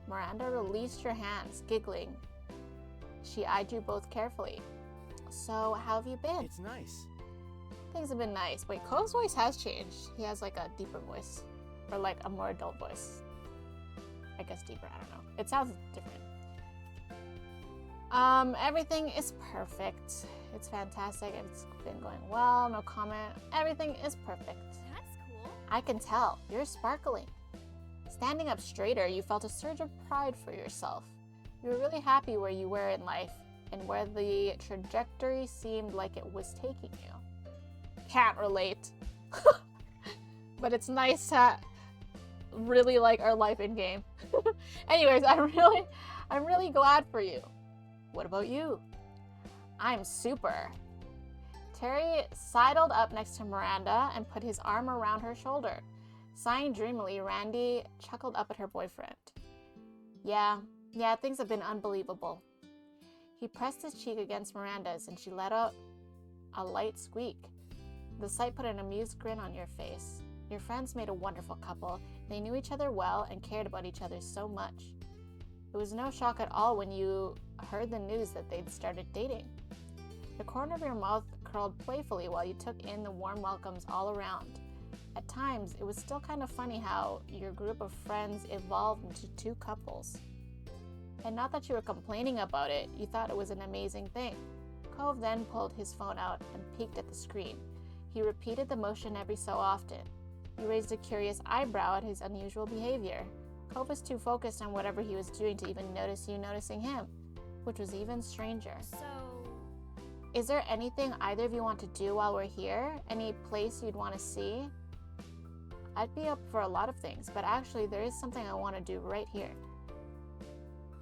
[SPEAKER 1] Miranda released your hands, giggling. She eyed you both carefully. So, how have you been?
[SPEAKER 3] It's nice.
[SPEAKER 1] Things have been nice. Wait, Cove's voice has changed. He has like a deeper voice. Or like a more adult voice. I guess deeper, I don't know. It sounds different. Everything is perfect. It's fantastic. It's been going well. No comment. Everything is perfect.
[SPEAKER 2] That's cool.
[SPEAKER 1] I can tell. You're sparkling. Standing up straighter, you felt a surge of pride for yourself. You were really happy where you were in life and where the trajectory seemed like it was taking you. Can't relate. But it's nice to really like our life in game. Anyways, I'm really glad for you. What about you? I'm super. Terry sidled up next to Miranda and put his arm around her shoulder. Sighing dreamily, Randy chuckled up at her boyfriend. Yeah, things have been unbelievable. He pressed his cheek against Miranda's and she let out a light squeak. The sight put an amused grin on your face. Your friends made a wonderful couple. They knew each other well and cared about each other so much. It was no shock at all when you heard the news that they'd started dating. The corner of your mouth curled playfully while you took in the warm welcomes all around. At times, it was still kind of funny how your group of friends evolved into two couples. And not that you were complaining about it, you thought it was an amazing thing. Cove then pulled his phone out and peeked at the screen. He repeated the motion every so often. You raised a curious eyebrow at his unusual behavior. Cove was too focused on whatever he was doing to even notice you noticing him, which was even stranger.
[SPEAKER 2] So,
[SPEAKER 1] Is there anything either of you want to do while we're here? Any place you'd want to see? I'd be up for a lot of things, but actually there is something I want to do right here.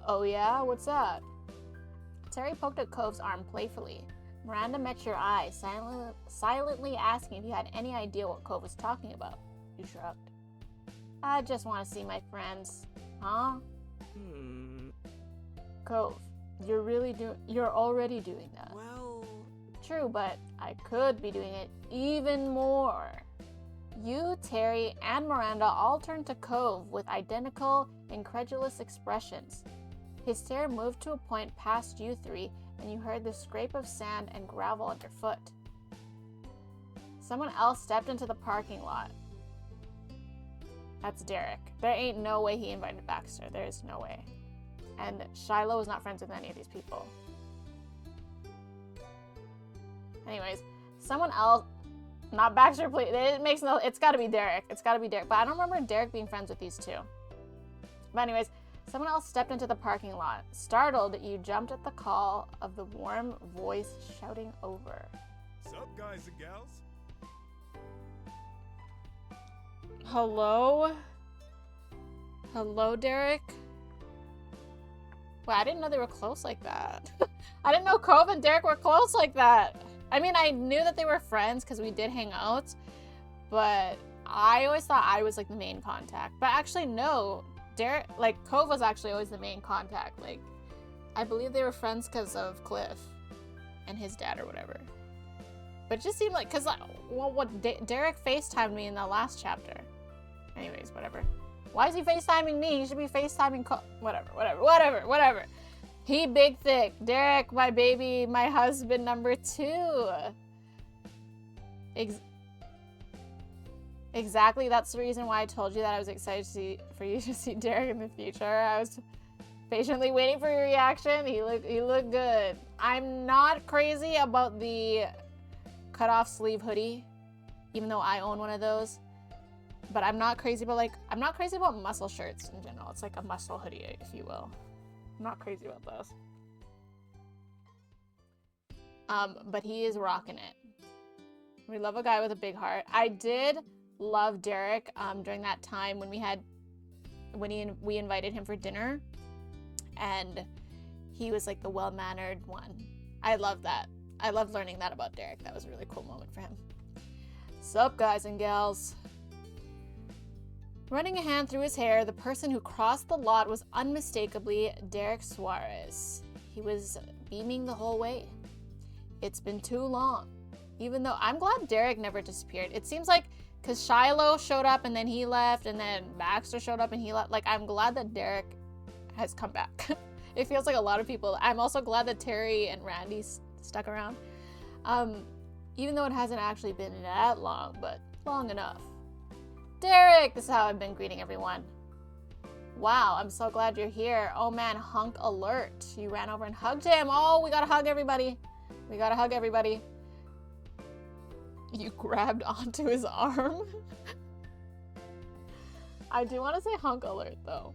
[SPEAKER 1] Oh yeah? What's that? Terry poked at Cove's arm playfully. Miranda met your eye, silently asking if you had any idea what Cove was talking about. You shrugged. I just want to see my friends. Huh? Cove, you're already doing that.
[SPEAKER 3] Well,
[SPEAKER 1] True, but I could be doing it even more. You, Terry, and Miranda all turned to Cove with identical, incredulous expressions. His stare moved to a point past you three, and you heard the scrape of sand and gravel underfoot. Someone else stepped into the parking lot. That's Derek. There ain't no way he invited Baxter. There is no way. And Shiloh is not friends with any of these people. Anyways, someone else, not Baxter, please. It's gotta be Derek. It's gotta be Derek. But I don't remember Derek being friends with these two. But anyways, someone else stepped into the parking lot. Startled, you jumped at the call of the warm voice shouting over.
[SPEAKER 6] Sup, guys and gals?
[SPEAKER 1] Hello? Hello, Derek? Wow, I didn't know they were close like that. I didn't know Cove and Derek were close like that. I mean, I knew that they were friends because we did hang out, but I always thought I was like the main contact. But actually, no. Derek, like, Cove was actually always the main contact. Like, I believe they were friends because of Cliff. and his dad or whatever. But it just seemed like, cause Derek FaceTimed me in the last chapter. Anyways, whatever. Why is he FaceTiming me? He should be FaceTiming whatever. He big thick. Derek, my baby, my husband number 2. Exactly, that's the reason why I told you that I was excited for you to see Derek in the future. I was patiently waiting for your reaction. He looked good. I'm not crazy about the cut-off sleeve hoodie, even though I own one of those. But I'm not crazy about muscle shirts in general. It's like a muscle hoodie, if you will. I'm not crazy about those. But he is rocking it. We love a guy with a big heart. I did love Derek during that time when we invited him for dinner, and he was like the well-mannered one. I love that. I loved learning that about Derek. That was a really cool moment for him. Sup, guys and gals? Running a hand through his hair, the person who crossed the lot was unmistakably Derek Suarez. He was beaming the whole way. It's been too long. Even though I'm glad Derek never disappeared. It seems like because Shiloh showed up and then he left, and then Baxter showed up and he left. Like, I'm glad that Derek has come back. It feels like a lot of people. I'm also glad that Terry and Randy stuck around. Even though it hasn't actually been that long, but long enough. Derek, this is how I've been greeting everyone. Wow, I'm so glad you're here. Oh man, hunk alert. You ran over and hugged him. Oh, we gotta hug everybody. We gotta hug everybody. You grabbed onto his arm. I do want to say hunk alert though.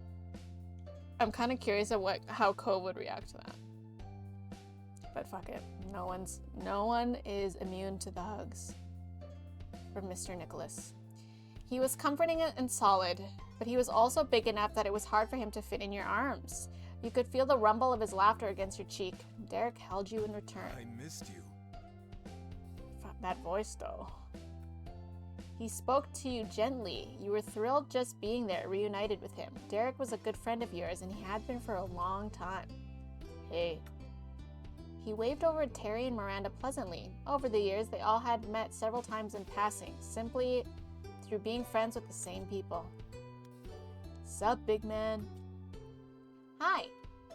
[SPEAKER 1] I'm kind of curious at how Cove would react to that. But fuck it. No one is immune to the hugs from Mr. Nicholas. He was comforting and solid, but he was also big enough that it was hard for him to fit in your arms. You could feel the rumble of his laughter against your cheek. Derek held you in return.
[SPEAKER 6] I missed you.
[SPEAKER 1] Fuck that voice, though. He spoke to you gently. You were thrilled just being there, reunited with him. Derek was a good friend of yours, and he had been for a long time. Hey. He waved over at Terry and Miranda pleasantly. Over the years, they all had met several times in passing, simply through being friends with the same people. Sup, big man? Hi.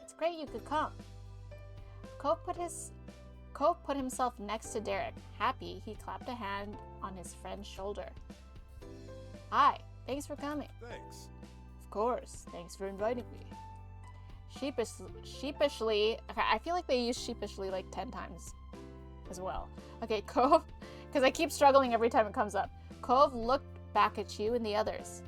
[SPEAKER 1] It's great you could come. Cove put himself next to Derek. Happy, he clapped a hand on his friend's shoulder. Hi. Thanks for coming.
[SPEAKER 6] Thanks.
[SPEAKER 1] Of course. Thanks for inviting me. Sheepishly, okay, I feel like they use sheepishly like 10 times as well. Okay, Cove, because I keep struggling every time it comes up. Cove looked back at you and the others.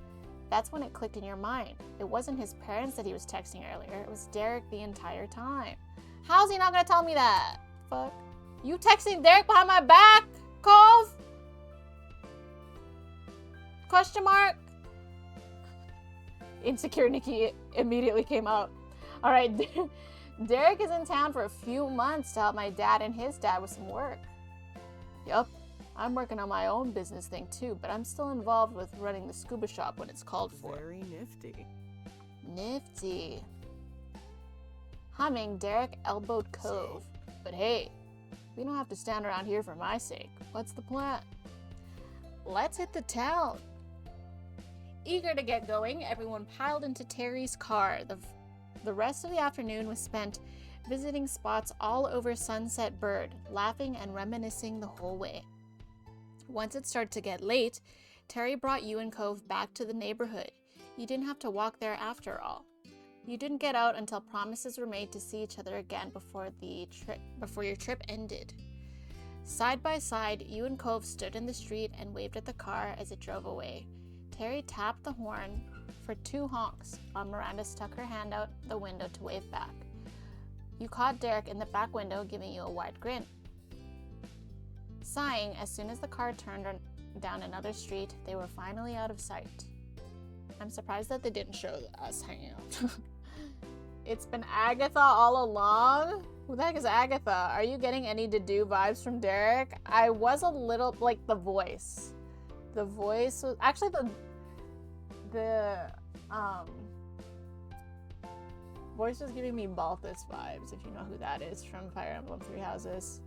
[SPEAKER 1] That's when it clicked in your mind. It wasn't his parents that he was texting earlier. It was Derek the entire time. How's he not gonna tell me that? Fuck. You texting Derek behind my back, Cove? Question mark? Insecure Nikki immediately came out. All right, Derek is in town for a few months to help my dad and his dad with some work. Yup, I'm working on my own business thing too, but I'm still involved with running the scuba shop when it's called for.
[SPEAKER 3] Very nifty.
[SPEAKER 1] Nifty. Humming, Derek elbowed Cove. But hey, we don't have to stand around here for my sake. What's the plan? Let's hit the town. Eager to get going, everyone piled into Terry's car. The rest of the afternoon was spent visiting spots all over Sunset Bird, laughing and reminiscing the whole way. Once it started to get late, Terry brought you and Cove back to the neighborhood. You didn't have to walk there after all. You didn't get out until promises were made to see each other again before your trip ended. Side by side, you and Cove stood in the street and waved at the car as it drove away. Terry tapped the horn for 2 honks while Miranda stuck her hand out the window to wave back. You caught Derek in the back window giving you a wide grin. Sighing, as soon as the car turned down another street, they were finally out of sight. I'm surprised that they didn't show us hanging out. It's been Agatha all along? Who the heck is Agatha? Are you getting any to-do vibes from Derek? I was a little, like, the voice. The voice was, actually the voice was giving me Balthus vibes, if you know who that is from Fire Emblem Three Houses.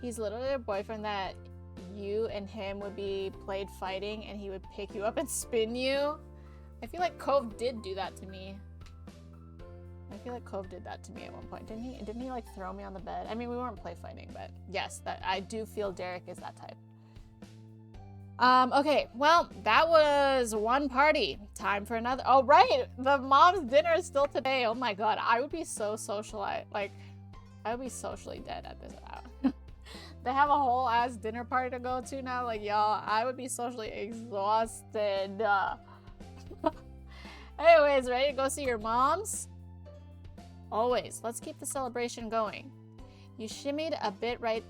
[SPEAKER 1] He's literally a boyfriend that you and him would be played fighting and he would pick you up and spin you. I feel like Cove did do that to me. I feel like Cove did that to me at one point. Didn't he? Didn't he like throw me on the bed? I mean, we weren't play fighting, but yes, that I do feel Derek is that type. Okay, well, that was one party. Time for another. Oh, right, the mom's dinner is still today. Oh my god, I would be so socialized. Like, I would be socially dead at this hour. They have a whole ass dinner party to go to now. Like, y'all, I would be socially exhausted. Anyways, ready to go see your moms? Always. Let's keep the celebration going. You shimmied a bit right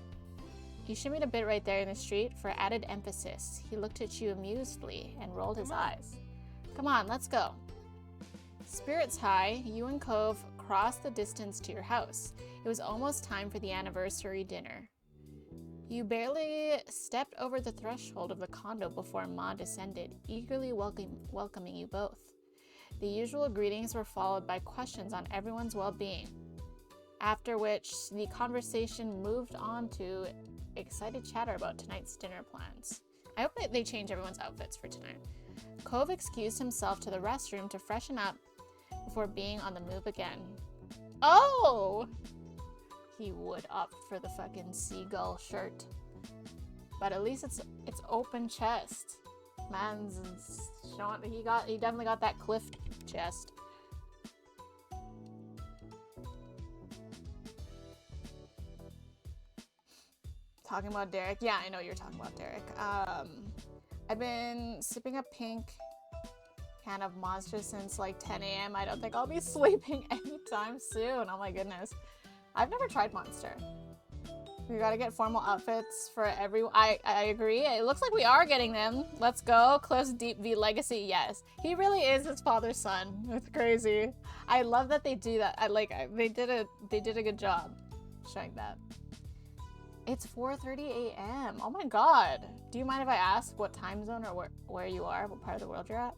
[SPEAKER 1] there in the street for added emphasis. He looked at you amusedly and rolled his eyes. Come on, let's go. Spirits high, you and Cove crossed the distance to your house. It was almost time for the anniversary dinner. You barely stepped over the threshold of the condo before Ma descended, eagerly welcoming you both. The usual greetings were followed by questions on everyone's well-being, after which the conversation moved on to excited chatter about tonight's dinner plans. I hope that they change everyone's outfits for tonight. Cove excused himself to the restroom to freshen up before being on the move again. Oh! He would opt for the fucking seagull shirt. But at least it's open chest. Man's showing he definitely got that cliff chest. Talking about Derek. Yeah, I know you're talking about Derek. I've been sipping a pink can of Monster since like 10 a.m. I don't think I'll be sleeping anytime soon. Oh my goodness. I've never tried Monster. We gotta get formal outfits for everyone. I agree. It looks like we are getting them. Let's go. Cliff's Deep V Legacy. Yes. He really is his father's son. It's crazy. I love that they do that. They did a good job showing that. It's 4:30 a.m. Oh my god. Do you mind if I ask what time zone or where you are, what part of the world you're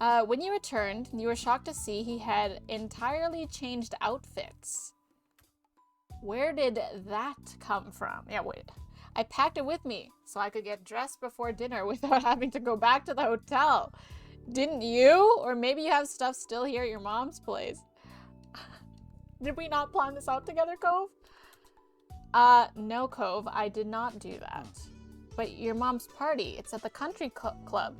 [SPEAKER 1] at? When you returned, you were shocked to see he had entirely changed outfits. Where did that come from? Yeah, wait. I packed it with me so I could get dressed before dinner without having to go back to the hotel. Didn't you? Or maybe you have stuff still here at your mom's place. Did we not plan this out together, Cove? No, Cove, I did not do that. But your mom's party, it's at the country club.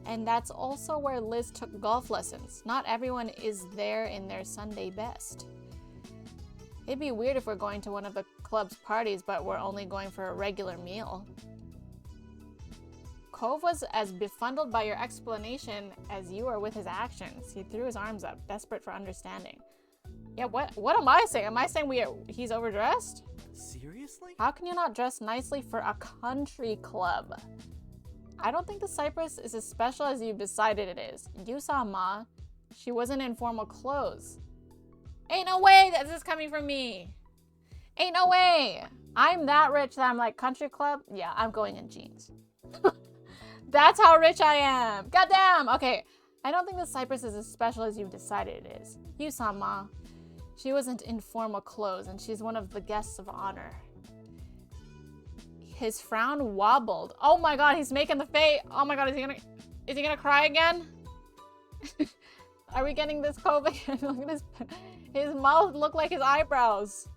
[SPEAKER 1] And that's also where Liz took golf lessons. Not everyone is there in their Sunday best. It'd be weird if we're going to one of the club's parties, but we're only going for a regular meal. Cove was as befuddled by your explanation as you were with his actions. He threw his arms up, desperate for understanding. Yeah, what am I saying? Am I saying he's overdressed?
[SPEAKER 3] Seriously?
[SPEAKER 1] How can you not dress nicely for a country club? I don't think the Cypress is as special as you've decided it is. You saw Ma. She wasn't in formal clothes. Ain't no way that this is coming from me. Ain't no way. I'm that rich that I'm like, country club? Yeah, I'm going in jeans. That's how rich I am. Goddamn. Okay, I don't think the Cypress is as special as you've decided it is. You saw Ma. She wasn't in formal clothes, and she's one of the guests of honor. His frown wobbled. Oh my god, he's making the face. Oh my god, is he gonna cry again? Are we getting this COVID? Look at his mouth looked like his eyebrows.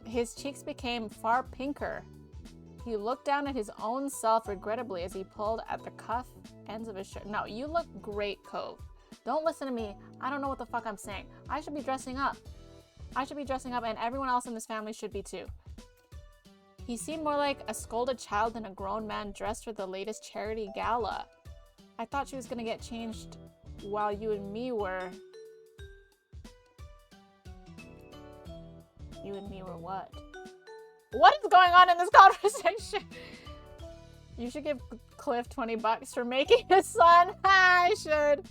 [SPEAKER 1] His cheeks became far pinker. He looked down at his own self regrettably as he pulled at the cuff ends of his shirt. No, you look great, Cove. Don't listen to me. I don't know what the fuck I'm saying. I should be dressing up. And everyone else in this family should be too. He seemed more like a scolded child than a grown man dressed for the latest charity gala. I thought she was gonna get changed while you and me were... You and me were what? What is going on in this conversation? You should give Cliff $20 for making his son. I should.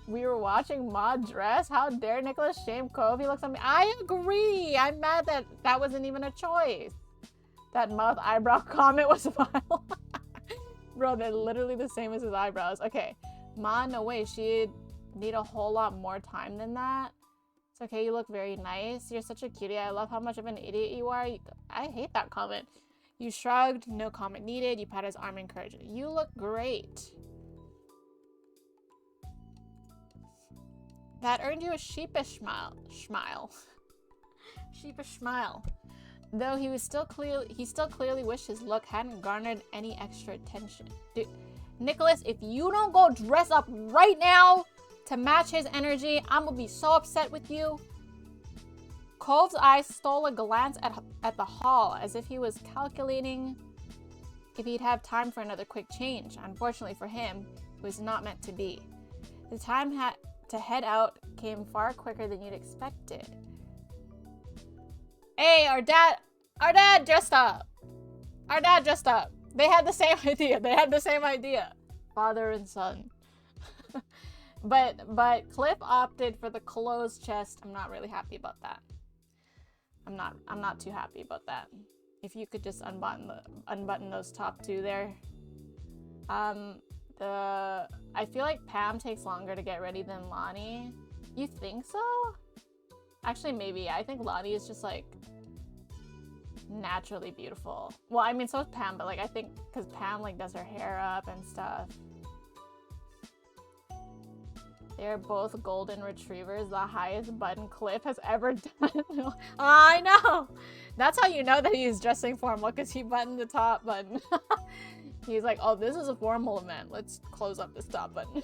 [SPEAKER 1] We were watching Ma dress. How dare Nicholas shame Cove? He looks at me. I agree. I'm mad that that wasn't even a choice. That mouth eyebrow comment was vile. Bro, they're literally the same as his eyebrows. Okay. Ma, no way. She'd need a whole lot more time than that. It's okay, you look very nice. You're such a cutie. I love how much of an idiot you are. I hate that comment. You shrugged, no comment needed. You pat his arm and encouraged. You look great. That earned you a sheepish smile. Sheepish smile. Though he still clearly wished his look hadn't garnered any extra attention. Dude, Nicholas, if you don't go dress up right now to match his energy, I'm gonna be so upset with you. Cove's eyes stole a glance at the hall, as if he was calculating if he'd have time for another quick change. Unfortunately for him, it was not meant to be. The time to head out came far quicker than you'd expected. Hey, our dad dressed up. Our dad dressed up. They had the same idea. Father and son. But Cliff opted for the closed chest. I'm not really happy about that. I'm not too happy about that. If you could just unbutton those top two there. I feel like Pam takes longer to get ready than Lonnie. You think so? Actually, maybe. I think Lonnie is just like naturally beautiful. Well, I mean, so is Pam, but like I think because Pam like does her hair up and stuff. They're both golden retrievers, the highest button Cliff has ever done. I know! That's how you know that he's dressing formal, because he buttoned the top button. He's like, oh, this is a formal event. Let's close up this top button.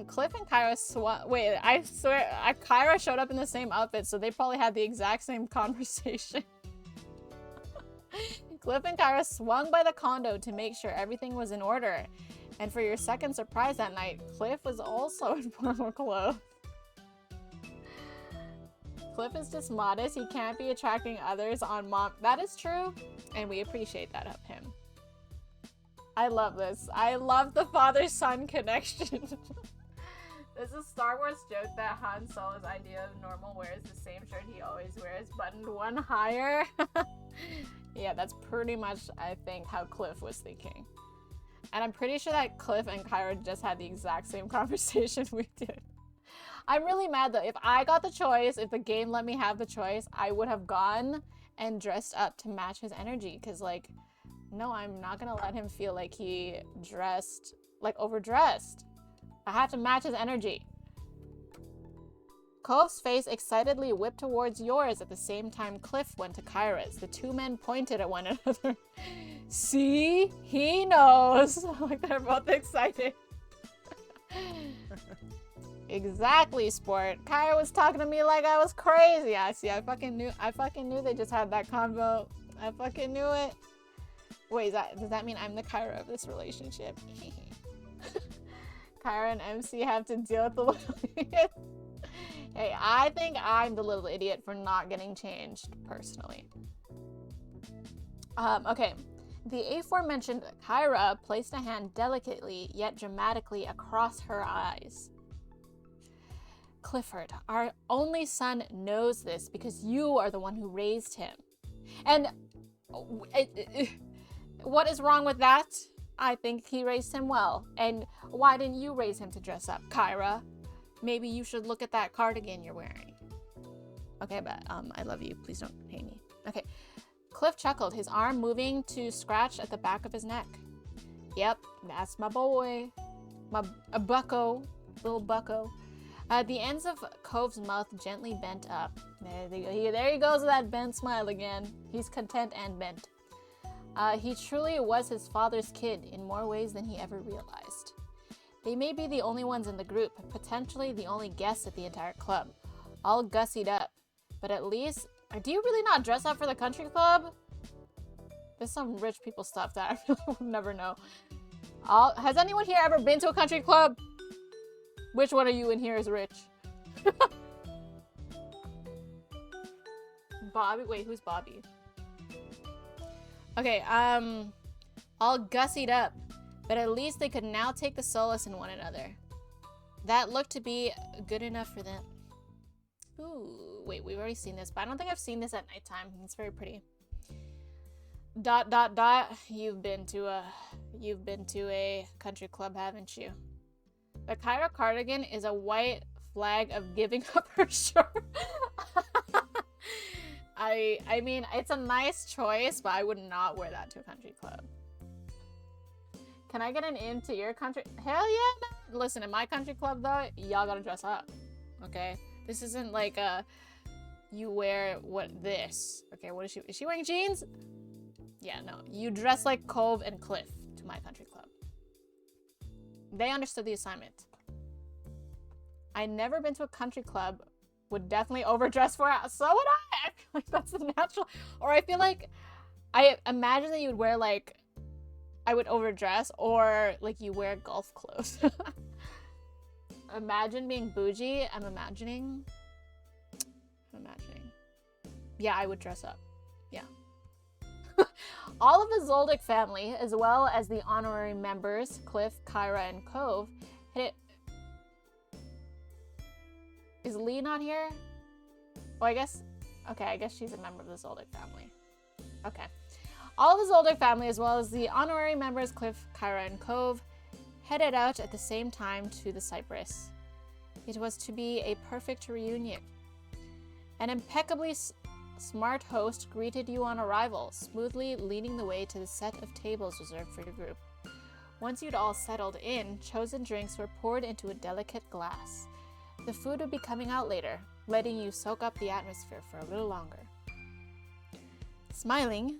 [SPEAKER 1] Cliff and Kyra wait, I swear, Kyra showed up in the same outfit, so they probably had the exact same conversation. Cliff and Kyra swung by the condo to make sure everything was in order. And for your second surprise that night, Cliff was also in formal clothes. Cliff is just modest. He can't be attracting others on mom. That is true, and we appreciate that of him. I love this. I love the father-son connection. There's a Star Wars joke that Han Solo's idea of normal wear is the same shirt he always wears, buttoned one higher. Yeah, that's pretty much, I think, how Cliff was thinking. And I'm pretty sure that Cliff and Kyra just had the exact same conversation we did. I'm really mad though. If I got the choice, if the game let me have the choice, I would have gone and dressed up to match his energy. Because like, no, I'm not gonna let him feel like he dressed, like overdressed. I have to match his energy. Cove's face excitedly whipped towards yours at the same time Cliff went to Kyra's. The two men pointed at one another. See? He knows. Like they're both excited. Exactly, sport. Kyra was talking to me like I was crazy. I see. I fucking knew they just had that convo. I fucking knew it. Wait, does that mean I'm the Kyra of this relationship? Kyra and MC have to deal with the little idiot. Hey, I think I'm the little idiot for not getting changed, personally. Okay. The aforementioned Kyra placed a hand delicately yet dramatically across her eyes. Clifford, our only son knows this because you are the one who raised him. And what is wrong with that? I think he raised him well. And why didn't you raise him to dress up, Kyra? Maybe you should look at that cardigan you're wearing. Okay, but I love you. Please don't hate me. Okay. Cliff chuckled, his arm moving to scratch at the back of his neck. Yep, that's my boy. My bucko. Little bucko. The ends of Cove's mouth gently bent up. There he goes with that bent smile again. He's content and bent. He truly was his father's kid in more ways than he ever realized. They may be the only ones in the group, potentially the only guests at the entire club. All gussied up. But at least, do you really not dress up for the country club? There's some rich people stuff that I really will never know. Has anyone here ever been to a country club? Which one of you in here is rich? Bobby? Wait, who's Bobby? Okay, all gussied up. But at least they could now take the solace in one another. That looked to be good enough for them. Ooh, wait, we've already seen this, but I don't think I've seen this at nighttime. It's very pretty. ... You've been to a country club, haven't you? The Kyra cardigan is a white flag of giving up her shirt. I mean, it's a nice choice, but I would not wear that to a country club. Can I get an in to your country? Hell yeah! No. Listen, in my country club though, y'all gotta dress up. Okay? This isn't like a you wear this. Okay, what is she? Is she wearing jeans? Yeah, no. You dress like Cove and Cliff to my country club. They understood the assignment. I'd never been to a country club. Would definitely overdress for it. So would I. I feel like that's the natural. Or I feel like I imagine that you would wear like I would overdress, or like you wear golf clothes. Imagine being bougie. I'm imagining. Yeah, I would dress up. Yeah. All of the Zoldyck family, as well as the honorary members, Cliff, Kyra, and Cove, hit it. Is Lee not here? Oh, I guess she's a member of the Zoldyck family. Okay. All of the Zoldyck family, as well as the honorary members, Cliff, Kyra, and Cove, headed out at the same time to the Cypress. It was to be a perfect reunion. An impeccably smart host greeted you on arrival, smoothly leading the way to the set of tables reserved for your group. Once you'd all settled in, chosen drinks were poured into a delicate glass. The food would be coming out later, letting you soak up the atmosphere for a little longer. Smiling,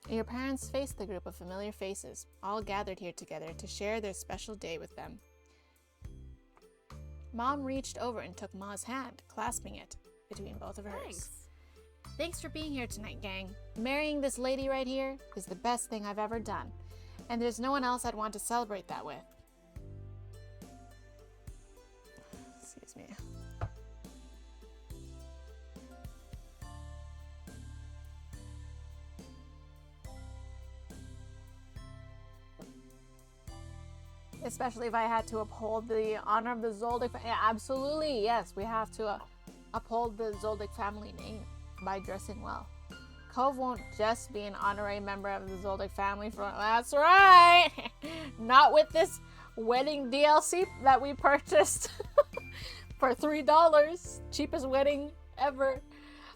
[SPEAKER 1] your parents faced the group of familiar faces, all gathered here together to share their special day with them. Mom reached over and took Ma's hand, clasping it between both of hers. Thanks for being here tonight, gang. Marrying this lady right here is the best thing I've ever done, and there's no one else I'd want to celebrate that with. Excuse me. Especially if I had to uphold the honor of the Zoldyck. Yeah, absolutely, yes. We have to uphold the Zoldyck family name by dressing well. Cove won't just be an honorary member of the Zoldyck family for— That's right! Not with this wedding DLC that we purchased for $3. Cheapest wedding ever.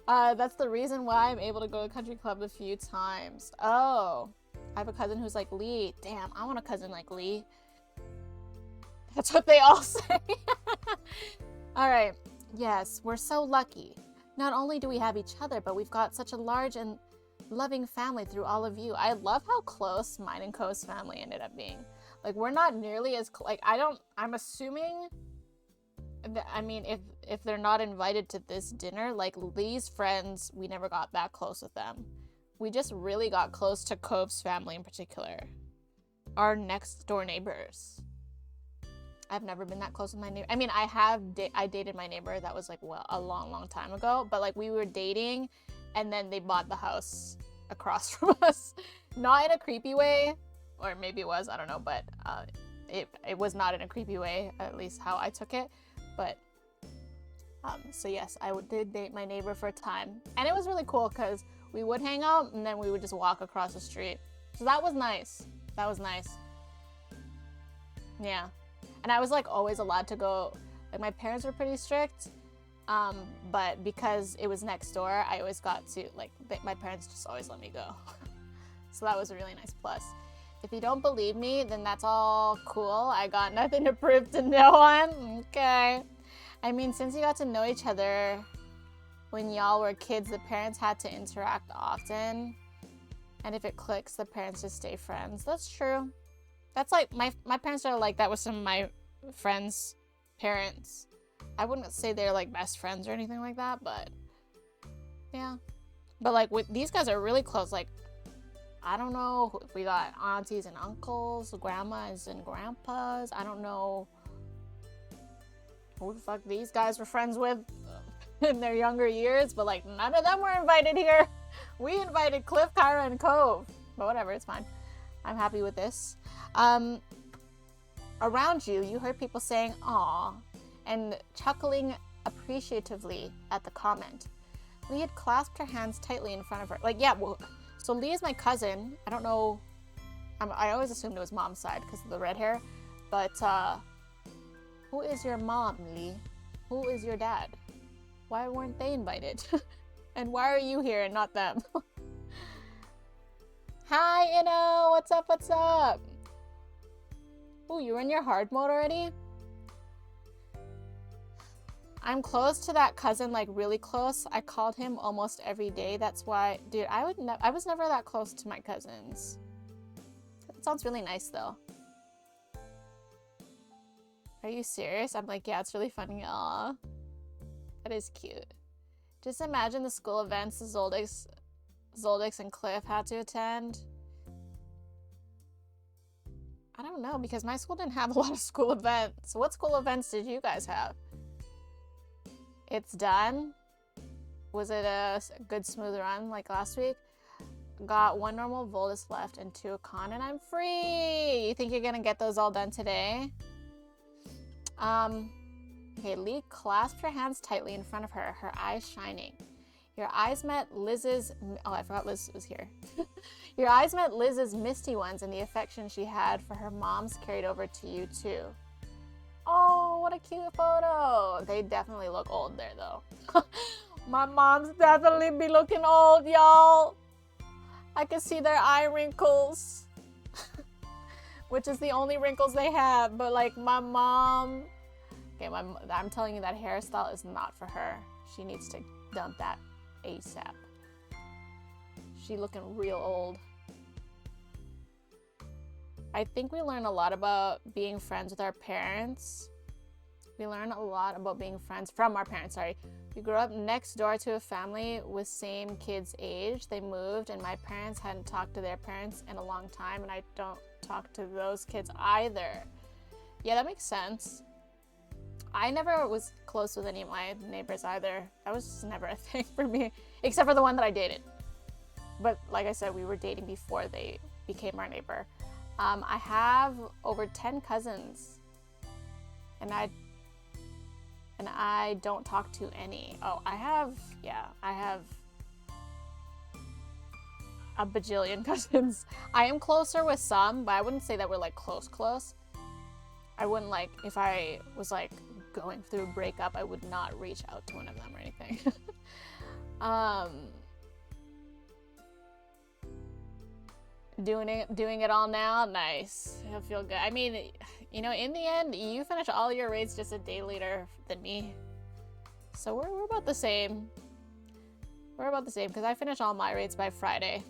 [SPEAKER 1] That's the reason why I'm able to go to country club a few times. Oh, I have a cousin who's like Lee. Damn, I want a cousin like Lee. That's what they all say. All right. Yes, we're so lucky. Not only do we have each other, but we've got such a large and loving family through all of you. I love how close mine and Co's family ended up being. Like, we're not nearly as I'm assuming that, I mean, if they're not invited to this dinner, like Lee's friends, we never got that close with them. We just really got close to Cove's family in particular. Our next door neighbors. I've never been that close with my neighbor. I mean, I dated my neighbor. That was like, well, a long time ago. But like, we were dating, and then they bought the house across from us. Not in a creepy way, or maybe it was, I don't know. But it was not in a creepy way, at least how I took it. But so yes, I did date my neighbor for a time, and it was really cool because we would hang out, and then we would just walk across the street. So that was nice. That was nice. Yeah. And I was like always allowed to go, like my parents were pretty strict, but because it was next door, I always got to, like, my parents just always let me go. So that was a really nice plus. If you don't believe me, then that's all cool. I got nothing to prove to no one. Okay. I mean, since you got to know each other when y'all were kids, the parents had to interact often. And if it clicks, the parents just stay friends. That's true. That's like, my parents are like that with some of my friends' parents. I wouldn't say they're like best friends or anything like that, but yeah. But like with these guys are really close. Like, I don't know if we got aunties and uncles, grandmas and grandpas. I don't know who the fuck these guys were friends with in their younger years, but like none of them were invited here. We invited Cliff, Kyra, and Cove. But whatever, it's fine. I'm happy with this. Around you, you heard people saying "aw" and chuckling appreciatively at the comment. Lee had clasped her hands tightly in front of her. Like, yeah, well, so Lee is my cousin. I don't know. I always assumed it was mom's side because of the red hair. But who is your mom, Lee? Who is your dad? Why weren't they invited? And why are you here and not them? Hi, Inno! What's up, what's up? Ooh, you're in your hard mode already? I'm close to that cousin, like really close. I called him almost every day. That's why, dude, I was never that close to my cousins. That sounds really nice though. Are you serious? I'm like, yeah, it's really funny. Aw. That is cute. Just imagine the school events Zoldix and Cliff had to attend. I don't know, because my school didn't have a lot of school events. What school events did you guys have? It's done. Was it a good smooth run like last week? Got 1 normal Voltus left and 2 con and I'm free. You think you're gonna get those all done today? Okay, Lee clasped her hands tightly in front of her, her eyes shining. Your eyes met Liz's, oh, I forgot Liz was here. Your eyes met Liz's misty ones, and the affection she had for her mom's carried over to you too. Oh, what a cute photo. They definitely look old there though. My mom's definitely be looking old, y'all. I can see their eye wrinkles. Which is the only wrinkles they have, but like my mom, okay, I'm telling you that hairstyle is not for her. She needs to dump that ASAP. She looking real old. I think we learn a lot about being friends with our parents. We learn a lot about being friends from our parents, sorry. We grew up next door to a family with same kids age. They moved and my parents hadn't talked to their parents in a long time and I don't talk to those kids either. Yeah, that makes sense. I never was close with any of my neighbors either. That was just never a thing for me, except for the one that I dated. But like I said, we were dating before they became our neighbor. I have over 10 cousins and I don't talk to any. Oh, I have a bajillion cousins. I am closer with some, but I wouldn't say that we're like close. I wouldn't like, if I was like going through a breakup, I would not reach out to one of them or anything. Doing it all now, nice. I feel good. I mean, you know, in the end, you finish all your raids just a day later than me. So we're about the same. We're about the same, because I finish all my raids by Friday.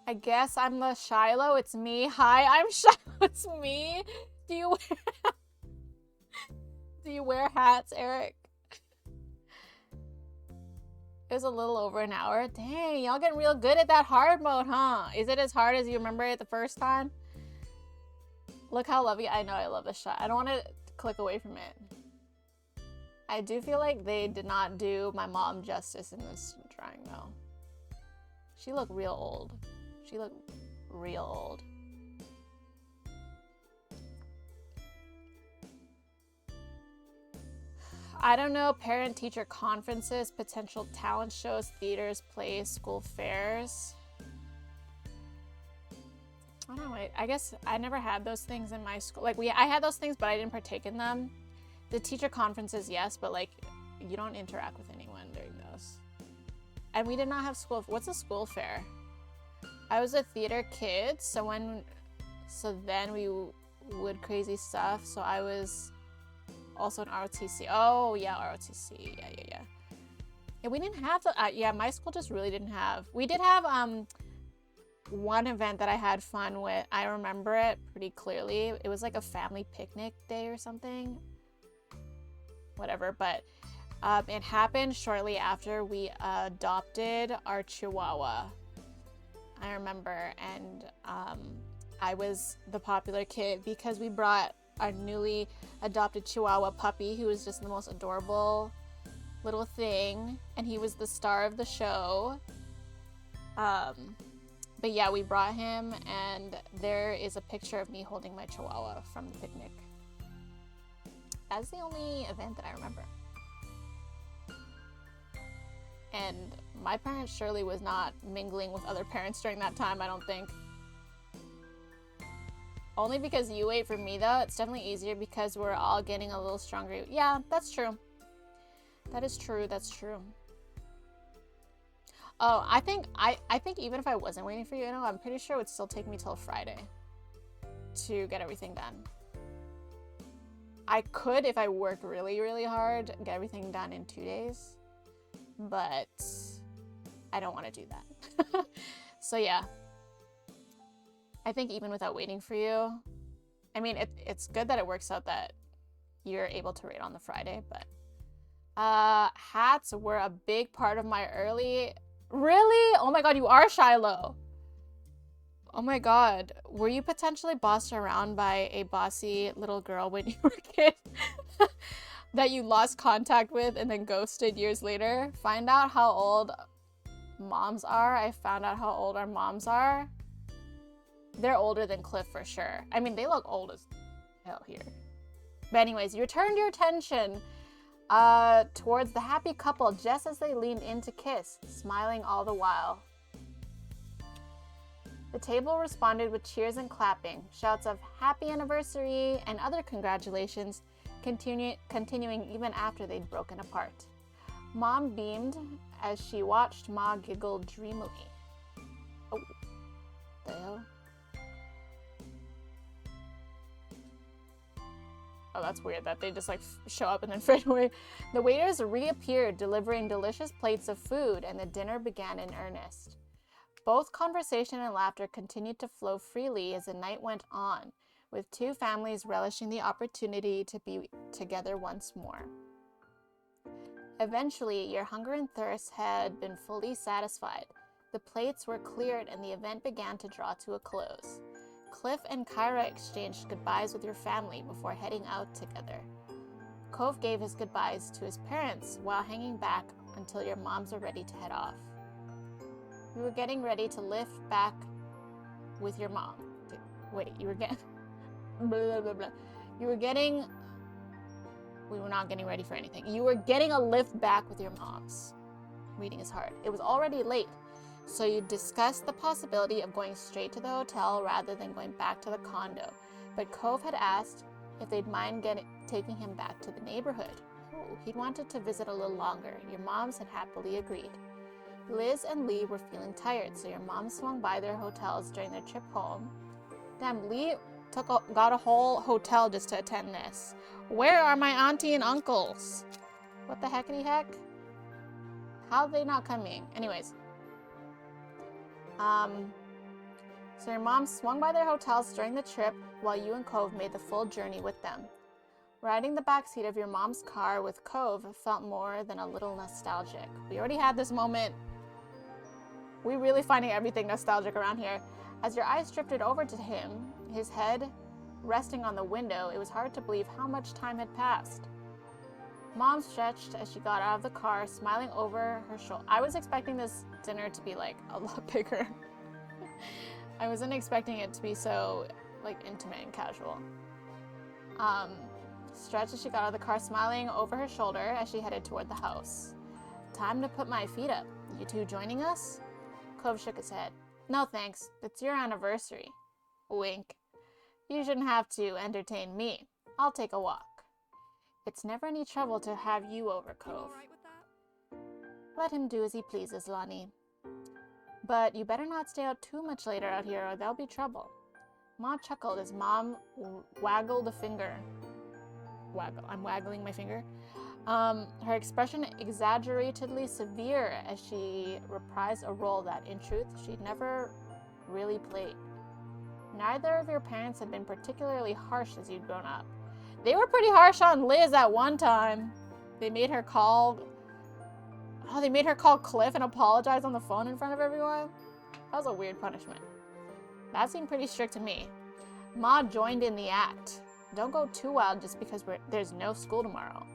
[SPEAKER 1] I guess I'm the Shiloh. It's me. Hi, I'm Shiloh. It's me. Do you wear hats, Eric? It was a little over an hour. Dang, y'all getting real good at that hard mode, huh? Is it as hard as you remember it the first time? Look how lovely. I know I love this shot. I don't want to click away from it. I do feel like they did not do my mom justice in this drawing though. She looked real old. She looked real old. I don't know, parent-teacher conferences, potential talent shows, theaters, plays, school fairs. I don't know, I guess I never had those things in my school. Like, I had those things, but I didn't partake in them. The teacher conferences, yes, but like, you don't interact with anyone during those. And we did not have school. What's a school fair? I was a theater kid, so then we would crazy stuff. So I was also an ROTC. Oh yeah, ROTC. Yeah. Yeah, we didn't have the. Yeah, my school just really didn't have. We did have one event that I had fun with. I remember it pretty clearly. It was like a family picnic day or something. Whatever, but it happened shortly after we adopted our Chihuahua. I remember, and I was the popular kid because we brought our newly adopted Chihuahua puppy, who was just the most adorable little thing, and he was the star of the show. But yeah, we brought him, and there is a picture of me holding my Chihuahua from the picnic. That's the only event that I remember. And my parents surely was not mingling with other parents during that time, I don't think. Only because you wait for me, though. It's definitely easier because we're all getting a little stronger. Yeah, that's true. That is true. That's true. Oh, I think even if I wasn't waiting for you, I'm pretty sure it would still take me till Friday to get everything done. I could, if I worked really, really hard, get everything done in 2 days, but I don't want to do that. So yeah, I think even without waiting for you, I mean, it's good that it works out that you're able to raid on the Friday, but hats were a big part of my early... Really? Oh my god, you are Shiloh. Oh my god. Were you potentially bossed around by a bossy little girl when you were a kid? That you lost contact with and then ghosted years later? Find out how old moms are. I found out how old our moms are. They're older than Cliff for sure. I mean, they look old as hell here. But anyways, you turned your attention towards the happy couple just as they leaned in to kiss, smiling all the while. The table responded with cheers and clapping, shouts of happy anniversary and other congratulations continuing even after they'd broken apart. Mom beamed as she watched Ma giggle dreamily. Oh, the hell? Oh, that's weird that they just like show up and then fade away. The waiters reappeared, delivering delicious plates of food, and the dinner began in earnest. Both conversation and laughter continued to flow freely as the night went on, with two families relishing the opportunity to be together once more. Eventually, your hunger and thirst had been fully satisfied. The plates were cleared and the event began to draw to a close. Cliff and Kyra exchanged goodbyes with your family before heading out together. Cove gave his goodbyes to his parents while hanging back until your moms were ready to head off. You were getting ready to lift back with your mom. Wait, you were getting... blah, blah, blah. You were getting... We were not getting ready for anything. You were getting a lift back with your moms. Reading is hard. It was already late, so you discussed the possibility of going straight to the hotel rather than going back to the condo. But Cove had asked if they'd mind taking him back to the neighborhood. Oh, he'd wanted to visit a little longer. Your moms had happily agreed. Liz and Lee were feeling tired, so your mom swung by their hotels during their trip home. Damn, Lee got a whole hotel just to attend this. Where are my auntie and uncles? What the heckity heck? How are they not coming? Anyways. So your mom swung by their hotels during the trip while you and Cove made the full journey with them. Riding the backseat of your mom's car with Cove felt more than a little nostalgic. We already had this moment. We're really finding everything nostalgic around here. As your eyes drifted over to him, his head resting on the window, it was hard to believe how much time had passed. Mom stretched as she got out of the car, smiling over her shoulder. I was expecting this dinner to be like a lot bigger. I wasn't expecting it to be so like intimate and casual. Stretched as she got out of the car, smiling over her shoulder as she headed toward the house. Time to put my feet up. You two joining us? Cove shook his head. No thanks, it's your anniversary. Wink. You shouldn't have to entertain me. I'll take a walk. It's never any trouble to have you over, Cove.
[SPEAKER 2] You all right with that?
[SPEAKER 1] Let him do as he pleases, Lonnie. But you better not stay out too much later out here or there'll be trouble. Ma chuckled as Mom waggled a finger. I'm waggling my finger. Her expression exaggeratedly severe as she reprised a role that, in truth, she'd never really played. Neither of your parents had been particularly harsh as you'd grown up. They were pretty harsh on Liz at one time. They made her call Cliff and apologize on the phone in front of everyone. That was a weird punishment. That seemed pretty strict to me. Ma joined in the act. Don't go too wild just because there's no school tomorrow.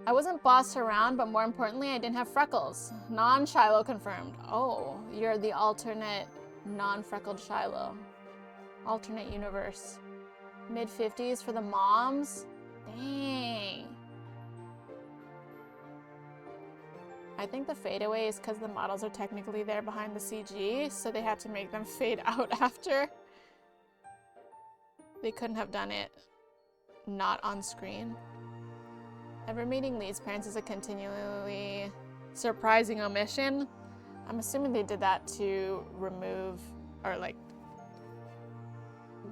[SPEAKER 1] I wasn't bossed around, but more importantly, I didn't have freckles. Non-Shiloh confirmed. Oh, you're the alternate non-freckled Shiloh. Alternate universe. Mid-50s for the moms? Dang. I think the fadeaway is because the models are technically there behind the CG, so they had to make them fade out after. They couldn't have done it not on screen. Ever meeting Lee's parents is a continually surprising omission. I'm assuming they did that to remove, or like,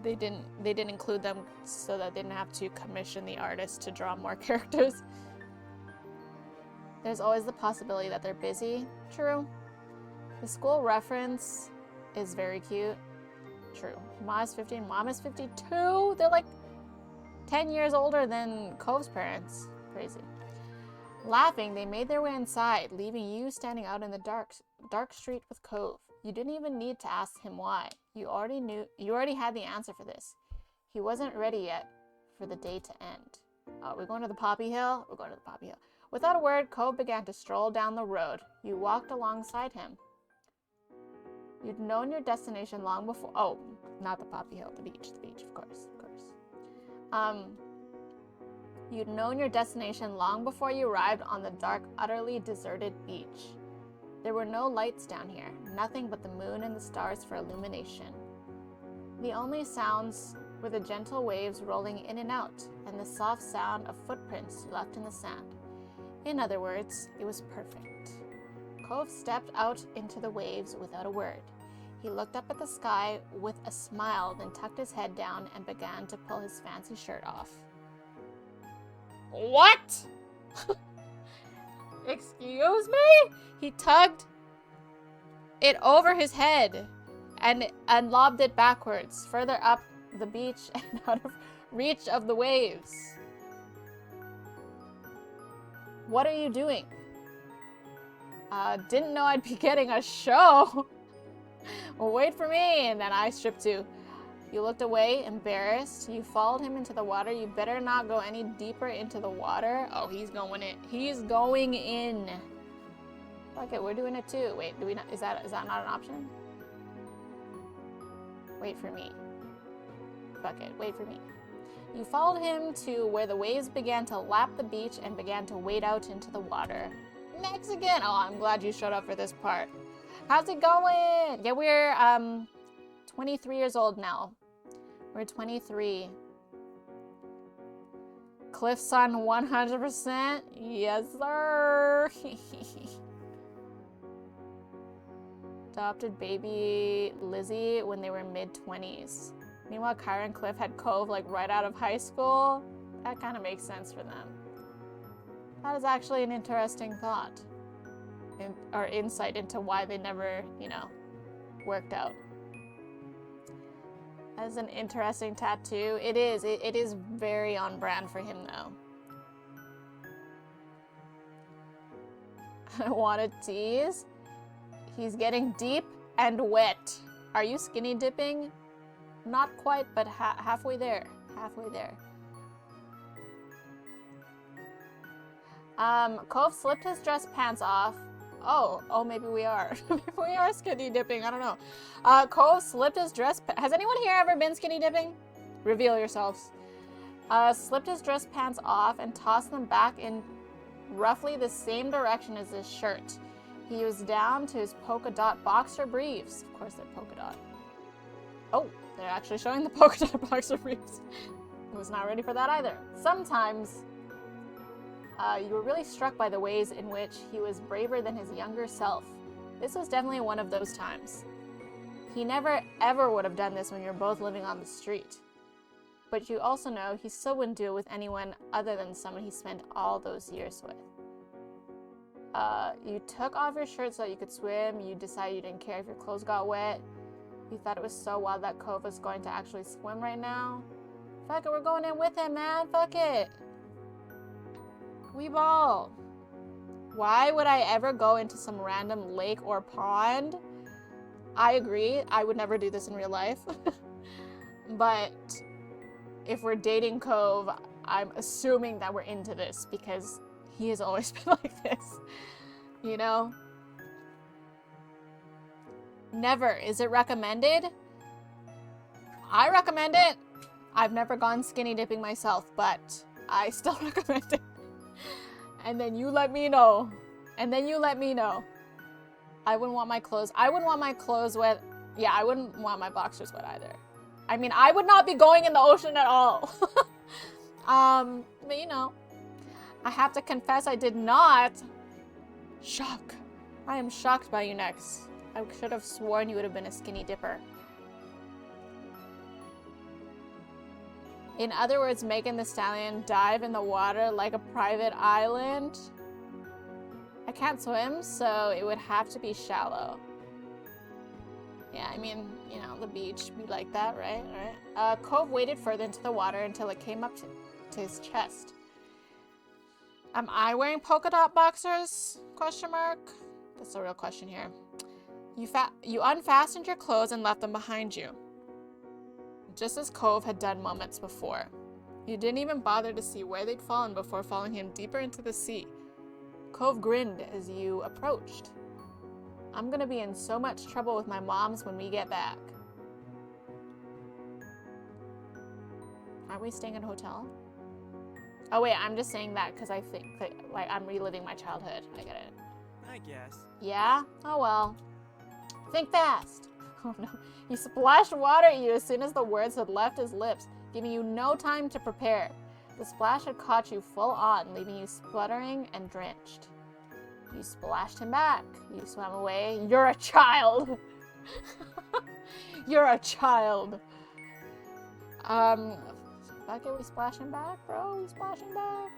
[SPEAKER 1] they didn't include them so that they didn't have to commission the artist to draw more characters. There's always the possibility that they're busy. True. The school reference is very cute. True. Ma is 15, Mom is 52. They're like 10 years older than Cove's parents. Crazy. Laughing, they made their way inside, leaving you standing out in the dark street with Cove. You didn't even need to ask him why. You already had the answer for this. He wasn't ready yet for the day to end. We're going to the Poppy Hill? We're going to the Poppy Hill. Without a word, Cove began to stroll down the road. You walked alongside him. You'd known your destination long before. Oh, not the Poppy Hill, the beach, of course. You'd known your destination long before you arrived on the dark, utterly deserted beach. There were no lights down here, nothing but the moon and the stars for illumination. The only sounds were the gentle waves rolling in and out, and the soft sound of footprints left in the sand. In other words, it was perfect. Cove stepped out into the waves without a word. He looked up at the sky with a smile, then tucked his head down and began to pull his fancy shirt off. What? Excuse me? He tugged it over his head and lobbed it backwards, further up the beach and out of reach of the waves. What are you doing? Didn't know I'd be getting a show. Well, wait for me, and then I stripped too. You looked away, embarrassed. You followed him into the water. You better not go any deeper into the water. Oh, he's going in. He's going in. Okay, we're doing it too. Wait, do we not? Is that not an option? Wait for me. Fuck it. Wait for me. You followed him to where the waves began to lap the beach and began to wade out into the water. Mexican! Oh, I'm glad you showed up for this part. How's it going? Yeah, we're 23 years old now. We're 23. Cliff's son 100%? Yes, sir. Adopted baby Lizzie when they were mid-20s. Meanwhile, Kyra and Cliff had Cove like right out of high school. That kind of makes sense for them. That is actually an interesting thought. Or insight into why they never, worked out. That is an interesting tattoo. It is. It is very on brand for him, though. I want to tease. He's getting deep and wet. Are you skinny dipping? Not quite, but halfway there. Halfway there. Cove slipped his dress pants off. Oh, maybe we are. Maybe we are skinny dipping. I don't know. Cove slipped his dress. Has anyone here ever been skinny dipping? Reveal yourselves. Slipped his dress pants off and tossed them back in roughly the same direction as his shirt. He was down to his polka dot boxer briefs. Of course, they're polka dot. Oh, they're actually showing the polka dot boxer briefs. I was not ready for that either. Sometimes. You were really struck by the ways in which he was braver than his younger self. This was definitely one of those times. He never ever would have done this when you're both living on the street. But you also know he still wouldn't do it with anyone other than someone he spent all those years with. You took off your shirt so that you could swim. You decided you didn't care if your clothes got wet. You thought it was so wild that Cove was going to actually swim right now. Fuck it, we're going in with him, man. Fuck it. We ball. Why would I ever go into some random lake or pond? I agree. I would never do this in real life. But if we're dating Cove, I'm assuming that we're into this because he has always been like this. Never. Is it recommended? I recommend it. I've never gone skinny dipping myself, but I still recommend it. And then you let me know And then you let me know. I wouldn't want my clothes wet. Yeah, I wouldn't want my boxers wet either. I mean, I would not be going in the ocean at all. But you know, I have to confess I did not. Shock. I am shocked by you next. I should have sworn you would have been a skinny dipper. In other words, making the stallion dive in the water like a private island. I can't swim, so it would have to be shallow. Yeah, I mean, you know, the beach be like that, right? Cove waded further into the water until it came up to his chest. Am I wearing polka dot boxers? Question mark. That's a real question here. You unfastened your clothes and left them behind you, just as Cove had done moments before. You didn't even bother to see where they'd fallen before following him deeper into the sea. Cove grinned as you approached. I'm gonna be in so much trouble with my moms when we get back. Aren't we staying in a hotel? Oh wait, I'm just saying that because I think that, like, I'm reliving my childhood. I get it.
[SPEAKER 3] I guess.
[SPEAKER 1] Yeah? Oh well. Think fast. Oh no. He splashed water at you as soon as the words had left his lips, giving you no time to prepare. The splash had caught you full on, leaving you spluttering and drenched. You splashed him back. You swam away. You're a child. You're a child. Fuck it, we splash him back, bro. We splash him back.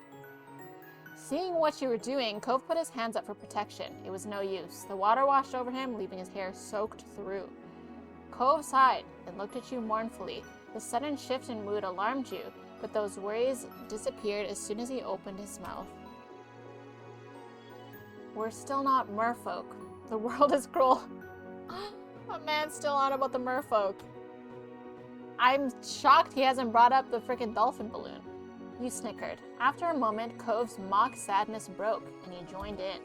[SPEAKER 1] Seeing what you were doing, Cove put his hands up for protection. It was no use. The water washed over him, leaving his hair soaked through. Cove sighed and looked at you mournfully. The sudden shift in mood alarmed you, but those worries disappeared as soon as he opened his mouth. We're still not merfolk. The world is cruel. My man's still on about the merfolk. I'm shocked he hasn't brought up the frickin' dolphin balloon. You snickered. After a moment, Cove's mock sadness broke, and he joined in.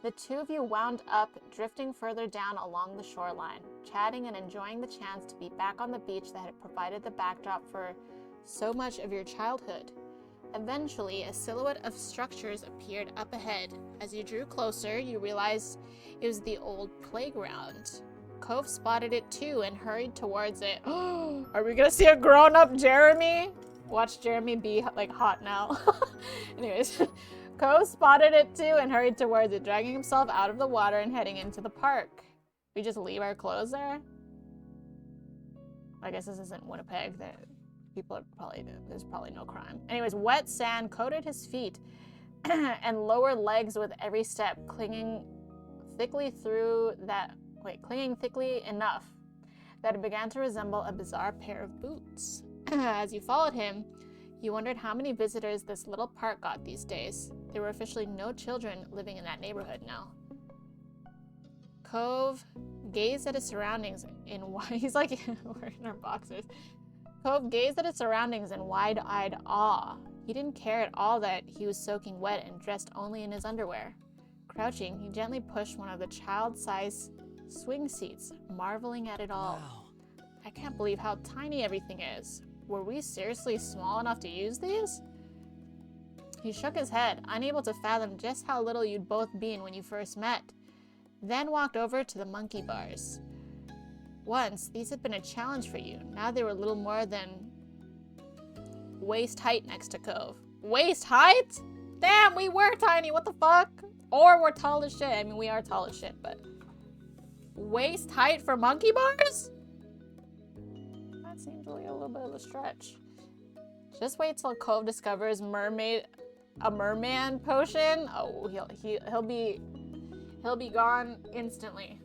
[SPEAKER 1] The two of you wound up, drifting further down along the shoreline, chatting and enjoying the chance to be back on the beach that had provided the backdrop for so much of your childhood. Eventually, a silhouette of structures appeared up ahead. As you drew closer, you realized it was the old playground. Cove spotted it too and hurried towards it. Are we gonna see a grown-up Jeremy? Watch Jeremy be like hot now. Anyways, Cove spotted it too and hurried towards it, dragging himself out of the water and heading into the park. We just leave our clothes there? I guess this isn't Winnipeg. There's probably no crime. Anyways, wet sand coated his feet and lower legs with every step, clinging thickly enough that it began to resemble a bizarre pair of boots. As you followed him, you wondered how many visitors this little park got these days. There were officially no children living in that neighborhood now. Cove gazed at his surroundings in he's like, we're in our boxers. Cove gazed at his surroundings in wide-eyed awe. He didn't care at all that he was soaking wet and dressed only in his underwear. Crouching, he gently pushed one of the child-sized swing seats, marveling at it all.
[SPEAKER 3] Wow.
[SPEAKER 1] I can't believe how tiny everything is. Were we seriously small enough to use these? He shook his head, unable to fathom just how little you'd both been when you first met, then walked over to the monkey bars. Once, these had been a challenge for you. Now they were little more than waist height next to Cove. Waist height? Damn, we were tiny, what the fuck? Or we're tall as shit. I mean, we are tall as shit, but... waist height for monkey bars? That seems like a little bit of a stretch. Just wait till Cove discovers a merman potion. Oh, he'll be gone instantly.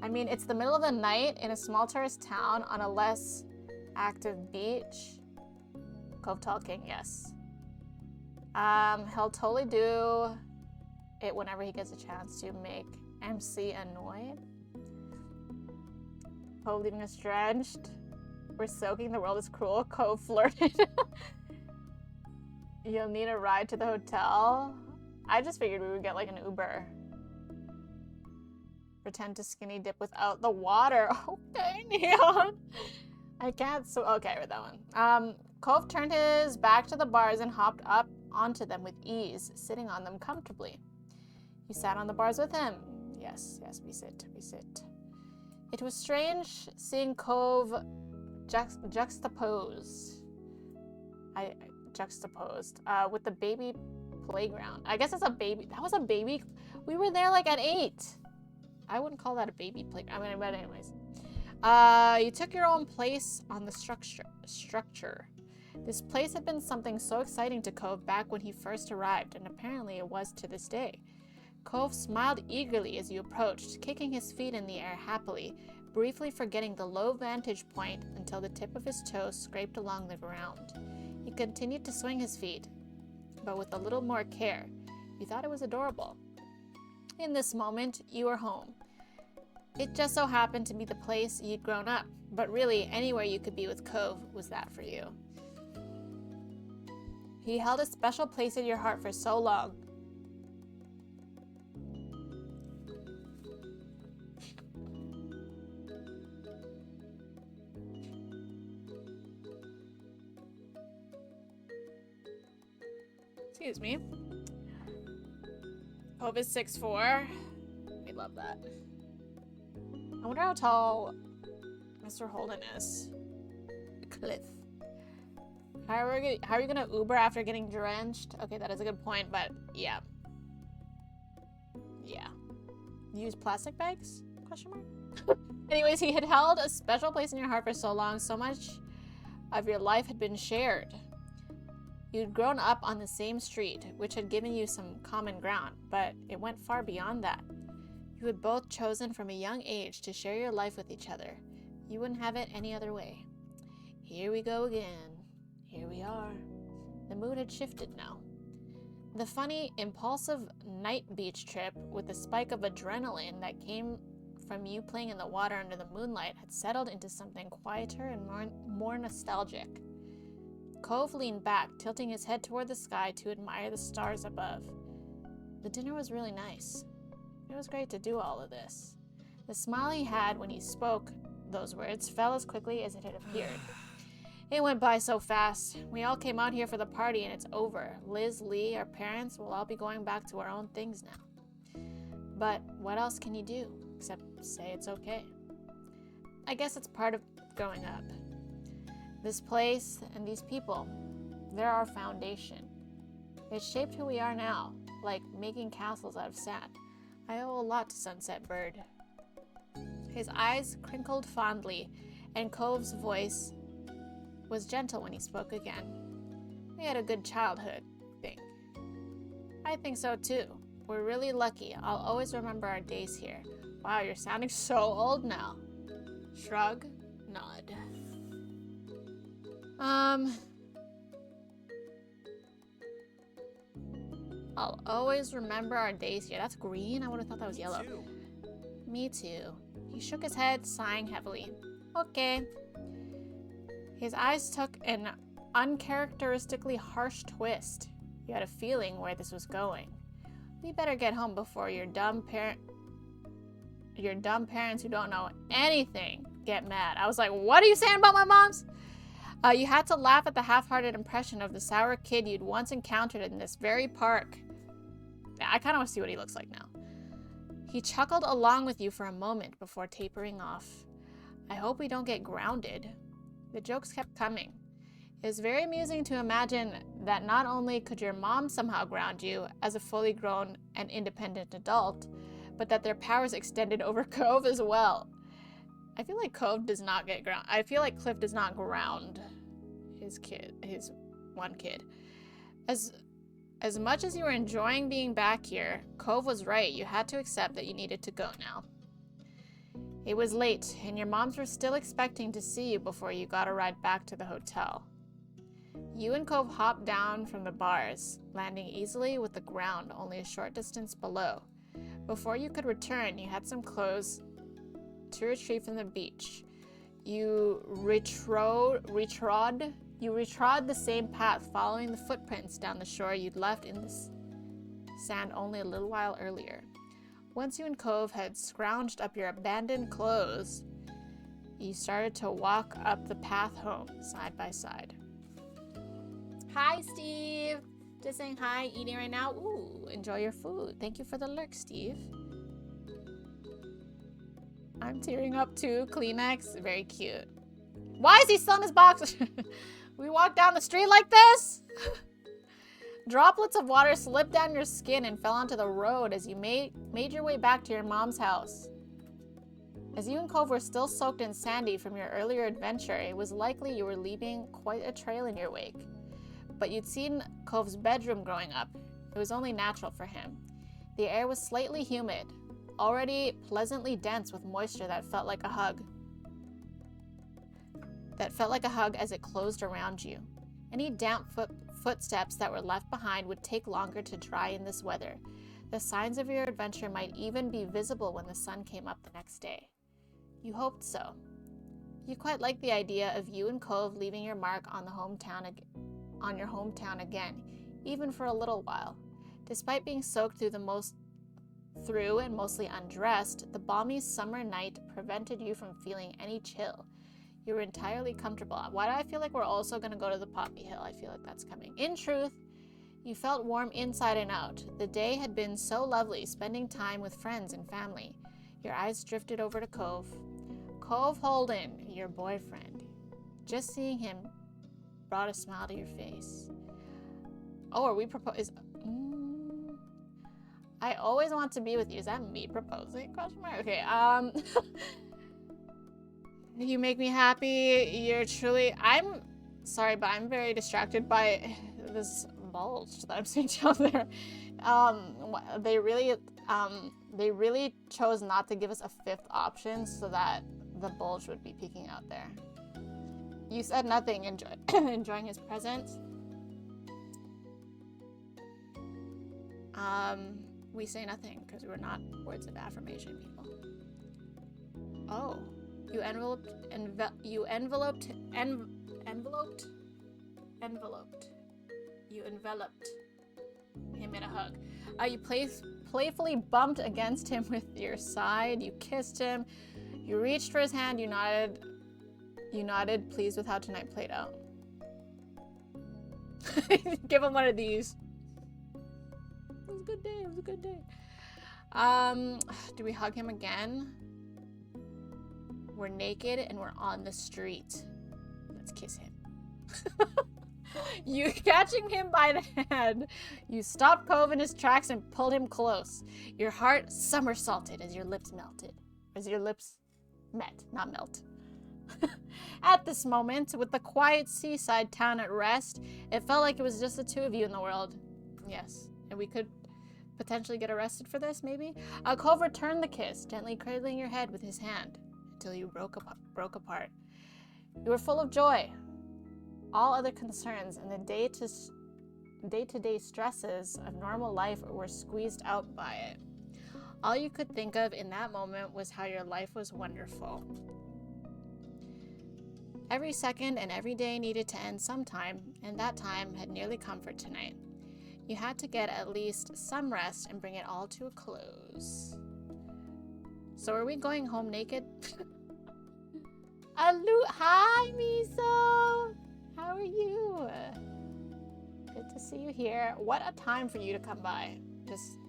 [SPEAKER 1] I mean, it's the middle of the night in a small tourist town on a less active beach. Cove talking, yes. He'll totally do it whenever he gets a chance to make MC annoyed. Cove leaving us drenched. We're soaking, the world is cruel. Cove flirted. You'll need a ride to the hotel. I just figured we would get like an Uber. Pretend to skinny dip without the water. Okay, Neon. I can't okay with that one. Cove turned his back to the bars and hopped up onto them with ease, sitting on them comfortably. You sat on the bars with him. Yes, yes, we sit, we sit. It was strange seeing Cove juxtaposed with the baby playground. I guess it's a baby. That was a baby. We were there like at 8. I wouldn't call that a baby playground. I mean, but anyways. You took your own place on the structure. This place had been something so exciting to Cove back when he first arrived, and apparently it was to this day. Cove smiled eagerly as you approached, kicking his feet in the air happily, briefly forgetting the low vantage point until the tip of his toes scraped along the ground. He continued to swing his feet, but with a little more care. You thought it was adorable. In this moment, you were home. It just so happened to be the place you'd grown up, but really anywhere you could be with Cove was that for you. He held a special place in your heart for so long. Excuse me. Cove is 6'4". We love that. I wonder how tall Mr. Holden is. Cliff. How are you gonna Uber after getting drenched? Okay, that is a good point, but yeah. Yeah. Use plastic bags? Question mark? Anyways, he had held a special place in your heart for so long, so much of your life had been shared. You'd grown up on the same street, which had given you some common ground, but it went far beyond that. You had both chosen from a young age to share your life with each other. You wouldn't have it any other way. Here we go again. Here we are. The mood had shifted now. The funny, impulsive night beach trip with a spike of adrenaline that came from you playing in the water under the moonlight had settled into something quieter and more nostalgic. Cove leaned back, tilting his head toward the sky to admire the stars above. The dinner was really nice. It was great to do all of this. The smile he had when he spoke those words fell as quickly as it had appeared. It went by so fast. We all came out here for the party and it's over. Liz, Lee, our parents will all be going back to our own things now. But what else can you do except say it's okay? I guess it's part of growing up. This place and these people, they're our foundation. It shaped who we are now, like making castles out of sand. I owe a lot to Sunset Bird. His eyes crinkled fondly, and Cove's voice was gentle when he spoke again. We had a good childhood, I think. I think so too. We're really lucky. I'll always remember our days here. Wow, you're sounding so old now. Shrug, nod. I'll always remember our days here. That's green? I would have thought that was yellow.
[SPEAKER 6] Too.
[SPEAKER 1] Me too. He shook his head, sighing heavily. Okay. His eyes took an uncharacteristically harsh twist. You had a feeling where this was going. We better get home before your dumb parents who don't know anything get mad. I was like, what are you saying about my moms? You had to laugh at the half-hearted impression of the sour kid you'd once encountered in this very park. I kind of want to see what he looks like now. He chuckled along with you for a moment before tapering off. I hope we don't get grounded. The jokes kept coming. It was very amusing to imagine that not only could your mom somehow ground you as a fully grown and independent adult, but that their powers extended over Cove as well. I feel like Cove does not get ground. I feel like Cliff does not ground his one kid. As much as you were enjoying being back here, Cove was right. You had to accept that you needed to go now. It was late, and your moms were still expecting to see you before you got a ride back to the hotel. You and Cove hopped down from the bars, landing easily with the ground only a short distance below. Before you could return, you had some clothes to retrieve from the beach. You retrod the same path, following the footprints down the shore you'd left in the sand only a little while earlier. Once you and Cove had scrounged up your abandoned clothes, you started to walk up the path home, side by side. Hi, Steve! Just saying hi, eating right now. Ooh, enjoy your food. Thank you for the lurk, Steve. I'm tearing up too. Kleenex, very cute. Why is he still in his box? We walked down the street like this? Droplets of water slipped down your skin and fell onto the road as you made your way back to your mom's house. As you and Cove were still soaked in sandy from your earlier adventure, it was likely you were leaving quite a trail in your wake. But you'd seen Cove's bedroom growing up. It was only natural for him. The air was slightly humid, already pleasantly dense with moisture that felt like a hug. As it closed around you. Any damp footsteps that were left behind would take longer to dry in this weather. The signs of your adventure might even be visible when the sun came up the next day. You hoped so. You quite liked the idea of you and Cove leaving your mark on your hometown again, even for a little while. Despite being soaked through and mostly undressed, the balmy summer night prevented you from feeling any chill. You were entirely comfortable. Why do I feel like we're also going to go to the Poppy Hill? I feel like that's coming. In truth, you felt warm inside and out. The day had been so lovely, spending time with friends and family. Your eyes drifted over to Cove. Cove Holden, your boyfriend. Just seeing him brought a smile to your face. Oh, are we proposing? I always want to be with you. Is that me proposing? Question mark. Okay. You make me happy. You're truly. I'm sorry, but I'm very distracted by this bulge that I'm seeing down there. They really chose not to give us a fifth option so that the bulge would be peeking out there. You said nothing. Enjoying his presence. We say nothing because we're not words of affirmation people. Oh, you enveloped him in a hug. You playfully bumped against him with your side. You kissed him. You reached for his hand. You nodded, pleased with how tonight played out. Give him one of these. It was a good day. It was a good day. Do we hug him again? We're naked and we're on the street. Let's kiss him. You catching him by the hand. You stopped Cove in his tracks and pulled him close. Your heart somersaulted as your lips melted. As your lips met, not melt. At this moment, with the quiet seaside town at rest, it felt like it was just the two of you in the world. Yes, and we could potentially get arrested for this, maybe? Cove returned the kiss, gently cradling your head with his hand, until you broke apart. You were full of joy. All other concerns and the day-to-day stresses of normal life were squeezed out by it. All you could think of in that moment was how your life was wonderful. Every second and every day needed to end sometime, and that time had nearly come for tonight. You had to get at least some rest and bring it all to a close. So are we going home naked? Hi, Miso! How are you? Good to see you here. What a time for you to come by. Just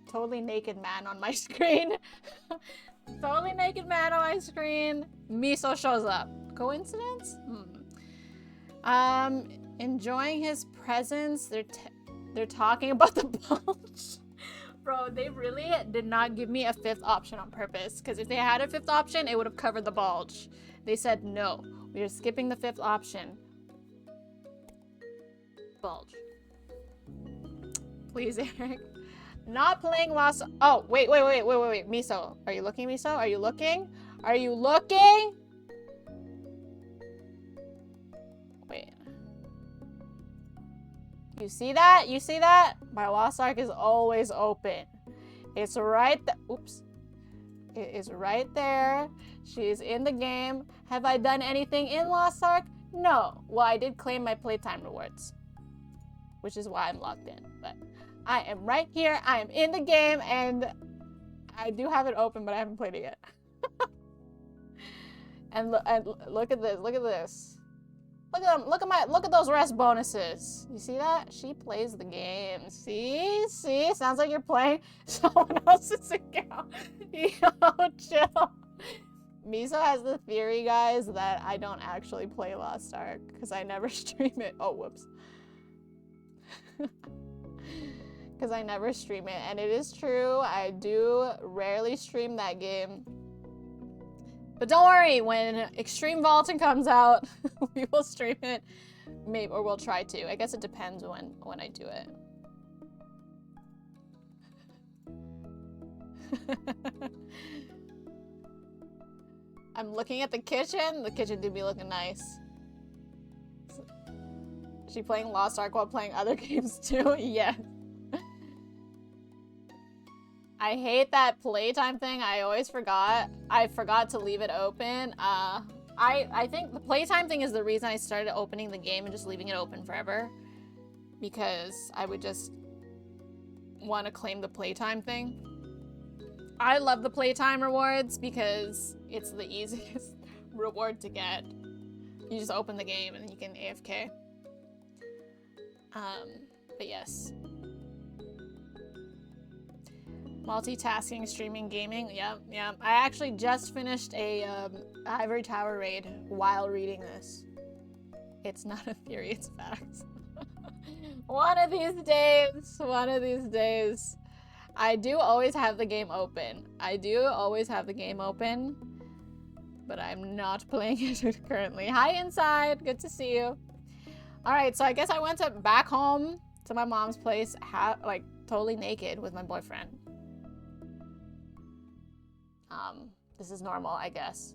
[SPEAKER 1] totally naked man on my screen. Totally naked man on my screen. Miso shows up. Coincidence? Enjoying his presence. They're talking about the bulge. Bro, they really did not give me a fifth option on purpose. Because if they had a fifth option, it would have covered the bulge. They said no. We are skipping the fifth option. Bulge. Please, Eric. Not playing Lost. Oh, wait. Miso. Are you looking, Miso? Are you looking? Are you looking? Wait. You see that? You see that? My Lost Ark is always open. It's right there. Oops. It is right there. She's in the game. Have I done anything in Lost Ark? No. Well, I did claim my playtime rewards, which is why I'm logged in. But I am right here. I am in the game, and I do have it open, but I haven't played it yet. and look at this. Look at this. Look at them. Look at those rest bonuses. You see that? She plays the game. See? Sounds like you're playing someone else's account. Yo, chill. Miso has the theory, guys, that I don't actually play Lost Ark because I never stream it. Oh, whoops. Because I never stream it. And it is true, I do rarely stream that game. But don't worry, when Extreme Vaulting comes out, we will stream it. Maybe, or we'll try to. I guess it depends when I do it. I'm looking at the kitchen. The kitchen do be looking nice. Is she playing Lost Ark while playing other games too? Yes. I hate that playtime thing. I always forgot. I forgot to leave it open. I think the playtime thing is the reason I started opening the game and just leaving it open forever. Because I would just want to claim the playtime thing. I love the playtime rewards because it's the easiest reward to get. You just open the game and you can AFK. But yes. Multitasking, streaming, gaming. Yep. I actually just finished a Ivory Tower raid while reading this. It's not a theory, it's facts. One of these days. I do always have the game open. But I'm not playing it currently. Hi, Inside. Good to see you. All right, so I guess I went back home to my mom's place, like totally naked with my boyfriend. This is normal, I guess.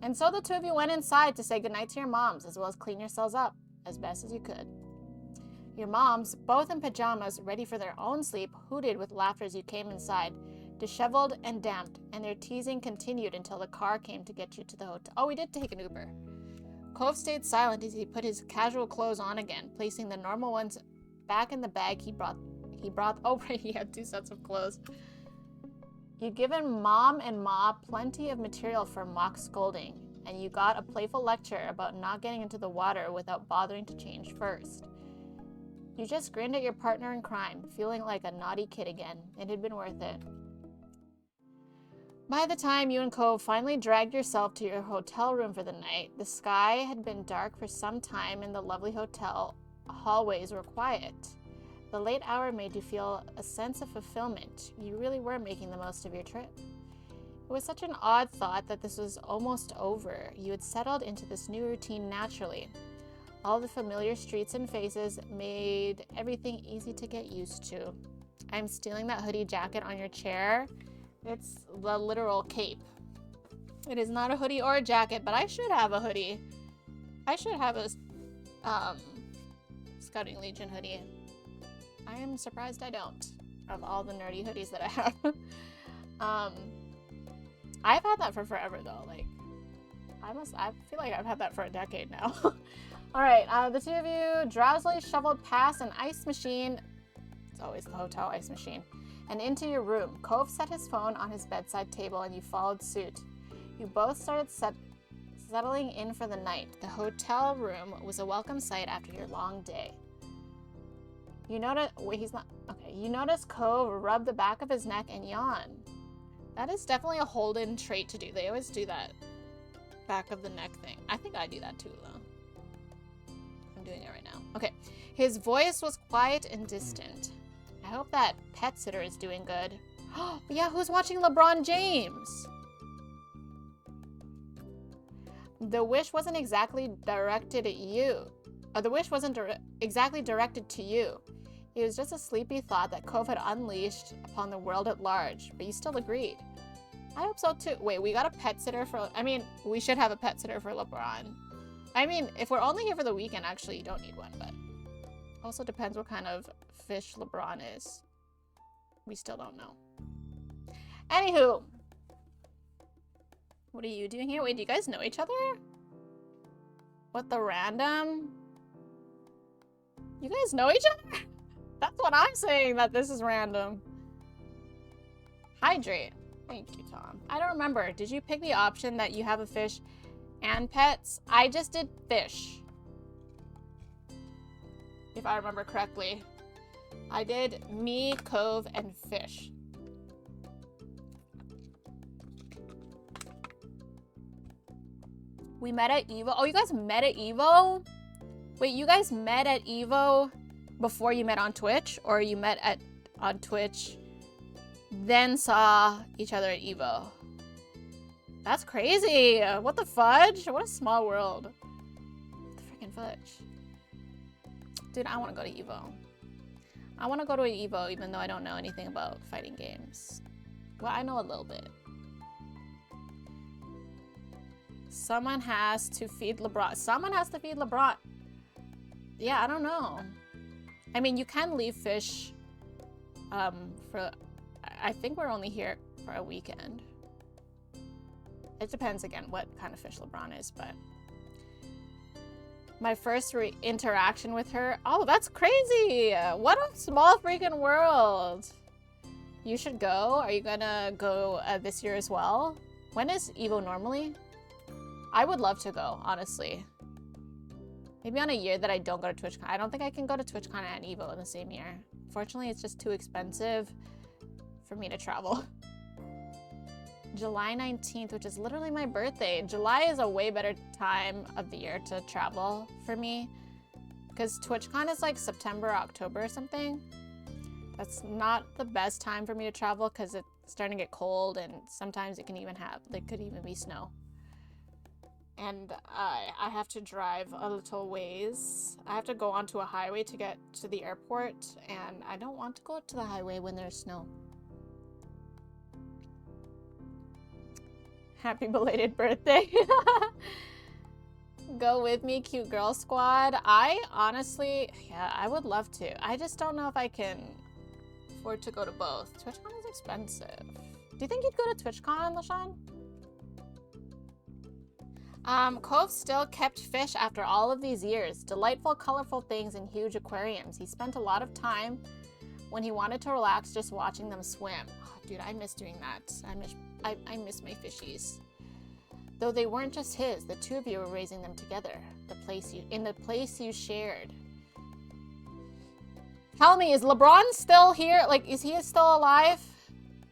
[SPEAKER 1] And so the two of you went inside to say goodnight to your moms, as well as clean yourselves up as best as you could. Your moms, both in pajamas, ready for their own sleep, hooted with laughter as you came inside, disheveled and damped, and their teasing continued until the car came to get you to the hotel. Oh, we did take an Uber. Cove stayed silent as he put his casual clothes on again, placing the normal ones back in the bag he brought. Oh, right, he had 2 sets of clothes. You'd given Mom and Ma plenty of material for mock scolding, and you got a playful lecture about not getting into the water without bothering to change first. You just grinned at your partner in crime, feeling like a naughty kid again. It had been worth it. By the time you and Cove finally dragged yourself to your hotel room for the night, the sky had been dark for some time and the lovely hotel hallways were quiet. The late hour made you feel a sense of fulfillment. You really were making the most of your trip. It was such an odd thought that this was almost over. You had settled into this new routine naturally. All the familiar streets and faces made everything easy to get used to. I'm stealing that hoodie jacket on your chair. It's the literal cape. It is not a hoodie or a jacket, but I should have a hoodie. I should have a Scouting Legion hoodie. I am surprised I don't, of all the nerdy hoodies that I have. I've had that for forever though. Like, I feel like I've had that for a decade now. All right, the two of you drowsily shoveled past an ice machine. It's always the hotel ice machine. And into your room. Cove set his phone on his bedside table and you followed suit. You both started settling in for the night. The hotel room was a welcome sight after your long day. You notice, you notice Cove rub the back of his neck and yawn. That is definitely a Holden trait to do. They always do that back of the neck thing. I think I do that too though. I'm doing it right now. Okay. His voice was quiet and distant. I hope that pet sitter is doing good. Oh, yeah, who's watching LeBron James? The wish wasn't exactly directed at you. The wish wasn't exactly directed to you. It was just a sleepy thought that Cove had unleashed upon the world at large, but you still agreed. I hope so too. Wait, we got a pet sitter for... I mean, we should have a pet sitter for LeBron. I mean, if we're only here for the weekend, actually, you don't need one, but... Also depends what kind of fish LeBron is. We still don't know. Anywho. What are you doing here? Wait, do you guys know each other? What the random? You guys know each other? That's what I'm saying, that this is random. Hydrate. Thank you, Tom. I don't remember. Did you pick the option that you have a fish and pets? I just did fish. if I remember correctly. I did me, Cove, and Fish. We met at Evo. Oh, you guys met at Evo? Wait, you guys met at Evo before you met on Twitch? Or you met on Twitch, then saw each other at Evo? That's crazy. What the fudge? What a small world. What the freaking fudge? Dude, I want to go to Evo. I want to go to an Evo even though I don't know anything about fighting games. Well, I know a little bit. Someone has to feed LeBron. Someone has to feed LeBron. Yeah, I don't know. I mean, you can leave Fish for... I think we're only here for a weekend. It depends, again, what kind of fish LeBron is, but... My first interaction with her... Oh, that's crazy! What a small freaking world! You should go. Are you gonna go this year as well? When is Evo normally? I would love to go, honestly. Maybe on a year that I don't go to TwitchCon. I don't think I can go to TwitchCon and Evo in the same year. Unfortunately, it's just too expensive for me to travel. July 19th, which is literally my birthday. July is a way better time of the year to travel for me. Because TwitchCon is like September, October or something. That's not the best time for me to travel because it's starting to get cold and sometimes it can even have, like, could even be snow. And I have to drive a little ways. I have to go onto a highway to get to the airport, and I don't want to go to the highway when there's snow. Happy belated birthday. Go with me, cute girl squad. I honestly, yeah, I would love to. I just don't know if I can afford to go to both. TwitchCon is expensive. Do you think you'd go to TwitchCon, LaShawn? Cove still kept fish after all of these years. Delightful, colorful things in huge aquariums. He spent a lot of time when he wanted to relax just watching them swim. Oh, dude, I miss doing that. I miss my fishies. Though they weren't just his, the two of you were raising them together. In the place you shared. Tell me, is LeBron still here? Like, is he still alive?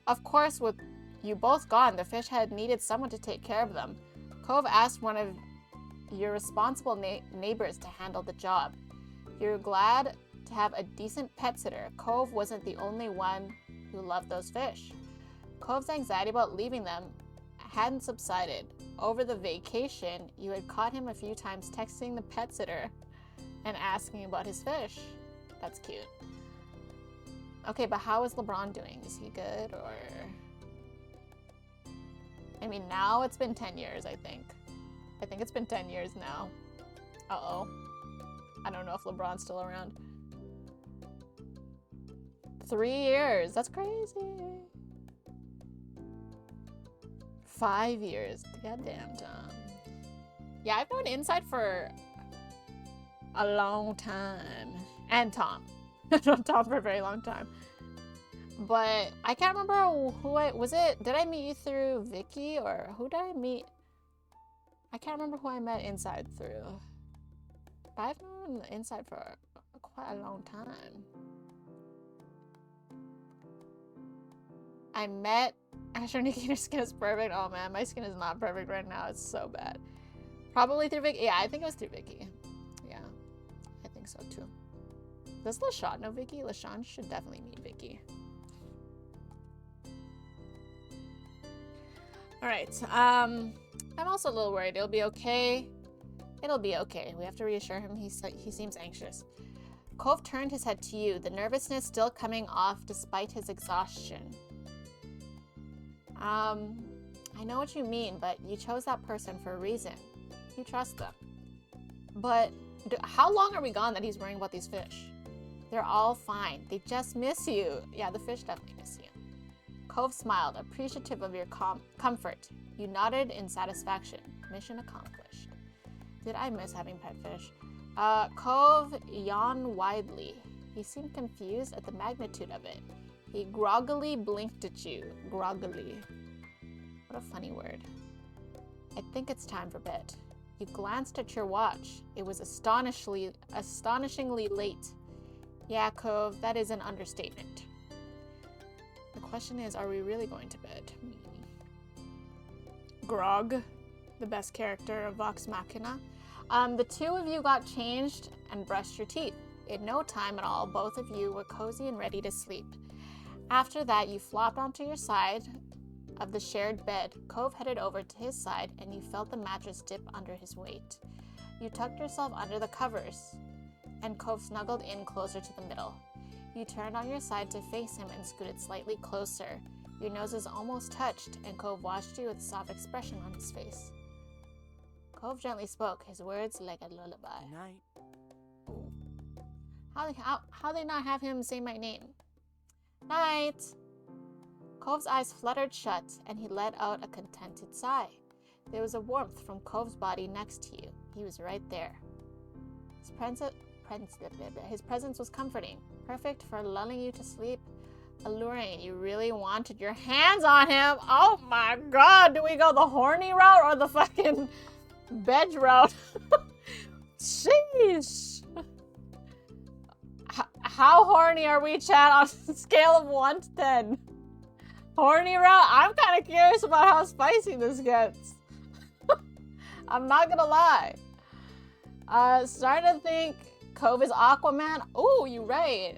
[SPEAKER 1] Of course, with you both gone, the fish had needed someone to take care of them. Cove asked one of your responsible neighbors to handle the job. You're glad to have a decent pet sitter. Cove wasn't the only one who loved those fish. Cove's anxiety about leaving them hadn't subsided. Over the vacation, you had caught him a few times texting the pet sitter and asking about his fish. That's cute. Okay, but how is LeBron doing? Is he good or... I mean, now it's been 10 years, I think. I think it's been 10 years now. Uh-oh. I don't know if LeBron's still around. 3 years. That's crazy. 5 years. Goddamn, Tom. Yeah, I've known Inside for a long time. And Tom. I've known Tom for a very long time. But I can't remember who did I meet you through Vicky or who did I meet? I can't remember who I met Inside through. But I've known Inside for quite a long time. I met Asher Nikki, your skin is perfect. Oh man, my skin is not perfect right now. It's so bad. Probably through Vicky. Yeah, I think it was through Vicky. Yeah, I think so too. Does LaShawn know Vicky? LaShawn should definitely meet Vicky. Alright, I'm also a little worried. It'll be okay. It'll be okay. We have to reassure him. He seems anxious. Cove turned his head to you, the nervousness still coming off despite his exhaustion. I know what you mean, but you chose that person for a reason. You trust them. But how long are we gone that he's worrying about these fish? They're all fine. They just miss you. Yeah, the fish definitely miss you. Cove smiled, appreciative of your comfort. You nodded in satisfaction. Mission accomplished. Did I miss having pet fish? Cove yawned widely. He seemed confused at the magnitude of it. He groggily blinked at you. Groggily. What a funny word. I think it's time for bed. You glanced at your watch. It was astonishingly late. Yeah, Cove, that is an understatement. The question is, are we really going to bed? Grog, the best character of Vox Machina. The two of you got changed and brushed your teeth. In no time at all, both of you were cozy and ready to sleep. After that, you flopped onto your side of the shared bed. Cove headed over to his side, and you felt the mattress dip under his weight. You tucked yourself under the covers, and Cove snuggled in closer to the middle. You turned on your side to face him and scooted slightly closer. Your noses almost touched, and Cove watched you with a soft expression on his face. Cove gently spoke, his words like a lullaby.
[SPEAKER 3] Good night.
[SPEAKER 1] How they not have him say my name? Night! Cove's eyes fluttered shut, and he let out a contented sigh. There was a warmth from Cove's body next to you. He was right there. His presence was comforting, perfect for lulling you to sleep, alluring. You really wanted your hands on him. Oh my god, do we go the horny route or the fucking veg route? Sheesh. How horny are we, chat, on a scale of 1 to 10? Horny route? I'm kind of curious about how spicy this gets. I'm not gonna lie. Starting to think Cove is Aquaman. Ooh, you right.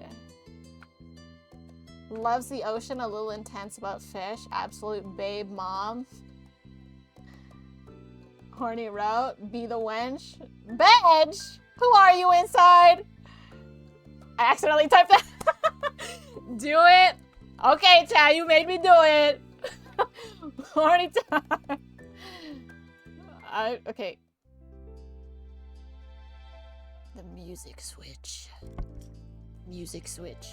[SPEAKER 1] Loves the ocean, a little intense about fish. Absolute babe mom. Horny route. Be the wench. Bench! Who are you inside? I accidentally typed that. Do it. Okay, Chad, you made me do it. Horny time. Okay. The music switch. Music switch.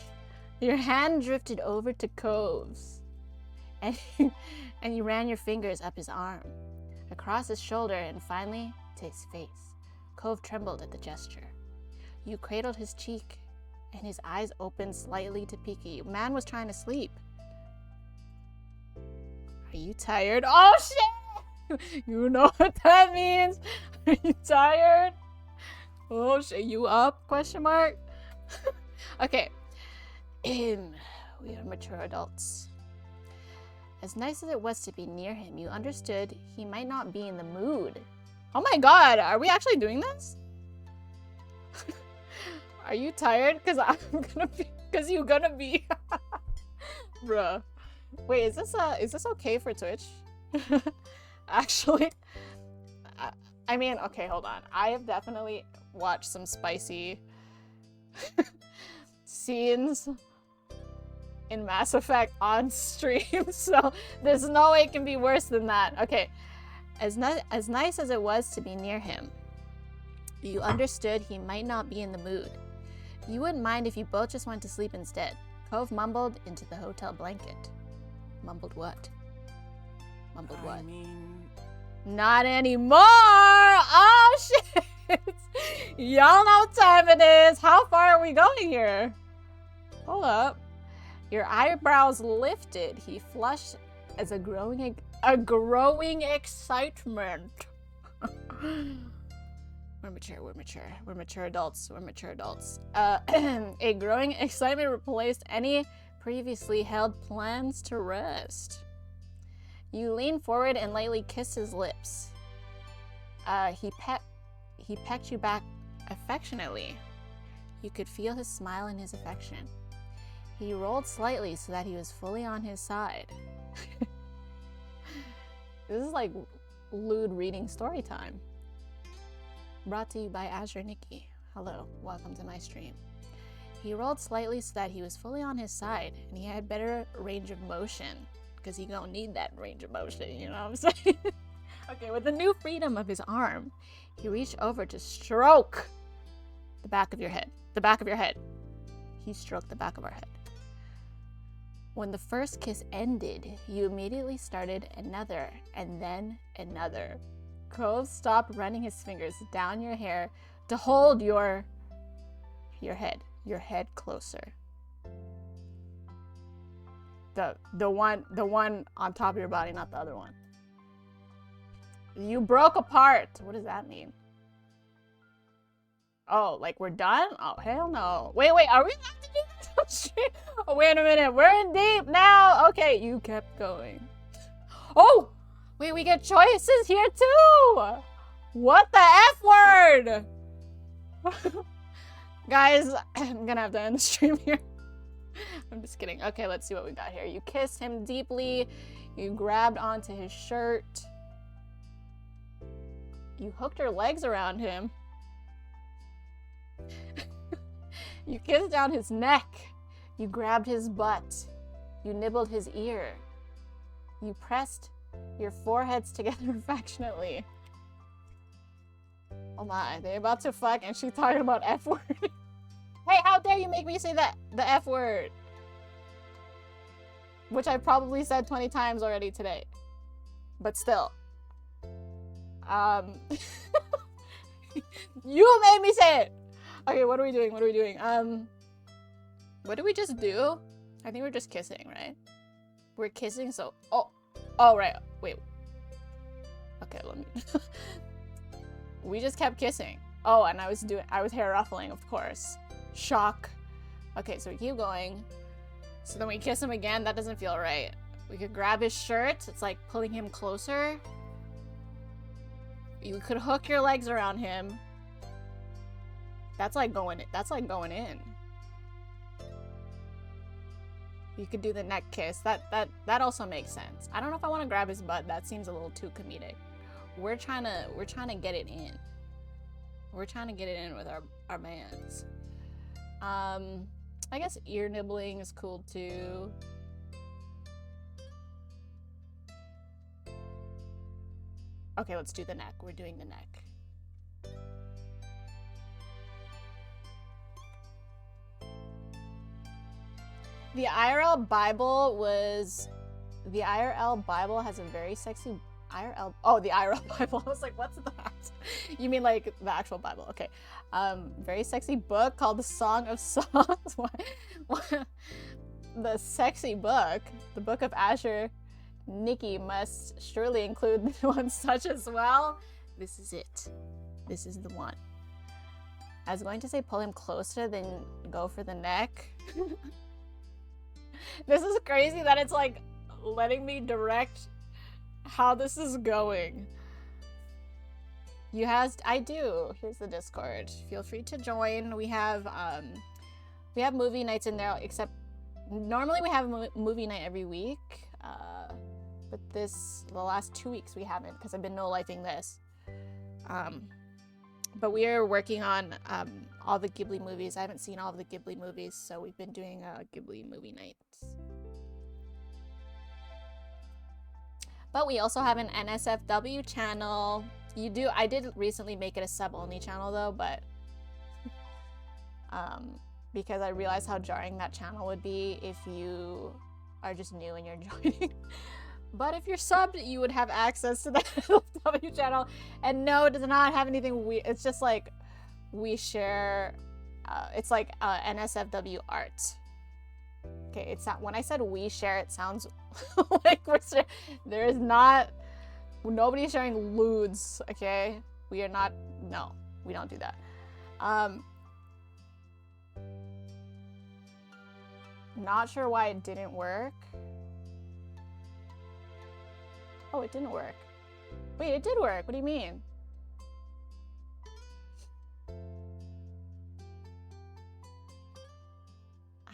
[SPEAKER 1] Your hand drifted over to Cove's, and you ran your fingers up his arm, across his shoulder, and finally to his face. Cove trembled at the gesture. You cradled his cheek, and his eyes opened slightly to peek at you. Man was trying to sleep. Are you tired? Oh shit! You know what that means. Are you tired? Oh shit, you up? Question mark. Okay. We are mature adults. As nice as it was to be near him, you understood he might not be in the mood. Oh my god, are we actually doing this? Are you tired? Cause you're gonna be. Bruh. Wait, is this okay for Twitch? Actually, I mean, okay, hold on. I have definitely watched some spicy scenes in Mass Effect on stream, so there's no way it can be worse than that. Okay, as nice as it was to be near him, you understood he might not be in the mood. You wouldn't mind if you both just went to sleep instead. Cove mumbled into the hotel blanket. Mumbled what? Mumbled what?
[SPEAKER 3] I mean...
[SPEAKER 1] Not anymore! Oh shit! Y'all know what time it is. How far are we going here? Hold up. Your eyebrows lifted. He flushed as a growing excitement. We're mature adults. A growing excitement replaced any previously held plans to rest. You leaned forward and lightly kissed his lips. He pecked you back affectionately. You could feel his smile and his affection. He rolled slightly so that he was fully on his side. This is like lewd reading story time. Brought to you by Azure Nikki. Hello, welcome to my stream. He rolled slightly so that he was fully on his side, and he had better range of motion, because he gonna need that range of motion, you know what I'm saying? Okay, with the new freedom of his arm, he reached over to stroke the back of your head. The back of your head. He stroked the back of our head. When the first kiss ended, you immediately started another, and then another. Cove stopped running his fingers down your hair to hold your head closer. The one on top of your body, not the other one. You broke apart. What does that mean? Oh, like we're done? Oh, hell no. Wait, are we allowed to do this? Oh, wait a minute. We're in deep now. Okay, you kept going. Oh, wait, we get choices here too. What the F word? Guys, I'm gonna have to end the stream here. I'm just kidding. Okay, let's see what we got here. You kissed him deeply. You grabbed onto his shirt. You hooked your legs around him. You kissed down his neck. You grabbed his butt. You nibbled his ear. You pressed your foreheads together affectionately. Oh my, they about to fuck and she's talking about F word. Hey, how dare you make me say the F word? Which I probably said 20 times already today. But still. You made me say it! Okay, what are we doing? What did we just do? I think we're just kissing, right? We're kissing, so... Oh, right. Wait. Okay, let me... We just kept kissing. Oh, and I was hair ruffling, of course. Shock. Okay, so we keep going. So then we kiss him again. That doesn't feel right. We could grab his shirt. It's like pulling him closer. You could hook your legs around him. That's like going in. You could do the neck kiss. That also makes sense. I don't know if I want to grab his butt. That seems a little too comedic. We're trying to get it in. We're trying to get it in with our mans. I guess ear nibbling is cool too. Okay, let's do the neck. We're doing the neck. The IRL Bible has a very sexy IRL. Oh, the IRL Bible. I was like, what's that? You mean like the actual Bible? Okay. Very sexy book called The Song of Songs. What? The sexy book, the Book of Asher. Nikki must surely include one such as well. This is it. This is the one. I was going to say pull him closer, then go for the neck. This is crazy that it's like letting me direct how this is going. I do. Here's the Discord. Feel free to join. We have movie nights in there, except normally we have a movie night every week. But the last 2 weeks we haven't because I've been no-lifing this. But we are working on all the Ghibli movies. I haven't seen all of the Ghibli movies, so we've been doing Ghibli movie nights. But we also have an NSFW channel. I did recently make it a sub-only channel though, but because I realized how jarring that channel would be if you are just new and you're joining. But if you're subbed, you would have access to the NSFW channel. And no, it does not have anything weird. It's just like we share. It's like NSFW art. Okay, it's not. When I said we share, it sounds like there is not. Nobody's sharing lewds. Okay, we are not. No, we don't do that. Not sure why it didn't work. Oh, it didn't work. Wait, it did work. What do you mean?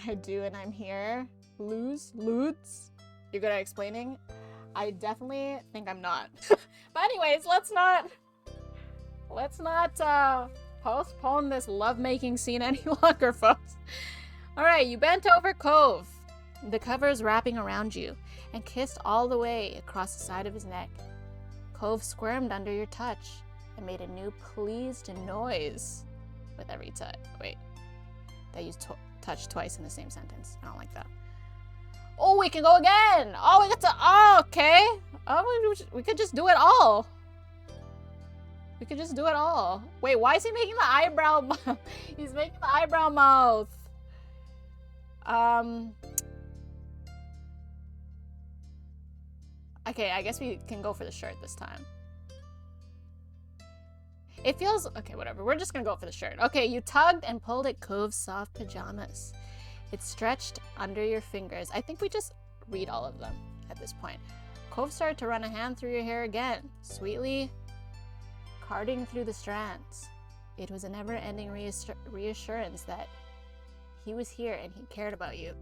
[SPEAKER 1] I do, and I'm here. Lewds? You're good at explaining? I definitely think I'm not. But anyways, let's not postpone this lovemaking scene any longer, folks. Alright, you bent over Cove. The covers wrapping around you and kissed all the way across the side of his neck. Cove squirmed under your touch and made a new pleased noise with every touch. Wait, they used touch twice in the same sentence. I don't like that. Oh, we can go again. Oh, we get to. Oh, okay. Oh, we could just do it all. We could just do it all. Wait, why is he making the eyebrow mouth? He's making the eyebrow mouth. Okay, I guess we can go for the shirt this time. It feels... Okay, whatever. We're just gonna go for the shirt. Okay, you tugged and pulled at Cove's soft pajamas. It stretched under your fingers. I think we just read all of them at this point. Cove started to run a hand through your hair again, sweetly carding through the strands. It was a never-ending reassurance that he was here and he cared about you.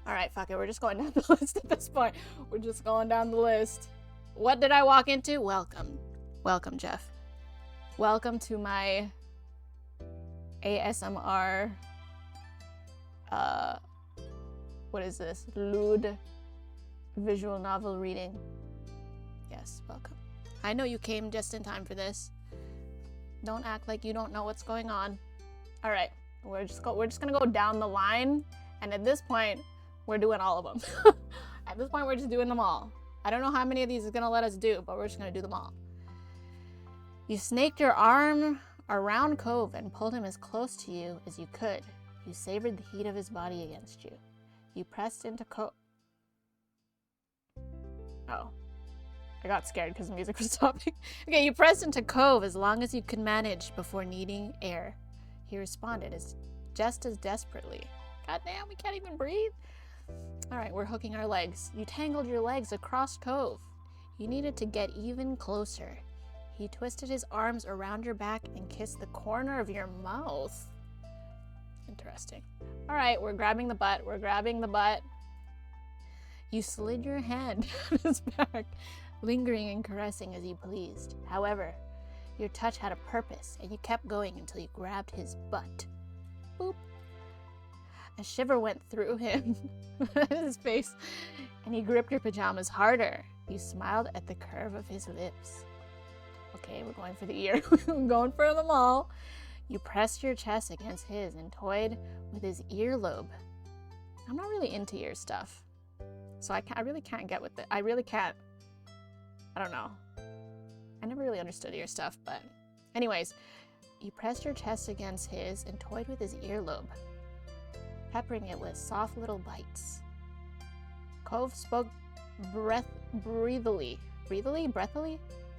[SPEAKER 1] Alright, fuck it. We're just going down the list at this point. We're just going down the list. What did I walk into? Welcome. Welcome, Jeff. Welcome to my ASMR, what is this? Lewd visual novel reading. Yes, welcome. I know you came just in time for this. Don't act like you don't know what's going on. All right, we're just gonna go down the line, and at this point, we're doing all of them. At this point, we're just doing them all. I don't know how many of these is gonna let us do, but we're just gonna do them all. You snaked your arm around Cove and pulled him as close to you as you could. You savored the heat of his body against you. You pressed into Cove. Oh. I got scared because the music was stopping. Okay, you pressed into Cove as long as you could manage before needing air. He responded just as desperately. God damn, we can't even breathe. All right, we're hooking our legs. You tangled your legs across Cove. You needed to get even closer. He twisted his arms around your back and kissed the corner of your mouth. Interesting. All right, we're grabbing the butt. We're grabbing the butt. You slid your hand down his back, lingering and caressing as you pleased. However, your touch had a purpose, and you kept going until you grabbed his butt. Boop. A shiver went through him, his face, and he gripped your pajamas harder. You smiled at the curve of his lips. Okay, we're going for the ear. We're going for them all. You pressed your chest against his and toyed with his earlobe. I'm not really into ear stuff, so I really can't get with it. I really can't. I don't know. I never really understood ear stuff, but anyways, you pressed your chest against his and toyed with his earlobe, peppering it with soft little bites. Cove spoke breathily,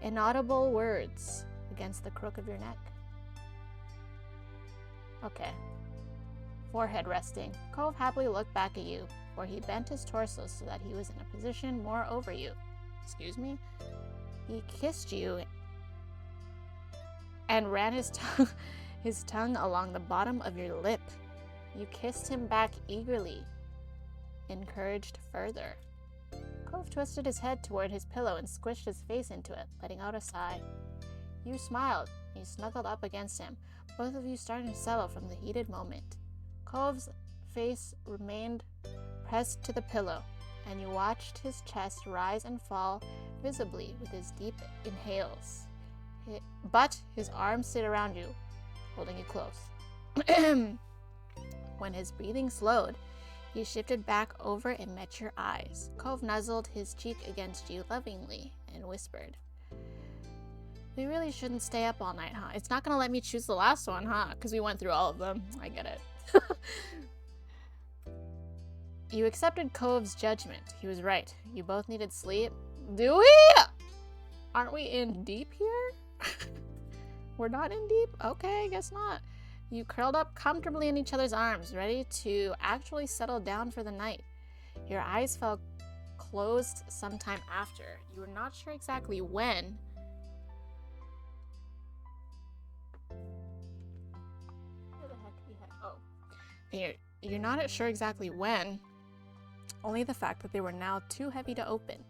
[SPEAKER 1] inaudible words against the crook of your neck. Okay. Forehead resting. Cove happily looked back at you, for he bent his torso so that he was in a position more over you. Excuse me? He kissed you and ran his tongue along the bottom of your lip. You kissed him back eagerly, encouraged further. Cove twisted his head toward his pillow and squished his face into it, letting out a sigh. You smiled. You snuggled up against him, both of you starting to settle from the heated moment. Cove's face remained pressed to the pillow, and you watched his chest rise and fall visibly with his deep inhales. But his arms stayed around you, holding you close. When his breathing slowed, he shifted back over and met your eyes. Cove nuzzled his cheek against you lovingly and whispered, "We really shouldn't stay up all night, huh? It's not gonna let me choose the last one, huh? Because we went through all of them. I get it." You accepted Cove's judgment. He was right. You both needed sleep. Do we? Aren't we in deep here? We're not in deep? Okay, guess not. You curled up comfortably in each other's arms, ready to actually settle down for the night. Your eyes fell closed sometime after. You were not sure exactly when. Where the heck he had? Oh. You're not sure exactly when. Only the fact that they were now too heavy to open.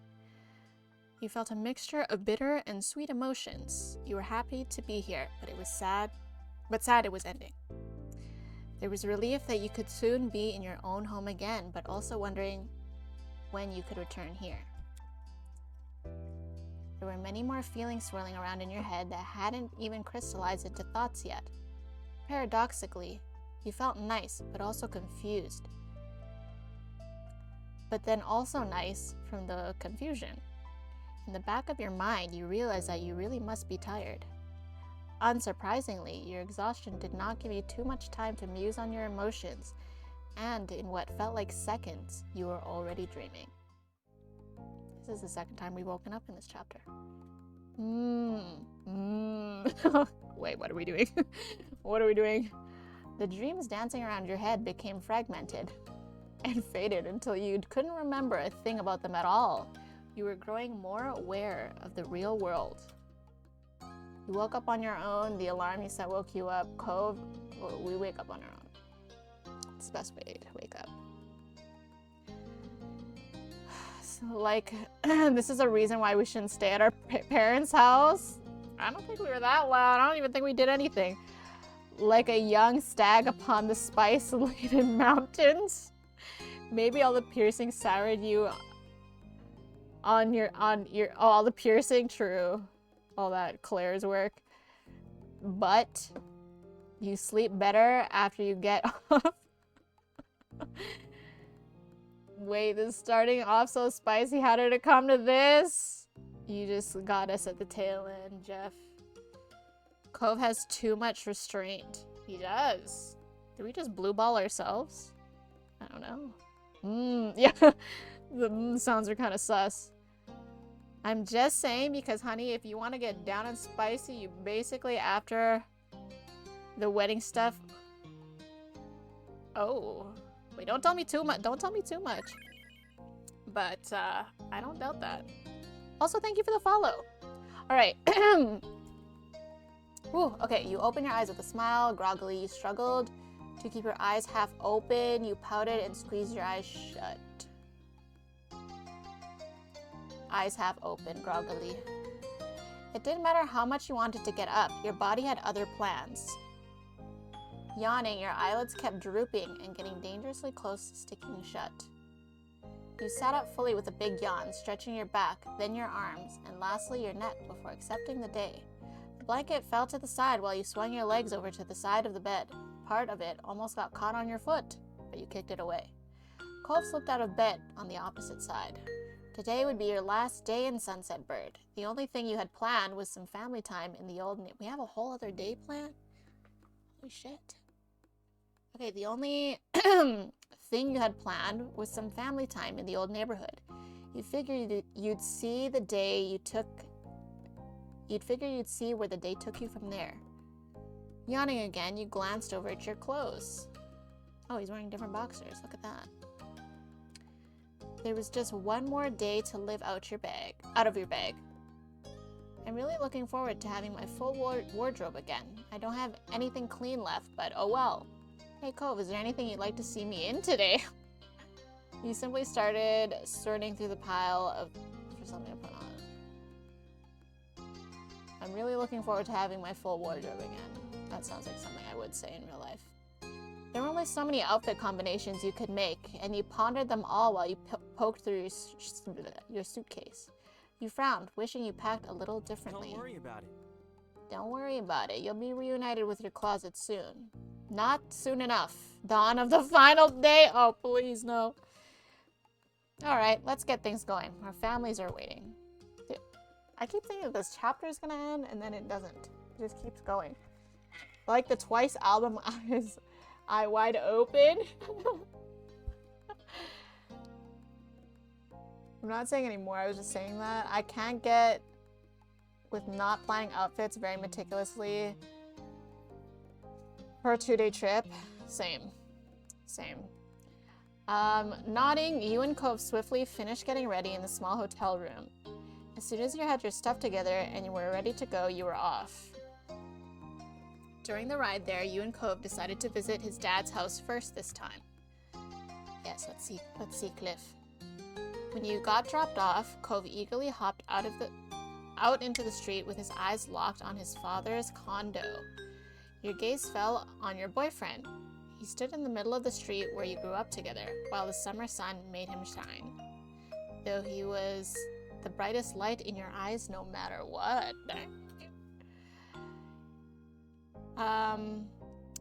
[SPEAKER 1] You felt a mixture of bitter and sweet emotions. You were happy to be here, but it was sad. But sad it was ending. There was relief that you could soon be in your own home again, but also wondering when you could return here. There were many more feelings swirling around in your head that hadn't even crystallized into thoughts yet. Paradoxically, you felt nice, but also confused. But then also nice from the confusion. In the back of your mind, you realized that you really must be tired. Unsurprisingly, your exhaustion did not give you too much time to muse on your emotions, and in what felt like seconds, you were already dreaming. This is the second time we've woken up in this chapter. Wait, what are we doing? What are we doing? The dreams dancing around your head became fragmented and faded until you couldn't remember a thing about them at all. You were growing more aware of the real world. You woke up on your own. The alarm you set woke you up. Cove, well, we wake up on our own. It's the best way to wake up. So, like, this is a reason why we shouldn't stay at our parents' house. I don't think we were that loud. I don't even think we did anything. Like a young stag upon the spice-laden mountains. Maybe all the piercing soured you on your all the piercing, true. All that Claire's work. But you sleep better after you get off. Wait, this is starting off so spicy. How did it come to this? You just got us at the tail end, Jeff. Cove has too much restraint. He does. Did we just blue ball ourselves? I don't know. Yeah. The sounds are kind of sus. I'm just saying because, honey, if you want to get down and spicy, you basically, after the wedding stuff... Oh. Wait, don't tell me too much. Don't tell me too much. But, I don't doubt that. Also, thank you for the follow. Alright. Ooh, okay, you open your eyes with a smile. Groggily, you struggled to keep your eyes half open. You pouted and squeezed your eyes shut. Eyes half open, groggily. It didn't matter how much you wanted to get up. Your body had other plans. Yawning, your eyelids kept drooping and getting dangerously close to sticking shut. You sat up fully with a big yawn, stretching your back, then your arms, and lastly your neck before accepting the day. The blanket fell to the side while you swung your legs over to the side of the bed. Part of it almost got caught on your foot, but you kicked it away. Cove slipped out of bed on the opposite side. Today would be your last day in Sunset Bird. The only thing you had planned was some family time in the old... We have a whole other day planned? Holy shit. Okay, the only thing you had planned was some family time in the old neighborhood. You figured you'd see the day you took... You'd figure you'd see where the day took you from there. Yawning again, you glanced over at your clothes. Oh, he's wearing different boxers. Look at that. There was just one more day to live out of your bag. I'm really looking forward to having my full wardrobe again. I don't have anything clean left, but oh well. Hey Cove, is there anything you'd like to see me in today? You simply started sorting through the pile for something to put on. I'm really looking forward to having my full wardrobe again. That sounds like something I would say in real life. There were only so many outfit combinations you could make, and you pondered them all while you poked through your suitcase. You frowned, wishing you packed a little differently.
[SPEAKER 3] Don't worry about it.
[SPEAKER 1] Don't worry about it. You'll be reunited with your closet soon. Not soon enough. Dawn of the final day. Oh, please, no. Alright, let's get things going. Our families are waiting. Dude, I keep thinking that this chapter is gonna end, and then it doesn't. It just keeps going. Like the Twice album, Eye wide open. I'm not saying anymore. I was just saying that. I can't get with not planning outfits very meticulously for a 2-day trip. Same. Nodding, you and Cove swiftly finished getting ready in the small hotel room. As soon as you had your stuff together and you were ready to go, you were off. During the ride there, you and Cove decided to visit his dad's house first this time. Yes, let's see Cliff. When you got dropped off, Cove eagerly hopped out into the street with his eyes locked on his father's condo. Your gaze fell on your boyfriend. He stood in the middle of the street where you grew up together, while the summer sun made him shine. Though he was the brightest light in your eyes no matter what.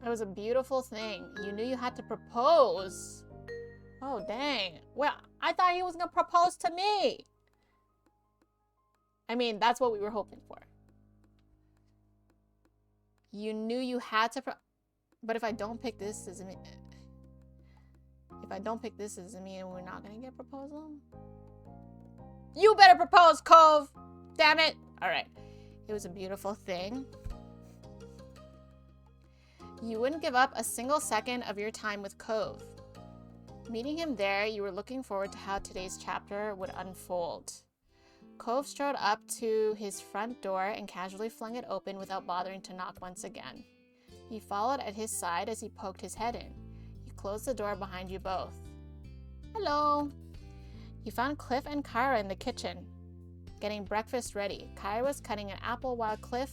[SPEAKER 1] It was a beautiful thing. You knew you had to propose. Oh, dang. Well, I thought he was gonna propose to me. I mean, that's what we were hoping for. You knew you had to but if I don't pick this, does it mean... If I don't pick this, does it mean we're not gonna get proposal? You better propose, Cove! Damn it! Alright. It was a beautiful thing. You wouldn't give up a single second of your time with Cove. Meeting him there, you were looking forward to how today's chapter would unfold. Cove strode up to his front door and casually flung it open without bothering to knock once again. You followed at his side as he poked his head in. He closed the door behind you both. Hello. You found Cliff and Kyra in the kitchen, getting breakfast ready. Kyra was cutting an apple while Cliff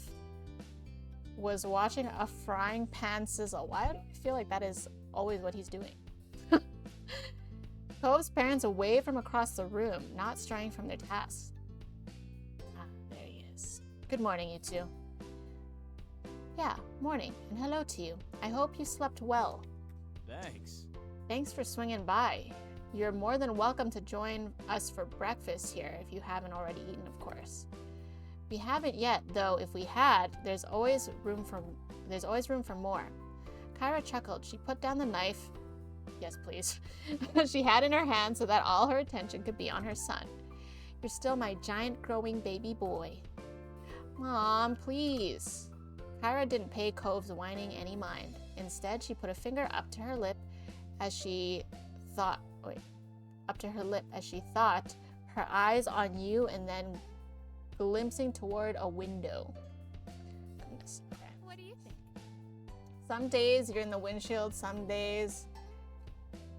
[SPEAKER 1] was watching a frying pan sizzle. Why do I feel like that is always what he's doing? Cove's parents waved from across the room, not straying from their tasks. Ah, there he is. Good morning, you two. Yeah, morning, and hello to you. I hope you slept well.
[SPEAKER 3] Thanks.
[SPEAKER 1] Thanks for swinging by. You're more than welcome to join us for breakfast here if you haven't already eaten, of course. We haven't yet, though if we had, there's always room for more. Kyra chuckled. She put down the knife. Yes, please. She had in her hand so that all her attention could be on her son. You're still my giant growing baby boy. Mom, please. Kyra didn't pay Cove's whining any mind. Instead, she put a finger up to her lip as she thought, her eyes on you and then glimpsing toward a window. Goodness, okay.
[SPEAKER 2] What do you think?
[SPEAKER 1] Some days you're in the windshield, some days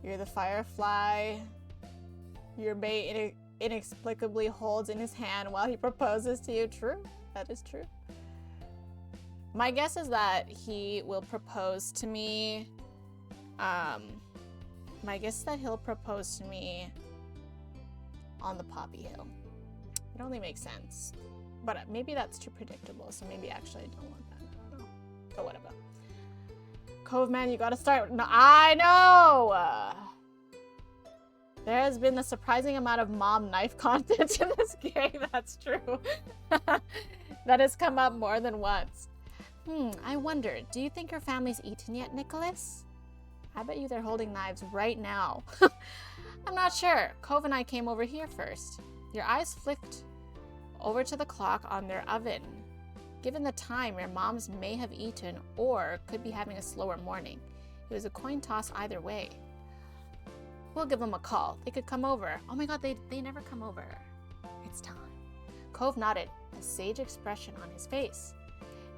[SPEAKER 1] you're the firefly your mate inexplicably holds in his hand while he proposes to you. True, that is true. My guess is that he will propose to me. My guess is that he'll propose to me on the Poppy Hill. It only makes sense. But maybe that's too predictable, so maybe actually I don't want that. I don't know. But whatever. Cove man, you gotta start. No, I know! There has been a surprising amount of mom knife content in this game. That's true. That has come up more than once. I wonder, do you think your family's eaten yet, Nicholas? I bet you they're holding knives right now. I'm not sure. Cove and I came over here first. Your eyes flicked over to the clock on their oven. Given the time, your moms may have eaten or could be having a slower morning. It was a coin toss either way. We'll give them a call. They could come over. Oh my god, they never come over. It's time. Cove nodded, a sage expression on his face.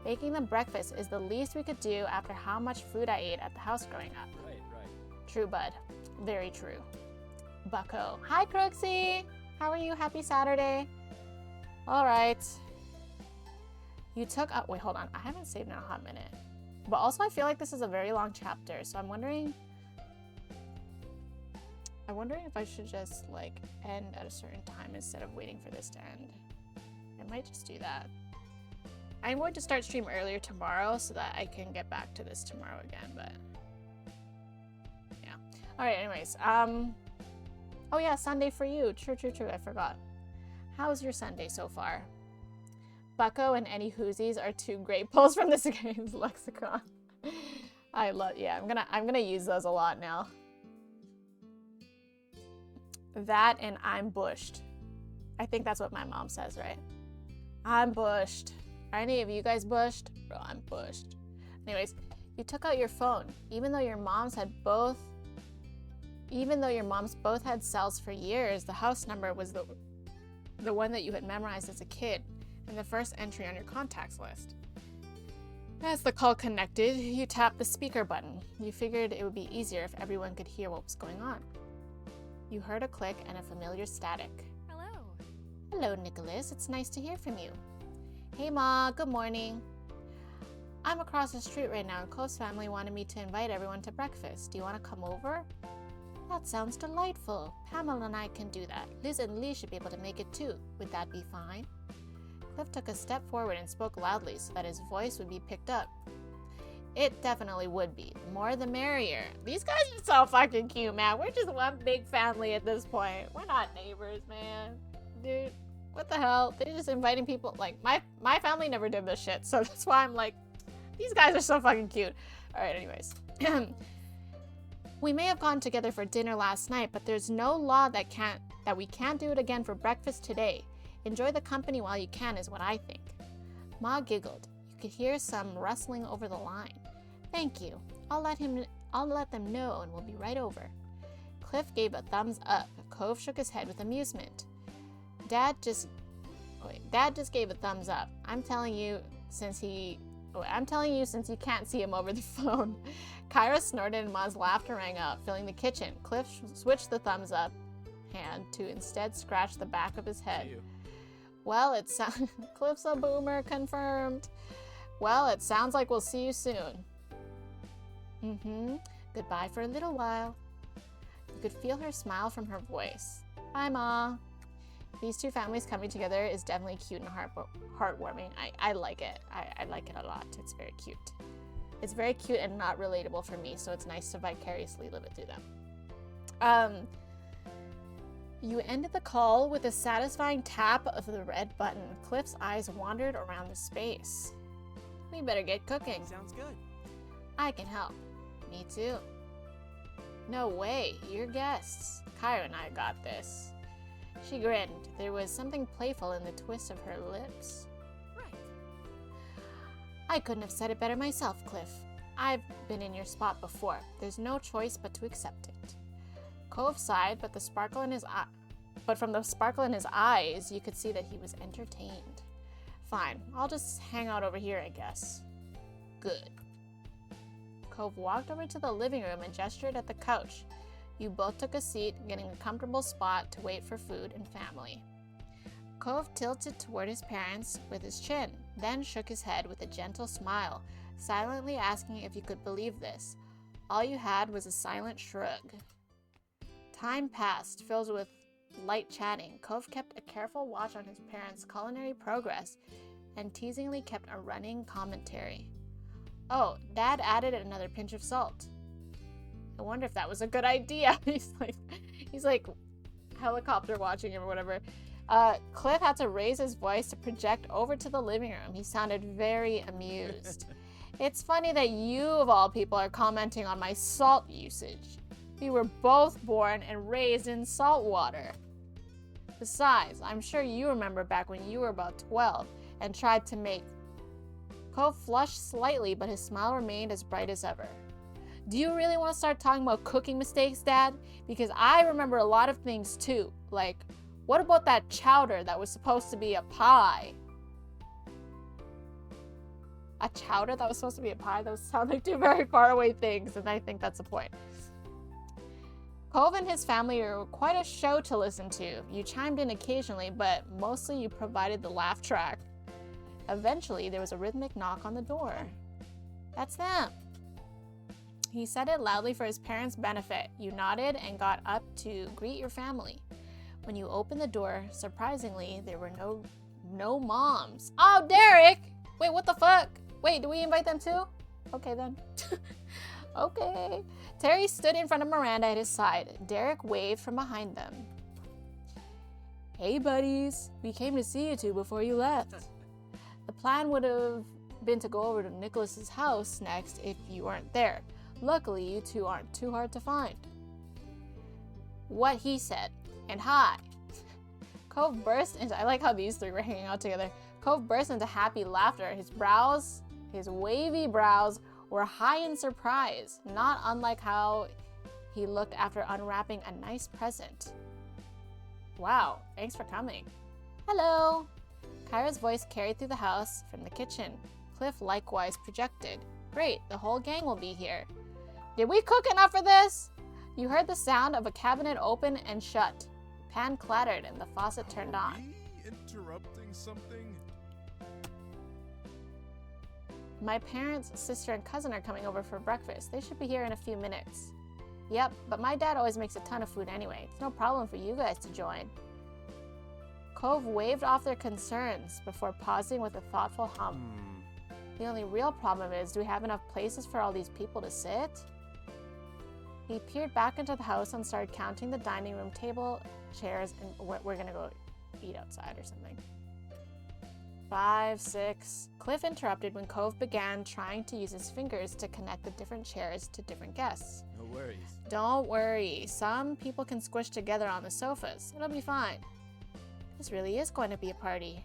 [SPEAKER 1] Making them breakfast is the least we could do after how much food I ate at the house growing up.
[SPEAKER 3] Right.
[SPEAKER 1] True, bud. Very true. Bucko. Hi, Crooksy. How are you? Happy Saturday. All right. You took up. Wait, hold on. I haven't saved in a hot minute. But also, I feel like this is a very long chapter, so I'm wondering if I should just like end at a certain time instead of waiting for this to end. I might just do that. I'm going to start stream earlier tomorrow so that I can get back to this tomorrow again, but yeah. All right, anyways. Oh yeah, Sunday for you. True, I forgot. How's your Sunday so far? Bucko and any Whoosies are two great pulls from this game's lexicon. I love, yeah, I'm gonna use those a lot now. That and I'm bushed. I think that's what my mom says, right? I'm bushed. Are any of you guys bushed? Bro, I'm bushed. Anyways, you took out your phone. Even though your moms both had cells for years, the house number was the one that you had memorized as a kid and the first entry on your contacts list. As the call connected, you tapped the speaker button. You figured it would be easier if everyone could hear what was going on. You heard a click and a familiar static.
[SPEAKER 2] Hello.
[SPEAKER 1] Hello, Nicholas. It's nice to hear from you. Hey, Ma. Good morning. I'm across the street right now, and Cove's family wanted me to invite everyone to breakfast. Do you want to come over? That sounds delightful. Pamela and I can do that. Liz and Lee should be able to make it too. Would that be fine? Cliff took a step forward and spoke loudly so that his voice would be picked up. It definitely would be. The more the merrier. These guys are so fucking cute, man. We're just one big family at this point. We're not neighbors, man. Dude, what the hell? They're just inviting people. Like, my family never did this shit, so that's why I'm like, these guys are so fucking cute. Alright, anyways. We may have gone together for dinner last night, but there's no law that we can't do it again for breakfast today. Enjoy the company while you can is what I think. Ma giggled. You could hear some rustling over the line. Thank you. I'll let them know and we'll be right over. Cliff gave a thumbs up. Cove shook his head with amusement. Dad just gave a thumbs up. I'm telling you since you can't see him over the phone. Kyra snorted and Ma's laughter rang out, filling the kitchen. Cliff switched the thumbs up hand to instead scratch the back of his head. Well, it sounds... Cliff's a boomer, confirmed. Well, it sounds like we'll see you soon. Goodbye for a little while. You could feel her smile from her voice. Bye, Ma. These two families coming together is definitely cute and heartwarming. I like it. I like it a lot. It's very cute. It's very cute and not relatable for me, so it's nice to vicariously live it through them. You ended the call with a satisfying tap of the red button. Cliff's eyes wandered around the space. We better get cooking.
[SPEAKER 3] Sounds good.
[SPEAKER 1] I can help. Me too. No way, you're guests. Kyra and I got this. She grinned. There was something playful in the twist of her lips.
[SPEAKER 3] Right.
[SPEAKER 1] I couldn't have said it better myself, Cliff. I've been in your spot before. There's no choice but to accept it. Cove sighed, but from the sparkle in his eyes, you could see that he was entertained. Fine, I'll just hang out over here, I guess. Good. Cove walked over to the living room and gestured at the couch. You both took a seat, getting a comfortable spot to wait for food and family. Cove tilted toward his parents with his chin, then shook his head with a gentle smile, silently asking if you could believe this. All you had was a silent shrug. Time passed, filled with light chatting. Cove kept a careful watch on his parents' culinary progress and teasingly kept a running commentary. Oh, Dad added another pinch of salt. I wonder if that was a good idea. He's like helicopter watching him or whatever. Cliff had to raise his voice to project over to the living room. He sounded very amused. It's funny that you, of all people, are commenting on my salt usage. We were both born and raised in salt water. Besides, I'm sure you remember back when you were about 12 and tried to make... Cove flushed slightly, but his smile remained as bright as ever. Do you really want to start talking about cooking mistakes, Dad? Because I remember a lot of things too. Like, what about that chowder that was supposed to be a pie? A chowder that was supposed to be a pie? Those sound like two very far away things, and I think that's the point. Cove and his family were quite a show to listen to. You chimed in occasionally, but mostly you provided the laugh track. Eventually, there was a rhythmic knock on the door. That's them. He said it loudly for his parents' benefit. You nodded and got up to greet your family. When you opened the door, surprisingly, there were no moms. Oh, Derek! Wait, what the fuck? Wait, do we invite them too? Okay, then. Okay. Terry stood in front of Miranda at his side. Derek waved from behind them. Hey, buddies. We came to see you two before you left. The plan would have been to go over to Nicholas's house next if you weren't there. Luckily, you two aren't too hard to find. What he said. And hi. Cove burst into... I like how these three were hanging out together. Cove burst into happy laughter. His wavy brows were high in surprise, not unlike how he looked after unwrapping a nice present. Wow, thanks for coming. Hello. Kyra's voice carried through the house from the kitchen. Cliff likewise projected. Great, the whole gang will be here. Did we cook enough for this? You heard the sound of a cabinet open and shut. Pan clattered and the faucet turned on.
[SPEAKER 6] Are we interrupting something?
[SPEAKER 1] My parents, sister, and cousin are coming over for breakfast. They should be here in a few minutes. Yep, but my dad always makes a ton of food anyway. It's no problem for you guys to join. Cove waved off their concerns before pausing with a thoughtful hum. The only real problem is, do we have enough places for all these people to sit? He peered back into the house and started counting the dining room table, chairs, and we're gonna go eat outside or something. 5, 6. Cliff interrupted when Cove began trying to use his fingers to connect the different chairs to different guests.
[SPEAKER 3] No worries.
[SPEAKER 1] Don't worry, some people can squish together on the sofas. It'll be fine. This really is going to be a party.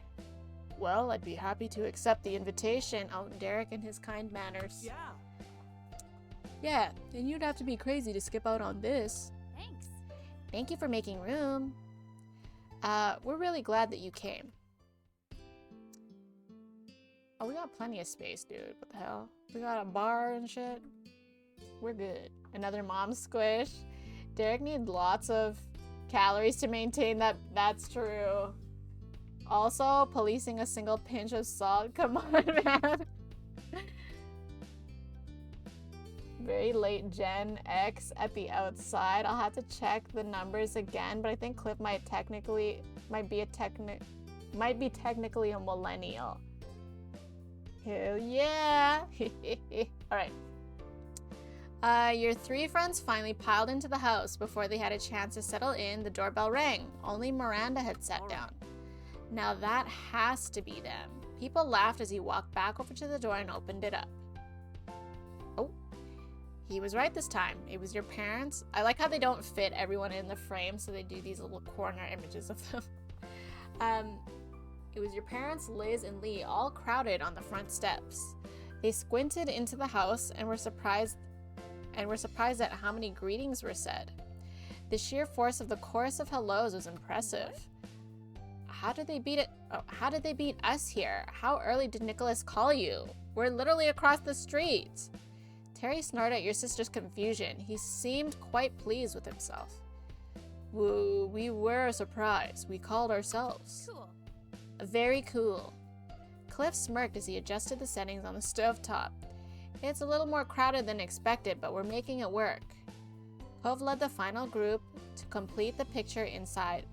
[SPEAKER 1] Well, I'd be happy to accept the invitation. Oh, Derek and his kind manners.
[SPEAKER 3] Yeah.
[SPEAKER 1] Yeah, and you'd have to be crazy to skip out on this.
[SPEAKER 2] Thanks.
[SPEAKER 1] Thank you for making room. We're really glad that you came. Oh, we got plenty of space, dude. What the hell? We got a bar and shit. We're good. Another mom squish. Derek needs lots of calories to maintain that. That's true. Also, policing a single pinch of salt. Come on, man. Very late Gen X at the outside. I'll have to check the numbers again, but I think Cliff might be technically a millennial. Hell yeah! All right. Your three friends finally piled into the house. Before they had a chance to settle in, the doorbell rang. Only Miranda had sat down. Now that has to be them. People laughed as he walked back over to the door and opened it up. Oh, he was right this time. It was your parents. I like how they don't fit everyone in the frame, so they do these little corner images of them. It was your parents, Liz and Lee, all crowded on the front steps. They squinted into the house and were surprised at how many greetings were said. The sheer force of the chorus of hellos was impressive. How did they beat it? Oh, how did they beat us here? How early did Nicholas call you? We're literally across the street. Terry snorted at your sister's confusion. He seemed quite pleased with himself. Woo, we were surprised. We called ourselves.
[SPEAKER 2] Cool.
[SPEAKER 1] Very cool. Cliff smirked as he adjusted the settings on the stovetop. It's a little more crowded than expected, but we're making it work. Cove led the final group to complete the picture inside,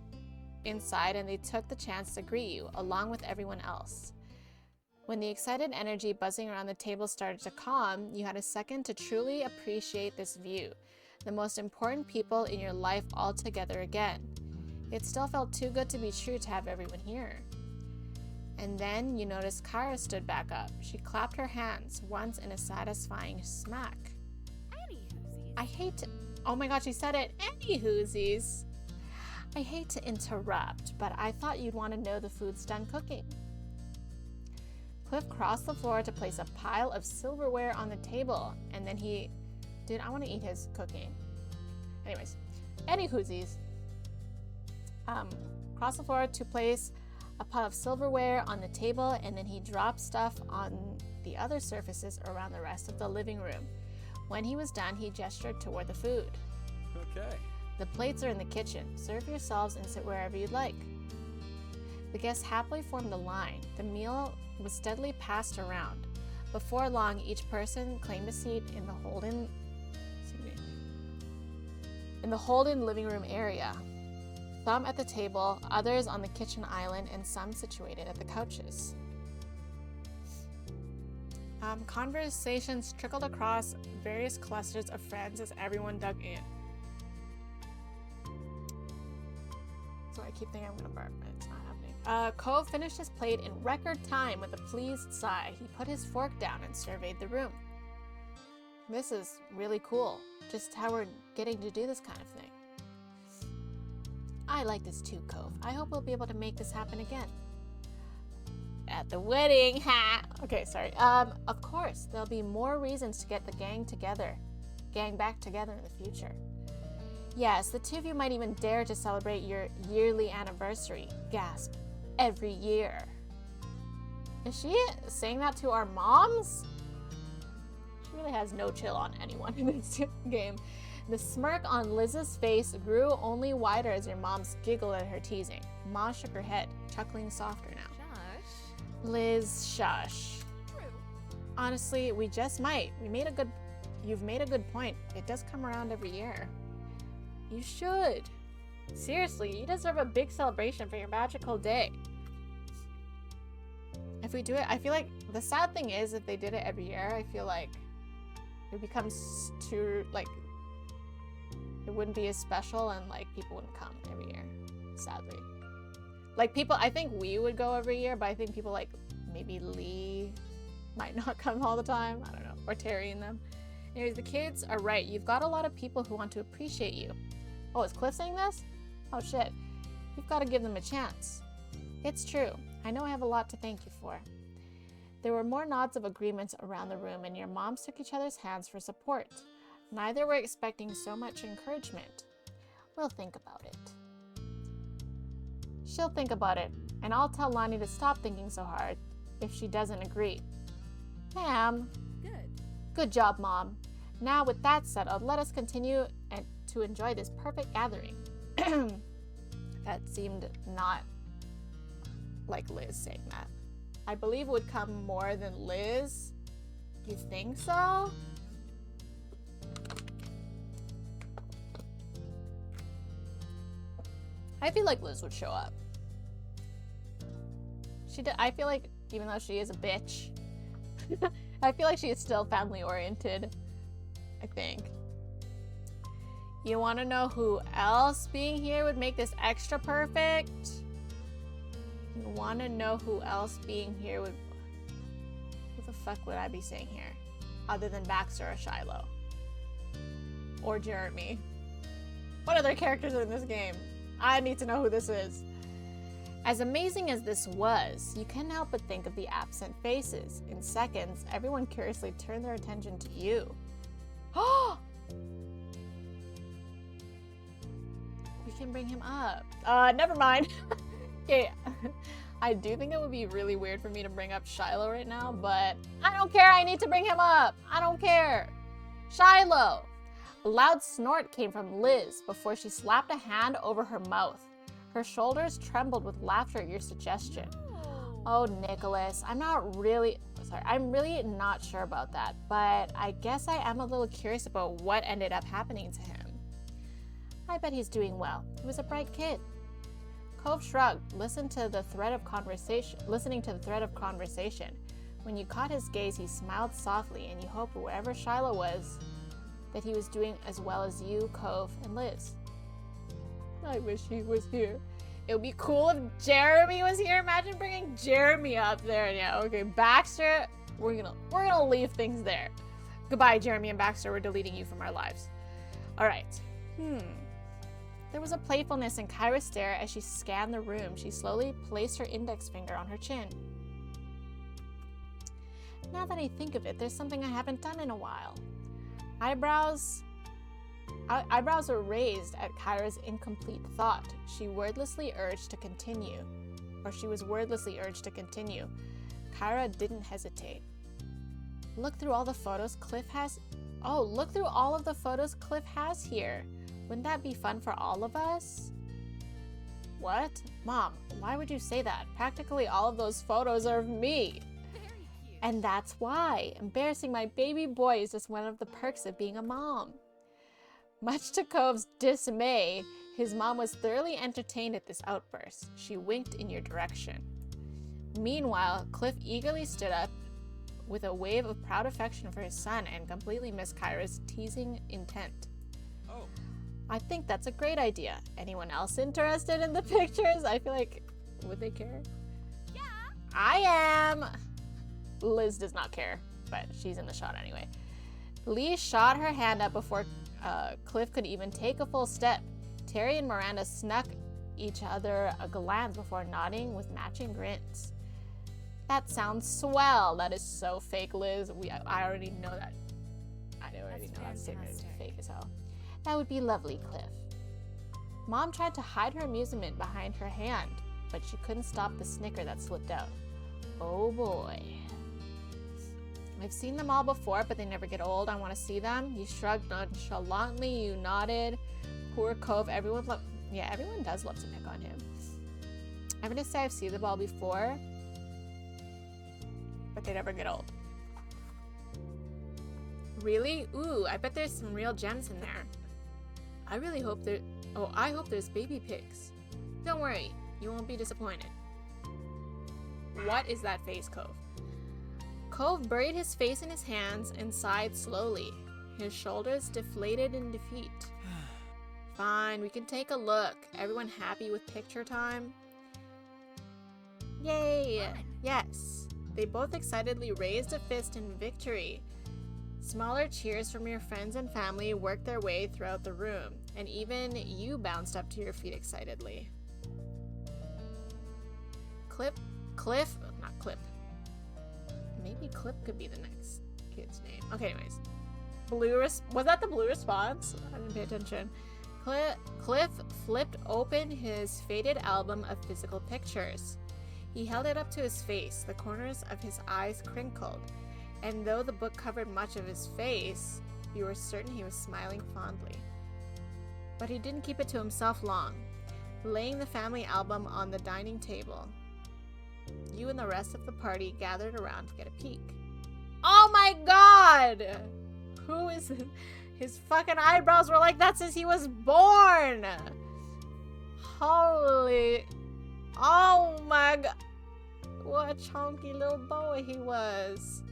[SPEAKER 1] and they took the chance to greet you, along with everyone else. When the excited energy buzzing around the table started to calm, you had a second to truly appreciate this view, the most important people in your life all together again. It still felt too good to be true to have everyone here. And then you noticed Kara stood back up. She clapped her hands once in a satisfying smack.
[SPEAKER 2] Anywhoosies.
[SPEAKER 1] Oh my god, she said it. Anywhoosies. I hate to interrupt, but I thought you'd want to know the food's done cooking. Cliff crossed the floor to place a pile of silverware on the table, and then Dude, I want to eat his cooking. Anyways, anywhoosies. Crossed the floor to place a pile of silverware on the table, and then he dropped stuff on the other surfaces around the rest of the living room. When he was done, he gestured toward the food.
[SPEAKER 6] Okay.
[SPEAKER 1] The plates are in the kitchen. Serve yourselves and sit wherever you'd like. The guests happily formed a line. The meal was steadily passed around. Before long, each person claimed a seat in the Holden living room area. Some at the table, others on the kitchen island, and some situated at the couches. Conversations trickled across various clusters of friends as everyone dug in. So I keep thinking I'm gonna bark, but it's not happening. Cove finished his plate in record time with a pleased sigh. He put his fork down and surveyed the room. This is really cool, just how we're getting to do this kind of thing. I like this too, Cove. I hope we'll be able to make this happen again. At the wedding, ha! Okay, sorry. Of course, there'll be more reasons to get the gang back together in the future. Yes, the two of you might even dare to celebrate your yearly anniversary. Gasp. Every year. Is she saying that to our moms? She really has no chill on anyone in this game. The smirk on Liz's face grew only wider as your moms giggled at her teasing. Ma shook her head, chuckling softer now.
[SPEAKER 2] Josh.
[SPEAKER 1] Liz, shush.
[SPEAKER 2] True.
[SPEAKER 1] Honestly, we just might. You've made a good point. It does come around every year. You should. Seriously, you deserve a big celebration for your magical day. If we do it, I feel like the sad thing is if they did it every year, I feel like it becomes too, like, it wouldn't be as special and, like, people wouldn't come every year, sadly. Like, people, I think we would go every year, but I think people like maybe Lee might not come all the time. I don't know. Or Terry and them. Anyways, the kids are right. You've got a lot of people who want to appreciate you. Oh, is Cliff saying this? Oh, shit. You've got to give them a chance. It's true. I know I have a lot to thank you for. There were more nods of agreement around the room, and your moms took each other's hands for support. Neither were expecting so much encouragement. We'll think about it. She'll think about it, and I'll tell Lonnie to stop thinking so hard if she doesn't agree. Ma'am.
[SPEAKER 2] Good.
[SPEAKER 1] Good job, Mom. Now, with that settled, let us continue to enjoy this perfect gathering. That seemed not like Liz saying that. I believe would come more than Liz. You think so? I feel like Liz would show up. I feel like, even though she is a bitch, I feel like she is still family oriented. I think. You want to know who else being here would make this extra perfect? You want to know who else being here would... What the fuck would I be saying here? Other than Baxter or Shiloh. Or Jeremy. What other characters are in this game? I need to know who this is. As amazing as this was, you can't help but think of the absent faces. In seconds, everyone curiously turned their attention to you. Oh! We can bring him up. Never mind. Okay, I do think it would be really weird for me to bring up Shiloh right now, but I don't care. I need to bring him up. I don't care. Shiloh! A loud snort came from Liz before she slapped a hand over her mouth. Her shoulders trembled with laughter at your suggestion. Oh, Nicholas, I'm really not sure about that, but I guess I am a little curious about what ended up happening to him. I bet he's doing well. He was a bright kid. Cove shrugged, listening to the thread of conversation. When you caught his gaze, he smiled softly, and you hoped wherever Shiloh was, that he was doing as well as you, Cove, and Liz. I wish he was here. It would be cool if Jeremy was here. Imagine bringing Jeremy up there. Yeah, okay, Baxter, we're gonna leave things there. Goodbye, Jeremy and Baxter. We're deleting you from our lives. All right. There was a playfulness in Kyra's stare as she scanned the room. She slowly placed her index finger on her chin. Now that I think of it, there's something I haven't done in a while. Eyebrows were raised at Kyra's incomplete thought. She was wordlessly urged to continue. Kyra didn't hesitate. Look through all the photos Cliff has here. Wouldn't that be fun for all of us? What? Mom, why would you say that? Practically all of those photos are of me.
[SPEAKER 2] Very cute.
[SPEAKER 1] And that's why. Embarrassing my baby boy is just one of the perks of being a mom. Much to Cove's dismay, his mom was thoroughly entertained at this outburst. She winked in your direction. Meanwhile, Cliff eagerly stood up with a wave of proud affection for his son and completely missed Kyra's teasing intent.
[SPEAKER 6] Oh.
[SPEAKER 1] I think that's a great idea. Anyone else interested in the pictures? I feel like, would they care?
[SPEAKER 2] Yeah.
[SPEAKER 1] I am. Liz does not care, but she's in the shot anyway. Lee shot her hand up before Cliff could even take a full step. Terry and Miranda snuck each other a glance before nodding with matching grins. That sounds swell. That is so fake, Liz. I already know that. I already know that statement is fake as hell. That would be lovely, Cliff. Mom tried to hide her amusement behind her hand, but she couldn't stop the snicker that slipped out. Oh boy. I've seen them all before, but they never get old. I want to see them. You shrugged nonchalantly. You nodded. Poor Cove. Everyone does love to pick on him. I'm going to say I've seen them all before, but they never get old. Really? Ooh, I bet there's some real gems in there. I hope there's baby pigs. Don't worry, you won't be disappointed. What is that face, Cove? Cove buried his face in his hands and sighed slowly. His shoulders deflated in defeat. Fine, we can take a look. Everyone happy with picture time? Yay! Yes. They both excitedly raised a fist in victory. Smaller cheers from your friends and family worked their way throughout the room, and even you bounced up to your feet excitedly. Not Clip. Maybe Clip could be the next kid's name. Okay, anyways. Was that the blue response? I didn't pay attention. Cliff flipped open his faded album of physical pictures. He held it up to his face, the corners of his eyes crinkled, and though the book covered much of his face, you were certain he was smiling fondly. But he didn't keep it to himself long, laying the family album on the dining table. You and the rest of the party gathered around to get a peek. Oh my god! Who is this? His fucking eyebrows were like that since he was born! Holy... Oh my god! What a chunky little boy he was.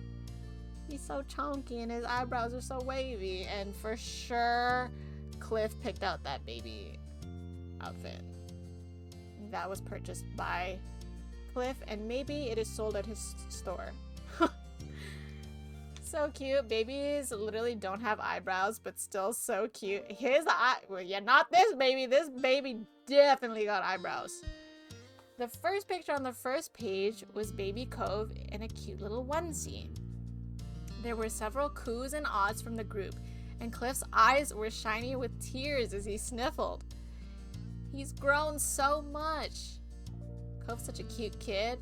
[SPEAKER 1] He's so chunky and his eyebrows are so wavy. And for sure, Cliff picked out that baby outfit. That was purchased by Cliff, and maybe it is sold at his store. So cute. Babies literally don't have eyebrows, but still so cute. Well, yeah, not this baby. This baby definitely got eyebrows. The first picture on the first page was Baby Cove in a cute little onesie. There were several coos and ahs from the group, and Cliff's eyes were shiny with tears as he sniffled. He's grown so much. Cove's such a cute kid.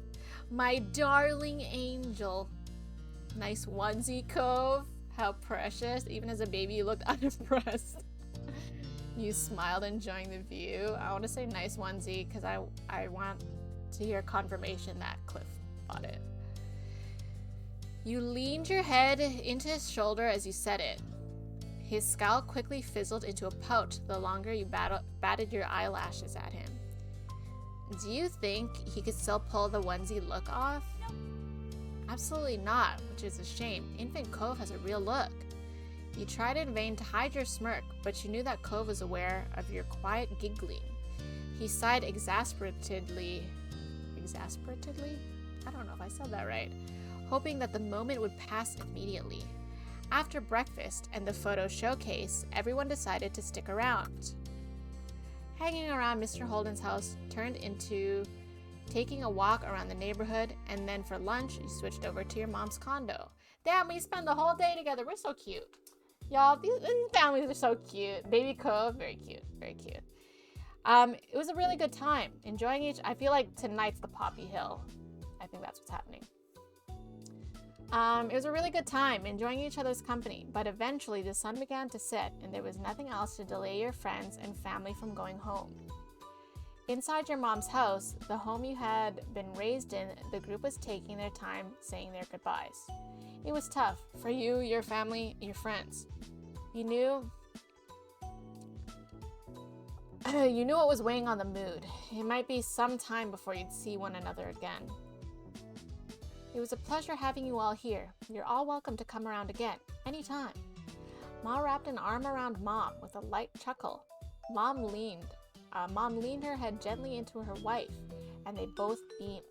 [SPEAKER 1] My darling angel. Nice onesie, Cove. How precious. Even as a baby, you looked unimpressed. You smiled, enjoying the view. I want to say nice onesie because I want to hear confirmation that Cliff bought it. You leaned your head into his shoulder as you said it. His scowl quickly fizzled into a pout the longer you batted your eyelashes at him. Do you think he could still pull the onesie look off? Absolutely not, which is a shame. Infant Cove has a real look. You tried in vain to hide your smirk, but you knew that Cove was aware of your quiet giggling. He sighed exasperatedly? I don't know if I said that right. Hoping that the moment would pass immediately. After breakfast and the photo showcase, everyone decided to stick around. Hanging around Mr. Holden's house turned into taking a walk around the neighborhood, and then for lunch, you switched over to your mom's condo. Damn, we spent the whole day together. We're so cute. Y'all, these families are so cute. Baby Cove, very cute, very cute. It was a really good time. Enjoying I feel like tonight's the Poppy Hill. I think that's what's happening. It was a really good time, enjoying each other's company, but eventually the sun began to set and there was nothing else to delay your friends and family from going home. Inside your mom's house, the home you had been raised in, the group was taking their time saying their goodbyes. It was tough for you, your family, your friends. You knew what was weighing on the mood. It might be some time before you'd see one another again. It was a pleasure having you all here. You're all welcome to come around again, anytime. Ma wrapped an arm around Mom with a light chuckle. Mom leaned her head gently into her wife, and they both beamed.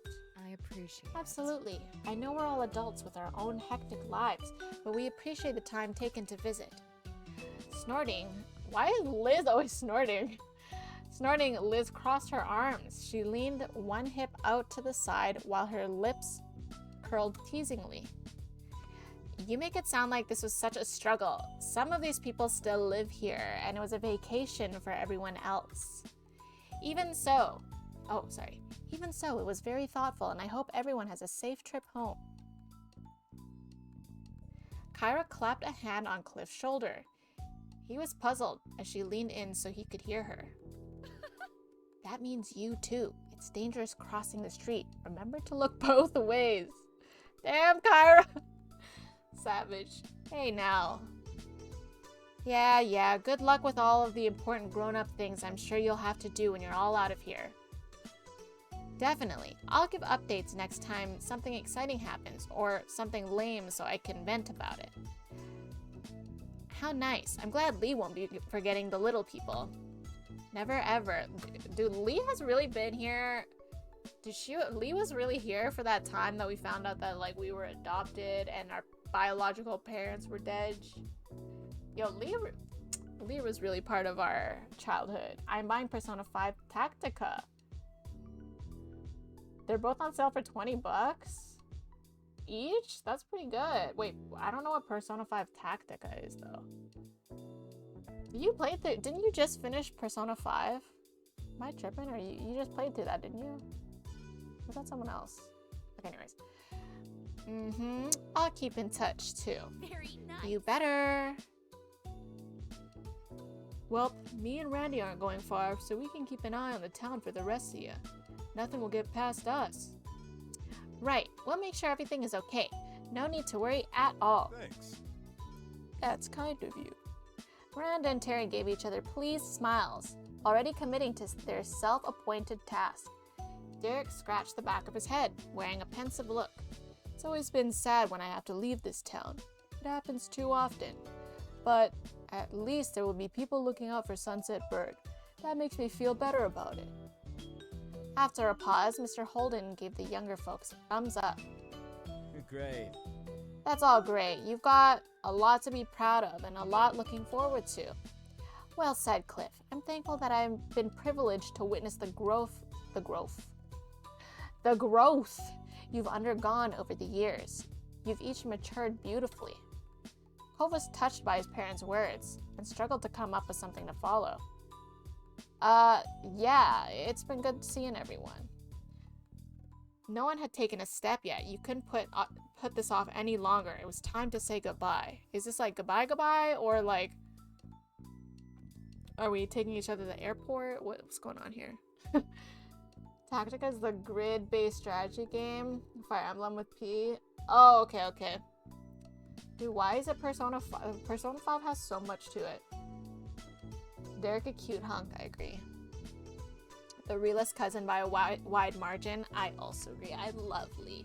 [SPEAKER 2] I appreciate it.
[SPEAKER 1] Absolutely. I know we're all adults with our own hectic lives, but we appreciate the time taken to visit. Snorting. Why is Liz always snorting? Snorting, Liz crossed her arms. She leaned one hip out to the side while her lips curled teasingly. You make it sound like this was such a struggle. Some of these people still live here, and it was a vacation for everyone else. Even so, it was very thoughtful, and I hope everyone has a safe trip home. Kyra clapped a hand on Cliff's shoulder. He was puzzled as she leaned in so he could hear her. That means you too. It's dangerous crossing the street. Remember to look both ways. Damn, Kyra! Savage. Hey now. Yeah, good luck with all of the important grown-up things I'm sure you'll have to do when you're all out of here. Definitely. I'll give updates next time something exciting happens, or something lame so I can vent about it. How nice. I'm glad Lee won't be forgetting the little people. Never ever. Dude, Lee has really been here. Lee was really here for that time that we found out that, like, we were adopted and our biological parents were dead. Yo, Lee was really part of our childhood. I'm buying Persona 5 Tactica. They're both on sale for 20 bucks each? That's pretty good. Wait, I don't know what Persona 5 Tactica is though. You played through, didn't you just finish Persona 5? Am I tripping? Or you just played through that, didn't you? Was that someone else? Okay, anyways. I'll keep in touch too.
[SPEAKER 2] Very nice.
[SPEAKER 1] You better. Well, me and Randy aren't going far, so we can keep an eye on the town for the rest of you. Nothing will get past us. Right, we'll make sure everything is okay. No need to worry at all.
[SPEAKER 6] Thanks.
[SPEAKER 1] That's kind of you. Miranda and Terry gave each other pleased smiles, already committing to their self-appointed task. Derek scratched the back of his head, wearing a pensive look. It's always been sad when I have to leave this town. It happens too often. But at least there will be people looking out for Sunset Bird. That makes me feel better about it. After a pause, Mr. Holden gave the younger folks a thumbs up.
[SPEAKER 3] Great.
[SPEAKER 1] That's all great. You've got a lot to be proud of and a lot looking forward to. Well said, Cliff. I'm thankful that I've been privileged to witness the growth you've undergone over the years. You've each matured beautifully. Cove was touched by his parents' words and struggled to come up with something to follow. Yeah, it's been good seeing everyone. No one had taken a step yet. You couldn't put this off any longer. It was time to say goodbye. Is this like goodbye, or like, are we taking each other to the airport? What's going on here? Tactica is the grid-based strategy game. Fire Emblem with P. Oh, okay. Dude, why is it Persona 5? Persona 5 has so much to it. Derek a cute hunk, I agree. The realist cousin by a wide margin, I also agree. I love Lee.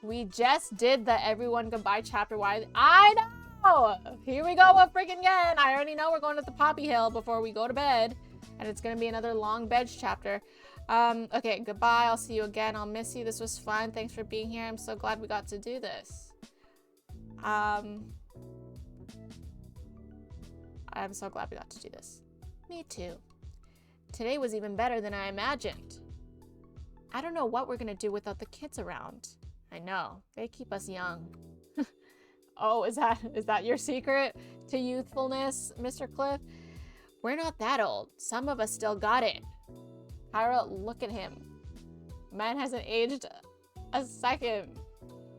[SPEAKER 1] We just did the everyone goodbye chapter. Why? I know! Here we go freaking again. I already know we're going to the Poppy Hill before we go to bed. And it's going to be another long bed chapter. Okay, goodbye. I'll see you again. I'll miss you. This was fun. Thanks for being here. I'm so glad we got to do this. I'm so glad we got to do this. Me too. Today was even better than I imagined. I don't know what we're gonna do without the kids around. I know, they keep us young. Oh, is that your secret to youthfulness, Mr. Cliff? We're not that old. Some of us still got it. Kyra, look at him. Man hasn't aged a second.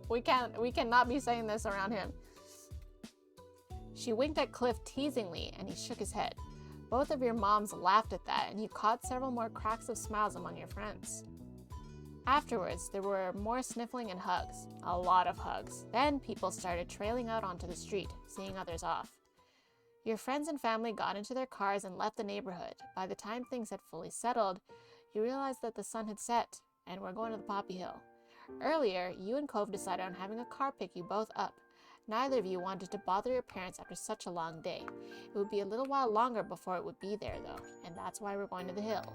[SPEAKER 1] We cannot be saying this around him. She winked at Cliff teasingly, and he shook his head. Both of your moms laughed at that, and you caught several more cracks of smiles among your friends. Afterwards, there were more sniffling and hugs. A lot of hugs. Then people started trailing out onto the street, seeing others off. Your friends and family got into their cars and left the neighborhood. By the time things had fully settled, you realized that the sun had set, and were going to the Poppy Hill. Earlier, you and Cove decided on having a car pick you both up. Neither of you wanted to bother your parents after such a long day. It would be a little while longer before it would be there, though, and that's why we're going to the hill.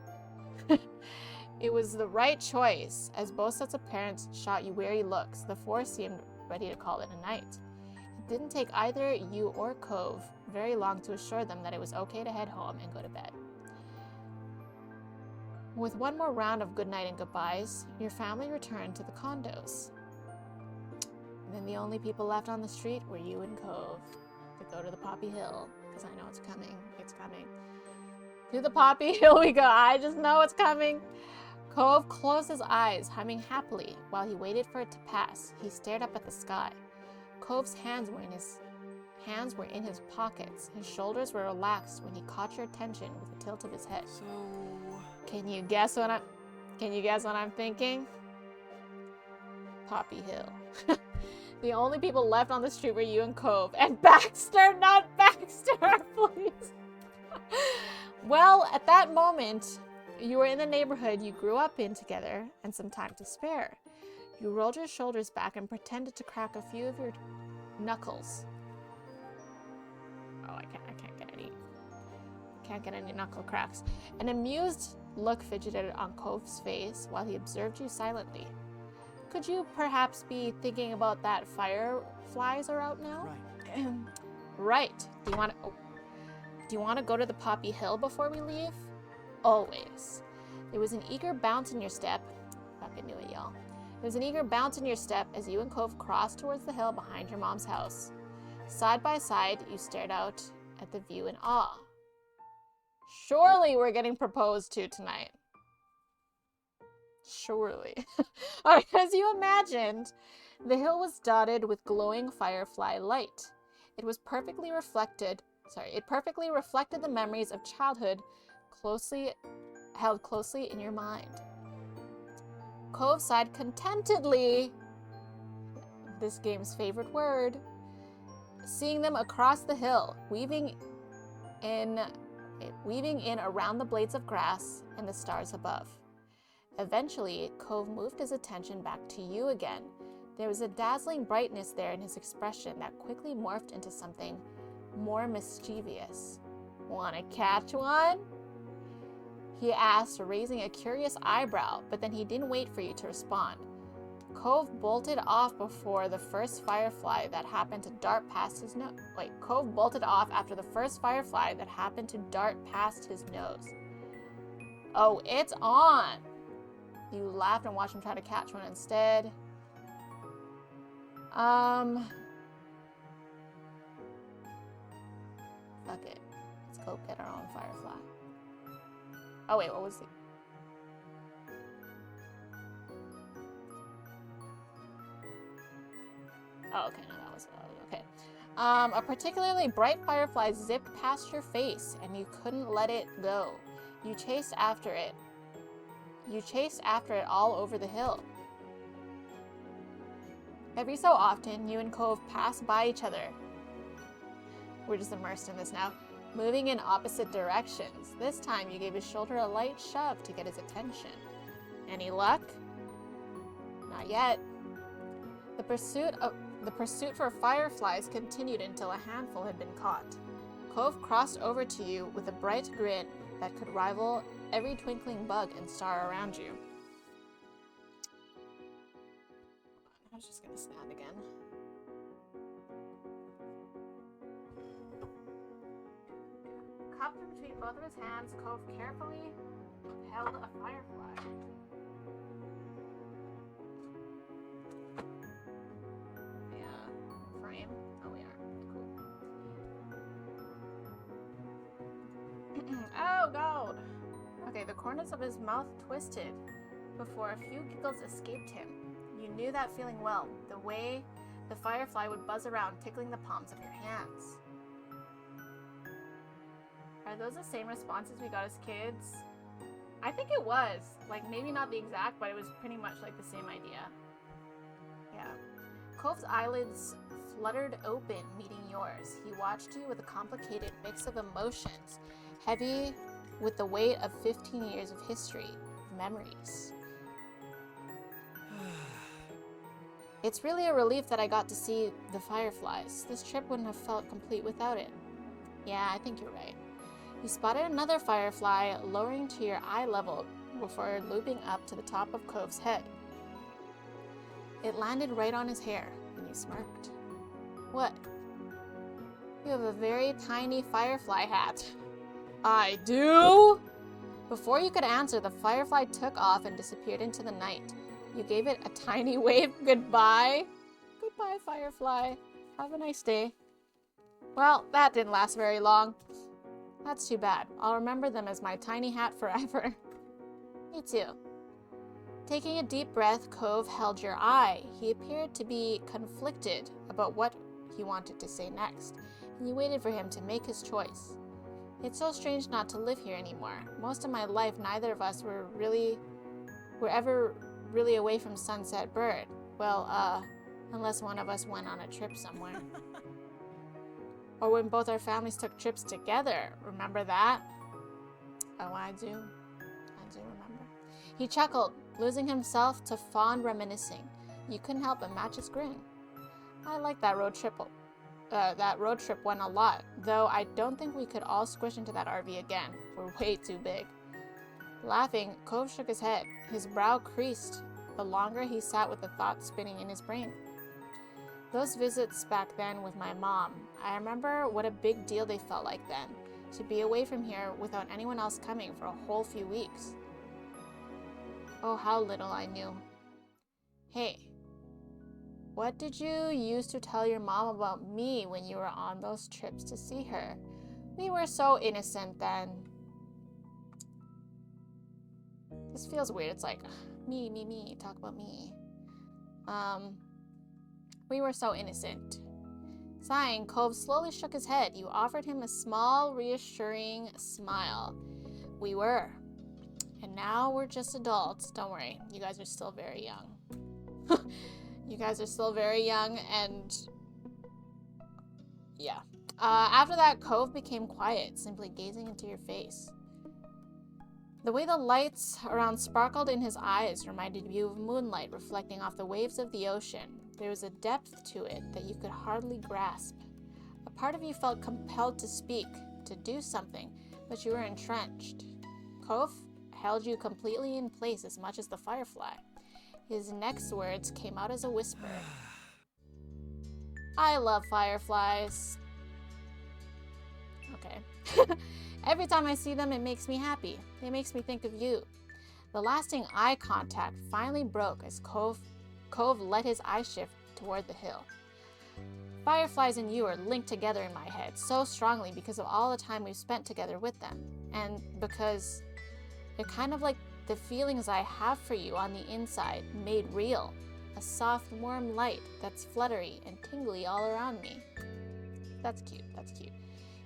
[SPEAKER 1] It was the right choice, as both sets of parents shot you weary looks. The four seemed ready to call it a night. It didn't take either you or Cove very long to assure them that it was okay to head home and go to bed. With one more round of goodnight and goodbyes, your family returned to the condos. And then the only people left on the street were you and Cove to go to the Poppy Hill, because I know it's coming. It's coming. To the Poppy Hill we go. I just know it's coming. Cove closed his eyes, humming happily. While he waited for it to pass, he stared up at the sky. Cove's hands were in his pockets. His shoulders were relaxed when he caught your attention with a tilt of his head.
[SPEAKER 3] So...
[SPEAKER 1] Can you guess what I'm thinking? Poppy Hill. The only people left on the street were you and Cove. And Baxter, not Baxter, please. Well, at that moment, you were in the neighborhood you grew up in together and some time to spare. You rolled your shoulders back and pretended to crack a few of your knuckles. Oh, I can't get any knuckle cracks. An amused look fidgeted on Cove's face while he observed you silently. Could you perhaps be thinking about that fireflies are out now?
[SPEAKER 3] Right.
[SPEAKER 1] Right. Do you want to go to the Poppy Hill before we leave? Always. There was an eager bounce in your step, I knew it, y'all. There was an eager bounce in your step as you and Cove crossed towards the hill behind your mom's house. Side by side, you stared out at the view in awe. Surely we're getting proposed to tonight. Surely. As you imagined, the hill was dotted with glowing firefly light. It perfectly reflected the memories of childhood held closely in your mind. Cove sighed contentedly, this game's favorite word, seeing them across the hill, weaving in around the blades of grass and the stars above. Eventually, Cove moved his attention back to you again. There was a dazzling brightness there in his expression that quickly morphed into something more mischievous. "Wanna catch one?" he asked, raising a curious eyebrow, but then he didn't wait for you to respond. Cove bolted off before the first firefly that happened to dart past his nose. Cove bolted off after the first firefly that happened to dart past his nose. "Oh, it's on!" You laughed and watched him try to catch one instead. Fuck it. Let's go get our own firefly. Oh wait, what was it? Oh, okay, no, that was okay. A particularly bright firefly zipped past your face, and you couldn't let it go. You chased after it. All over the hill. Every so often, you and Cove pass by each other. We're just immersed in this now. Moving in opposite directions. This time, you gave his shoulder a light shove to get his attention. Any luck? Not yet. The pursuit for fireflies continued until a handful had been caught. Cove crossed over to you with a bright grin that could rival every twinkling bug and star around you. I was just gonna snap again. Cupped between both of his hands, Cove carefully held a firefly. Frame? Oh, we are. Cool. Oh, gold! Okay, the corners of his mouth twisted before a few giggles escaped him. You knew that feeling well, the way the firefly would buzz around, tickling the palms of your hands. Are those the same responses we got as kids? I think it was. Like, maybe not the exact, but it was pretty much like the same idea. Yeah. Cove's eyelids fluttered open, meeting yours. He watched you with a complicated mix of emotions, heavy with the weight of 15 years of history, memories. It's really a relief that I got to see the fireflies. This trip wouldn't have felt complete without it. Yeah, I think you're right. You spotted another firefly lowering to your eye level before looping up to the top of Cove's head. It landed right on his hair, and you smirked. What? You have a very tiny firefly hat. I do? Before you could answer, the firefly took off and disappeared into the night. You gave it a tiny wave goodbye. Goodbye, firefly. Have a nice day. Well, that didn't last very long. That's too bad. I'll remember them as my tiny hat forever. Me too. Taking a deep breath, Cove held your eye. He appeared to be conflicted about what he wanted to say next, and you waited for him to make his choice. It's so strange not to live here anymore. Most of my life, neither of us were ever really away from Sunset Bird. Well, unless one of us went on a trip somewhere. Or when both our families took trips together. Remember that? Oh, I do. I do remember. He chuckled, losing himself to fond reminiscing. You couldn't help but match his grin. I like that road trip. That road trip went a lot, though I don't think we could all squish into that RV again. We're way too big. Laughing, Cove shook his head. His brow creased the longer he sat with the thought spinning in his brain. Those visits back then with my mom, I remember what a big deal they felt like then, to be away from here without anyone else coming for a whole few weeks. Oh, how little I knew. Hey, what did you use to tell your mom about me when you were on those trips to see her? We were so innocent then. This feels weird. It's like, me, talk about me. We were so innocent. Sighing, Cove slowly shook his head. You offered him a small, reassuring smile. We were. And now we're just adults. Don't worry, you guys are still very young. You guys are still very young, and yeah. After that, Cove became quiet, simply gazing into your face. The way the lights around sparkled in his eyes reminded you of moonlight reflecting off the waves of the ocean. There was a depth to it that you could hardly grasp. A part of you felt compelled to speak, to do something, but you were entrenched. Cove held you completely in place as much as the firefly. His next words came out as a whisper. I love fireflies. Okay. Every time I see them, it makes me happy. It makes me think of you. The lasting eye contact finally broke as Cove let his eyes shift toward the hill. Fireflies and you are linked together in my head so strongly because of all the time we've spent together with them, and because they're kind of like the feelings I have for you on the inside made real. A soft, warm light that's fluttery and tingly all around me. That's cute, that's cute.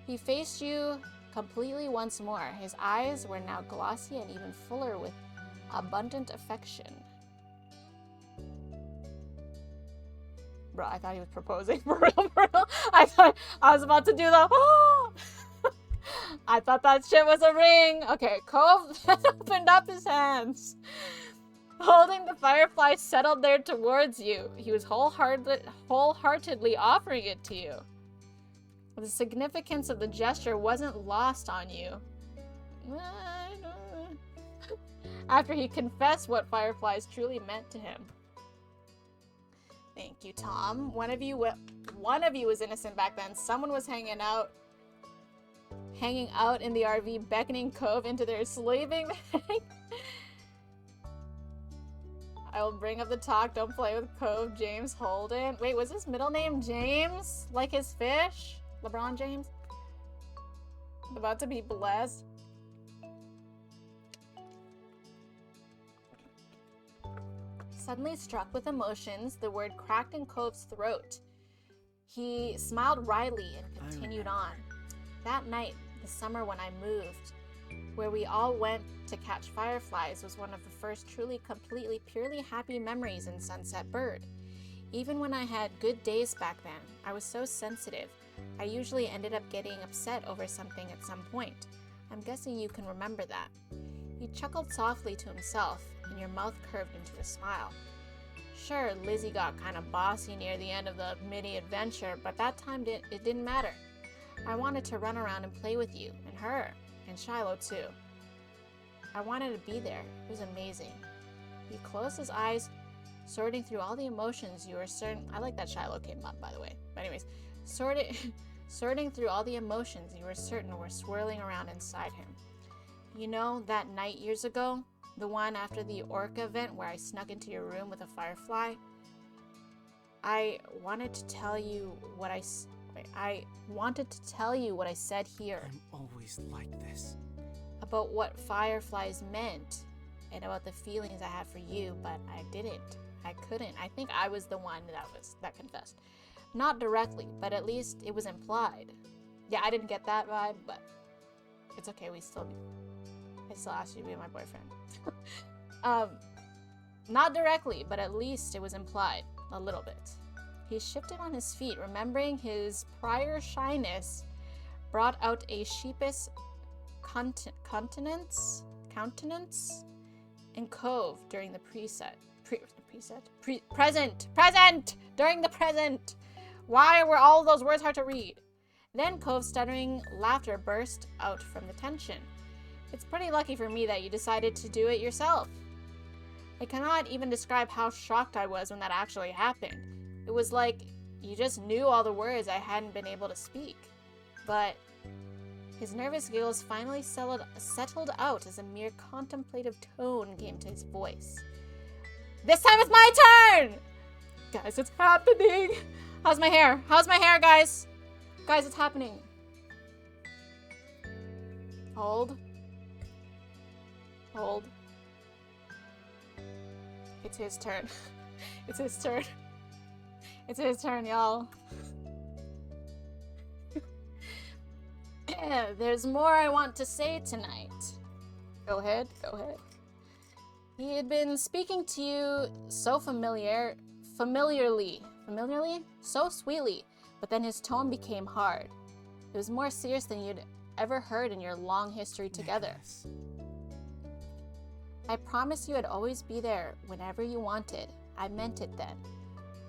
[SPEAKER 1] He faced you completely once more. His eyes were now glossy and even fuller with abundant affection. Bro, I thought he was proposing for real, for real. I thought I was about to do the oh! I thought that shit was a ring. Okay, Cove opened up his hands. Holding the firefly settled there towards you. He was wholeheartedly offering it to you. The significance of the gesture wasn't lost on you. After he confessed what fireflies truly meant to him. Thank you, Tom. One of you was innocent back then. Someone was hanging out in the RV, beckoning Cove into their sleeping bag. I will bring up the talk. Don't play with Cove. James Holden. Wait, was his middle name James? Like his fish? LeBron James? About to be blessed. Suddenly struck with emotions, the word cracked in Cove's throat. He smiled wryly and continued on. That night, the summer when I moved, where we all went to catch fireflies, was one of the first truly, completely, purely happy memories in Sunset Bird. Even when I had good days back then, I was so sensitive. I usually ended up getting upset over something at some point. I'm guessing you can remember that. He chuckled softly to himself, and your mouth curved into a smile. Sure, Lizzie got kind of bossy near the end of the mini-adventure, but that time it didn't matter. I wanted to run around and play with you, and her, and Shiloh too. I wanted to be there. It was amazing. He closed his eyes, sorting through all the emotions you were certain— I like that Shiloh came up, by the way. But anyways, sorting through all the emotions you were certain were swirling around inside him. You know, that night years ago? The one after the Orca event where I snuck into your room with a firefly? I wanted to tell you what I said here.
[SPEAKER 3] I'm always like this.
[SPEAKER 1] About what fireflies meant and about the feelings I had for you, but I didn't. I couldn't. I think I was the one that confessed. Not directly, but at least it was implied. Yeah, I didn't get that vibe, but it's okay. I still asked you to be my boyfriend. Not directly, but at least it was implied a little bit. He shifted on his feet, remembering his prior shyness brought out a sheepish countenance in Cove during the during the present. Why were all those words hard to read? Then Cove's stuttering laughter burst out from the tension. It's pretty lucky for me that you decided to do it yourself. I cannot even describe how shocked I was when that actually happened. It was like you just knew all the words I hadn't been able to speak. But His nervous giggles finally settled out as a mere contemplative tone came to his voice. This time it's my turn! Guys, it's happening! How's my hair? How's my hair, guys? Guys, it's happening. Hold. Hold. It's his turn. It's his turn. It's his turn, y'all. There's more I want to say tonight. Go ahead, go ahead. He had been speaking to you so familiarly, so sweetly, but then his tone became hard. It was more serious than you'd ever heard in your long history together.
[SPEAKER 3] Nicholas.
[SPEAKER 1] I promised you I'd always be there whenever you wanted. I meant it then.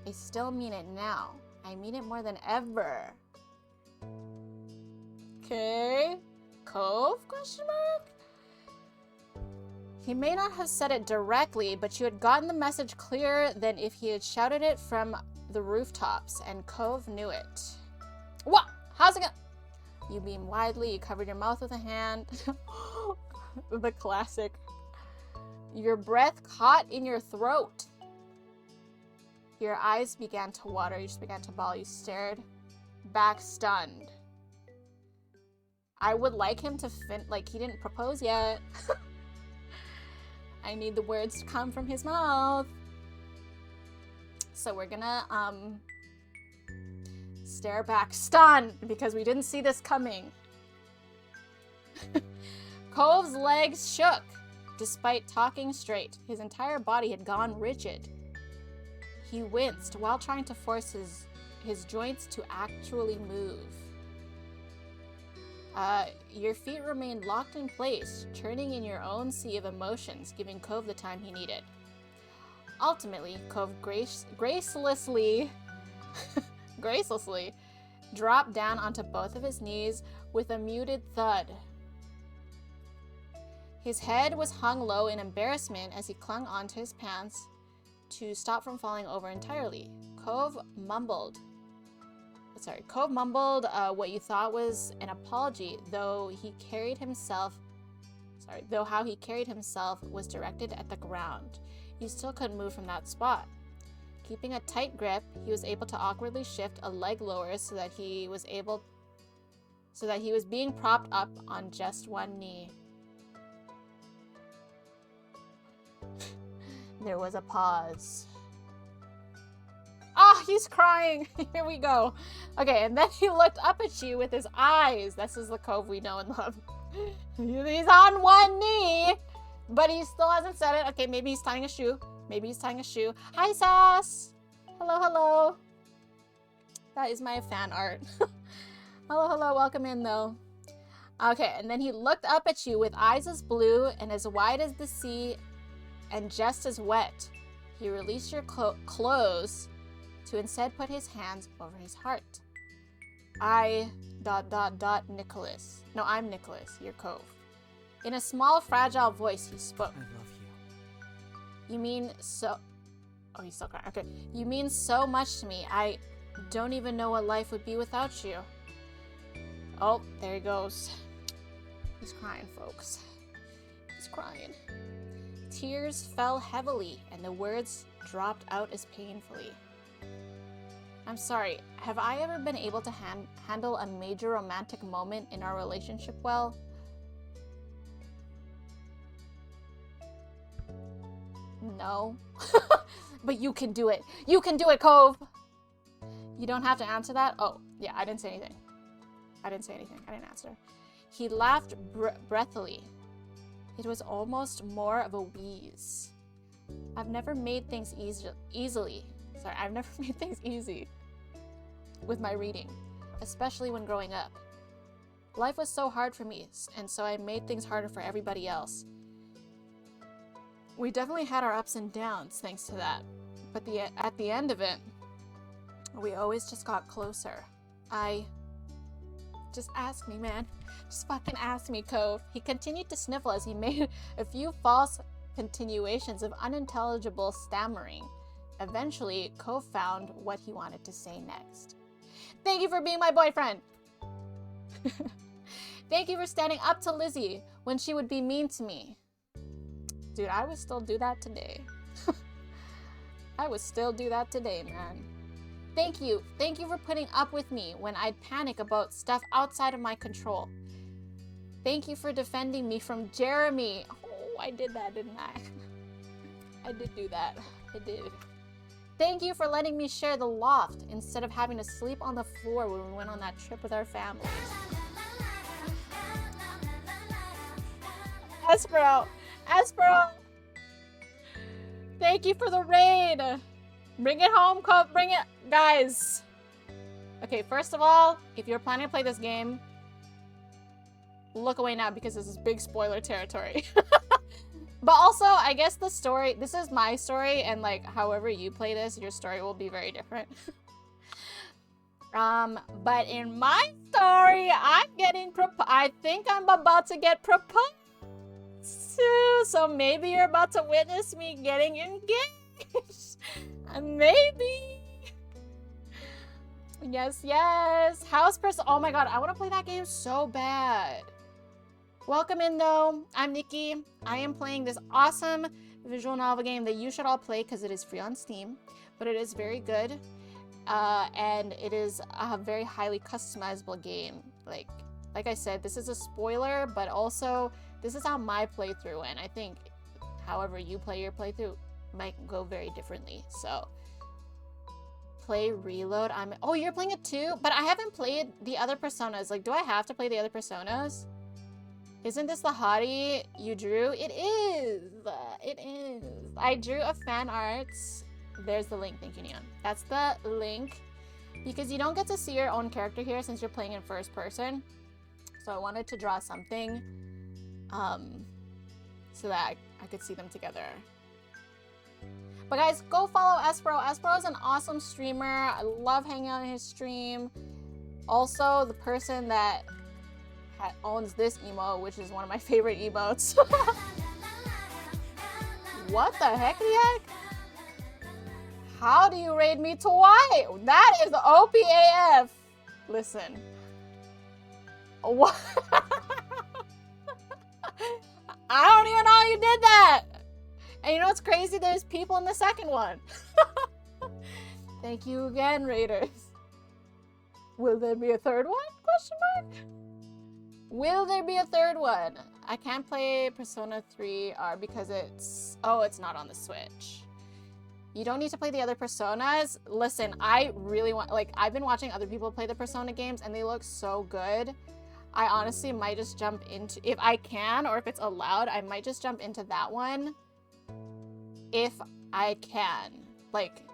[SPEAKER 1] I still mean it now. I mean it more than ever. Okay. Cove? Question mark? He may not have said it directly, but you had gotten the message clearer than if he had shouted it from the rooftops, and Cove knew it. What? How's it going? You beamed widely, you covered your mouth with a hand. The classic. Your breath caught in your throat. Your eyes began to water, you just began to bawl, you stared back stunned. I would like him to he didn't propose yet. I need the words to come from his mouth. So we're gonna, stare back stunned because we didn't see this coming. Cove's legs shook. Despite talking straight, his entire body had gone rigid. He winced while trying to force his joints to actually move. Your feet remained locked in place, churning in your own sea of emotions, giving Cove the time he needed. Ultimately, Cove gracelessly dropped down onto both of his knees with a muted thud. His head was hung low in embarrassment as he clung onto his pants to stop from falling over entirely. Cove mumbled what you thought was an apology, though how he carried himself was directed at the ground. You still couldn't move from that spot. Keeping a tight grip, he was able to awkwardly shift a leg lower so that he was being propped up on just one knee. There was a pause. Ah, he's crying. Here we go. Okay, and then he looked up at you with his eyes. This is the Cove we know and love. He's on one knee, but he still hasn't said it. Okay, maybe he's tying a shoe. Hi, Sass. Hello. That is my fan art. Hello. Welcome in, though. Okay, and then he looked up at you with eyes as blue and as wide as the sea and just as wet. He released your clothes to instead put his hands over his heart. Nicholas. No, I'm Nicholas, your Cove. In a small, fragile voice, he spoke.
[SPEAKER 3] I love you.
[SPEAKER 1] You mean so... Oh, he's still crying. Okay. You mean so much to me. I don't even know what life would be without you. Oh, there he goes. He's crying, folks. He's crying. Tears fell heavily, and the words dropped out as painfully. I'm sorry, have I ever been able to handle a major romantic moment in our relationship well? No. But you can do it. You can do it, Cove! You don't have to answer that? Oh, yeah, I didn't say anything. I didn't answer. He laughed breathily. It was almost more of a wheeze. I've never made things easy with my reading, especially when growing up. Life was so hard for me, and so I made things harder for everybody else. We definitely had our ups and downs thanks to that, but at the end of it, we always just got closer. Just ask me, man. Just fucking ask me, Cove. He continued to sniffle as he made a few false continuations of unintelligible stammering. Eventually, Cove found what he wanted to say next. Thank you for being my boyfriend! Thank you for standing up to Lizzie when she would be mean to me. Dude, I would still do that today. I would still do that today, man. Thank you. Thank you for putting up with me when I'd panic about stuff outside of my control. Thank you for defending me from Jeremy. Oh, I did that, didn't I? I did do that. I did. Thank you for letting me share the loft instead of having to sleep on the floor when we went on that trip with our families. Espero! Espero! Thank you for the raid! Bring it home, bring it, guys! Okay, first of all, if you're planning to play this game, look away now because this is big spoiler territory. But also, I guess the story, this is my story, and like, however you play this, your story will be very different. But in my story, I think I'm about to get proposed to, so maybe you're about to witness me getting engaged. Maybe. Yes, yes. House person, oh my god, I want to play that game so bad. Welcome in though, I'm Nikki. I am playing this awesome visual novel game that you should all play because it is free on Steam, but it is very good. And it is a very highly customizable game. Like I said, this is a spoiler, but also this is how my playthrough went. I think however you play your playthrough might go very differently. So play Reload. Oh, you're playing it too? But I haven't played the other Personas. Like, do I have to play the other Personas? Isn't this the hottie you drew? It is. It is. I drew a fan art. There's the link. Thank you, Neon. That's the link. Because you don't get to see your own character here since you're playing in first person. So I wanted to draw something so that I could see them together. But guys, go follow Espero. Espero is an awesome streamer. I love hanging out in his stream. Also, the person that owns this emote, which is one of my favorite emotes. What the heck, How do you raid me twice? That is OPAF. Listen. What? I don't even know how you did that. And you know what's crazy? There's people in the second one. Thank you again, Raiders. Will there be a third one? Question mark. Will there be a third one? I can't play Persona 3R because it's not on the Switch. You don't need to play the other Personas. Listen, I really want, like, I've been watching other people play the Persona games and they look so good. I honestly might just jump into, if I can or if it's allowed, I might just jump into that one. If I can. Like,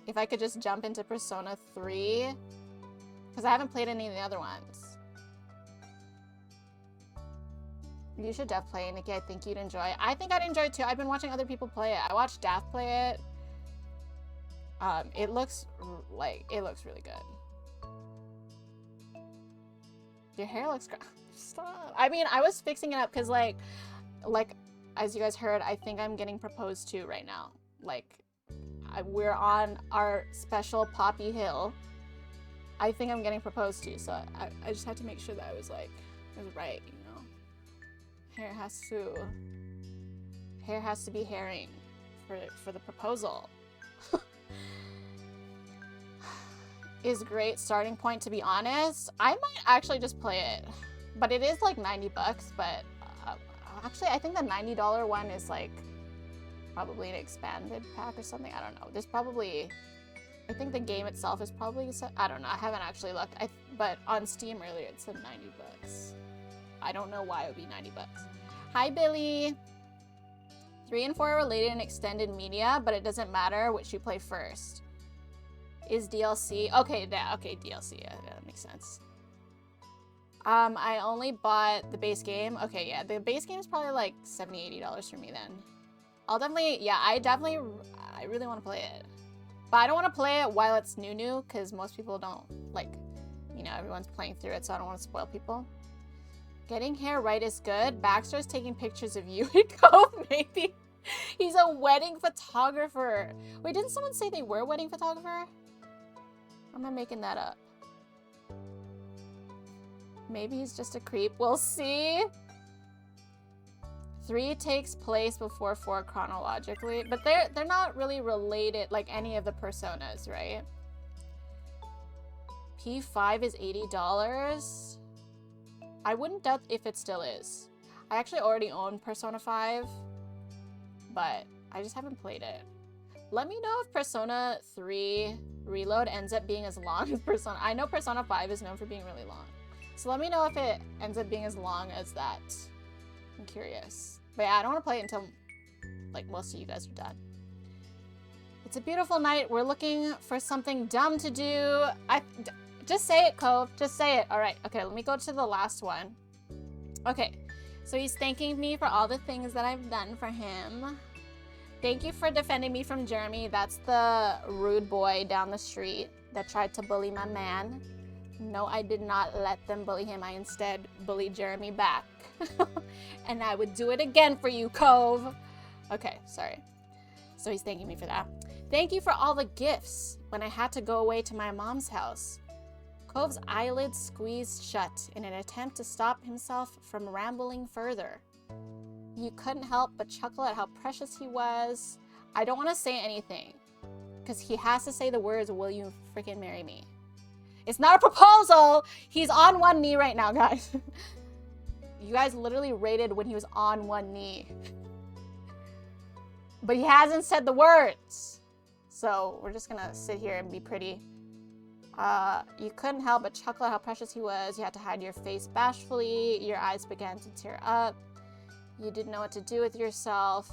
[SPEAKER 1] if I could just jump into Persona 3. Because I haven't played any of the other ones. You should def play it, Nikki. I think you'd enjoy it. I think I'd enjoy it too. I've been watching other people play it. I watched Daft play it. It looks really good. Your hair looks great. Stop. I mean, I was fixing it up because like, as you guys heard, I think I'm getting proposed to right now. Like, we're on our special Poppy Hill. I think I'm getting proposed to, so I just had to make sure that I was like, it was right, you know? Hair has to be herring for the proposal. Is great starting point, to be honest. I might actually just play it, but it is like 90 bucks, but actually I think the $90 one is like probably an expanded pack or something. I don't know. There's probably, I think the game itself is probably, I don't know. I haven't actually looked, but on Steam earlier it said 90 bucks. I don't know why it would be 90 bucks. Hi, Billy. 3 and 4 are related in extended media, but it doesn't matter which you play first. Is DLC? Okay, DLC. Yeah, that makes sense. I only bought the base game. Okay, yeah, the base game is probably like $70, $80 for me then. I'll definitely, yeah, I really want to play it. But I don't want to play it while it's new, because most people don't, like, you know, everyone's playing through it, so I don't want to spoil people. Getting hair right is good. Baxter's taking pictures of you. Maybe. He's a wedding photographer. Wait, didn't someone say they were a wedding photographer? Or am I making that up? Maybe he's just a creep. We'll see. 3 takes place before 4 chronologically, but they're not really related like any of the personas, right? P5 is $80. I wouldn't doubt if it still is. I actually already own Persona 5, but I just haven't played it. Let me know if Persona 3 Reload ends up being as long as Persona. I know Persona 5 is known for being really long. So let me know if it ends up being as long as that. I'm curious. But yeah, I don't want to play it until like most of you guys are done. It's a beautiful night. We're looking for something dumb to do. Just say it, Cove. Just say it. All right. Okay, let me go to the last one. Okay. So he's thanking me for all the things that I've done for him. Thank you for defending me from Jeremy. That's the rude boy down the street that tried to bully my man. No, I did not let them bully him. I instead bullied Jeremy back. And I would do it again for you, Cove. Okay, sorry. So he's thanking me for that. Thank you for all the gifts when I had to go away to my mom's house. Cove's eyelids squeezed shut in an attempt to stop himself from rambling further. You couldn't help but chuckle at how precious he was. I don't want to say anything, because he has to say the words, will you freaking marry me? It's not a proposal! He's on one knee right now, guys. You guys literally rated when he was on one knee. But he hasn't said the words. So we're just gonna sit here and be pretty. You couldn't help but chuckle at how precious he was. You had to hide your face bashfully. Your eyes began to tear up. You didn't know what to do with yourself.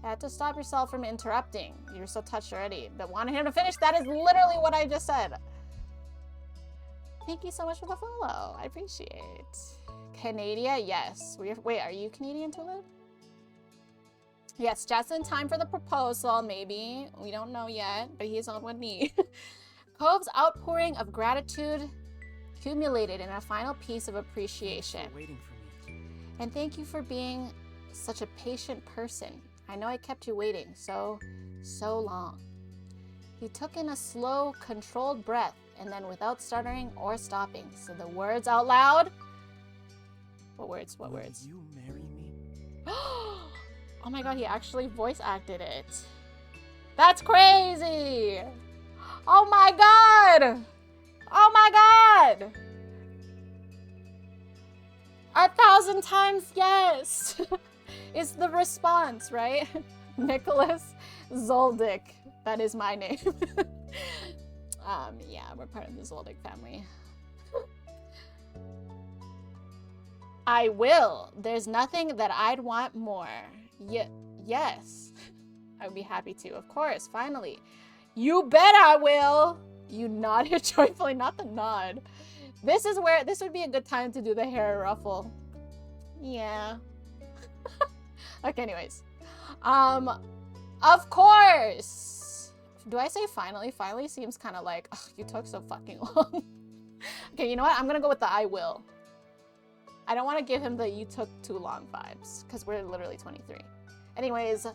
[SPEAKER 1] You had to stop yourself from interrupting. You were so touched already, but wanted him to finish. That is literally what I just said. Thank you so much for the follow. I appreciate it. Canada, yes. Wait, are you Canadian, Tulip? Yes, just in time for the proposal, maybe. We don't know yet, but he's on one knee. Cove's outpouring of gratitude accumulated in a final piece of appreciation.
[SPEAKER 3] Waiting for me.
[SPEAKER 1] And thank you for being such a patient person. I know I kept you waiting so long. He took in a slow, controlled breath, and then without stuttering or stopping, said the words out loud. What words? What words?
[SPEAKER 3] Will you marry me?
[SPEAKER 1] Oh my god, he actually voice acted it. That's crazy! Oh my god! Oh my god! 1,000 times yes! It's the response, right? Nicholas Zoldyck. That is my name. Yeah, we're part of the Zoldyck family. I will. There's nothing that I'd want more. Yes. I would be happy to. Of course, finally. You bet I will. You nodded joyfully, not the nod. This would be a good time to do the hair ruffle. Yeah. Okay, anyways. Of course. Do I say finally? Finally seems kind of like, oh, you took so fucking long. Okay, you know what? I'm gonna go with the I will. I don't want to give him the you took too long vibes, because we're literally 23. Anyways,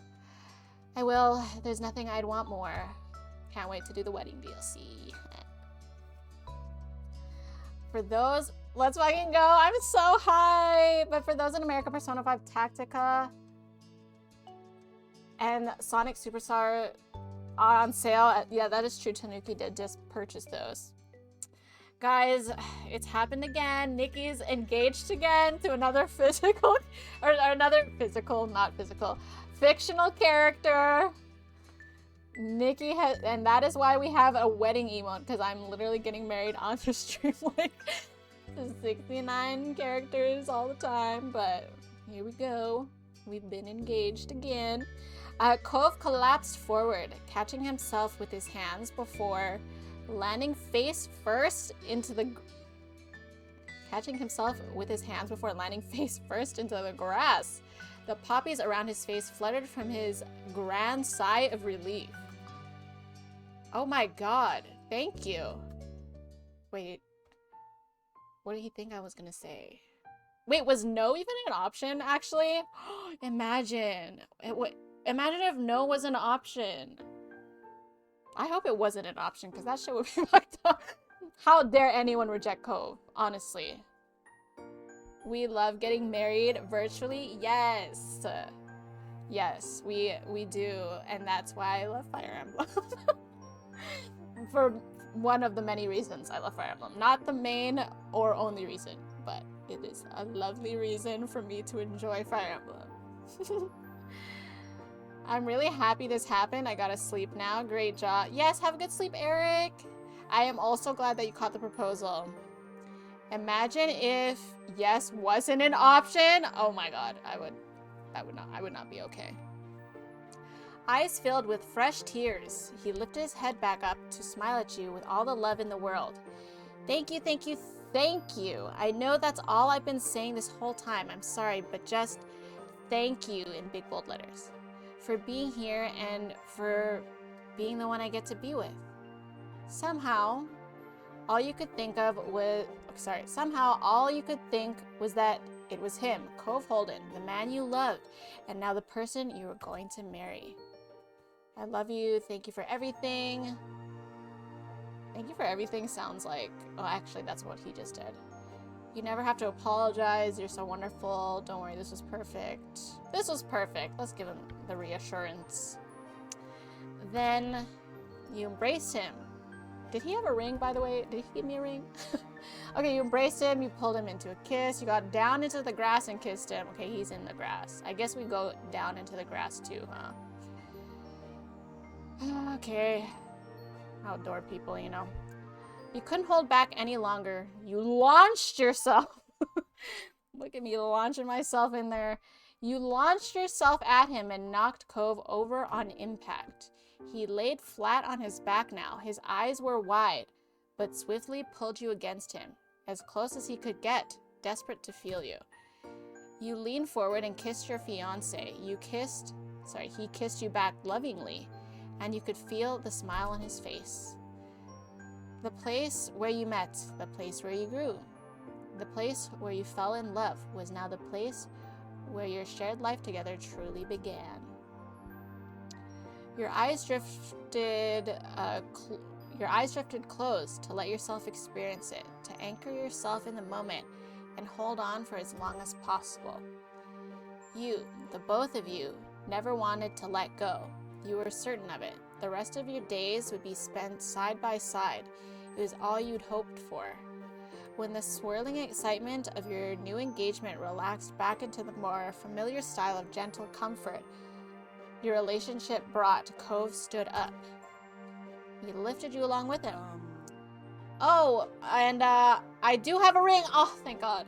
[SPEAKER 1] I will. There's nothing I'd want more. Can't wait to do the wedding DLC. For those, let's fucking go. I'm so high. But for those in America, Persona 5 Tactica and Sonic Superstar are on sale. Yeah, that is true. Tanuki did just purchase those. Guys, it's happened again. Nikki's engaged again to another physical, or another physical, not physical, fictional character. Nikki has, and that is why we have a wedding emote, because I'm literally getting married on the stream like 69 characters all the time, but here we go. We've been engaged again. Cove collapsed forward, catching himself with his hands before landing face first into the grass. The poppies around his face fluttered from his grand sigh of relief. Oh my god, thank you. Wait, what did he think I was gonna say? Wait, was no even an option, actually? Imagine. Imagine if no was an option. I hope it wasn't an option, because that shit would be fucked up. How dare anyone reject Cove, honestly. we love getting married virtually. Yes. Yes, we do, and that's why I love Fire Emblem. For one of the many reasons I love Fire Emblem. Not the main or only reason, but it is a lovely reason for me to enjoy Fire Emblem. I'm really happy this happened. I gotta sleep now. Great job. Yes, have a good sleep, Eric. I am also glad that you caught the proposal. Imagine if yes wasn't an option. Oh my god, I would not be okay. Eyes filled with fresh tears, he lifted his head back up to smile at you with all the love in the world. Thank you, thank you, thank you. I know that's all I've been saying this whole time. I'm sorry, but just thank you in big bold letters for being here and for being the one I get to be with. Somehow, all you could think was that it was him, Cove Holden, the man you loved, and now the person you were going to marry. I love you. Thank you for everything. Thank you for everything sounds like... Oh, actually, that's what he just did. You never have to apologize. You're so wonderful. Don't worry, this was perfect. This was perfect. Let's give him the reassurance. Then you embraced him. Did he have a ring, by the way? Did he give me a ring? Okay, you embraced him, you pulled him into a kiss, you got down into the grass and kissed him. Okay, he's in the grass. I guess we go down into the grass too, huh? Okay. Outdoor people, you know. You couldn't hold back any longer. You launched yourself. Look at me launching myself in there. You launched yourself at him and knocked Cove over on impact. He laid flat on his back now. His eyes were wide, but swiftly pulled you against him, as close as he could get, desperate to feel you. You leaned forward and kissed your fiancé. He kissed you back lovingly, and you could feel the smile on his face. The place where you met, the place where you grew, the place where you fell in love was now the place where your shared life together truly began. Your eyes drifted closed to let yourself experience it, to anchor yourself in the moment and hold on for as long as possible. You, the both of you, never wanted to let go. You were certain of it. The rest of your days would be spent side by side. It was all you'd hoped for. When the swirling excitement of your new engagement relaxed back into the more familiar style of gentle comfort your relationship brought, Cove stood up. He lifted you along with him. Oh, and I do have a ring. Oh, thank God.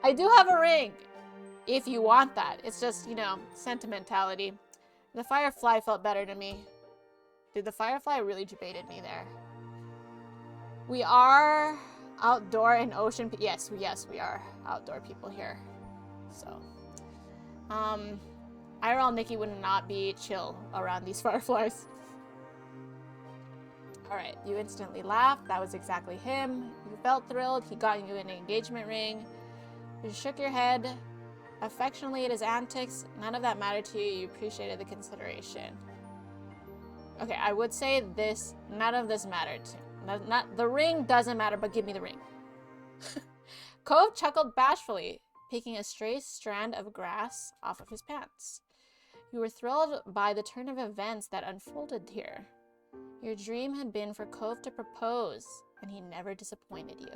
[SPEAKER 1] I do have a ring. If you want that. It's just, you know, sentimentality. The firefly felt better to me. Dude, the firefly really debated me there. We are outdoor and ocean. Yes, we are outdoor people here. So, IRL Nikki would not be chill around these fireflies. Alright, you instantly laughed. That was exactly him. You felt thrilled. He got you an engagement ring. You shook your head affectionately at his antics. None of that mattered to you. You appreciated the consideration. Okay, I would say this. None of this mattered to me. The ring doesn't matter, but give me the ring. Cove chuckled bashfully, picking a stray strand of grass off of his pants. You were thrilled by the turn of events that unfolded here. Your dream had been for Cove to propose, and he never disappointed you.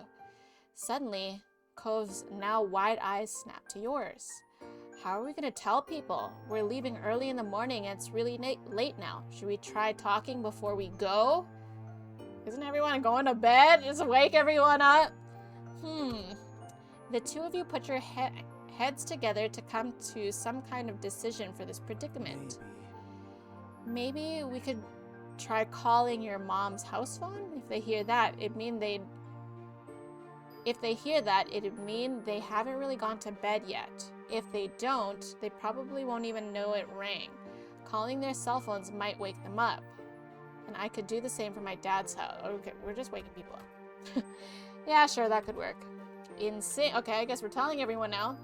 [SPEAKER 1] Suddenly, Cove's now wide eyes snapped to yours. How are we going to tell people? We're leaving early in the morning and it's really late now. Should we try talking before we go? Isn't everyone going to bed? Just wake everyone up? The two of you put your heads together to come to some kind of decision for this predicament. Maybe we could try calling your mom's house phone. If they hear that, it'd mean they haven't really gone to bed yet. If they don't, they probably won't even know it rang. Calling their cell phones might wake them up. And I could do the same for my dad's house. Okay, we're just waking people up. Yeah, sure, that could work. In sync. Okay, I guess we're telling everyone now.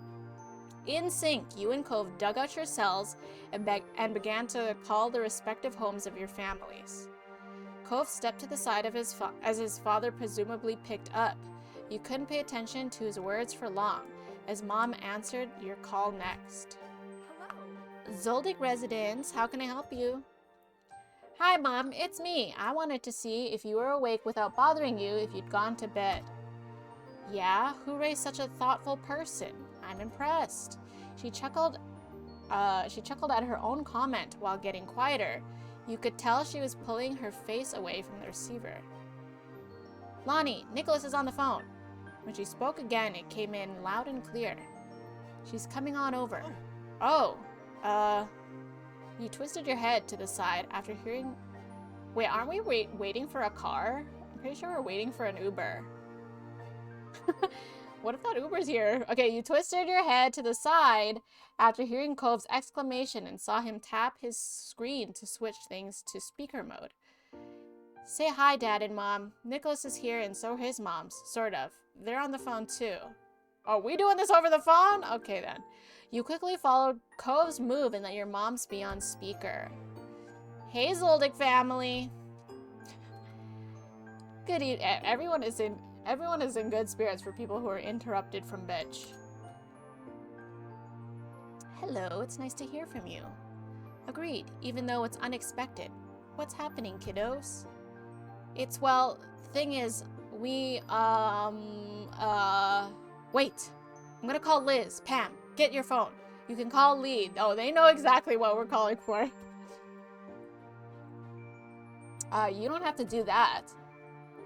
[SPEAKER 1] In sync, you and Cove dug out your cells and began to call the respective homes of your families. Cove stepped to the side of as his father presumably picked up. You couldn't pay attention to his words for long. as Mom answered your call next.
[SPEAKER 2] Hello.
[SPEAKER 1] Zoldyck Residence, how can I help you? Hi, Mom, it's me. I wanted to see if you were awake without bothering you if you'd gone to bed. Yeah, who raised such a thoughtful person? I'm impressed. She chuckled at her own comment while getting quieter. You could tell she was pulling her face away from the receiver. Lonnie, Nicholas is on the phone. When she spoke again, it came in loud and clear. She's coming on over. Oh, you twisted your head to the side after hearing... Wait, aren't we waiting for a car? I'm pretty sure we're waiting for an Uber. What if that Uber's here? Okay, you twisted your head to the side after hearing Cove's exclamation and saw him tap his screen to switch things to speaker mode. Say hi, Dad and Mom. Nicholas is here and so are his moms, sort of. They're on the phone too. Are we doing this over the phone? Okay then. You quickly followed Cove's move and let your moms be on speaker. Hey, Zoldyck family. Good evening. Everyone is in good spirits for people who are interrupted from bitch. Hello, it's nice to hear from you. Agreed, even though it's unexpected. What's happening, kiddos? It's, well, thing is, we, wait. I'm gonna call Liz. Pam, get your phone. You can call Lee. Oh, they know exactly what we're calling for. You don't have to do that.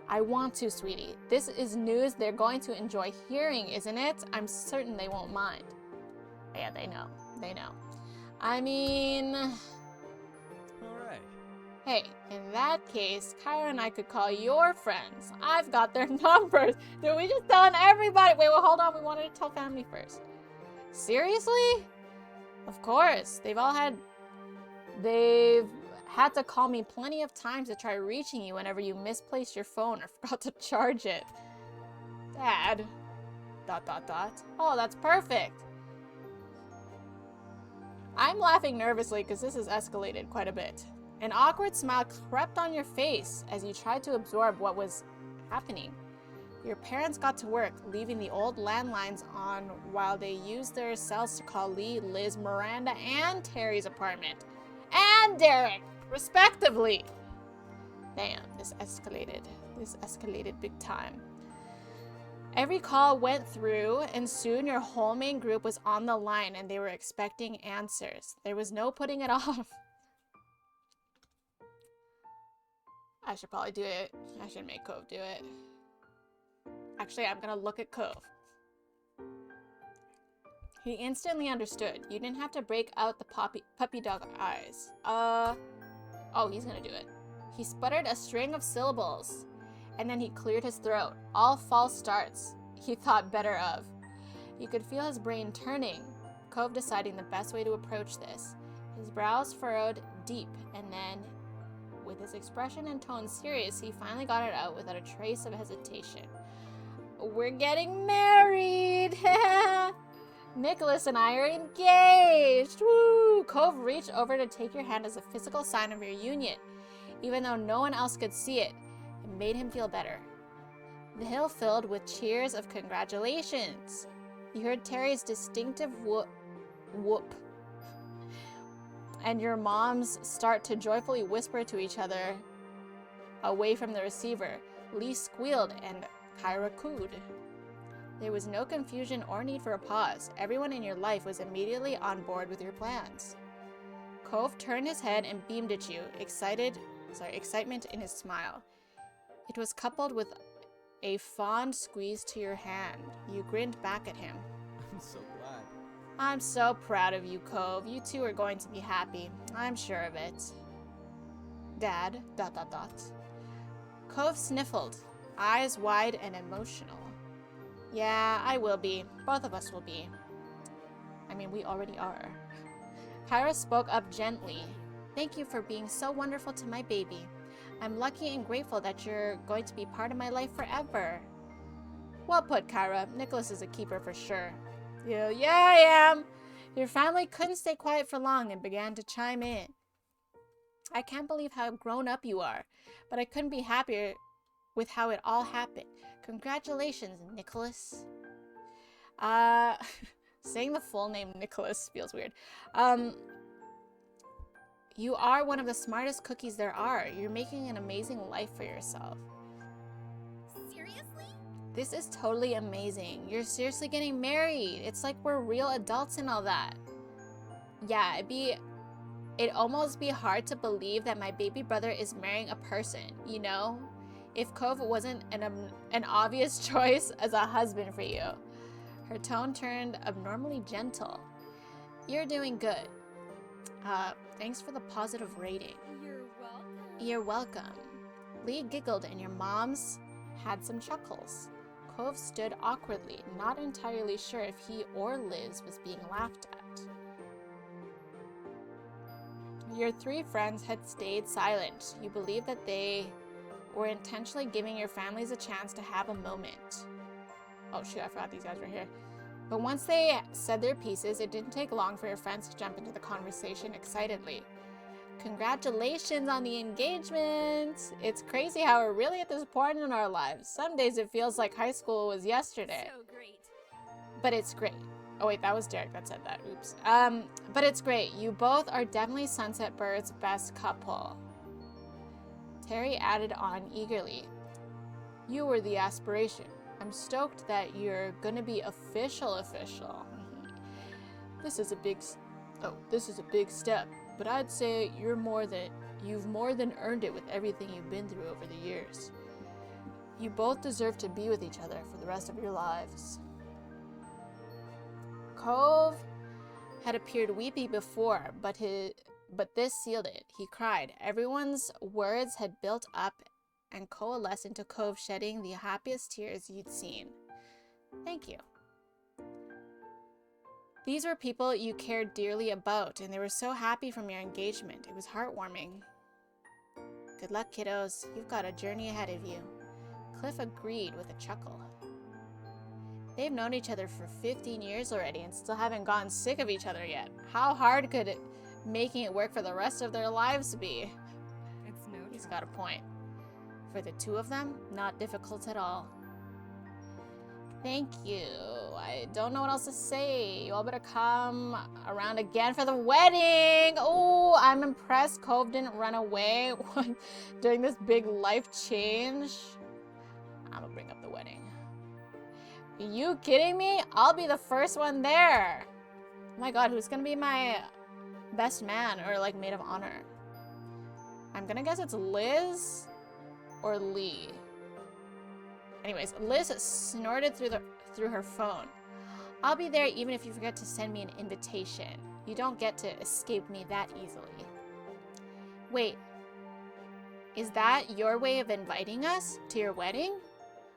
[SPEAKER 1] I want to, sweetie. This is news they're going to enjoy hearing, isn't it? I'm certain they won't mind. Yeah, they know. They know. I mean...
[SPEAKER 3] Alright.
[SPEAKER 1] Hey, in that case, Kyra and I could call your friends. I've got their numbers. Dude, we just telling everybody. Wait, well, hold on. We wanted to tell family first. Seriously? Of course. They've had to call me plenty of times to try reaching you whenever you misplaced your phone or forgot to charge it. Dad. ... Oh, that's perfect. I'm laughing nervously because this has escalated quite a bit. An awkward smile crept on your face as you tried to absorb what was happening. Your parents got to work, leaving the old landlines on while they used their cells to call Lee, Liz, Miranda, and Terry's apartment. And Derek, respectively. Damn, this escalated. This escalated big time. Every call went through, and soon your whole main group was on the line and they were expecting answers. There was no putting it off. I should probably do it. I should make Cove do it. Actually, I'm gonna look at Cove. He instantly understood. You didn't have to break out the puppy dog eyes. Oh, he's gonna do it. He sputtered a string of syllables, and then he cleared his throat. All false starts he thought better of. You could feel his brain turning, Cove deciding the best way to approach this. His brows furrowed deep, and then, with his expression and tone serious, he finally got it out without a trace of hesitation. We're getting married! Nicholas and I are engaged! Woo! Cove reached over to take your hand as a physical sign of your union. Even though no one else could see it, it made him feel better. The hill filled with cheers of congratulations. You heard Terry's distinctive whoop. And your moms start to joyfully whisper to each other away from the receiver. Lee squealed and Kyra cooed. There was no confusion or need for a pause. Everyone in your life was immediately on board with your plans. Cove turned his head and beamed at you, excitement in his smile. It was coupled with a fond squeeze to your hand. You grinned back at him.
[SPEAKER 3] I'm so glad.
[SPEAKER 1] I'm so proud of you, Cove. You two are going to be happy. I'm sure of it. Dad, ... Cove sniffled, eyes wide and emotional. Yeah, I will be. Both of us will be. I mean, we already are. Kyra spoke up gently. Thank you for being so wonderful to my baby. I'm lucky and grateful that you're going to be part of my life forever. Well put, Kyra. Nicholas is a keeper for sure. Yeah, I am. Your family couldn't stay quiet for long and began to chime in. I can't believe how grown up you are, but I couldn't be happier with how it all happened. Congratulations, Nicholas. Saying the full name Nicholas feels weird. You are one of the smartest cookies there are. You're making an amazing life for yourself.
[SPEAKER 2] Seriously?
[SPEAKER 1] This is totally amazing. You're seriously getting married. It's like we're real adults and all that. Yeah, it'd almost be hard to believe that my baby brother is marrying a person, you know? If Cove wasn't an obvious choice as a husband for you. Her tone turned abnormally gentle. You're doing good. Thanks for the positive rating.
[SPEAKER 2] You're welcome.
[SPEAKER 1] You're welcome. Lee giggled and your mom's had some chuckles. Cove stood awkwardly, not entirely sure if he or Liz was being laughed at. Your three friends had stayed silent. You believed that they were intentionally giving your families a chance to have a moment. Oh shoot, I forgot these guys were here. But once they said their pieces, it didn't take long for your friends to jump into the conversation excitedly. Congratulations on the engagement! It's crazy how we're really at this point in our lives. Some days it feels like high school was yesterday.
[SPEAKER 2] So great.
[SPEAKER 1] But it's great. Oh wait, that was Derek that said that. Oops. But it's great. You both are definitely Sunset Bird's best couple. Terry added on eagerly. You were the aspiration. I'm stoked that you're gonna be official. This is a big step, but I'd say you've more than earned it with everything you've been through over the years. You both deserve to be with each other for the rest of your lives. Cove had appeared weepy before, but this sealed it. He cried. Everyone's words had built up and coalesced into Cove shedding the happiest tears you'd seen. Thank you. These were people you cared dearly about, and they were so happy from your engagement. It was heartwarming. Good luck, kiddos. You've got a journey ahead of you. Cliff agreed with a chuckle. They've known each other for 15 years already and still haven't gotten sick of each other yet. How hard could making it work for the rest of their lives be?
[SPEAKER 2] It's no
[SPEAKER 1] He's got a point. For the two of them, not difficult at all. Thank you. I don't know what else to say. You all better come around again for the wedding. Oh, I'm impressed Cove didn't run away during this big life change. I'm gonna bring up the wedding. Are you kidding me? I'll be the first one there. Oh my god, who's gonna be my best man or like maid of honor? I'm gonna guess it's Liz or Lee. Anyways, Liz snorted through her phone. I'll be there even if you forget to send me an invitation. You don't get to escape me that easily. Wait, is that your way of inviting us to your wedding?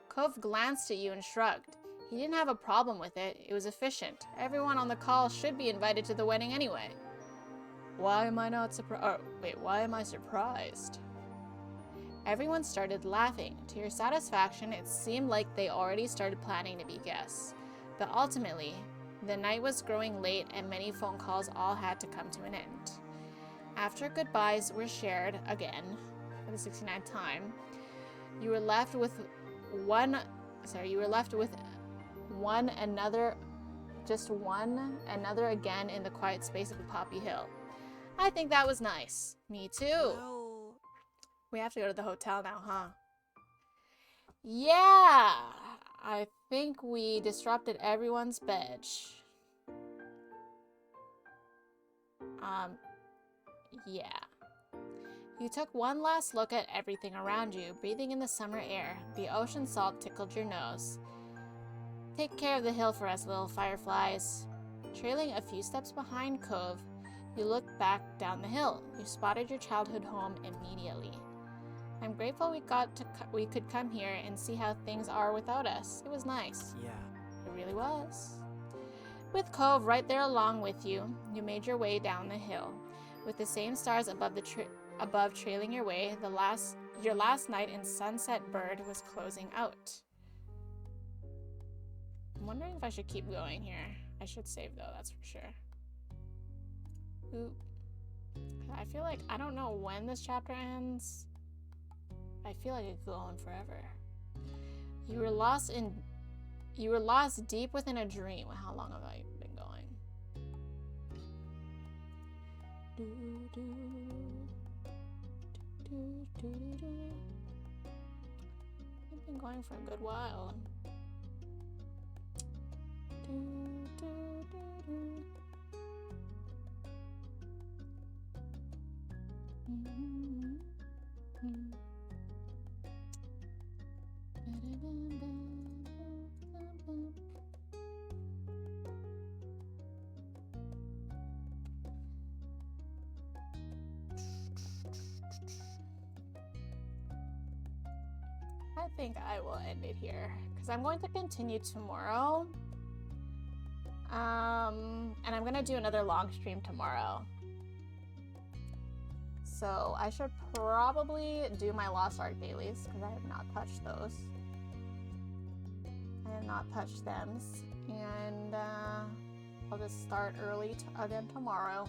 [SPEAKER 1] Cove glanced at you and shrugged. He didn't have a problem with it. It was efficient. Everyone on the call should be invited to the wedding anyway. Why am I not surprised? Why am I surprised? Everyone started laughing. To your satisfaction, it seemed like they already started planning to be guests. But ultimately, the night was growing late and many phone calls all had to come to an end. After goodbyes were shared again, for the 69th time, you were left with one another again in the quiet space of the Poppy Hill. I think that was nice. Me too.
[SPEAKER 2] Well,
[SPEAKER 1] We have to go to the hotel now, huh? Yeah! I think we disrupted everyone's bed. Yeah. You took one last look at everything around you, breathing in the summer air. The ocean salt tickled your nose. Take care of the hill for us, little fireflies. Trailing a few steps behind Cove, you looked back down the hill. You spotted your childhood home immediately. I'm grateful we could come here and see how things are without us. It was nice.
[SPEAKER 3] Yeah.
[SPEAKER 1] It really was. With Cove right there along with you, you made your way down the hill. With the same stars above trailing your way, your last night in Sunset Bird was closing out. I'm wondering if I should keep going here. I should save though, that's for sure. Oop. I feel like I don't know when this chapter ends. I feel like it could go on forever. You were lost in You were lost deep within a dream. How long have I been going? Do, do, do, do, do, do. I've been going for a good while. Do, do, do, do. I think I will end it here because I'm going to continue tomorrow. And I'm gonna do another long stream tomorrow. So I should probably do my Lost Ark dailies because I have not touched those. I have not touched them. And I'll just start early again tomorrow.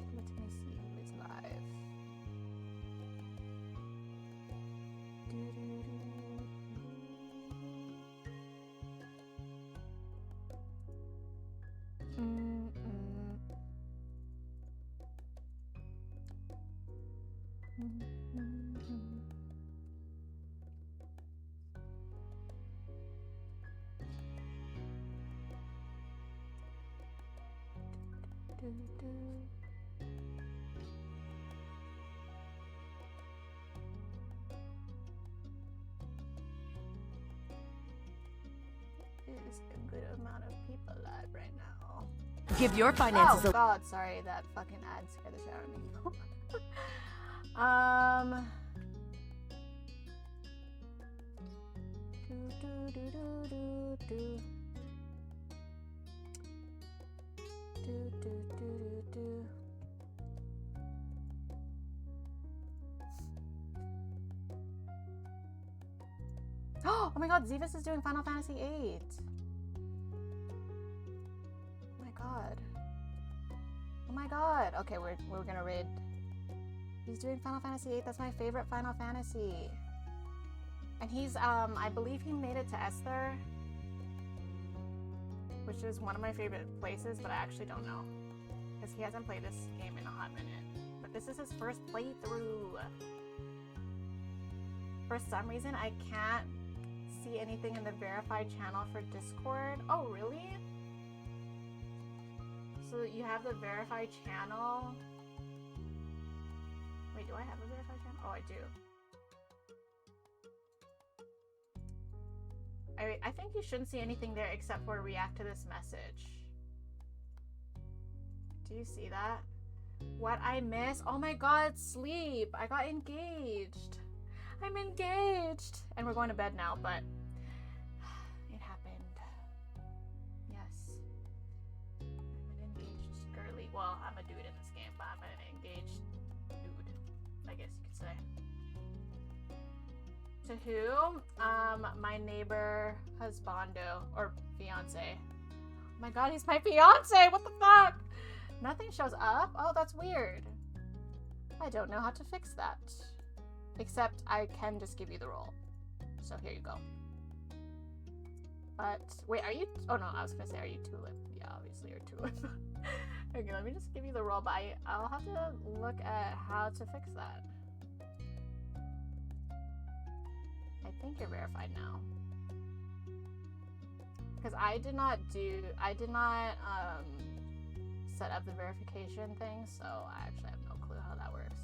[SPEAKER 1] Let me see who is live. Is a good amount of people live right now.
[SPEAKER 7] Give your finances
[SPEAKER 1] Oh god, sorry, that fucking ad scared the shit out of me. Oh my god, Zivus is doing Final Fantasy VIII. Oh my god. Oh my god. Okay, we're gonna raid. He's doing Final Fantasy VIII. That's my favorite Final Fantasy. And he's I believe he made it to Esther, which is one of my favorite places, but I actually don't know because he hasn't played this game in a hot minute. But this is his first playthrough. For some reason, I can't see anything in the verified channel for Discord. Oh, really? So you have the verified channel. Wait, do I have a verified channel? Oh, I do. I think you shouldn't see anything there except for react to this message. Do you see that? What I miss? Oh my god, sleep! I got engaged! I'm engaged! And we're going to bed now, but it happened. Yes. I'm an engaged girly. Well, I'm a dude in this game, but I'm an engaged dude, I guess you could say. To who? My neighbor husbando or fiance. Oh my god, he's my fiance! What the fuck? Nothing shows up? Oh, that's weird. I don't know how to fix that. Except I can just give you the role. So here you go. But wait, are you? Oh no, I was gonna say, are you Tulip? Yeah, obviously you're Tulip. Okay, let me just give you the role, but I'll have to look at how to fix that. I think you're verified now. Because I did not set up the verification thing, so I actually have no clue how that works.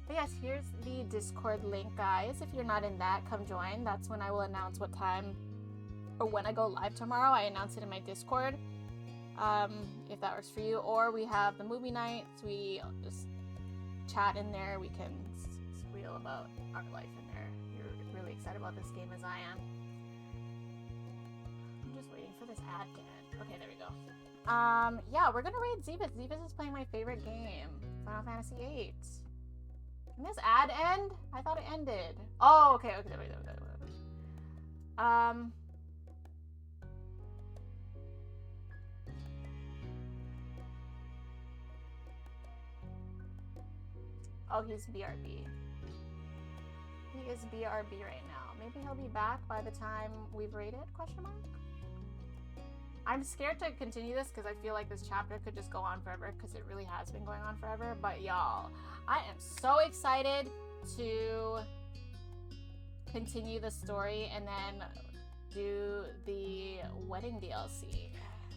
[SPEAKER 1] But yes, here's the Discord link, guys. If you're not in that, come join. That's when I will announce what time or when I go live tomorrow. I announce it in my Discord. If that works for you. Or we have the movie nights. We just chat in there. We can squeal about our life in there. You're really excited about this game as I am. I'm just waiting for this ad to end. Okay, there we go. Yeah, we're gonna raid Zebus. Zebus is playing my favorite game, Final Fantasy VIII. Can this ad end? I thought it ended. Oh, okay, there we go. Oh, he's BRB. He is BRB right now. Maybe he'll be back by the time we've rated, question mark? I'm scared to continue this because I feel like this chapter could just go on forever because it really has been going on forever. But y'all, I am so excited to continue the story and then do the wedding DLC.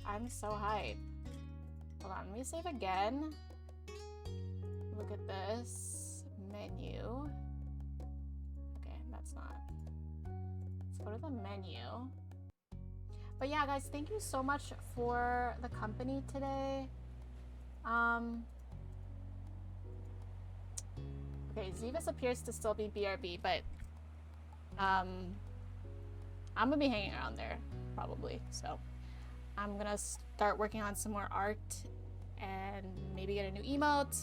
[SPEAKER 1] I'm so hyped. Hold on, let me save again. Look at this menu. Okay, that's not. Let's go to the menu. But yeah, guys, thank you so much for the company today. Okay, Zivas appears to still be BRB, but I'm gonna be hanging around there probably. So I'm gonna start working on some more art and maybe get a new emote.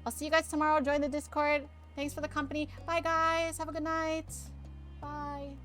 [SPEAKER 1] I'll see you guys tomorrow. Join the Discord. Thanks for the company. Bye, guys. Have a good night. Bye.